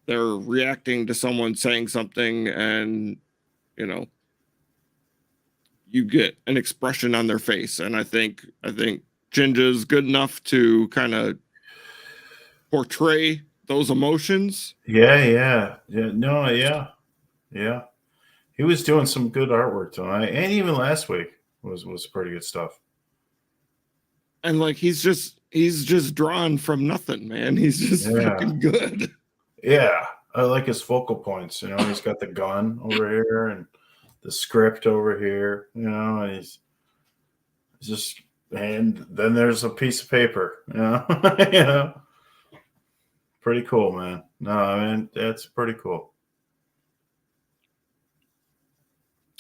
they're reacting to someone saying something, and you know, you get an expression on their face. And I think Jinja's good enough to kind of portray those emotions.
Yeah. No, yeah. He was doing some good artwork tonight, and even last week was pretty good stuff.
And like he's just drawn from nothing, man. He's just
Yeah.
fucking good.
Yeah, I like his focal points. You know, he's got the gun over here and the script over here. You know, and he's just, and then there's a piece of paper. You know, you know, pretty cool, man. No, I mean that's pretty cool.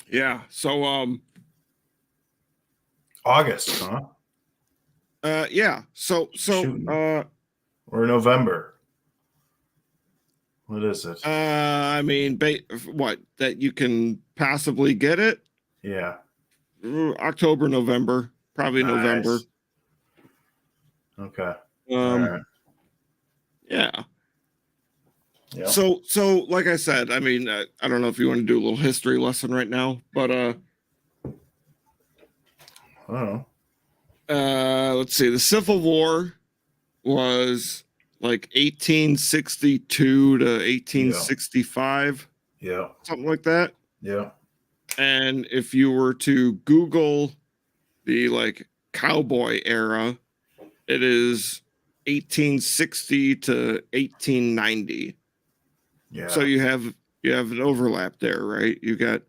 Yeah. So
August, huh?
yeah. So
Shooting. Or November. What is it?
I mean, what that you can possibly get it
Yeah.
October, November, probably
Nice.
November.
Okay. All right.
Yeah.
Yeah.
So like I said, I mean, I don't know if you want to do a little history lesson right now, but
Oh.
let's see. The Civil War was like 1862 to 1865,
Yeah.
something like that.
Yeah.
And if you were to Google the like cowboy era, it is 1860 to 1890.
Yeah.
So you have an overlap there, right? You got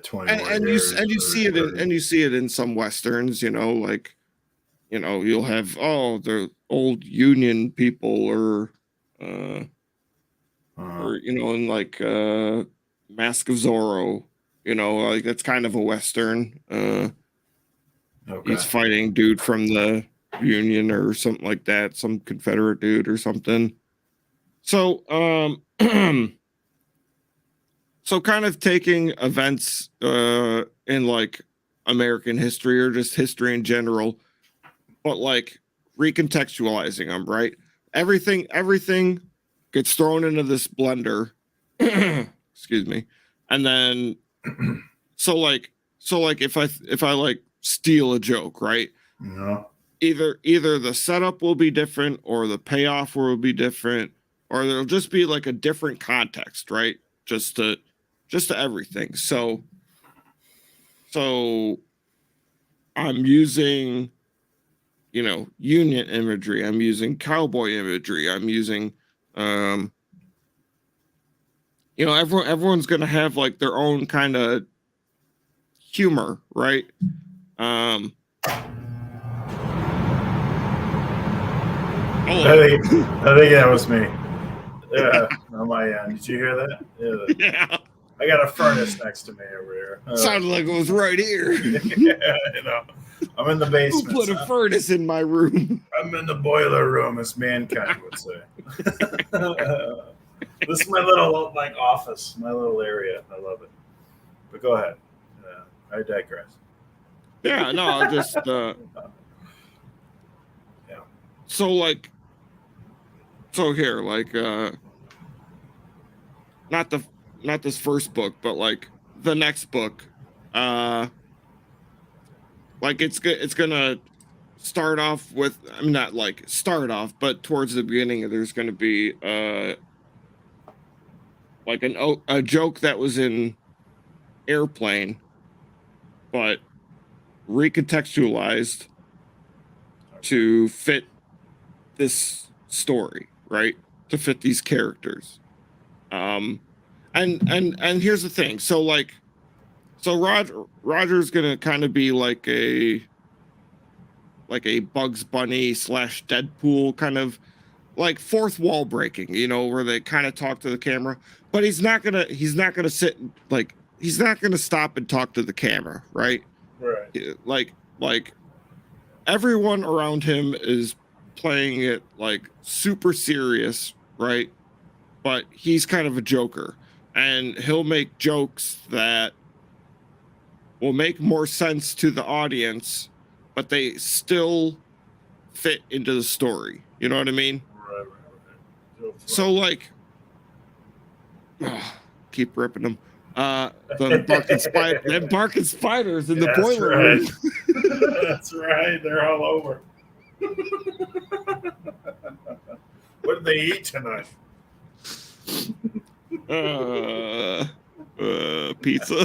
20 more
and
years.
you see it in, and you see it in some westerns, you know, like, you know, you'll have the old Union people or you know, in like Mask of Zorro, you know, like that's kind of a western.
Okay.
He's fighting dude from the Union or something like that, some Confederate dude or something. So so kind of taking events in like American history or just history in general, but like recontextualizing them, right? Everything gets thrown into this blender. Excuse me. And then so like if I like steal a joke, right?
No.
Either the setup will be different or the payoff will be different, or there'll just be like a different context, right? Just to everything. So I'm using, you know, Union imagery, I'm using cowboy imagery, I'm using you know, everyone's gonna have like their own kind of humor, right?
I think that was me. Yeah, on my end. Did you hear that?
Yeah.
I got a furnace next to me over here.
Sounded like it was right here.
Yeah, you know, I'm in the
Who
basement.
put a furnace in my room?
I'm in the boiler room, as mankind would say. This is my little like office, my little area. I love it. But go ahead. I digress.
Yeah, no, just
Yeah.
so like so here, like not this first book, but like the next book, like it's gonna start off with, I mean, not like start off, but towards the beginning there's gonna be like a joke that was in Airplane, but recontextualized to fit this story, right? To fit these characters. And here's the thing. So Roger's gonna kind of be like like a Bugs Bunny / Deadpool kind of like fourth wall breaking, you know, where they kind of talk to the camera, but he's not gonna sit like he's not gonna stop and talk to the camera, right?
Right.
Like everyone around him is playing it like super serious, right? But he's kind of a joker, and he'll make jokes that will make more sense to the audience, but they still fit into the story. You know what I mean?
Right.
So like, keep ripping them. The barking spiders in the
That's
boiler
right.
room.
That's right. They're all over. What did they eat tonight?
Pizza.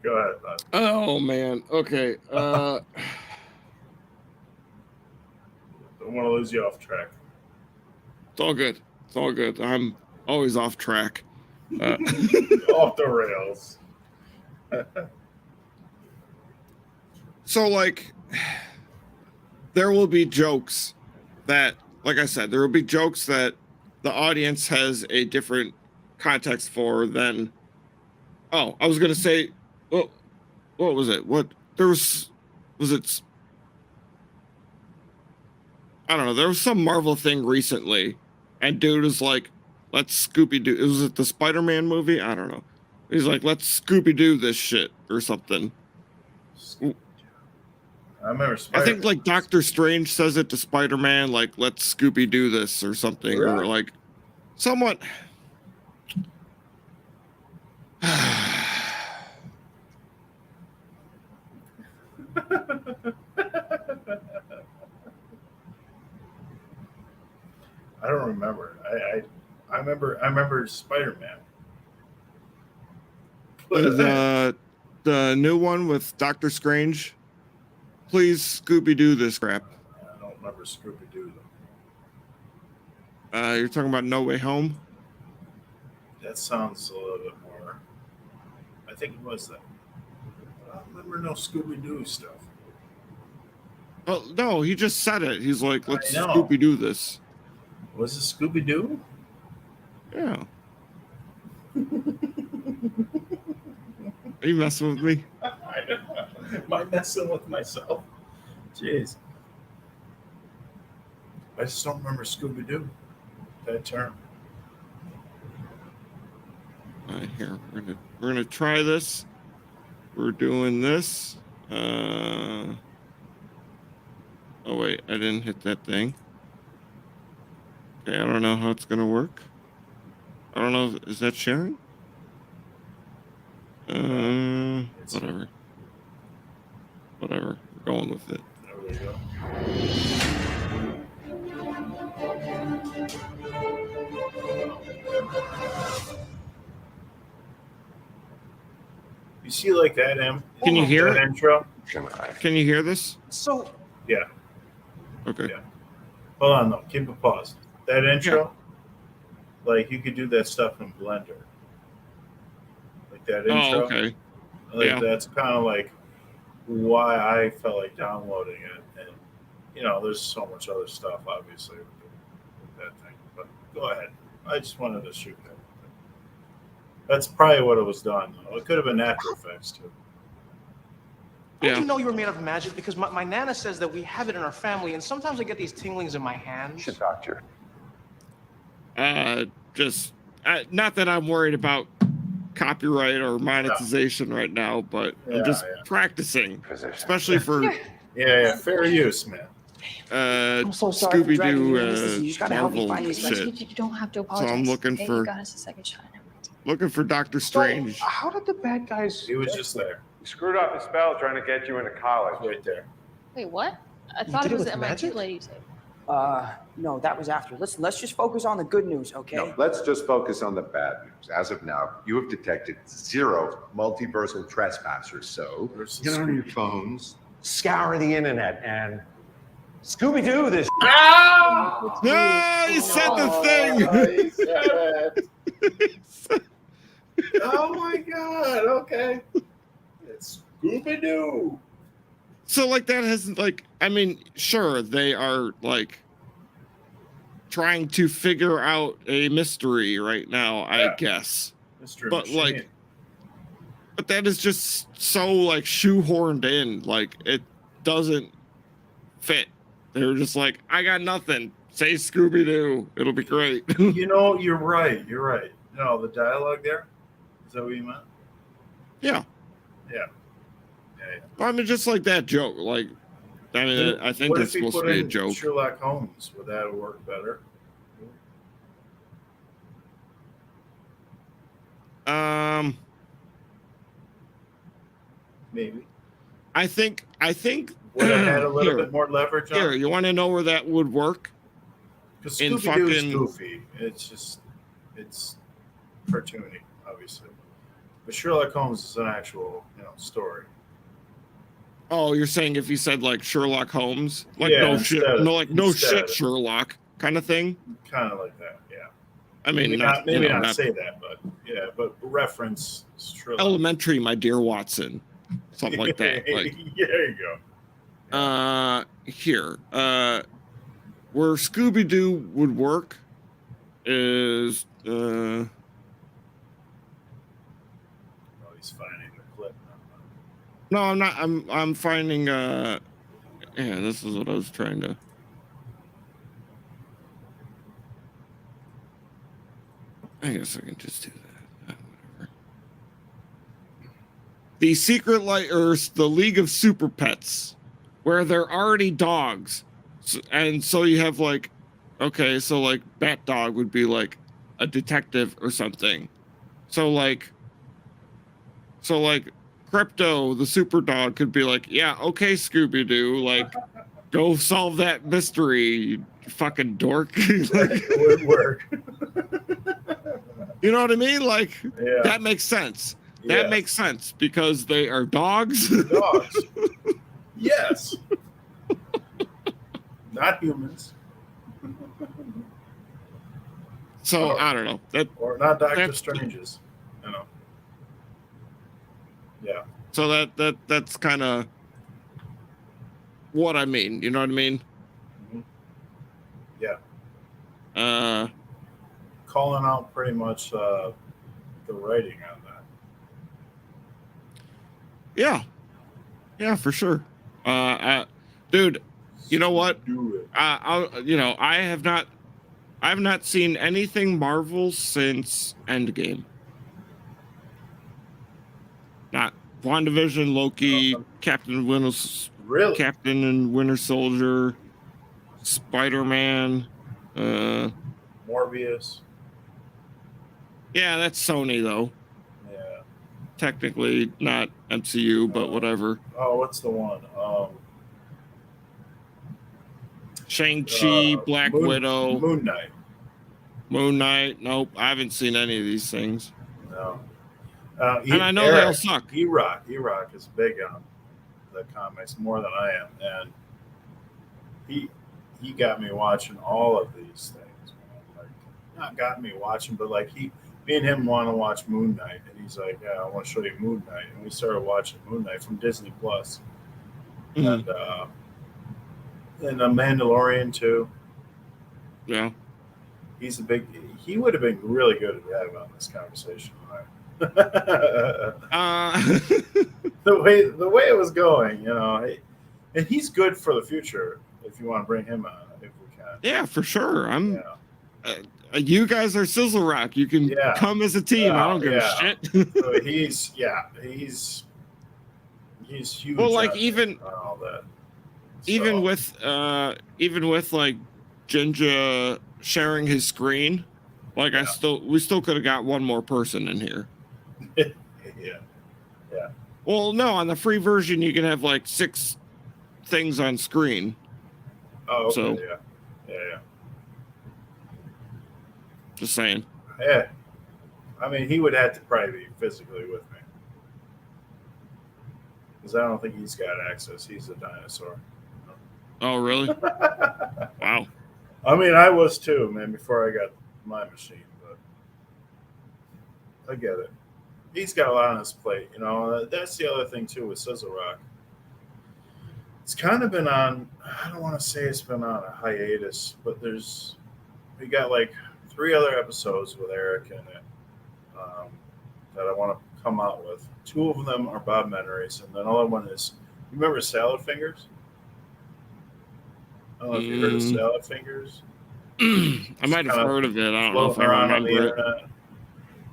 Go ahead, bud.
Oh man. Okay.
Don't want to lose you off track.
It's all good. It's all good. I'm always off track.
Off the rails.
So like, there will be jokes that, like I said, there will be jokes that the audience has a different context for than. Oh, I was gonna say, oh, what was it? What there was it? I don't know. There was some Marvel thing recently, and dude was like, "Let's Scooby Doo." Was it the Spider-Man movie? I don't know. He's like, "Let's Scooby Doo this shit" or something.
I remember
I think like Doctor Strange says it to Spider-Man, like, "Let's Scooby Doo this" or something,
Really?
or like, somewhat.
I don't remember. I remember Spider-Man.
The new one with Doctor Strange. Please Scooby Doo this crap.
I don't remember Scooby-Doo though.
You're talking about No Way Home?
That sounds a little bit more. I think it was that. I don't remember no Scooby-Doo stuff.
Well, no, he just said it. He's like, "Let's
I know.
Scooby Doo this."
Was it Scooby-Doo?
Yeah. Are you messing with me?
Am I messing with myself? Jeez. I just don't remember Scooby-Doo. That term.
All right, here we're gonna try this. We're doing this. Oh wait, I didn't hit that thing. Okay, I don't know how it's gonna work. I don't know. Is that sharing? Whatever. We're going with it.
There we go. You see, like that,
Can you hear
that
it?
intro?
Can you hear this?
So
Yeah.
Okay.
Yeah. Hold on, though. Keep it paused. That intro, like you could do that stuff in Blender. Like that intro.
Oh, okay.
Like
Yeah.
that's kind of like why I felt like downloading it, and you know, there's so much other stuff, obviously, with that thing. But go ahead. I just wanted to shoot that. That's probably what it was done. Though. It could have been After Effects too.
how
Yeah.
do you know you were made of magic? Because my Nana says that we have it in our family, and sometimes I get these tinglings in my hands.
Doctor.
Just not that I'm worried about copyright or monetization right now, but I'm just practicing, especially for
Yeah, fair use, man.
I'm so sorry for dragging you into this. You
Scooby-Doo
just gotta help me
Marvel
find these
shit.
You don't have to
So
apologize.
I'm looking
okay?
for
You got us a second shot.
Doctor Strange.
How did the bad guys?
He was just there,
You screwed up a spell trying to get you into college.
right there.
Wait, what? I
You
thought
did
it
it
was
with
the MIT
magic?
lady said.
No, that was after. Let's just focus on the good news, okay?
No, let's just focus on the bad news. As of now, you have detected 0 multiversal trespassers. So
Versus
get on your phones, scour the internet, and Scooby-Doo this.
No, you said the thing.
Oh, he said it. Oh my god! Okay, it's Scooby Doo.
So like that hasn't like I mean, sure, they are like trying to figure out a mystery right now, I
Yeah.
guess.
Mystery
But
Machine.
like but that is just so like shoehorned in. Like it doesn't fit. They're just like, I got nothing. Say Scooby Doo. It'll be great.
You know, you're right. You're right. No, the dialogue there. Is that what you meant?
Yeah.
Yeah. Yeah.
I mean, just like that joke. Like, I mean, I think
What
that's
if he
supposed to
put
be a
in
joke.
Sherlock Holmes? Would that work better? Maybe.
I think
Would have had a little
here,
bit more leverage on
here,
it?
you want to know where that would work?
Because
in
Scooby Doo's
fucking-
goofy. It's cartoony, obviously. But Sherlock Holmes is an actual, story.
Oh, you're saying if you said like Sherlock Holmes, like
Yeah,
no shit,
instead-
no like no shit
instead.
Sherlock kind of thing.
Kind of like that, yeah.
I mean,
Maybe
not,
maybe
you know,
not say that, but yeah, but reference Sherlock.
elementary, my dear Watson, something like that. Like,
yeah, there you go.
here, where Scooby Doo would work is
Oh, he's finding the clip.
no, I'm not. I'm finding. Yeah, this is what I was trying to. I guess I can just do that. Whatever. The Secret Lighters, the League of Super Pets, where they're already dogs, and so you have like, okay, so like Bat Dog would be like a detective or something. So like Crypto, the super dog, could be like, yeah, okay, Scooby Doo, like, go solve that mystery, you fucking dork.
It would work.
You know what I mean? Like,
Yeah.
that makes sense.
Yeah.
That makes sense because they are dogs.
Dogs. Yes. Not humans.
So I don't know. That
Or not Doctor
that's-
Strange's. Yeah.
so that's kind of what I mean. You know what I mean?
Mhm. Yeah.
Calling
Calling out pretty much the writing on that.
Yeah, for sure. Dude, you know what?
Do it.
I have not seen anything Marvel since Endgame. Not WandaVision, Loki, Captain
Really?
Captain and Winter Soldier, Spider-Man.
Morbius.
Yeah, that's Sony though.
Yeah.
Technically not MCU, but whatever.
Oh, what's the one?
Shang-Chi, Black Widow,
Moon Knight.
Moon Knight. Nope, I haven't seen any of these things.
No.
And I know they all suck.
E-Rock is big on the comics more than I am, and he got me watching all of these things. Man. Like, not got me watching, but like me and him want to watch Moon Knight, and he's like, "Yeah, I want to show you Moon Knight," and we started watching Moon Knight from Disney Plus,
Mhm.
and a Mandalorian too.
Yeah.
He's he would have been really good to have on this conversation. Right? the way it was going, and he's good for the future. If you want to bring him on, if we can.
Yeah, for sure. You guys are Sizzle Rock. You can come as a team. I don't give a shit.
So he's huge.
Well, like
on all that.
Even with like Jinja sharing his screen, like we still could have got one more person in here.
Yeah.
Well, no, on the free version you can have like 6 things on screen.
Oh, okay.
So,
yeah.
Just saying.
Yeah. I mean, he would have to probably be physically with me. Because I don't think he's got access. He's a dinosaur.
Oh, really? Wow.
I mean, I was too, man, before I got my machine, but I get it. he's got a lot on his plate. You know, that's the other thing too with Sizzle Rock. It's kind of been on. I don't want to say it's been on a hiatus, but we got like 3 other episodes with Eric in it that I want to come out with. 2 of them are Bob Memories, and the other one is. You remember Salad Fingers? I don't know if you heard of Salad Fingers.
I might have heard of it. I don't know if I remember it.
Internet.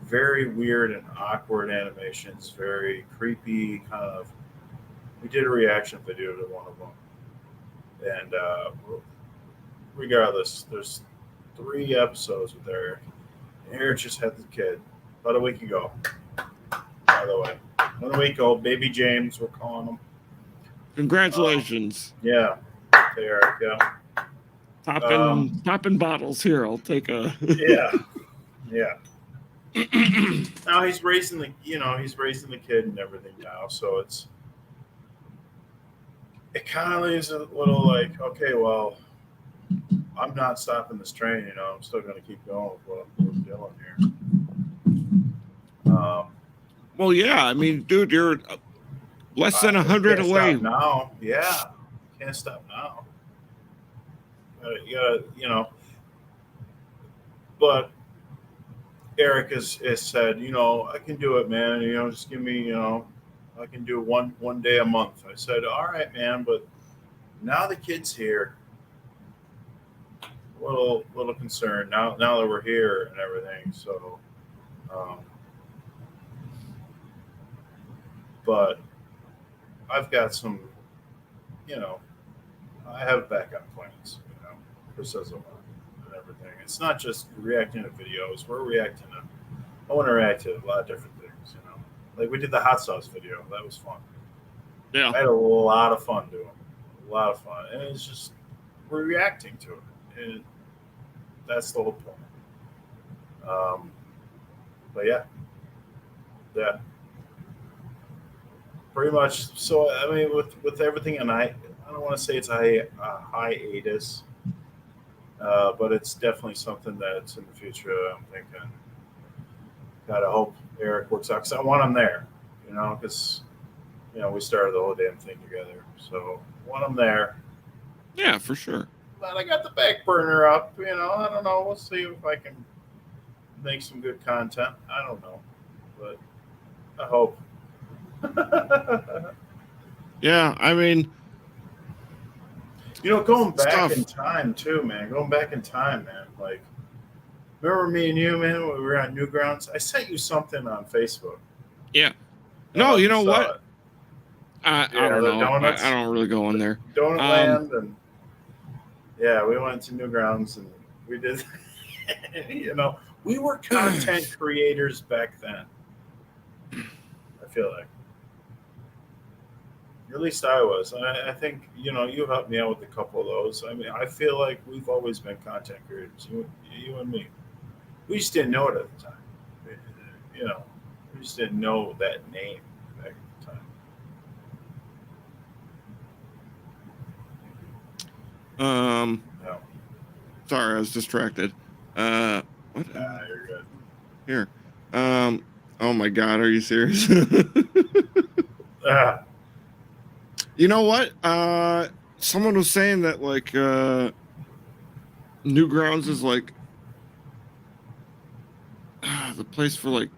Very weird and awkward animations, very creepy kind of. We did a reaction video to one of them, and regardless, there's 3 episodes with Eric. Eric just had the kid about a week ago. By the way, 1 week old, baby James, we're calling him.
Congratulations.
Yeah, hey, Eric. Yeah.
Popping bottles here. I'll take a.
Yeah. Now he's raising the kid and everything now, so it kind of leaves a little like, okay, well, I'm not stopping this train. You know, I'm still going to keep going with what I'm doing here.
Well, yeah. I mean, dude, you're less than 100 away.
Stop now, yeah, can't stop now. You gotta, but Eric has said, I can do it, man. Just give me, I can do one day a month. I said, all right, man, but now the kid's here. A little concerned now that we're here and everything. So, but I've got some, I have backup plans, for Sizzle and everything. It's not just reacting to videos. I want to react to a lot of different things, Like we did the hot sauce video. That was fun.
Yeah.
I had a lot of fun doing it. A lot of fun. And it's just, we're reacting to it. And that's the whole point. But yeah. Yeah. Pretty much. So, I mean, with everything, and I don't want to say it's a hiatus, but it's definitely something that's in the future. I'm thinking, gotta hope Eric works out because I want him there, because we started the whole damn thing together. So want him there.
Yeah, for sure.
But I got the back burner up. I don't know. We'll see if I can make some good content. I don't know, but I hope.
Yeah, I mean,
going back in time too, man. Going back in time, man. Like, remember me and you, man, when we were on Newgrounds? I sent you something on Facebook.
Yeah. No, you know what? I don't know.
Donuts,
I don't really go in there.
Donut Land, and yeah, we went to Newgrounds and we did. We were content creators back then. I feel like. At least I was. And I think, you helped me out with a couple of those. I mean, I feel like we've always been content creators, you and me. We just didn't know it at the time. We just didn't know that name back at the time. No.
Sorry, I was distracted. What?
You're good.
Here. Oh my God, are you serious? You know what? Someone was saying that like Newgrounds is like the place for like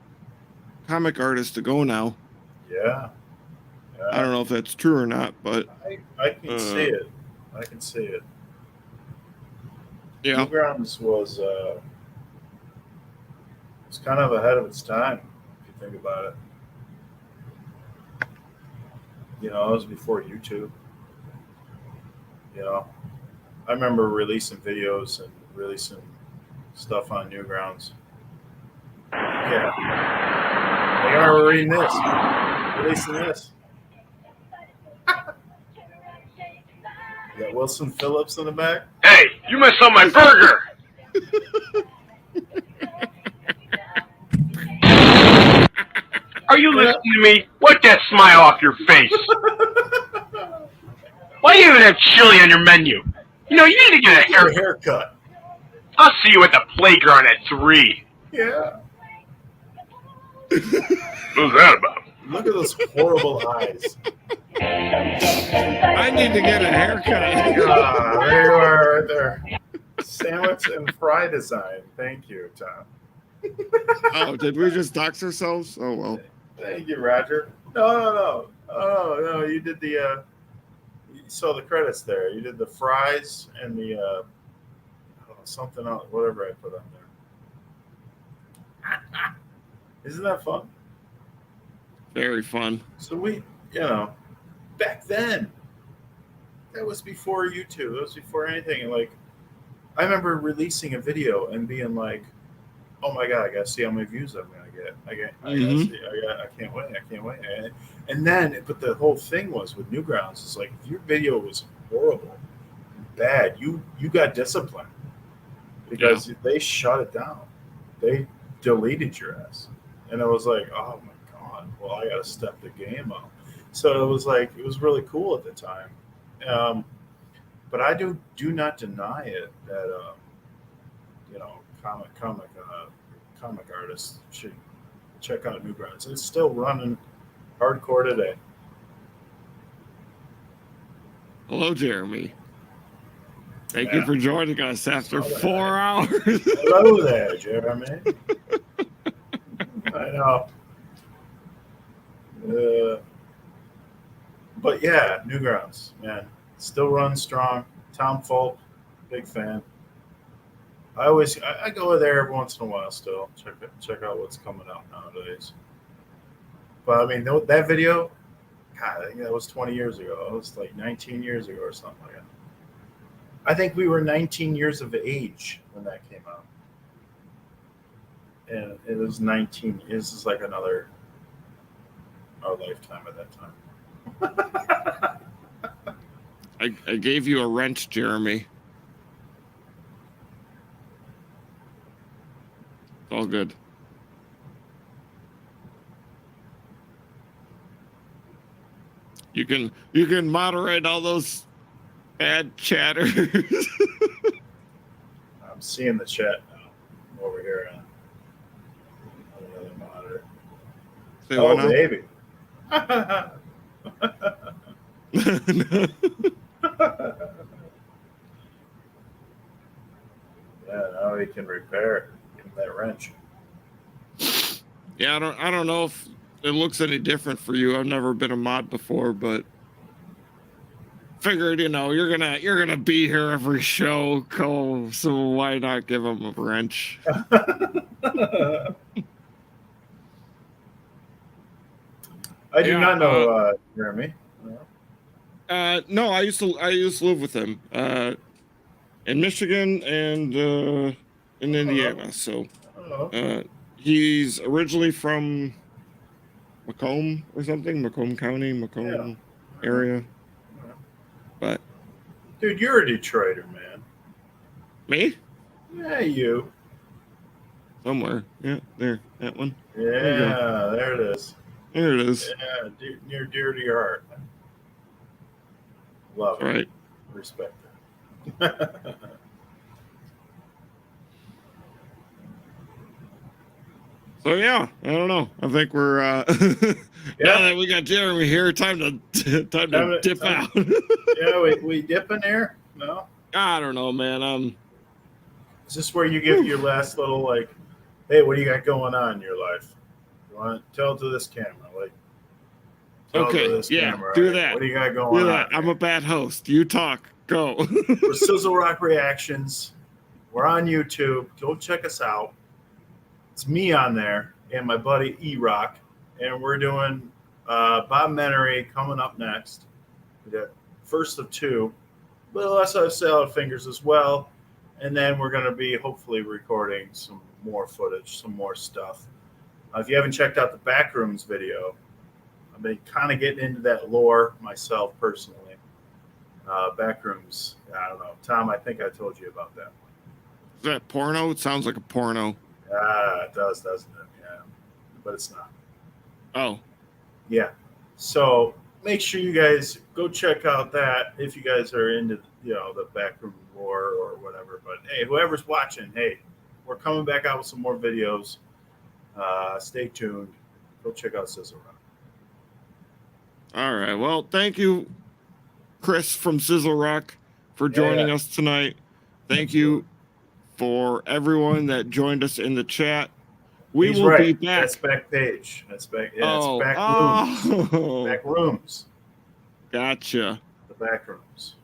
comic artists to go now.
Yeah.
I don't know if that's true or not, but
I can see it. I can see it.
Yeah.
Newgrounds was kind of ahead of its time, if you think about it. It was before YouTube. I remember releasing videos and releasing stuff on Newgrounds. Yeah. I remember reading this, releasing this. You got Wilson Phillips in the back.
Hey, you messed up my burger! Are you listening to me? Wipe that smile off your face. Why do you even have chili on your menu? You need to get a
haircut.
I'll see you at the playground at 3.
Yeah.
What's that about?
Look at those horrible eyes.
I need to get a haircut.
Ah, there you are, right there. Sandwich and fry design. Thank you, Tom.
Oh, did we just dox ourselves? Oh well.
Thank you, Roger. No. Oh no, you did the. You saw the credits there. You did the fries and the something else, whatever I put on there. Isn't that fun?
Very fun.
So we, back then, that was before YouTube. That was before anything. And like, I remember releasing a video and being like, "Oh my god, I gotta see how many views I'm gonna get. I gotta see. I can't wait. And then, but the whole thing was with Newgrounds is like, if your video was horrible, bad, you got disciplined because they shut it down. They deleted your ass, and it was like, oh my god, well, I gotta step the game up. So it was like, it was really cool at the time. But I do not deny it that comic artists should check out Newgrounds. It's still running hardcore today.
Hello, Jeremy. Thank you for joining us after 4 hours.
Hello there, Jeremy. I know. But yeah, Newgrounds, man, still runs strong. Tom Fulp, big fan. I go there every once in a while still. Check out what's coming out nowadays. But I mean, that video, God, I think that was 20 years ago. It was like 19 years ago or something like that. I think we were 19 years of age when that came out. And it was 19. This is like our lifetime at that time.
I gave you a wrench, Jeremy. It's all good. You can moderate all those bad chatters.
I'm seeing the chat now over here on another monitor.
Say
Oh,
what now?
baby. Yeah, now he can repair it. Give him that wrench.
Yeah, I don't know if it looks any different for you. I've never been a mod before, but figured, you're gonna be here every show, Cole, so why not give him a wrench?
I do not know Jeremy.
No, I used to live with him in Michigan and in Indiana. So he's originally from Macomb or something, Macomb County, Macomb area. But
dude, you're a Detroiter, man.
Me?
Yeah, you.
Somewhere. Yeah, there. That one.
Yeah, there it is.
There it is.
Yeah, near dear to your heart. Love it.
Right.
Respect it.
So yeah, I don't know. I think we're now that we got Jeremy here, time to dip out.
Yeah, we dip in there? No?
I don't know, man.
Is this where you give your last little like, hey, what do you got going on in your life? You want to tell it to this camera, like.
Okay, yeah,
camera,
do
right?
that.
What do you got going
do
on?
that. I'm a bad host. You talk. Go.
We're Sizzle Rock Reactions. We're on YouTube. Go check us out. It's me on there and my buddy E-Rock, and we're doing Bob Menery coming up next. We got first of two, but let's have Salad Fingers as well, and then we're going to be hopefully recording some more footage, some more stuff. If you haven't checked out the Backrooms video, I've been kind of getting into that lore myself personally. Backrooms, I don't know. Tom, I think I told you about that.
Is that porno? It sounds like a porno.
It does, doesn't it? Yeah, but it's not.
Oh.
Yeah. So make sure you guys go check out that if you guys are into, the backroom lore or whatever. But hey, whoever's watching, hey, we're coming back out with some more videos. Stay tuned. Go check out Sizzle.
All right. Well, thank you, Chris from Sizzle Rock, for joining us tonight. Thank you for everyone that joined us in the chat. We
He's
will
right.
be back.
That's back page. That's back. Yeah,
Oh,
it's back rooms.
oh.
Back rooms.
Gotcha.
The back rooms.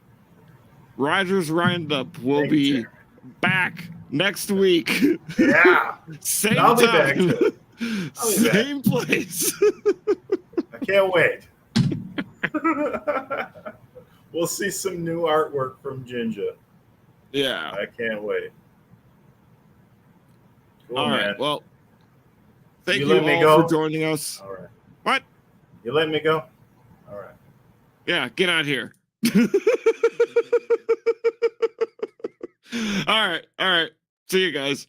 Roger's Roundup will
Thank you,
be
Jeremy.
back next week.
Yeah.
Same
I'll be
time.
back too. I'll be back.
Same place.
I can't wait. We'll see some new artwork from Jinja.
Yeah.
I can't wait. Cool,
All
man.
right. Well, thank
You
you
let me
all
go?
for joining us.
All right.
What?
You let me go? All right.
Yeah, get out here. All right. See you guys.